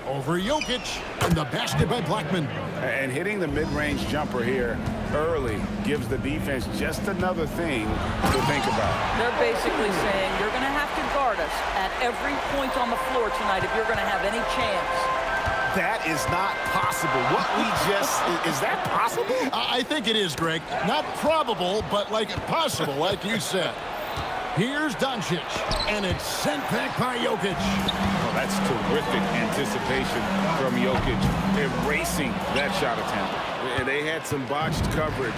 Over Jokic. And the basket by Blackman. And hitting the mid-range jumper here early gives the defense just another thing to think about. They're basically saying you're going to have to guard us at every point on the floor tonight if you're going to have any chance. That is not possible. What we just, is that possible? I think it is, Greg. Not probable, but like possible, like you said. Here's Doncic, and it's sent back by Jokic. Well, that's terrific anticipation from Jokic, erasing that shot attempt. And they had some botched coverage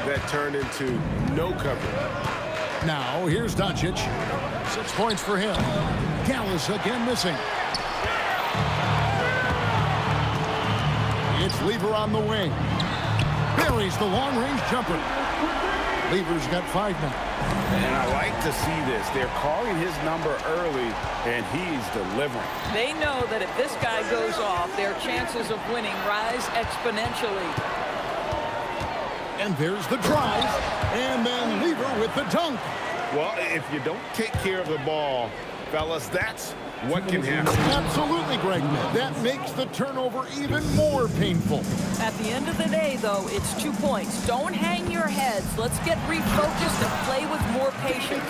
that turned into no coverage. Now, here's Doncic. 6 points for him. Gallus again missing. It's Lever on the wing. Buries the long-range jumper. Lever's got 5 now. And I like to see this. They're calling his number early, and he's delivering. They know that if this guy goes off, their chances of winning rise exponentially. And there's the drive, and then Lever with the dunk. Well, if you don't take care of the ball, fellas, that's what can happen. Absolutely, Greg. That makes the turnover even more painful. At the end of the day, though, it's 2 points. Don't hang your heads. Let's get refocused and play with more patience.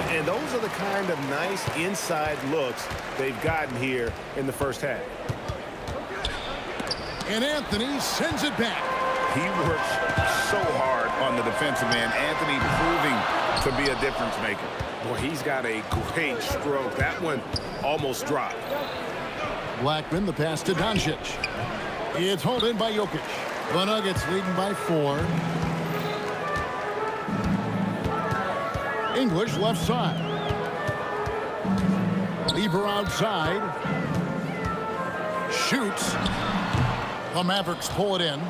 And those are the kind of nice inside looks they've gotten here in the first half. And Anthony sends it back. He works so hard on the defensive end. Anthony proving to be a difference maker. Boy, he's got a great stroke. That one almost dropped. Blackman, the pass to Doncic. It's hauled in by Jokic. The Nuggets leading by 4. English left side. Lever outside. Shoots. The Mavericks pull it in.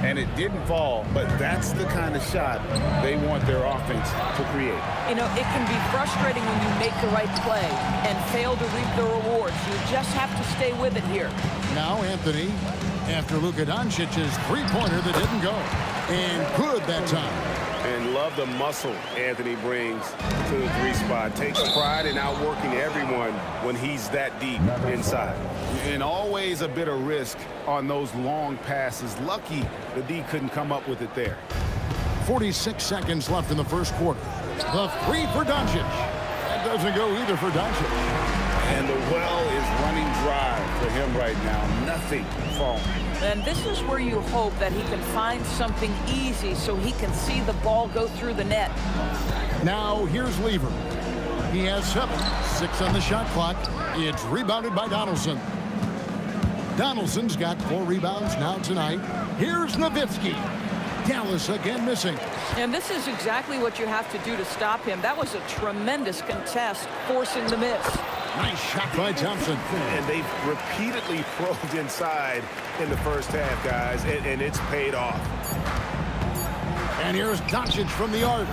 And it didn't fall, but that's the kind of shot they want their offense to create. You know, it can be frustrating when you make the right play and fail to reap the rewards. You just have to stay with it here. Now Anthony, after Luka Doncic's three-pointer that didn't go. And good that time. And love the muscle Anthony brings to the 3 spot. Takes pride in outworking everyone when he's that deep inside. And always a bit of risk on those long passes. Lucky the D couldn't come up with it there. 46 seconds left in the first quarter. The 3 for Doncic. That doesn't go either for Doncic. And the well is running dry for him right now. Nothing falling. And this is where you hope that he can find something easy so he can see the ball go through the net. Now here's Lever. He has 7. 6 on the shot clock. It's rebounded by Donaldson. Donaldson's got 4 rebounds now tonight. Here's Nowitzki. Gallus again missing. And this is exactly what you have to do to stop him. That was a tremendous contest, forcing the miss. Nice shot by Thompson. And they've repeatedly probed inside in the first half, guys, and it's paid off. And here's Doncic from the arc.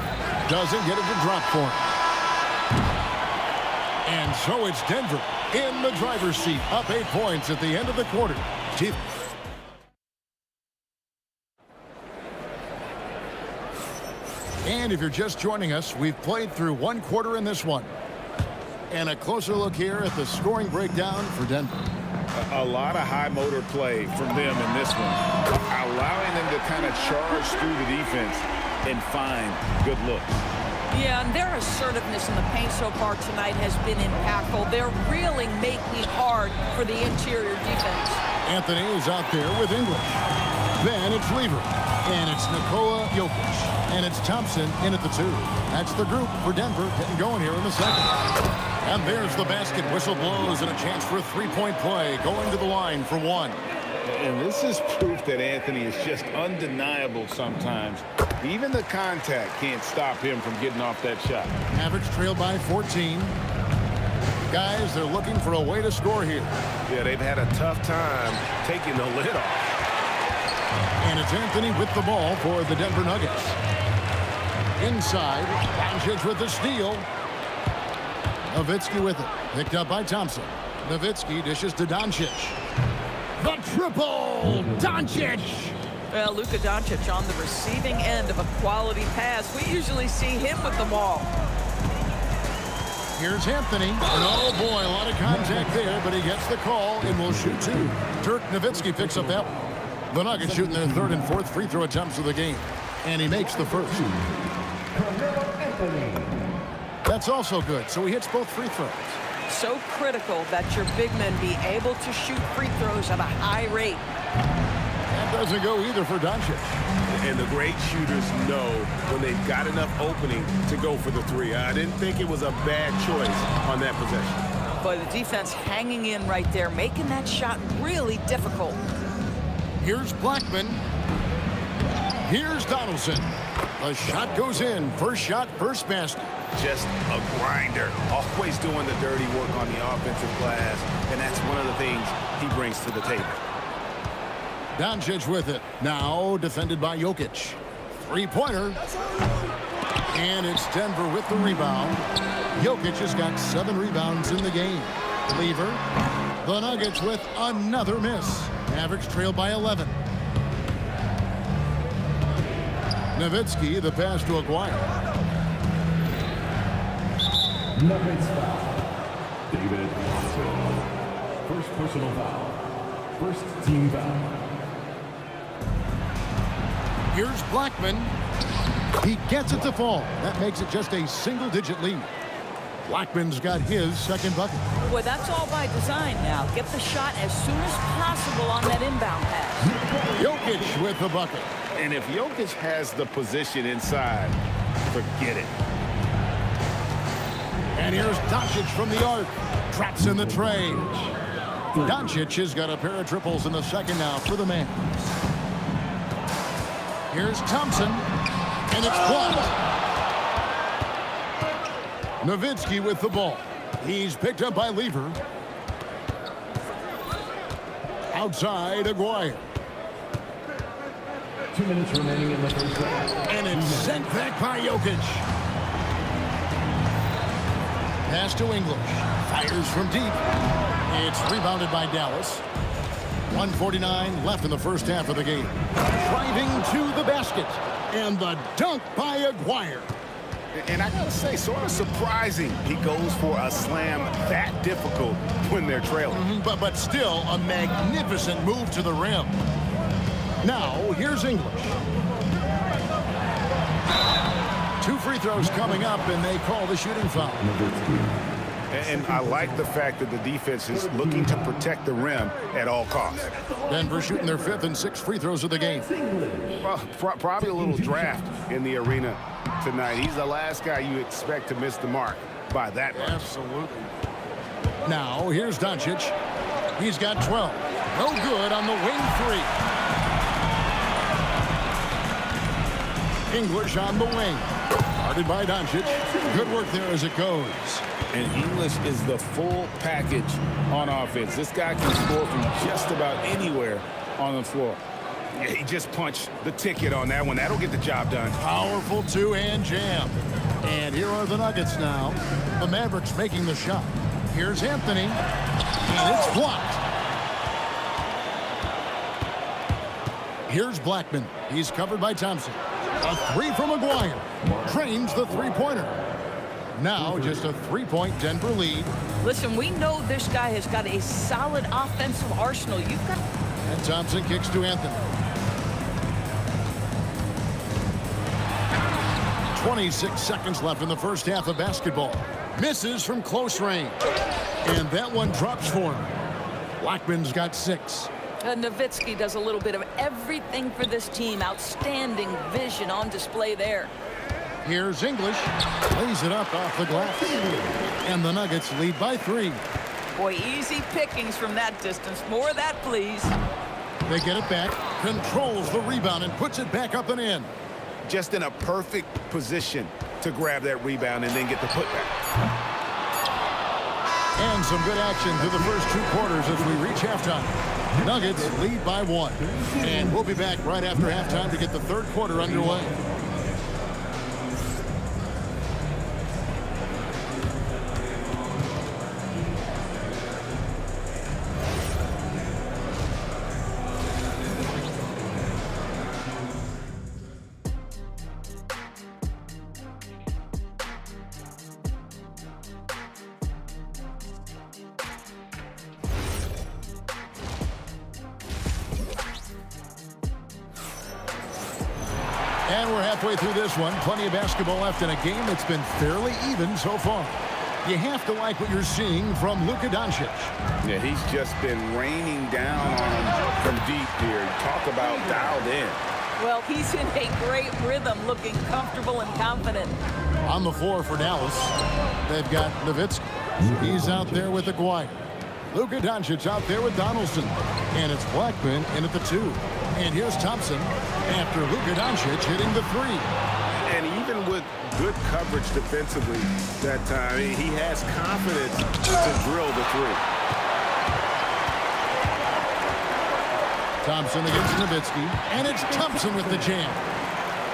Doesn't get it to drop for him. And so it's Denver in the driver's seat, up 8 points at the end of the quarter. And if you're just joining us, we've played through 1 quarter in this one. And a closer look here at the scoring breakdown for Denver. A lot of high motor play from them in this one, allowing them to kind of charge through the defense and find good looks. Yeah, and their assertiveness in the paint so far tonight has been impactful. They're really making it hard for the interior defense. Anthony is out there with English. Then it's Lever. And it's Nikola Jokic. And it's Thompson in at the 2. That's the group for Denver getting going here in the second. And there's the basket. Whistle blows and a chance for a three-point play going to the line for 1. And this is proof that Anthony is just undeniable sometimes. Even the contact can't stop him from getting off that shot. Mavericks trail by 14. Guys, they're looking for a way to score here. Yeah, they've had a tough time taking the lid off. And it's Anthony with the ball for the Denver Nuggets. Inside, Doncic with the steal. Nowitzki with it. Picked up by Thompson. Nowitzki dishes to Doncic. The triple! Doncic! Well, Luka Doncic on the receiving end of a quality pass. We usually see him with the ball. Here's Anthony. And oh boy, a lot of contact there, but he gets the call and will shoot 2. Dirk Nowitzki picks up that one. The Nuggets shooting their 3rd and 4th free throw attempts of the game. And he makes the first. That's also good, so he hits both free throws. So critical that your big men be able to shoot free throws at a high rate. That doesn't go either for Doncic. And the great shooters know when they've got enough opening to go for the 3. I didn't think it was a bad choice on that possession. But the defense hanging in right there, making that shot really difficult. Here's Blackman. Here's Donaldson. The shot goes in. First shot, first basket. Just a grinder, always doing the dirty work on the offensive glass, and that's one of the things he brings to the table. Doncic with it. Now defended by Jokic. Three-pointer. And it's Denver with the rebound. Jokic has got 7 rebounds in the game. Lever. The Nuggets with another miss. Mavericks trail by 11. Nowitzki, the pass to Aguirre. Nuggets foul. David Johnson. First personal foul. First team foul. Here's Blackman. He gets it to fall. That makes it just a single-digit lead. Blackman's got his second bucket. Boy, that's all by design now. Get the shot as soon as possible on that inbound pass. Jokic with the bucket. And if Jokic has the position inside, forget it. And here's Doncic from the arc. Traps in the tray. Doncic has got a pair of triples in the second now for the man. Here's Thompson. And it's blocked. Nowitzki with the ball. He's picked up by Lever. Outside, Aguirre. 2 minutes remaining in the first half. And it's sent back by Jokic. Pass to English. Fires from deep. It's rebounded by Dallas. 1:49 left in the first half of the game. Driving to the basket. And the dunk by Aguirre. And I gotta say, sort of surprising he goes for a slam that difficult when they're trailing. But still a magnificent move to the rim. Now, here's English. 2 free throws coming up, and they call the shooting foul. And I like the fact that the defense is looking to protect the rim at all costs. Denver shooting their 5th and 6th free throws of the game. Well, probably a little draft in the arena tonight. He's the last guy you expect to miss the mark by that much. Absolutely. Now, here's Doncic. He's got 12. No good on the wing 3. English on the wing. Guarded by Doncic. Good work there as it goes. And English is the full package on offense. This guy can score from just about anywhere on the floor. Yeah, he just punched the ticket on that one. That'll get the job done. Powerful 2-hand jam. And here are the Nuggets now. The Mavericks making the shot. Here's Anthony. And it's blocked. Here's Blackman. He's covered by Thompson. A 3 from Aguirre. Drains the three-pointer. Now just a 3-point Denver lead. Listen, we know this guy has got a solid offensive arsenal. You've got... And Thompson kicks to Anthony. 26 seconds left in the first half of basketball. Misses from close range. And that one drops for him. Blackman's got 6. Nowitzki does a little bit of everything for this team. Outstanding vision on display there. Here's English. Lays it up off the glass. And the Nuggets lead by 3. Boy, easy pickings from that distance. More of that, please. They get it back. Controls the rebound and puts it back up and in. Just in a perfect position to grab that rebound and then get the putback. And some good action through the first 2 quarters as we reach halftime. Nuggets lead by 1. And we'll be back right after halftime to get the third quarter underway. And we're halfway through this one. Plenty of basketball left in a game that's been fairly even so far. You have to like what you're seeing from Luka Doncic. Yeah, he's just been raining down on him from deep here. Talk about dialed in. Well, he's in a great rhythm, looking comfortable and confident. On the floor for Dallas, they've got Nowitzki. He's out there with Aguirre. Luka Doncic out there with Donaldson. And it's Blackman in at the 2. And here's Thompson after Luka Doncic hitting the 3. And even with good coverage defensively that time, he has confidence to drill the 3. Thompson against Nowitzki. And it's Thompson with the jam.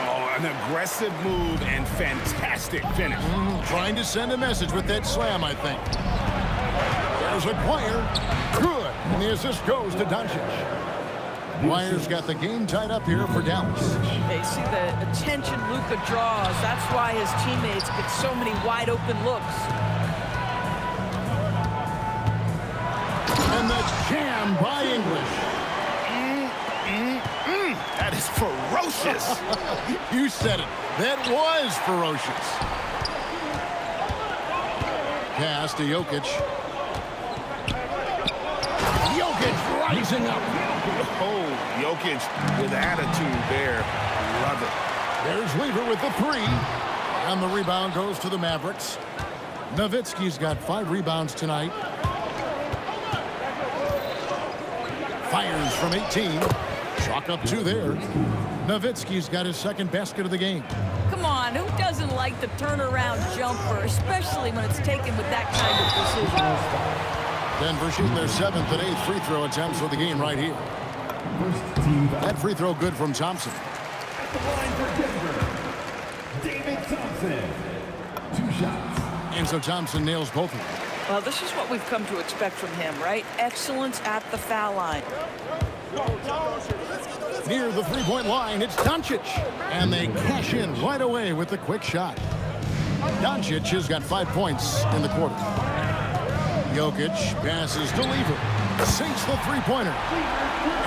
Oh, an aggressive move and fantastic finish. Trying to send a message with that slam, I think. There's Aguirre. Good. And the assist goes to Doncic. Aguirre's got the game tied up here for Dallas. They see the attention Luka draws. That's why his teammates get so many wide open looks. And the jam by English. That is ferocious. You said it. That was ferocious. Pass to Jokic. Jokic rising up. Oh, Jokic with attitude there. Love it. There's Weaver with the 3. And the rebound goes to the Mavericks. Nowitzki's got 5 rebounds tonight. Fires from 18. Chalk up 2 there. Nowitzki's got his second basket of the game. Come on, who doesn't like the turnaround jumper, especially when it's taken with that kind of precision? Denver shooting their 7th and 8th free throw attempts for the game right here. That free throw good from Thompson. At the line for Denver, David Thompson. 2 shots. And so Thompson nails both of them. Well, this is what we've come to expect from him, right? Excellence at the foul line. Near the 3-point line, it's Doncic. And they cash in right away with the quick shot. Doncic has got 5 points in the quarter. Jokic passes to Lever. Sinks the 3-pointer.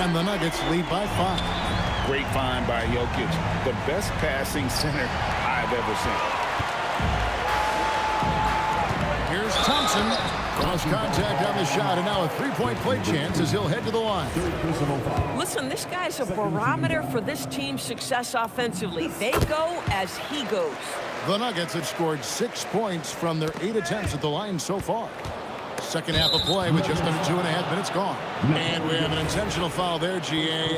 And the Nuggets lead by 5. Great find by Jokic. The best passing center I've ever seen. Here's Thompson. Cross contact on the shot, and now a 3-point play chance as he'll head to the line. Listen, this guy's a barometer for this team's success offensively. They go as he goes. The Nuggets have scored 6 points from their 8 attempts at the line so far. Second half of play with just under 2.5 minutes gone. And we have an intentional foul there, GA.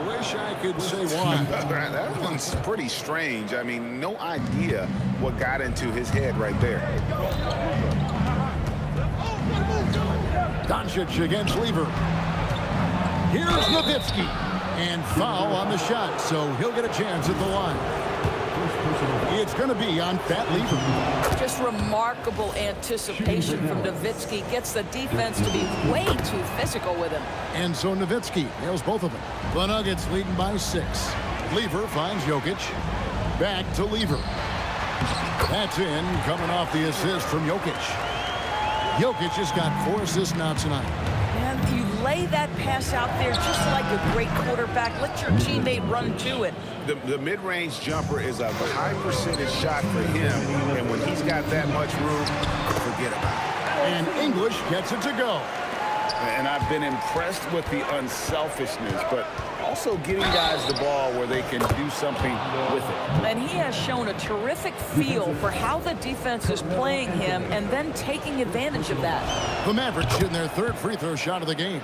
Wish I could say why. That one's pretty strange. I mean, no idea what got into his head right there. Doncic against Lever. Here's Nowitzki. And foul on the shot, so he'll get a chance at the line. It's going to be on Pat Lever. Just remarkable anticipation from Nowitzki. Gets the defense to be way too physical with him. And so Nowitzki nails both of them. The Nuggets leading by 6. Lever finds Jokic. Back to Lever. That's in, coming off the assist from Jokic. Jokic has got 4 assists now tonight. And you lay that pass out there just like a great quarterback. Let your teammate run to it. The mid-range jumper is a high percentage shot for him, and when he's got that much room, forget about it. And English gets it to go. And I've been impressed with the unselfishness, but also getting guys the ball where they can do something with it. And he has shown a terrific feel for how the defense is playing him and then taking advantage of that. The Mavericks shooting their 3rd free throw shot of the game.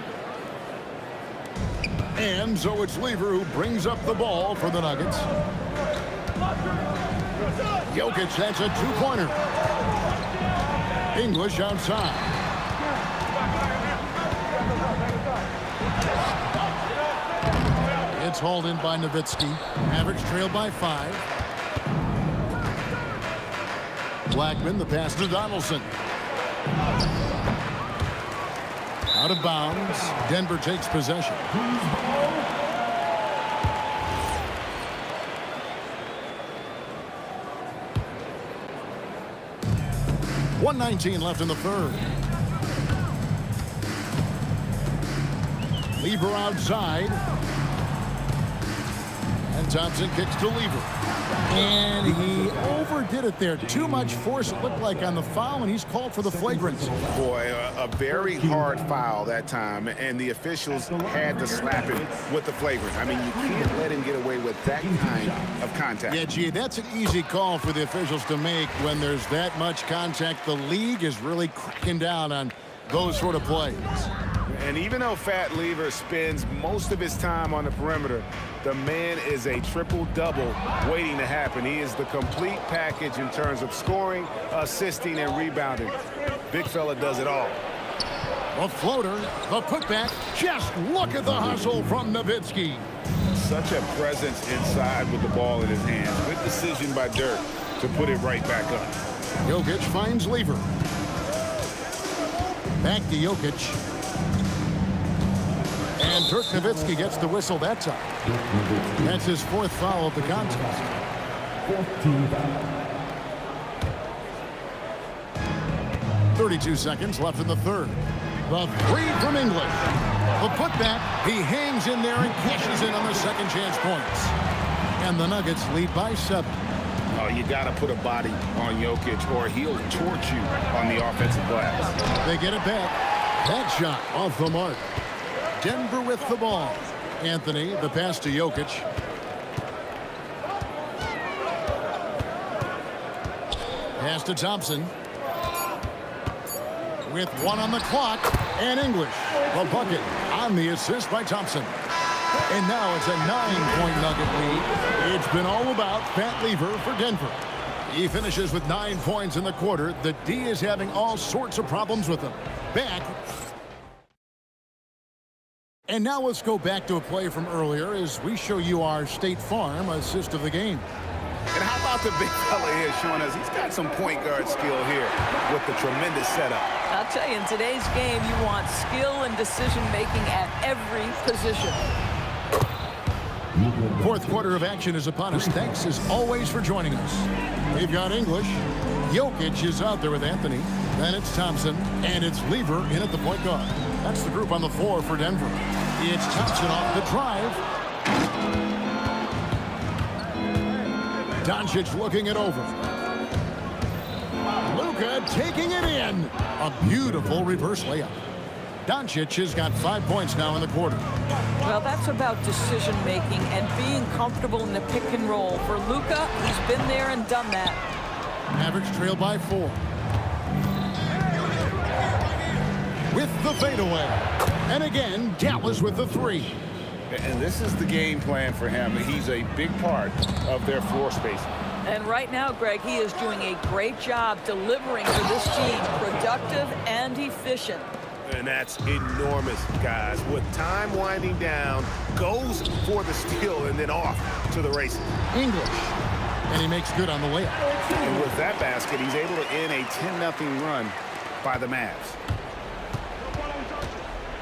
And so it's Lever who brings up the ball for the Nuggets. Jokic, that's a 2-pointer. English outside. It's hauled in by Nowitzki. Mavericks trailed by 5. Blackman, the pass to Donaldson. Out of bounds. Denver takes possession. .119 left in the 3rd. Lever outside. And Thompson kicks to Lever. And he overdid it there. Too much force, it looked like, on the foul, and he's called for the flagrant. Boy, a very hard foul that time, and the officials had to slap him with the flagrant. I mean, you can't let him get away with that kind of contact. Yeah, gee, that's an easy call for the officials to make when there's that much contact. The league is really cracking down on those sort of plays. And even though Fat Lever spends most of his time on the perimeter, the man is a triple-double waiting to happen. He is the complete package in terms of scoring, assisting, and rebounding. Big fella does it all. A floater, the putback. Just look at the hustle from Nowitzki. Such a presence inside with the ball in his hands. Good decision by Dirk to put it right back up. Jokic finds Lever. Back to Jokic. And Dirk Nowitzki gets the whistle that time. That's his 4th foul of the contest. 32 seconds left in the 3rd. The 3 from English. The putback, he hangs in there and cashes in on the second chance points. And the Nuggets lead by 7. Oh, you got to put a body on Jokic or he'll torch you on the offensive glass. They get it back. That shot off the mark. Denver with the ball. Anthony, the pass to Jokic. Pass to Thompson. With 1 on the clock. And English, the bucket on the assist by Thompson. And now it's a 9-point Nugget lead. It's been all about Fat Lever for Denver. He finishes with 9 points in the quarter. The D is having all sorts of problems with him. Back. And now let's go back to a play from earlier as we show you our State Farm assist of the game. And how about the big fella here showing us he's got some point guard skill here with the tremendous setup. I'll tell you, in today's game, you want skill and decision-making at every position. 4th quarter of action is upon us. Thanks, as always, for joining us. We've got English. Jokic is out there with Anthony. Then it's Thompson, and it's Lever in at the point guard. That's the group on the floor for Denver. It's Thompson off the drive. Doncic looking it over. Luka taking it in. A beautiful reverse layup. Doncic has got 5 points now in the quarter. Well, that's about decision-making and being comfortable in the pick and roll. For Luka, he's been there and done that. Mavericks trail by 4. With the fadeaway. And again, Dallas with the 3. And this is the game plan for him. He's a big part of their floor spacing. And right now, Greg, he is doing a great job delivering for this team. Productive and efficient. And that's enormous, guys. With time winding down, goes for the steal and then off to the races. English. And he makes good on the layup. And with that basket, he's able to end a 10-0 run by the Mavs.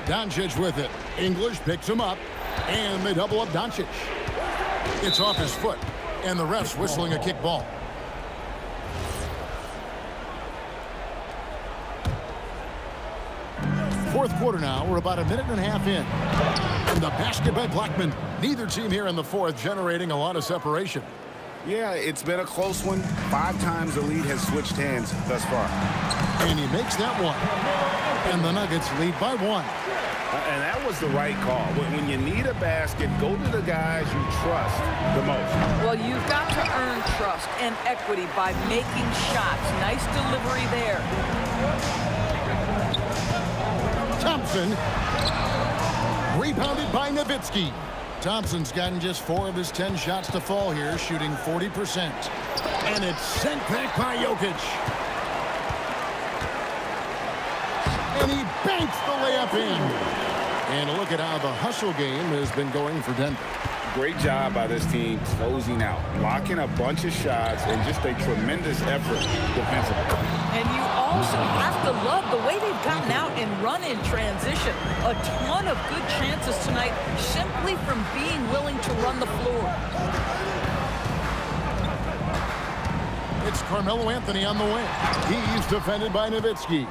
Doncic with it. English picks him up. And they double up Doncic. It's off his foot. And the ref's whistling a kick ball. Fourth quarter now. We're about a minute and a half in. And the basket by Blackman. Neither team here in the fourth generating a lot of separation. Yeah, it's been a close one. 5 times the lead has switched hands thus far. And he makes that one. And the Nuggets lead by 1. And that was the right call. When you need a basket, go to the guys you trust the most. Well, you've got to earn trust and equity by making shots. Nice delivery there. Thompson. Rebounded by Nowitzki. Thompson's gotten just 4 of his 10 shots to fall here, shooting 40%. And it's sent back by Jokic. And he banks the layup in. And look at how the hustle game has been going for Denver. Great job by this team closing out, blocking a bunch of shots, and just a tremendous effort defensively. And you also have to love the way they've gotten out and run in transition. A ton of good chances tonight simply from being willing to run the floor. It's Carmelo Anthony on the wing. He's defended by Nowitzki.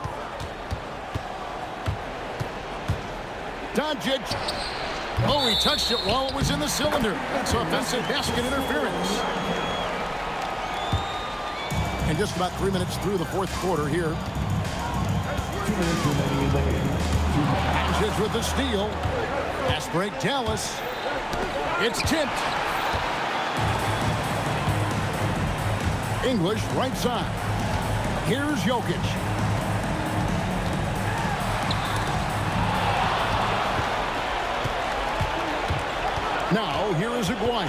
Doncic. Oh, he touched it while it was in the cylinder. That's offensive basket interference. And just about 3 minutes through the fourth quarter here. Doncic with the steal. Pass break, Dallas. It's tipped. English right side. Here's Jokic. Now, here is Aguirre.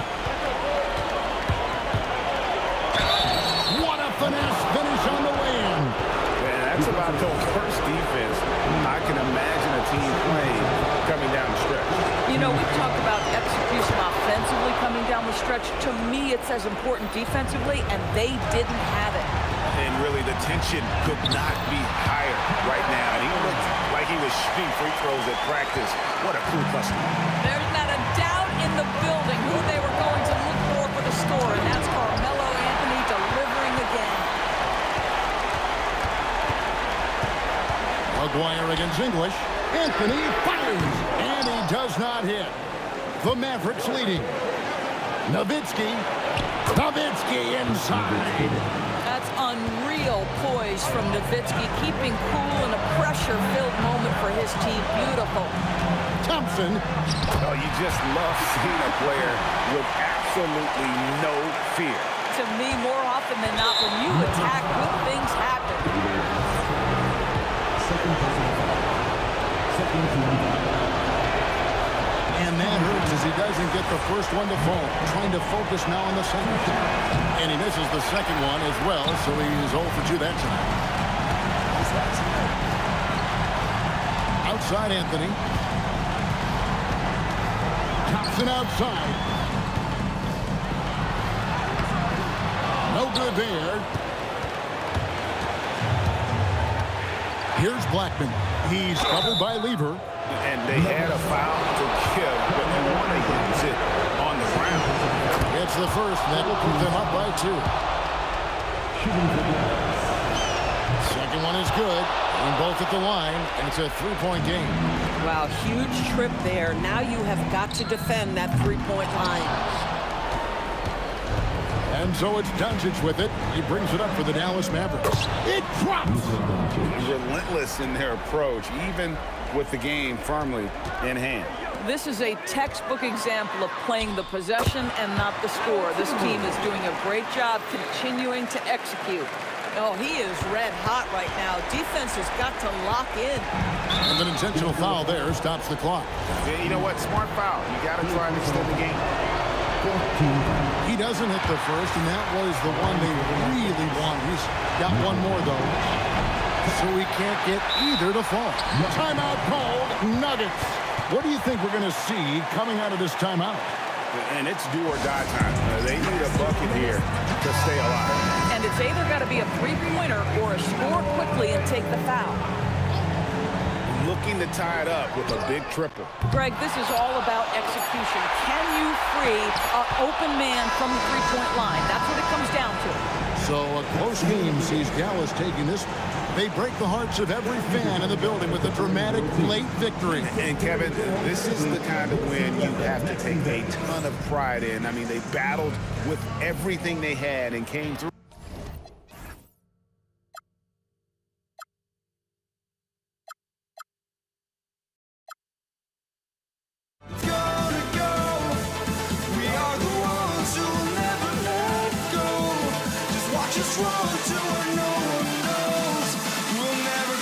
What a finesse finish on the way-in. Man, that's about the worst defense I can imagine a team playing coming down the stretch. You know, we've talked about execution offensively coming down the stretch. To me, it's as important defensively, and they didn't have it. And really, the tension could not be higher right now. And he looked like he was shooting free throws at practice. What a cool customer. There's not a doubt in the building who they were going to look for the score, and that's Carmelo Anthony delivering again. Aguirre against English. Anthony fires, and he does not hit. The Mavericks leading. Nowitzki. Nowitzki inside. That's unreal poise from Nowitzki, keeping cool in a pressure-filled moment for his team. Beautiful. Thompson. Oh, you just love seeing a player with absolutely no fear. To me, more often than not, when you attack, good things happen. And that hurts as he doesn't get the first one to fall. Trying to focus now on the second. And he misses the second one as well, so he's 0 for 2 that time. Outside Anthony. Thompson outside. No good there. Here's Blackman. He's covered by Lever. And they had a foul to give, but they want to use it on the ground. It's the first, and that will put them up by 2. Second one is good. And both at the line, and it's a 3-point game. Wow, huge trip there. Now you have got to defend that 3-point line. And so it's Doncic with it. He brings it up for the Dallas Mavericks. It drops. Relentless in their approach, even with the game firmly in hand. This is a textbook example of playing the possession and not the score. This team is doing a great job continuing to execute. Oh, he is red hot right now. Defense has got to lock in. And an intentional foul there stops the clock. Yeah, you know what? Smart foul. You got to try and extend the game. He doesn't hit the first, and that was the one they really want. He's got one more, though. So he can't get either to fall. Timeout called. Nuggets. What do you think we're going to see coming out of this timeout? And it's do or die time. They need a bucket here to stay alive. And it's either got to be a three-pointer or a score quickly and take the foul. Looking to tie it up with a big triple. Greg, this is all about execution. Can you free an open man from the three-point line? That's what it comes down to. So a close game sees Dallas taking this. They break the hearts of every fan in the building with a dramatic late victory. And Kevin, this is the kind of win you have to take a ton of pride in. I mean, they battled with everything they had and came through. Just run to where no one knows we'll never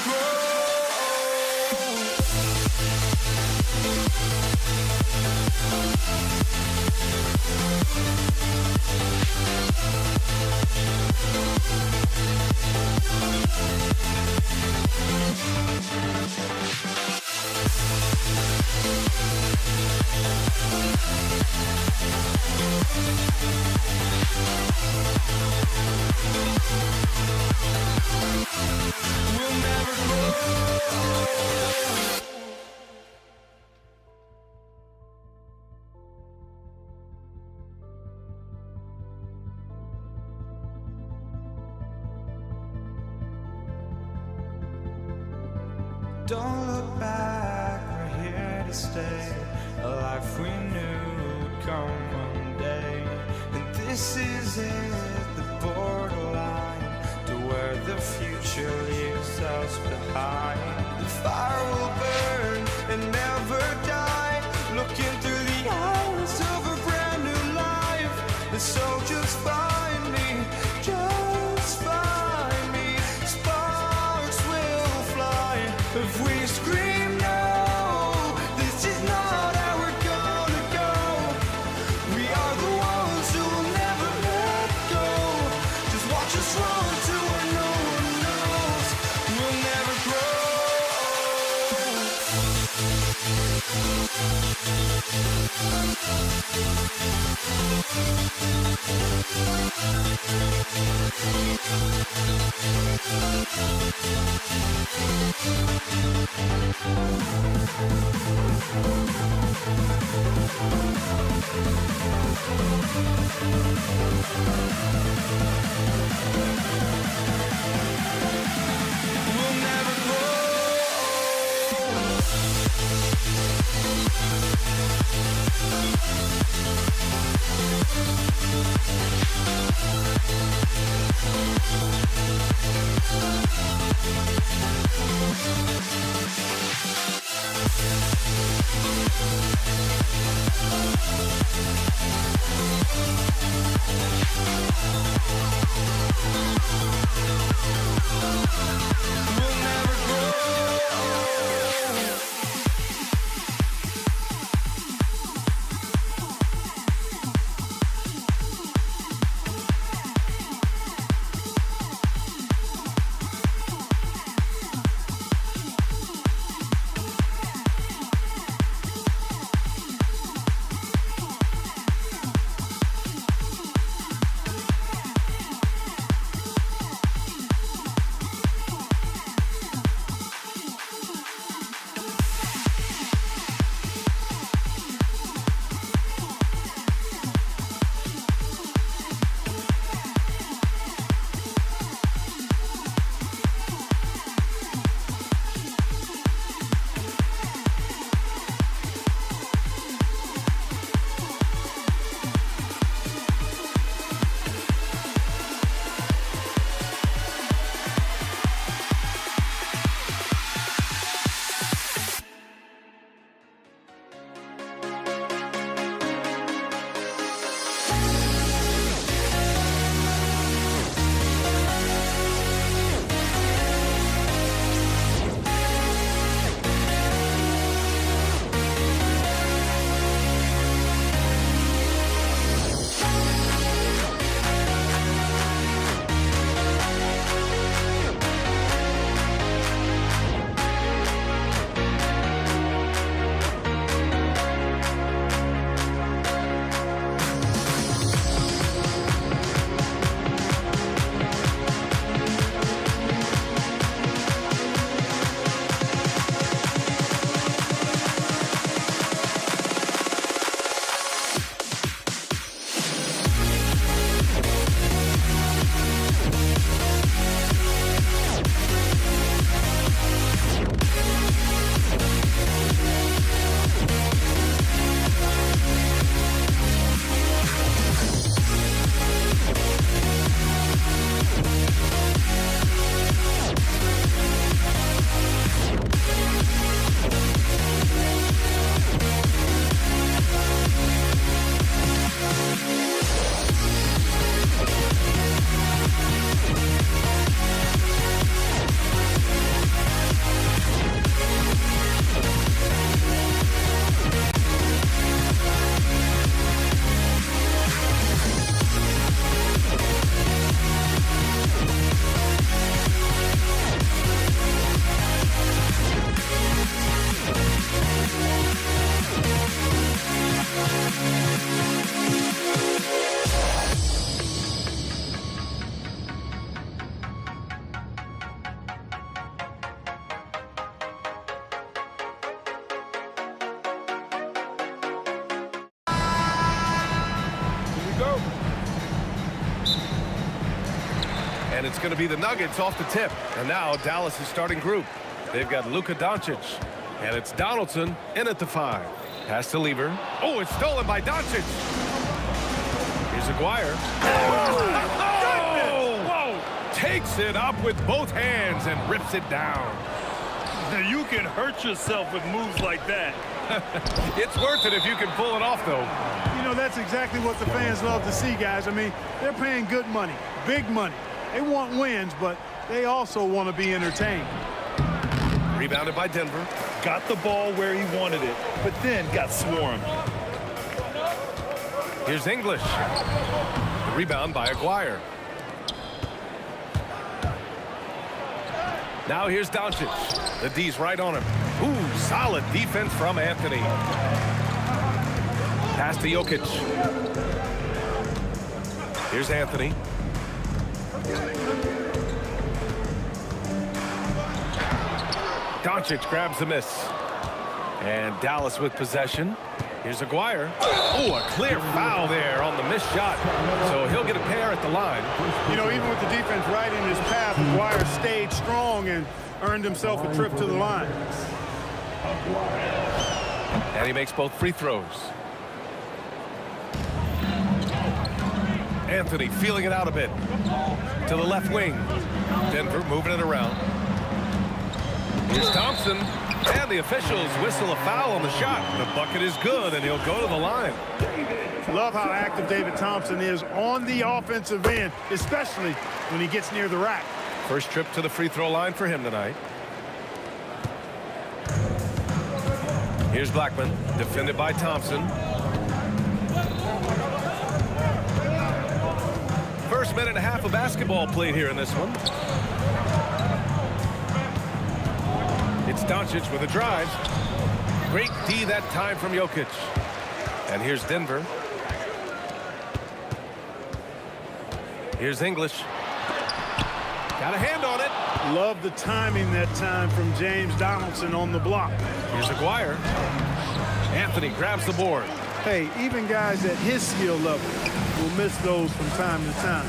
Don't look back, we're here to stay. A life we knew would come one day. And this is it, the borderline to where the future leaves us behind. The fire will burn and never die, looking through the eyes of a brand new life. And so just find me, just find me. Sparks will fly if we scream no. This is not how we're gonna go. We are the ones who will never let go. Just watch us run to where no one knows we'll never And it's going to be the Nuggets off the tip. And now Dallas' starting group. They've got Luka Doncic. And it's Donaldson in at the 5. Pass to Lever. Oh, it's stolen by Doncic. Here's Aguirre. Whoa! Takes it up with both hands and rips it down. Now you can hurt yourself with moves like that. It's worth it if you can pull it off, though. You know, that's exactly what the fans love to see, guys. I mean, they're paying good money, big money. They want wins, but they also want to be entertained. Rebounded by Denver. Got the ball where he wanted it, but then got swarmed. Here's English. The rebound by Aguirre. Now here's Doncic. The D's right on him. Ooh, solid defense from Anthony. Pass to Jokic. Here's Anthony. Doncic grabs the miss. And Dallas with possession. Here's Aguirre. Oh, a clear foul there on the missed shot. So he'll get a pair at the line. You know, even with the defense right in his path, Aguirre stayed strong and earned himself a trip to the line. And he makes both free throws. Anthony feeling it out a bit. To the left wing. Denver moving it around. Here's Thompson. And the officials whistle a foul on the shot. The bucket is good, and he'll go to the line. Love how active David Thompson is on the offensive end, especially when he gets near the rack. First trip to the free throw line for him tonight. Here's Blackman, defended by Thompson. First minute and a half of basketball played here in this one. It's Doncic with a drive. Great D that time from Jokic. And here's Denver. Here's English. Got a hand on it. Love the timing that time from James Donaldson on the block. Here's Aguirre. Anthony grabs the board. Hey, even guys at his skill level will miss those from time to time.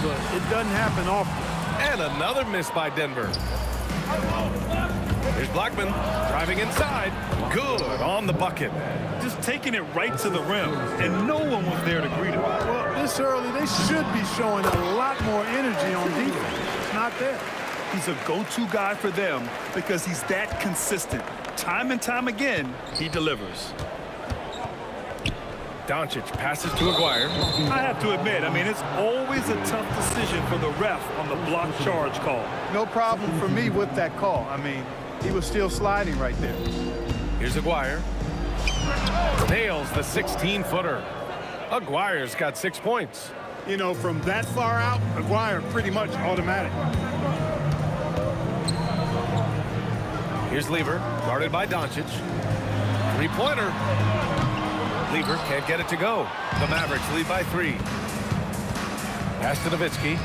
But it doesn't happen often. And another miss by Denver. Here's Blackman driving inside. Good on the bucket. Just taking it right to the rim, and no one was there to greet him. Well, this early, they should be showing a lot more energy on defense. It's not there. He's a go-to guy for them because he's that consistent. Time and time again, he delivers. Doncic passes to Aguirre. I have to admit, I mean, it's always a tough decision for the ref on the block charge call. No problem for me with that call. I mean, he was still sliding right there. Here's Aguirre. Nails the 16-footer. Aguirre's got 6 points. You know, from that far out, Aguirre pretty much automatic. Here's Lever, guarded by Doncic. Three-pointer. Lever can't get it to go. The Mavericks lead by 3. Pass to Nowitzki.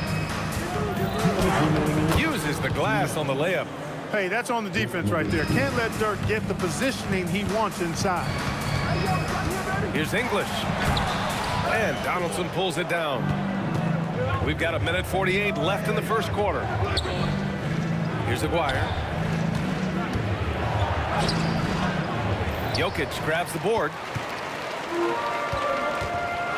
Uses the glass on the layup. Hey, that's on the defense right there. Can't let Dirk get the positioning he wants inside. Here's English. And Donaldson pulls it down. We've got 1:48 left in the first quarter. Here's Aguirre. Jokic grabs the board.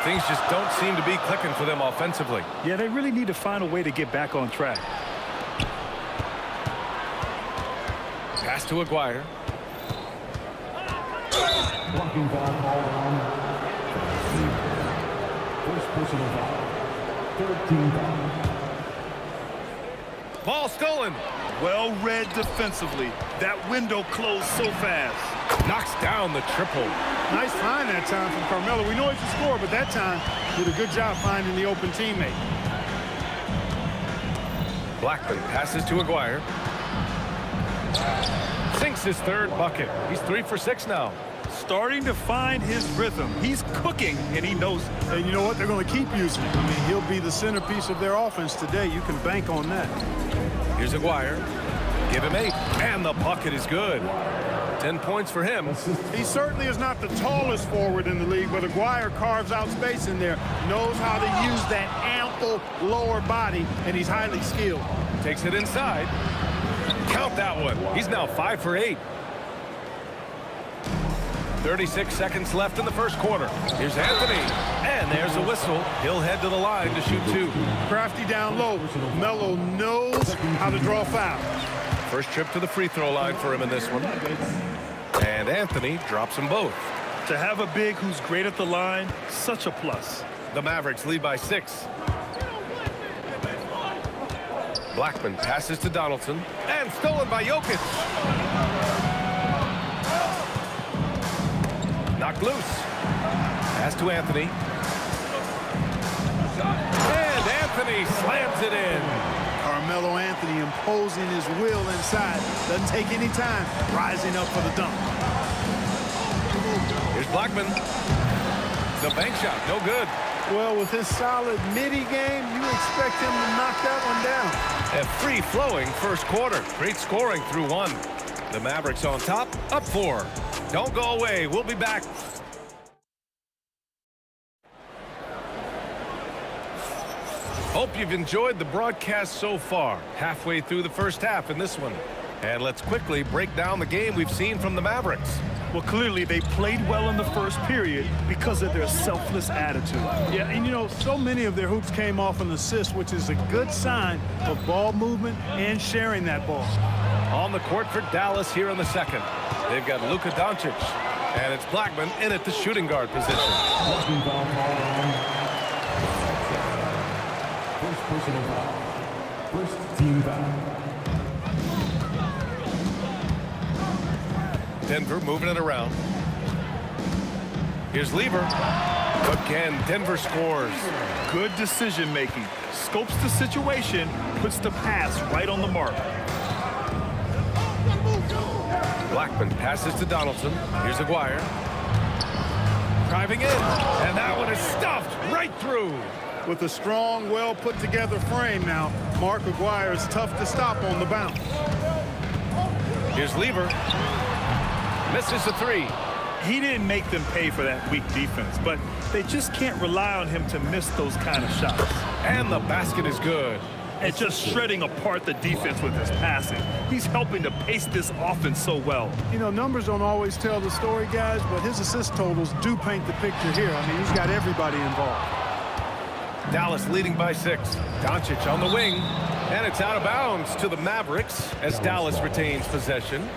Things just don't seem to be clicking for them offensively. Yeah, they really need to find a way to get back on track. Pass to Aguirre. Blocking foul called on. First personal foul. 13 foul. Ball stolen. Well read defensively. That window closed so fast. Knocks down the triple. Nice find that time from Carmelo. We know he's a scorer, but that time did a good job finding the open teammate. Blackman passes to Aguirre. Sinks his third bucket. He's 3 for 6 now. Starting to find his rhythm. He's cooking, and he knows it. And you know what? They're going to keep using him. I mean, he'll be the centerpiece of their offense today. You can bank on that. Here's Aguirre. Give him 8. And the bucket is good. 10 points for him. He certainly is not the tallest forward in the league, but Aguirre carves out space in there, knows how to use that ample lower body, and he's highly skilled. Takes it inside. Count that one. He's now 5 for 8. 36 seconds left in the first quarter. Here's Anthony. And there's a whistle. He'll head to the line to shoot 2. Crafty down low. Melo knows how to draw fouls. First trip to the free throw line for him in this one. And Anthony drops them both. To have a big who's great at the line, such a plus. The Mavericks lead by 6. Blackman passes to Donaldson. And stolen by Jokic. Knocked loose. Pass to Anthony. And Anthony slams it in. Carmelo Anthony imposing his will inside. Doesn't take any time. Rising up for the dunk. Here's Blackman. The bank shot, no good. Well, with his solid midi game, you expect him to knock that one down. A free-flowing first quarter. Great scoring through 1. The Mavericks on top, up 4. Don't go away. We'll be back. Hope you've enjoyed the broadcast so far. Halfway through the first half in this one. And let's quickly break down the game we've seen from the Mavericks. Well, clearly they played well in the first period because of their selfless attitude. Yeah, and you know, so many of their hoops came off an assist, which is a good sign of ball movement and sharing that ball. On the court for Dallas here in the second. They've got Luka Doncic. And it's Blackman in at the shooting guard position. First personal foul. First team foul. Denver moving it around. Here's Lever. Again, Denver scores. Good decision making. Scopes the situation, puts the pass right on the mark. Blackman passes to Donaldson. Here's Aguirre. Driving in. And that one is stuffed right through. With a strong, well put together frame now, Mark Aguirre is tough to stop on the bounce. Here's Lever. Misses the 3. He didn't make them pay for that weak defense, but they just can't rely on him to miss those kind of shots. And the basket is good. And just shredding apart the defense with his passing. He's helping to pace this offense so well. You know, numbers don't always tell the story, guys, but his assist totals do paint the picture here. I mean, he's got everybody involved. Dallas leading by 6. Doncic on the wing. And it's out of bounds to the Mavericks as Dallas retains possession.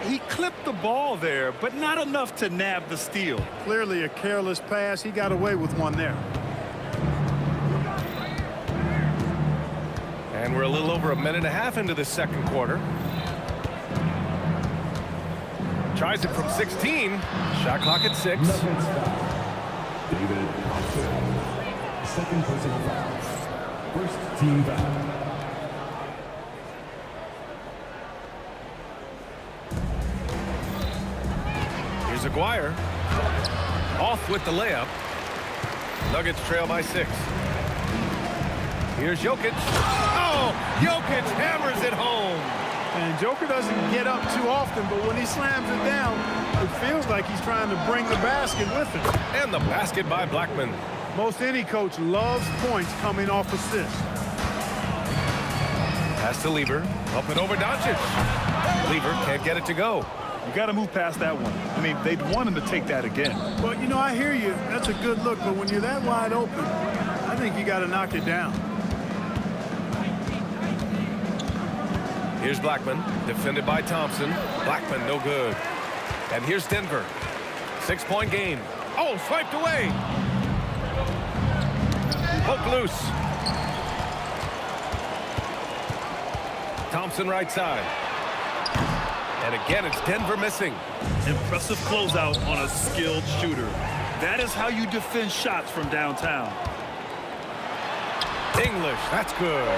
He clipped the ball there, but not enough to nab the steal. Clearly a careless pass. He got away with one there. And we're a little over a minute and a half into the second quarter. Tries it from 16. Shot clock at 6. David Thompson. Second personal foul. First team foul. Here's Aguirre. Off with the layup. Nuggets trail by 6. Here's Jokic. Oh, Jokic hammers it home. And Joker doesn't get up too often, but when he slams it down, it feels like he's trying to bring the basket with him. And the basket by Blackman. Most any coach loves points coming off assists. Pass to Lever. Up and over Doncic. Lever can't get it to go. You got to move past that one. I mean, they'd want him to take that again. But, you know, I hear you. That's a good look. But when you're that wide open, I think you got to knock it down. Here's Blackman, defended by Thompson. Blackman, no good. And here's Denver. 6-point game. Oh, swiped away. Poke loose. Thompson right side. And again, it's Denver missing. Impressive closeout on a skilled shooter. That is how you defend shots from downtown. English, that's good.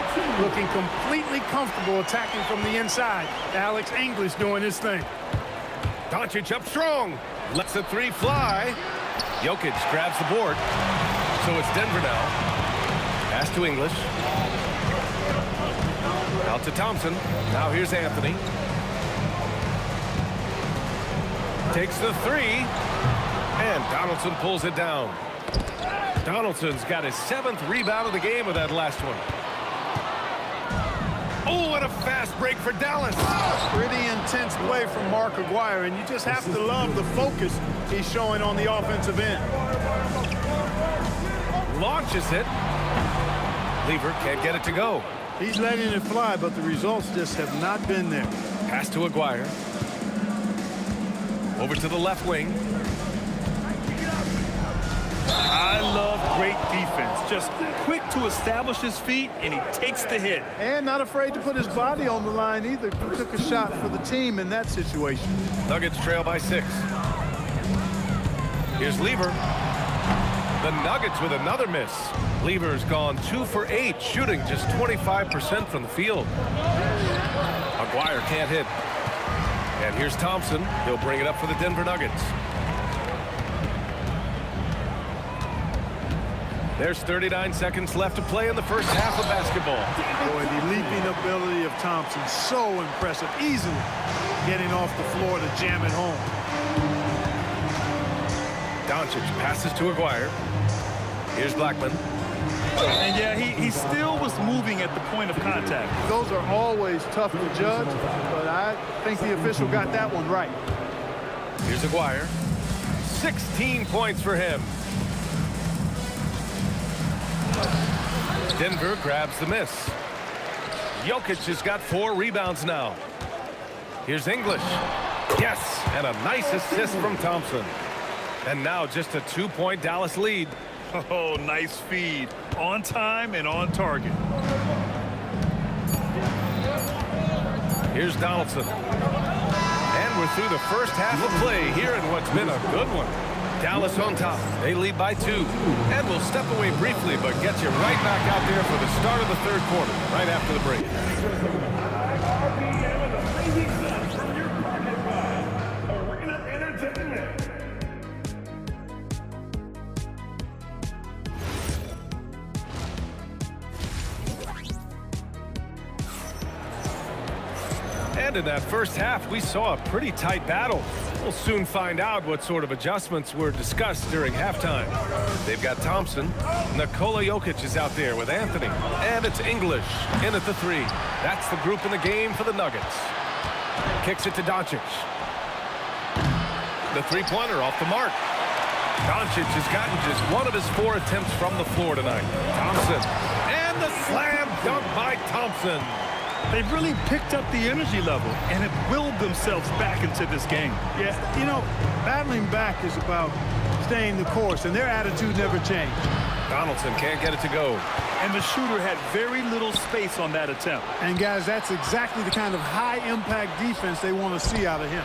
Looking completely comfortable attacking from the inside. Alex English doing his thing. Doncic up strong. Lets the 3 fly. Jokic grabs the board. So it's Denver now. Pass to English. Out to Thompson. Now here's Anthony. Takes the three. And Donaldson pulls it down. Donaldson's got his 7th rebound of the game with that last one. Oh, what a fast break for Dallas. Pretty intense play from Mark Aguirre, and you just have to love the focus he's showing on the offensive end. Launches it. Lever can't get it to go. He's letting it fly, but the results just have not been there. Pass to Aguirre. Over to the left wing. I love great defense. Just quick to establish his feet, and he takes the hit. And not afraid to put his body on the line either. He took a shot for the team in that situation. Nuggets trail by 6. Here's Lever. The Nuggets with another miss. Lever's gone 2 for 8, shooting just 25% from the field. Aguirre can't hit. And here's Thompson. He'll bring it up for the Denver Nuggets. There's 39 seconds left to play in the first half of basketball. Boy, the leaping ability of Thompson, so impressive. Easily getting off the floor to jam it home. Doncic passes to Aguirre. Here's Blackman. And yeah, he still was moving at the point of contact. Those are always tough to judge, but I think the official got that one right. Here's Aguirre. 16 points for him. Denver grabs the miss. Jokic has got 4 rebounds now. Here's English. Yes, and a nice assist from Thompson. And now just a 2-point Dallas lead. Oh, nice feed. On time and on target. Here's Donaldson. And we're through the first half of play here in what's been a good one. Dallas on top. They lead by 2. And we'll step away briefly, but get you right back out there for the start of the third quarter, right after the break. And in that first half, we saw a pretty tight battle. We'll soon find out what sort of adjustments were discussed during halftime. They've got Thompson. Nikola Jokic is out there with Anthony. And it's English in at the 3. That's the group in the game for the Nuggets. Kicks it to Doncic. The three-pointer off the mark. Doncic has gotten just 1 of his 4 attempts from the floor tonight. Thompson. And the slam dunk by Thompson. They've really picked up the energy level and have willed themselves back into this game. Yeah, you know, battling back is about staying the course, and their attitude never changed. Donaldson can't get it to go. And the shooter had very little space on that attempt. And, guys, that's exactly the kind of high-impact defense they want to see out of him.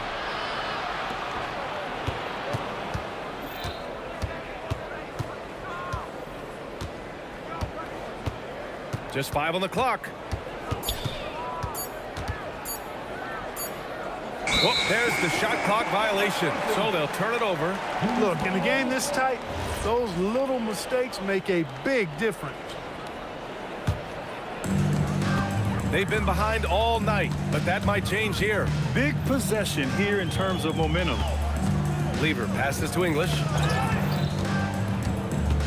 Just 5 on the clock. Well, there's the shot clock violation, so they'll turn it over. Look, in a game this tight, those little mistakes make a big difference. They've been behind all night, but that might change here. Big possession here in terms of momentum. Lever passes to English.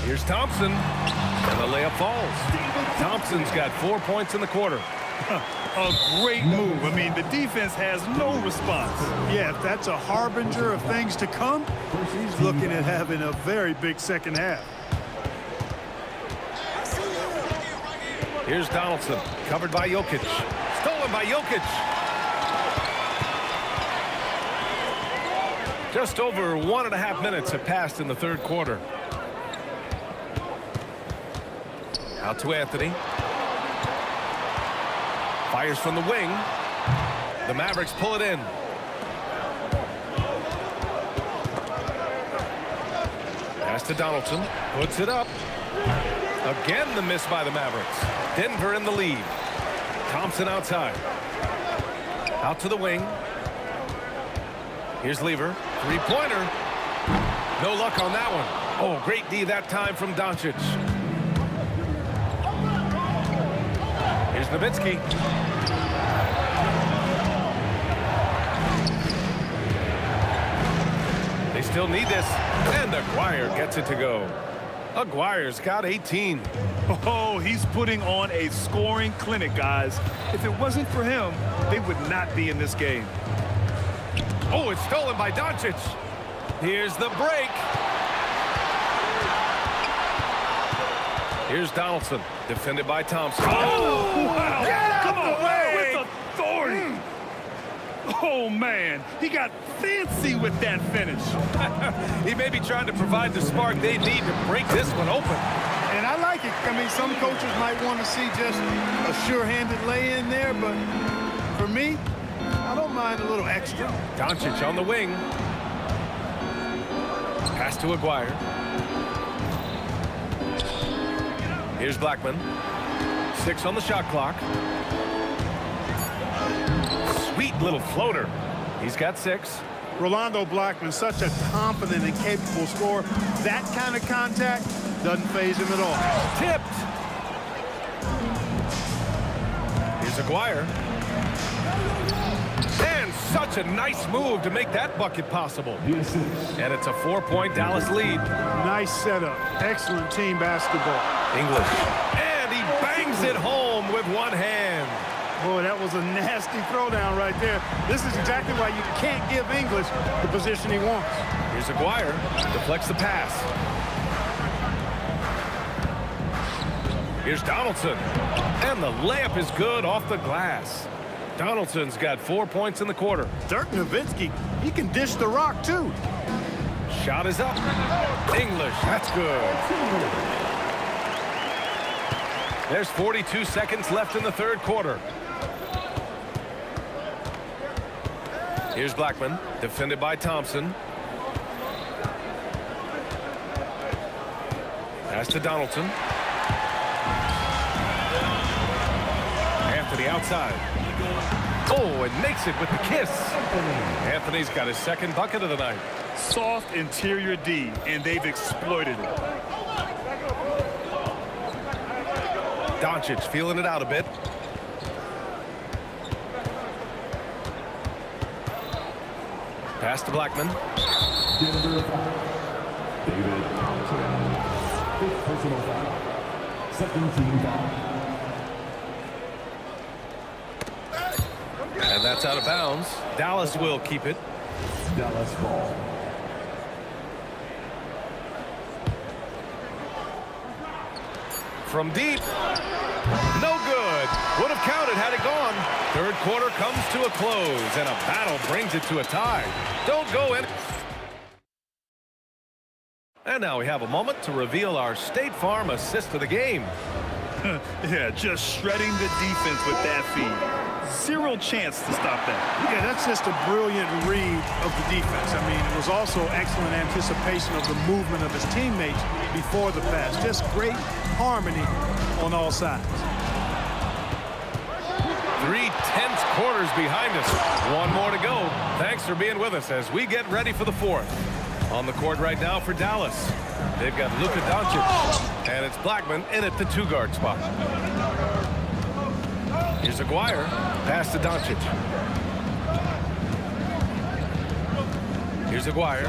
Here's Thompson, and the layup falls. Thompson's got 4 points in the quarter. A great move. I mean, the defense has no response. Yeah, if that's a harbinger of things to come, he's looking at having a very big second half. Here's Donaldson, covered by Jokic. Stolen by Jokic. Just over 1.5 minutes have passed in the third quarter. Out to Anthony. Fires from the wing. The Mavericks pull it in. Pass to Donaldson. Puts it up. Again, the miss by the Mavericks. Denver in the lead. Thompson outside. Out to the wing. Here's Lever. Three-pointer. No luck on that one. Oh, great D that time from Doncic. Here's Nowitzki. still need this. And Aguirre gets it to go. Aguirre's got 18. Oh, he's putting on a scoring clinic, guys. If it wasn't for him, they would not be in this game. Oh, it's stolen by Doncic. Here's the break. Here's Donaldson, defended by Thompson. Oh, wow. Get Come out on, the way. with authority. Oh, man. He got fancy with that finish. He may be trying to provide the spark they need to break this one open. And I like it. I mean, some coaches might want to see just a sure-handed lay-in there, but for me, I don't mind a little extra. Doncic on the wing. Pass to Aguirre. Here's Blackman. 6 on the shot clock. Sweet little floater. He's got 6. Rolando Blackman, such a confident and capable scorer. That kind of contact doesn't faze him at all. Tipped. Here's Aguirre. And such a nice move to make that bucket possible. And it's a 4-point Dallas lead. Nice setup. Excellent team basketball. English. And he bangs it home with one hand. Boy, that was a nasty throwdown right there. This is exactly why you can't give English the position he wants. Here's Aguirre. Deflects the pass. Here's Donaldson. And the layup is good off the glass. Donaldson's got 4 points in the quarter. Dirk Nowitzki, he can dish the rock, too. Shot is up. English, that's good. There's 42 seconds left in the third quarter. Here's Blackman, defended by Thompson. Pass to Donaldson. Anthony outside. Oh, and makes it with the kiss. Anthony's got his second bucket of the night. Soft interior D, and they've exploited it. Doncic feeling it out a bit. Pass to Blackman. Denver foul. David Thompson. 5th personal foul. 2nd team foul. And that's out of bounds. Dallas will keep it. Dallas ball. From deep. No good. Would have counted had it gone. Third quarter comes to a close, and a battle brings it to a tie. Don't go in. And now we have a moment to reveal our State Farm assist of the game. Yeah, just shredding the defense with that feed. Zero chance to stop that. Yeah, that's just a brilliant read of the defense. I mean, it was also excellent anticipation of the movement of his teammates before the pass. Just great harmony on all sides. 3 tense quarters behind us. One more to go. Thanks for being with us as we get ready for the fourth. On the court right now for Dallas. They've got Luka Doncic. And it's Blackman in at the 2-guard spot. Here's Aguirre. Pass to Doncic. Here's Aguirre.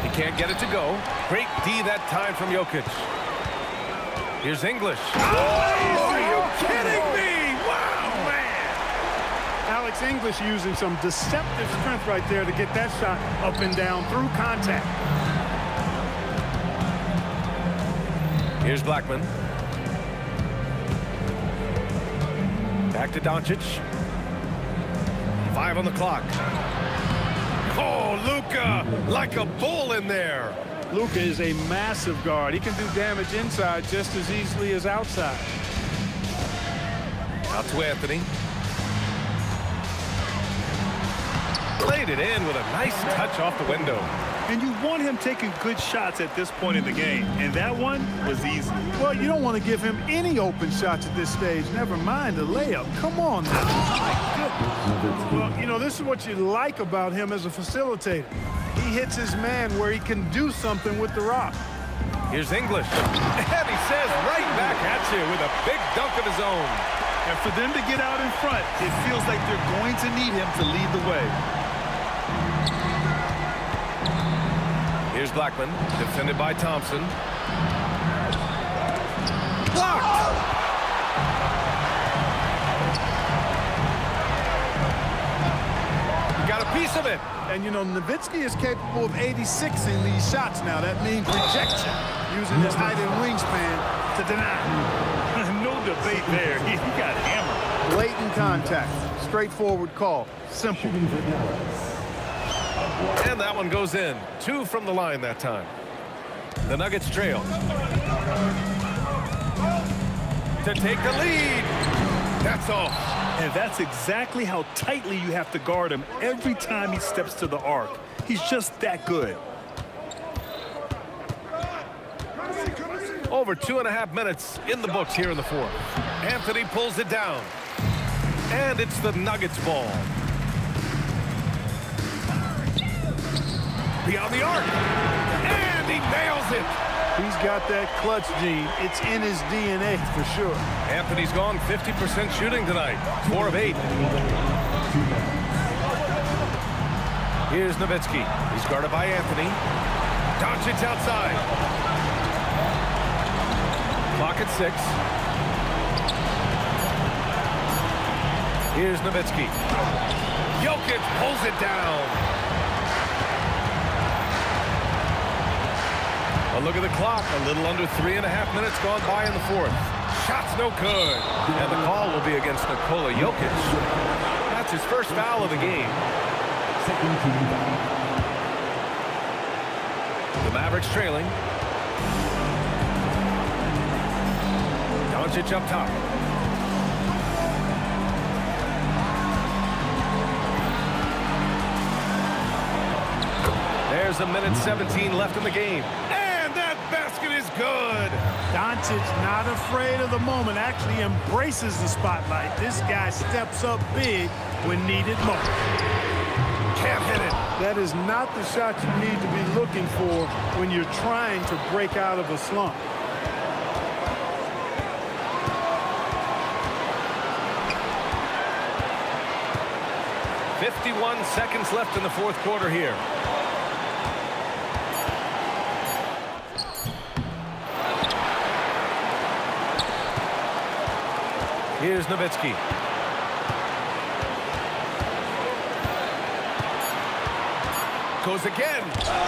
He can't get it to go. Great D that time from Jokic. Here's English. Oh, are you kidding me? Wow, man. Alex English using some deceptive strength right there to get that shot up and down through contact. Here's Blackman. Back to Doncic. 5 on the clock. Oh, Luka, like a bull in there. Luka is a massive guard. He can do damage inside just as easily as outside. Out to Anthony. Laid it in with a nice touch off the window. And you want him taking good shots at this point in the game. And that one was easy. Well, you don't want to give him any open shots at this stage. Never mind the layup. Come on now. My goodness. Well, you know, this is what you like about him as a facilitator. He hits his man where he can do something with the rock. Here's English. And he says right back at you with a big dunk of his own. And for them to get out in front, it feels like they're going to need him to lead the way. Blackman, defended by Thompson. Blocked! He got a piece of it. And, you know, Nowitzki is capable of 86ing these shots now. That means rejection, using his height and wingspan to deny. No debate there. He got hammered. Blatant contact. Straightforward call. Simple. And that one goes in. 2 from the line that time. The Nuggets trail. To take the lead. That's all. And that's exactly how tightly you have to guard him every time he steps to the arc. He's just that good. Over 2.5 minutes in the books here in the fourth. Anthony pulls it down. And it's the Nuggets ball. Beyond the arc. And he nails it. He's got that clutch gene. It's in his DNA for sure. Anthony's gone 50% shooting tonight. 4 of 8. Here's Nowitzki. He's guarded by Anthony. Doncic outside. Clock at 6. Here's Nowitzki. Jokic pulls it down. A look at the clock. A little under 3.5 minutes gone by in the fourth. Shot's no good. And the call will be against Nikola Jokic. That's his first foul of the game. Second team foul. The Mavericks trailing. Doncic up top. There's a minute 17 left in the game. And that basket is good. Doncic not afraid of the moment, actually embraces the spotlight. This guy steps up big when needed most. Can't hit it. That is not the shot you need to be looking for when you're trying to break out of a slump. .51 seconds left in the fourth quarter here. Here's Nowitzki. Goes again.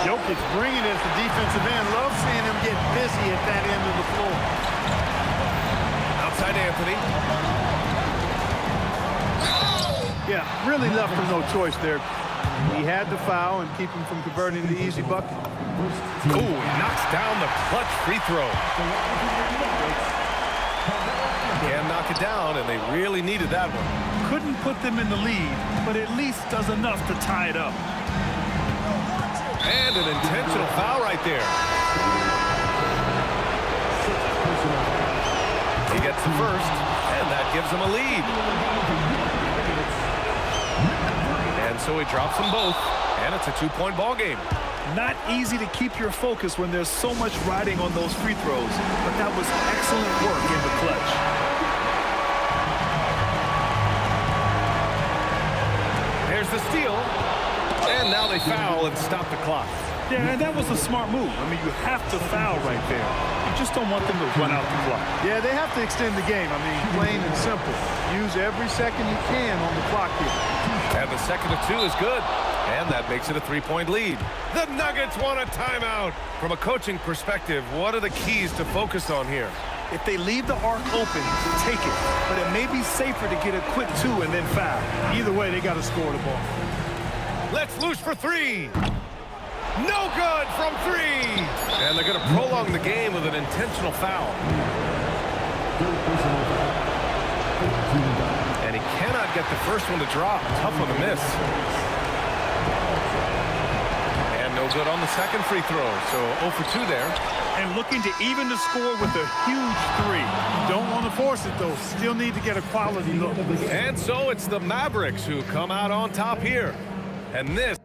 Jokic bringing it at the defensive end. Love seeing him get busy at that end of the floor. Outside Anthony. Yeah, really left him no choice there. He had to foul and keep him from converting the easy bucket. Ooh, knocks down the clutch free throw. Can't knock it down, and they really needed that one. Couldn't put them in the lead, but at least does enough to tie it up. And an intentional foul right there. He gets the first, and that gives him a lead. And so he drops them both, and it's a 2-point ball game. Not easy to keep your focus when there's so much riding on those free throws, but that was excellent work in the clutch. There's the steal, and now they foul and stop the clock. Yeah, and that was a smart move. I mean, you have to foul right there. You just don't want them to run out the clock. Yeah, they have to extend the game. I mean, plain and simple. Use every second you can on the clock here. And the second of 2 is good. And that makes it a 3-point lead. The Nuggets want a timeout. From a coaching perspective, what are the keys to focus on here? If they leave the arc open, take it. But it may be safer to get a quick 2 and then foul. Either way, they got to score the ball. Let's loose for 3. No good from 3. And they're going to prolong the game with an intentional foul. And he cannot get the first one to drop. Tough one to miss. And no good on the second free throw. So 0 for 2 there. And looking to even the score with a huge 3. Don't want to force it, though. Still need to get a quality look. And so it's the Mavericks who come out on top here. And this